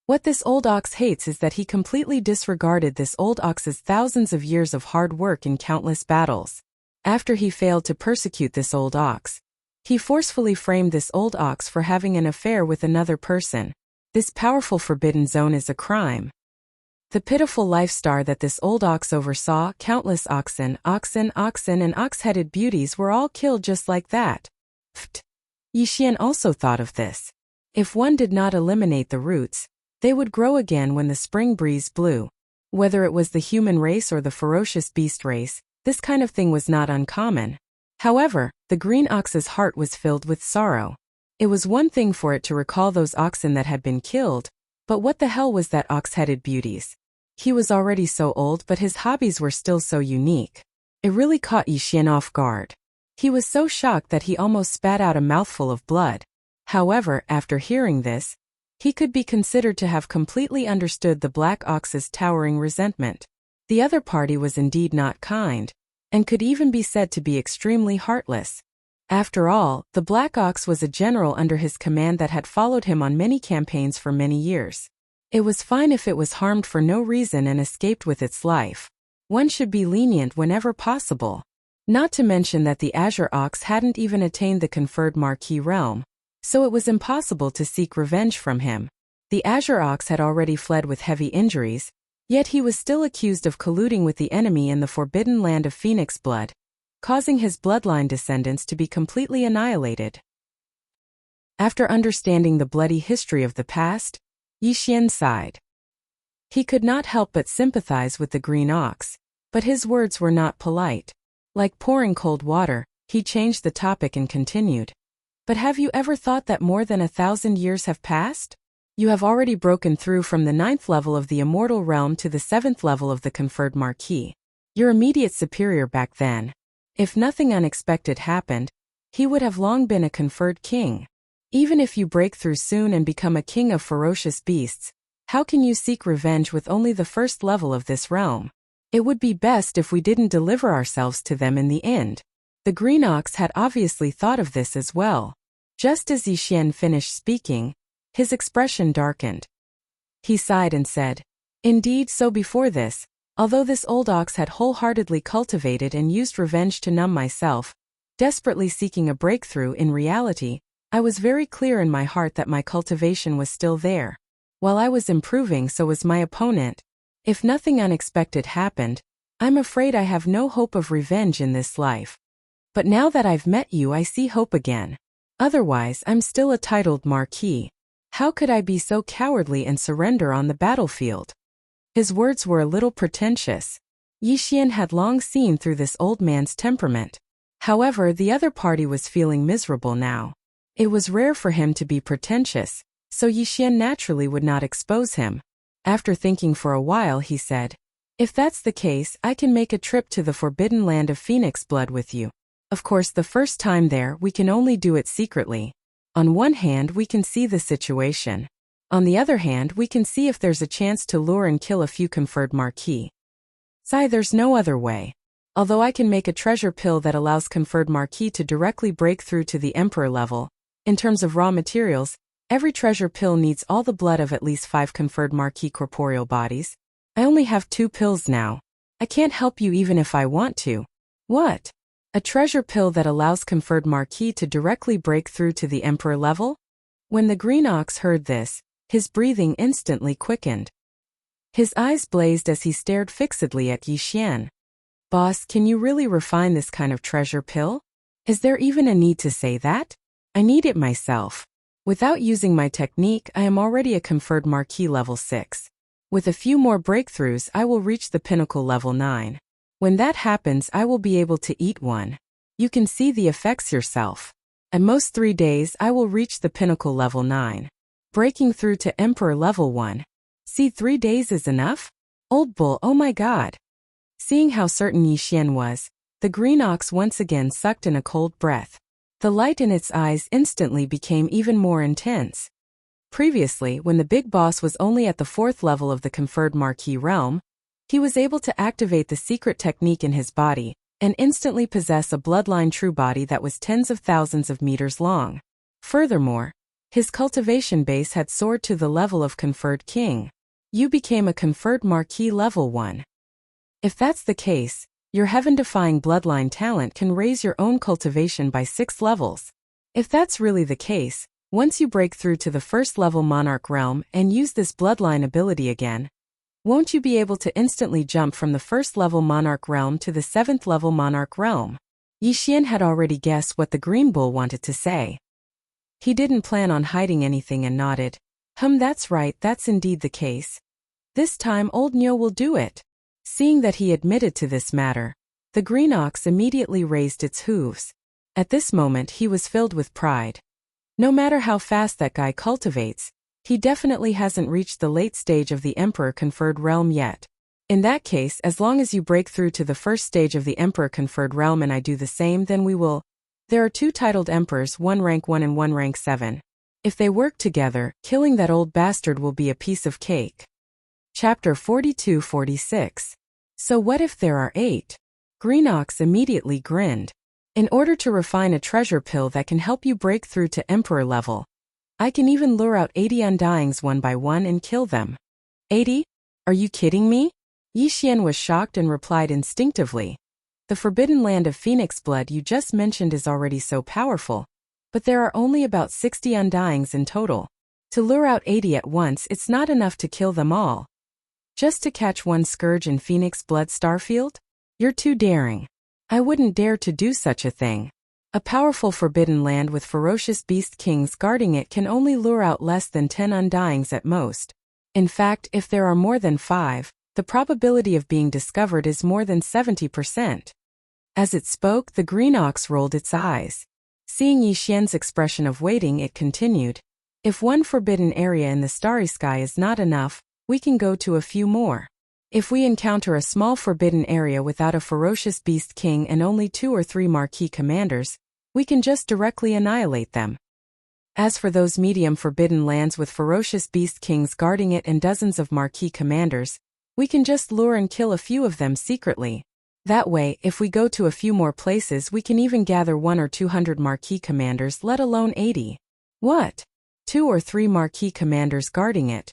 What this Old Ox hates is that he completely disregarded this Old Ox's thousands of years of hard work in countless battles. After he failed to persecute this Old Ox, he forcefully framed this Old Ox for having an affair with another person. This powerful forbidden zone is a crime. The pitiful life star that this Old Ox oversaw, countless oxen, and ox-headed beauties were all killed just like that. Pfft. Yi Xian also thought of this. If one did not eliminate the roots, they would grow again when the spring breeze blew. Whether it was the human race or the ferocious beast race, this kind of thing was not uncommon. However, the Green Ox's heart was filled with sorrow. It was one thing for it to recall those oxen that had been killed, but what the hell was that ox-headed beauties? He was already so old, but his hobbies were still so unique. It really caught Yi Xian off guard. He was so shocked that he almost spat out a mouthful of blood. However, after hearing this, he could be considered to have completely understood the Black Ox's towering resentment. The other party was indeed not kind, and could even be said to be extremely heartless. After all, the Black Ox was a general under his command that had followed him on many campaigns for many years. It was fine if it was harmed for no reason and escaped with its life. One should be lenient whenever possible. Not to mention that the Azure Ox hadn't even attained the conferred Marquis realm, so it was impossible to seek revenge from him. The Azure Ox had already fled with heavy injuries, Yet he was still accused of colluding with the enemy in the forbidden land of Phoenix blood, causing his bloodline descendants to be completely annihilated. After understanding the bloody history of the past, Yi Xian sighed. He could not help but sympathize with the green ox, but his words were not polite. Like pouring cold water, he changed the topic and continued. But have you ever thought that more than 1,000 years have passed? You have already broken through from the 9th level of the immortal realm to the 7th level of the conferred marquis. Your immediate superior back then. If nothing unexpected happened, he would have long been a conferred king. Even if you break through soon and become a king of ferocious beasts, how can you seek revenge with only the 1st level of this realm? It would be best if we didn't deliver ourselves to them in the end. The green ox had obviously thought of this as well. Just as Yi Xian finished speaking, his expression darkened. He sighed and said, "Indeed, so before this, although this old ox had wholeheartedly cultivated and used revenge to numb myself, desperately seeking a breakthrough, in reality, I was very clear in my heart that my cultivation was still there. While I was improving, so was my opponent. If nothing unexpected happened, I'm afraid I have no hope of revenge in this life. But now that I've met you, I see hope again. Otherwise, I'm still a titled marquis. How could I be so cowardly and surrender on the battlefield?" His words were a little pretentious. Yi Xian had long seen through this old man's temperament. However, the other party was feeling miserable now. It was rare for him to be pretentious, so Yi Xian naturally would not expose him. After thinking for a while, he said, "If that's the case, I can make a trip to the forbidden land of Phoenix blood with you. Of course, the first time there, we can only do it secretly. On one hand, we can see the situation. On the other hand, we can see if there's a chance to lure and kill a few conferred marquis. There's no other way. Although I can make a treasure pill that allows conferred marquis to directly break through to the emperor level, in terms of raw materials, every treasure pill needs all the blood of at least 5 conferred marquis corporeal bodies. I only have 2 pills now. I can't help you even if I want to." "What? A treasure pill that allows conferred marquis to directly break through to the emperor level?" When the green ox heard this, his breathing instantly quickened. His eyes blazed as he stared fixedly at Yi Xian. "Boss, can you really refine this kind of treasure pill? Is there even a need to say that? I need it myself. Without using my technique, I am already a conferred marquis level 6. With a few more breakthroughs, I will reach the pinnacle level 9. When that happens, I will be able to eat one. You can see the effects yourself. At most 3 days, I will reach the pinnacle level 9. Breaking through to emperor level 1. See, 3 days is enough? Old bull, oh my god." Seeing how certain Yi Xian was, the green ox once again sucked in a cold breath. The light in its eyes instantly became even more intense. Previously, when the big boss was only at the 4th level of the conferred marquis realm, he was able to activate the secret technique in his body and instantly possess a bloodline true body that was tens of thousands of meters long. Furthermore, his cultivation base had soared to the level of conferred king. You became a conferred marquis level 1. If that's the case, your heaven-defying bloodline talent can raise your own cultivation by 6 levels. If that's really the case, once you break through to the 1st level monarch realm and use this bloodline ability again, won't you be able to instantly jump from the 1st level monarch realm to the 7th level monarch realm?" Yi Xian had already guessed what the green bull wanted to say. He didn't plan on hiding anything and nodded. That's right, that's indeed the case. This time old Nyo will do it." Seeing that he admitted to this matter, the green ox immediately raised its hooves. At this moment he was filled with pride. No matter how fast that guy cultivates, he definitely hasn't reached the late stage of the Emperor Conferred Realm yet. In that case, as long as you break through to the 1st stage of the Emperor Conferred Realm and I do the same, then we will. There are 2 titled Emperors, one rank 1 and one rank 7. If they work together, killing that old bastard will be a piece of cake. Chapter 42-46. So what if there are 8? Green Ox immediately grinned. In order to refine a treasure pill that can help you break through to Emperor level, I can even lure out 80 undyings one by one and kill them. 80? Are you kidding me? Yi Xian was shocked and replied instinctively. The forbidden land of Phoenix blood you just mentioned is already so powerful, but there are only about 60 undyings in total. To lure out 80 at once, it's not enough to kill them all. Just to catch one scourge in Phoenix Blood Starfield? You're too daring. I wouldn't dare to do such a thing. A powerful forbidden land with ferocious beast kings guarding it can only lure out less than 10 undyings at most. In fact, if there are more than 5, the probability of being discovered is more than 70%. As it spoke, the green ox rolled its eyes. Seeing Yi Xian's expression of waiting, it continued. If one forbidden area in the starry sky is not enough, we can go to a few more. If we encounter a small forbidden area without a ferocious beast king and only 2 or 3 marquee commanders, we can just directly annihilate them. As for those medium forbidden lands with ferocious beast kings guarding it and dozens of marquee commanders, we can just lure and kill a few of them secretly. That way, if we go to a few more places, we can even gather 100 or 200 marquee commanders, let alone 80. What? 2 or 3 marquee commanders guarding it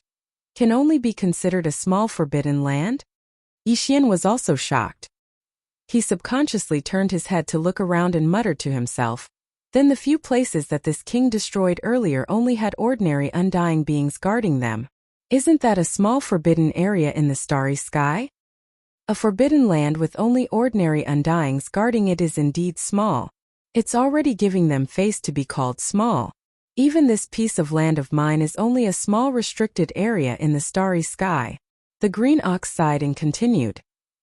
can only be considered a small forbidden land? Yi Xian was also shocked. He subconsciously turned his head to look around and muttered to himself, then the few places that this king destroyed earlier only had ordinary undying beings guarding them. Isn't that a small forbidden area in the starry sky? A forbidden land with only ordinary undyings guarding it is indeed small. It's already giving them face to be called small. Even this piece of land of mine is only a small restricted area in the starry sky. The green ox sighed and continued.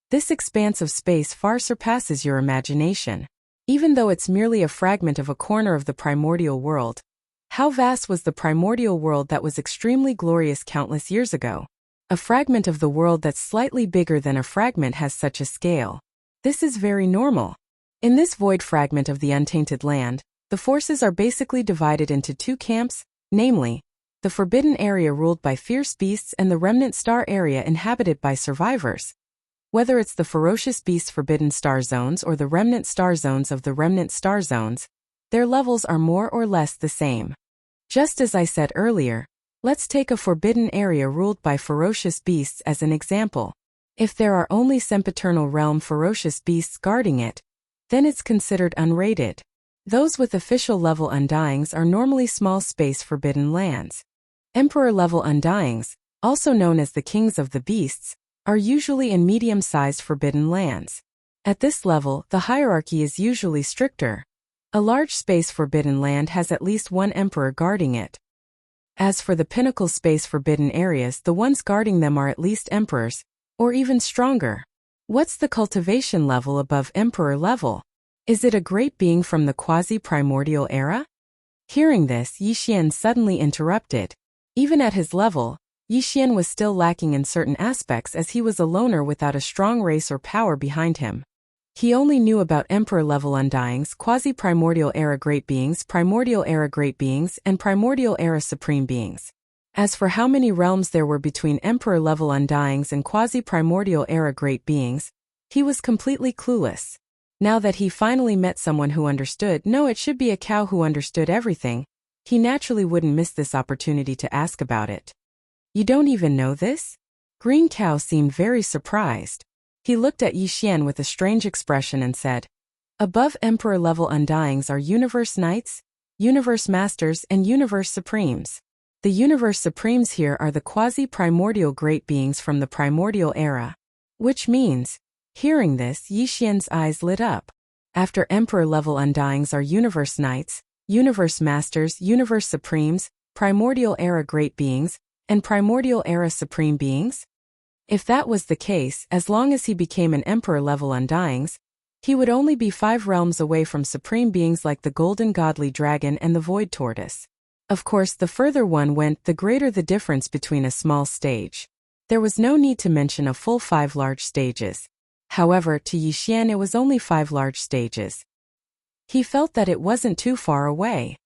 This expanse of space far surpasses your imagination. Even though it's merely a fragment of a corner of the primordial world. How vast was the primordial world that was extremely glorious countless years ago? A fragment of the world that's slightly bigger than a fragment has such a scale. This is very normal. In this void fragment of the untainted land, the forces are basically divided into 2 camps, namely, the forbidden area ruled by fierce beasts and the remnant star area inhabited by survivors. Whether it's the ferocious beasts forbidden star zones or the remnant star zones of the remnant star zones, their levels are more or less the same. Just as I said earlier, let's take a forbidden area ruled by ferocious beasts as an example. If there are only sempiternal realm ferocious beasts guarding it, then it's considered unrated. Those with official level undyings are normally small space forbidden lands. Emperor level undyings, also known as the kings of the beasts, are usually in medium-sized forbidden lands. At this level, the hierarchy is usually stricter. A large space forbidden land has at least 1 emperor guarding it. As for the pinnacle space forbidden areas, the ones guarding them are at least emperors, or even stronger. What's the cultivation level above emperor level? Is it a great being from the quasi-primordial era? Hearing this, Yi Xian suddenly interrupted. Even at his level, Yi Xian was still lacking in certain aspects as he was a loner without a strong race or power behind him. He only knew about emperor-level undyings, quasi-primordial era great beings, primordial era great beings, and primordial era supreme beings. As for how many realms there were between emperor-level undyings and quasi-primordial era great beings, he was completely clueless. Now that he finally met someone who understood, no, it should be a cow who understood everything, he naturally wouldn't miss this opportunity to ask about it. You don't even know this? Green Cow seemed very surprised. He looked at Yi Xian with a strange expression and said, above emperor-level undyings are universe knights, universe masters, and universe supremes. The universe supremes here are the quasi-primordial great beings from the primordial era. Which means, hearing this, Yi Xian's eyes lit up. After emperor-level undyings are universe knights, universe masters, universe supremes, primordial era great beings, and primordial era supreme beings? If that was the case, as long as he became an emperor-level undyings, he would only be 5 realms away from supreme beings like the golden godly dragon and the void tortoise. Of course, the further one went, the greater the difference between a small stage. There was no need to mention a full 5 large stages. However, to Yi Xian it was only 5 large stages. He felt that it wasn't too far away.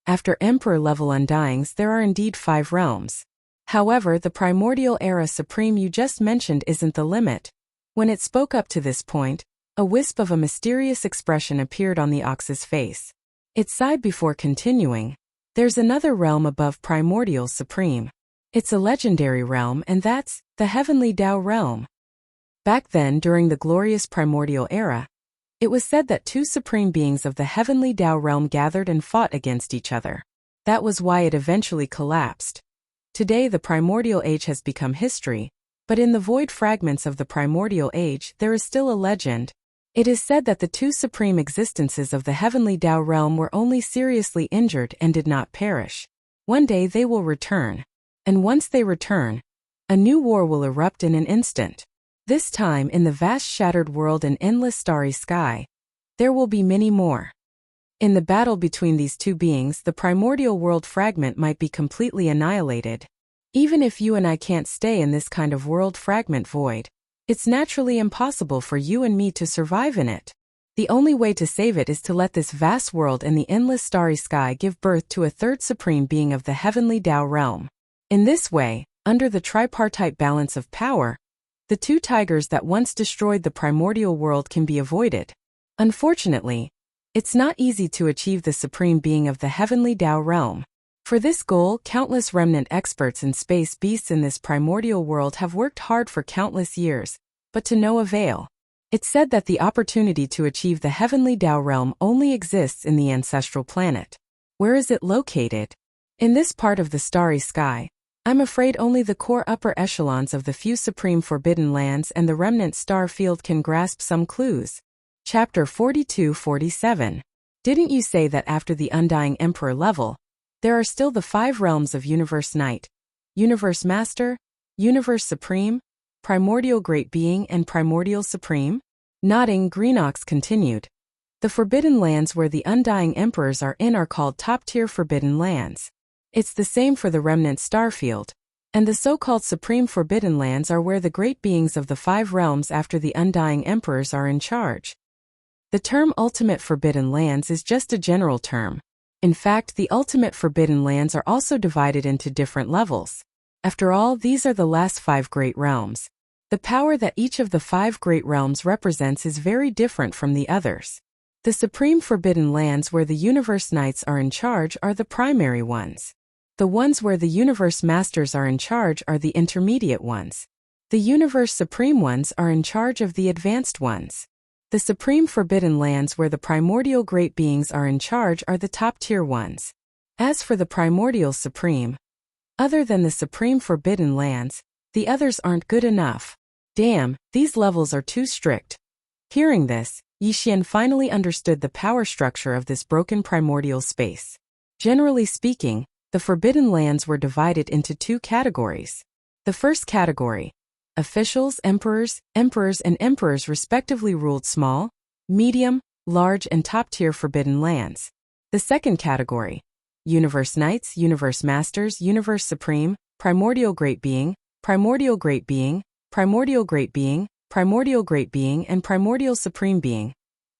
After emperor-level undyings there are indeed 5 realms. However, the primordial era supreme you just mentioned isn't the limit. When it spoke up to this point, a wisp of a mysterious expression appeared on the ox's face. It sighed before continuing. There's another realm above primordial supreme. It's a legendary realm, and that's the heavenly Tao realm. Back then, during the glorious primordial era, it was said that 2 supreme beings of the heavenly Tao realm gathered and fought against each other. That was why it eventually collapsed. Today the primordial age has become history, But in the void fragments of the primordial age there is still a legend. It is said that the two supreme existences of the heavenly Tao realm were only seriously injured and did not perish. One day they will return. And once they return, a new war will erupt in an instant. This time in the vast shattered world and endless starry sky. There will be many more. In the battle between these two beings, the primordial world fragment might be completely annihilated. Even if you and I can't stay in this kind of world fragment void, it's naturally impossible for you and me to survive in it. The only way to save it is to let this vast world and the endless starry sky give birth to a third supreme being of the heavenly Tao realm. In this way, under the tripartite balance of power, the two tigers that once destroyed the primordial world can be avoided. Unfortunately, it's not easy to achieve the supreme being of the heavenly Tao realm. For this goal, countless remnant experts and space beasts in this primordial world have worked hard for countless years, but to no avail. It's said that the opportunity to achieve the heavenly Tao realm only exists in the ancestral planet. Where is it located? In this part of the starry sky. I'm afraid only the core upper echelons of the few supreme forbidden lands and the remnant star field can grasp some clues. Chapter 42-47. Didn't you say that after the Undying Emperor level, there are still the 5 realms of Universe Knight, Universe Master, Universe Supreme, Primordial Great Being and Primordial Supreme? Nodding, Greenox continued. The forbidden lands where the Undying Emperors are in are called top-tier forbidden lands. It's the same for the remnant starfield, and the so-called supreme forbidden lands are where the great beings of the 5 realms after the Undying Emperors are in charge. The term ultimate forbidden lands is just a general term. In fact, the ultimate forbidden lands are also divided into different levels. After all, these are the last 5 great realms. The power that each of the 5 great realms represents is very different from the others. The supreme forbidden lands where the Universe Knights are in charge are the primary ones. The ones where the Universe Masters are in charge are the intermediate ones. The Universe Supreme ones are in charge of the advanced ones. The supreme forbidden lands where the primordial great beings are in charge are the top-tier ones. As for the primordial supreme, other than the supreme forbidden lands, the others aren't good enough. Damn, these levels are too strict. Hearing this, Yixian finally understood the power structure of this broken primordial space. Generally speaking, the forbidden lands were divided into 2 categories. The first category, officials, emperors, and emperors respectively ruled small, medium, large and top-tier forbidden lands. The second category, Universe Knights, Universe Masters, Universe Supreme, Primordial Great Being, Primordial Great Being, Primordial Great Being, Primordial Great Being and Primordial Supreme Being,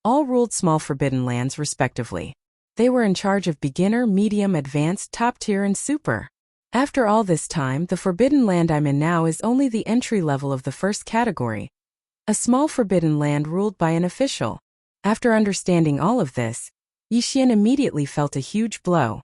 all ruled small forbidden lands respectively. They were in charge of beginner, medium, advanced, top-tier and super. After all this time, the forbidden land I'm in now is only the entry level of the first category. A small forbidden land ruled by an official. After understanding all of this, Yixian immediately felt a huge blow.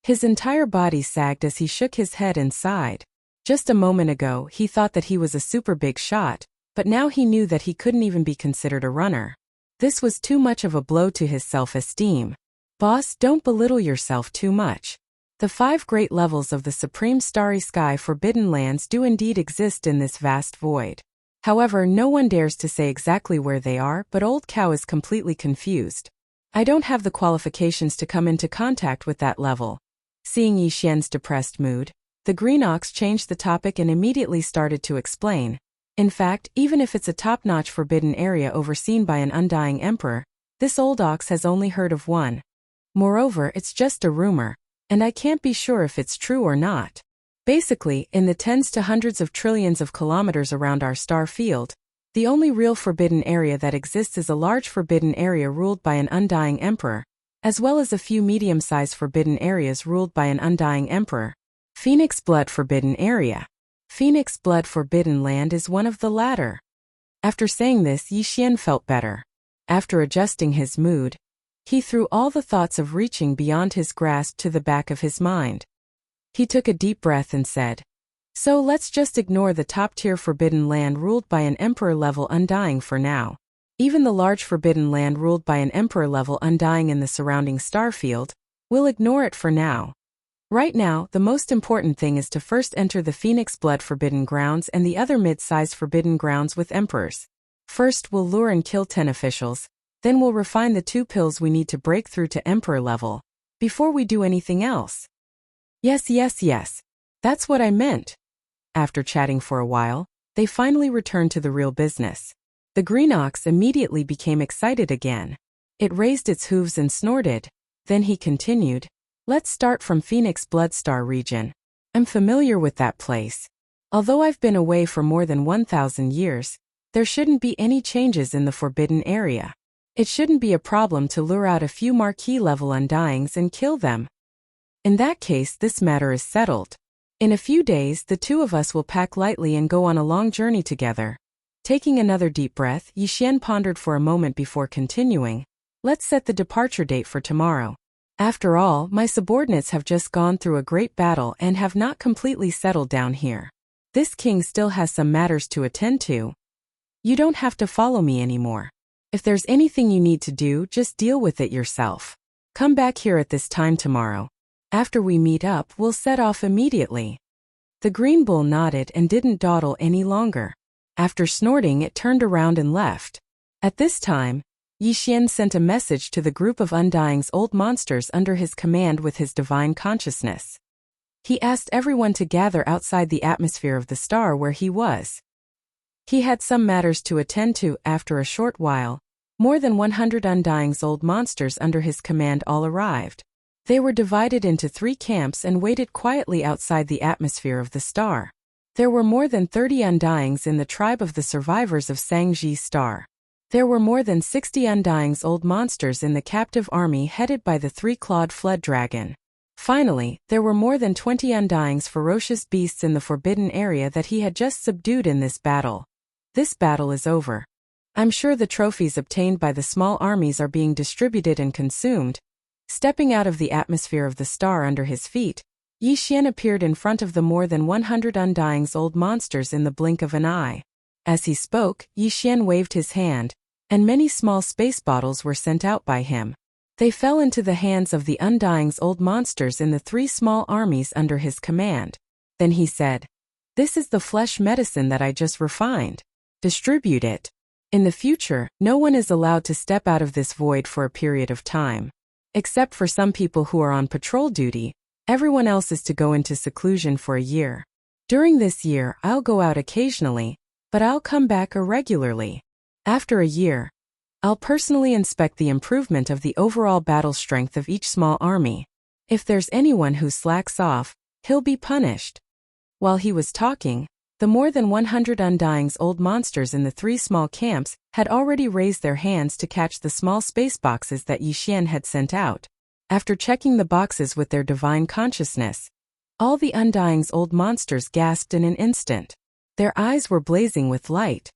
His entire body sagged as he shook his head and sighed. Just a moment ago, he thought that he was a super big shot, but now he knew that he couldn't even be considered a runner. This was too much of a blow to his self-esteem. Boss, don't belittle yourself too much. The 5 great levels of the Supreme Starry Sky Forbidden Lands do indeed exist in this vast void. However, no one dares to say exactly where they are, but Old Cow is completely confused. I don't have the qualifications to come into contact with that level. Seeing Yixian's depressed mood, the Green Ox changed the topic and immediately started to explain. In fact, even if it's a top-notch forbidden area overseen by an undying emperor, this old ox has only heard of one. Moreover, it's just a rumor, and I can't be sure if it's true or not. Basically, in the tens to hundreds of trillions of kilometers around our star field, the only real forbidden area that exists is a large forbidden area ruled by an undying emperor, as well as a few medium-sized forbidden areas ruled by an undying emperor. Phoenix Blood Forbidden Area. Phoenix Blood Forbidden Land is one of the latter. After saying this, Yixian felt better. After adjusting his mood, he threw all the thoughts of reaching beyond his grasp to the back of his mind. He took a deep breath and said, "So let's just ignore the top-tier forbidden land ruled by an emperor-level undying for now. Even the large forbidden land ruled by an emperor-level undying in the surrounding star field, we'll ignore it for now. Right now, the most important thing is to first enter the Phoenix Blood Forbidden Grounds and the other mid-size Forbidden Grounds with Emperors. First, we'll lure and kill 10 officials, then we'll refine the 2 pills we need to break through to Emperor level, before we do anything else. Yes. That's what I meant. After chatting for a while, they finally returned to the real business. The green ox immediately became excited again. It raised its hooves and snorted. Then he continued, "Let's start from Phoenix Bloodstar region. I'm familiar with that place. Although I've been away for more than 1,000 years, there shouldn't be any changes in the forbidden area. It shouldn't be a problem to lure out a few marquee-level undyings and kill them. In that case, this matter is settled. In a few days, the 2 of us will pack lightly and go on a long journey together." Taking another deep breath, Yixian pondered for a moment before continuing, "Let's set the departure date for tomorrow. After all, my subordinates have just gone through a great battle and have not completely settled down here. This king still has some matters to attend to. You don't have to follow me anymore. If there's anything you need to do, just deal with it yourself. Come back here at this time tomorrow. After we meet up, we'll set off immediately." The green bull nodded and didn't dawdle any longer. After snorting, it turned around and left. At this time, Yixian sent a message to the group of Undying's old monsters under his command with his divine consciousness. He asked everyone to gather outside the atmosphere of the star where he was. He had some matters to attend to. After a short while, more than 100 Undying's old monsters under his command all arrived. They were divided into 3 camps and waited quietly outside the atmosphere of the star. There were more than 30 Undyings in the tribe of the survivors of Sangji's star. There were more than 60 Undying's old monsters in the captive army headed by the 3-clawed flood dragon. Finally, there were more than 20 Undying's ferocious beasts in the forbidden area that he had just subdued in this battle. This battle is over. I'm sure the trophies obtained by the small armies are being distributed and consumed. Stepping out of the atmosphere of the star under his feet, Yixian appeared in front of the more than 100 Undying's old monsters in the blink of an eye. As he spoke, Yixian waved his hand, and many small space bottles were sent out by him. They fell into the hands of the Undying's old monsters in the 3 small armies under his command. Then he said, "This is the flesh medicine that I just refined. Distribute it. In the future, no one is allowed to step out of this void for a period of time. Except for some people who are on patrol duty, everyone else is to go into seclusion for a year. During this year, I'll go out occasionally, but I'll come back irregularly. After a year, I'll personally inspect the improvement of the overall battle strength of each small army. If there's anyone who slacks off, he'll be punished." While he was talking, the more than 100 Undying's old monsters in the 3 small camps had already raised their hands to catch the small space boxes that Yixian had sent out. After checking the boxes with their divine consciousness, all the Undying's old monsters gasped in an instant. Their eyes were blazing with light.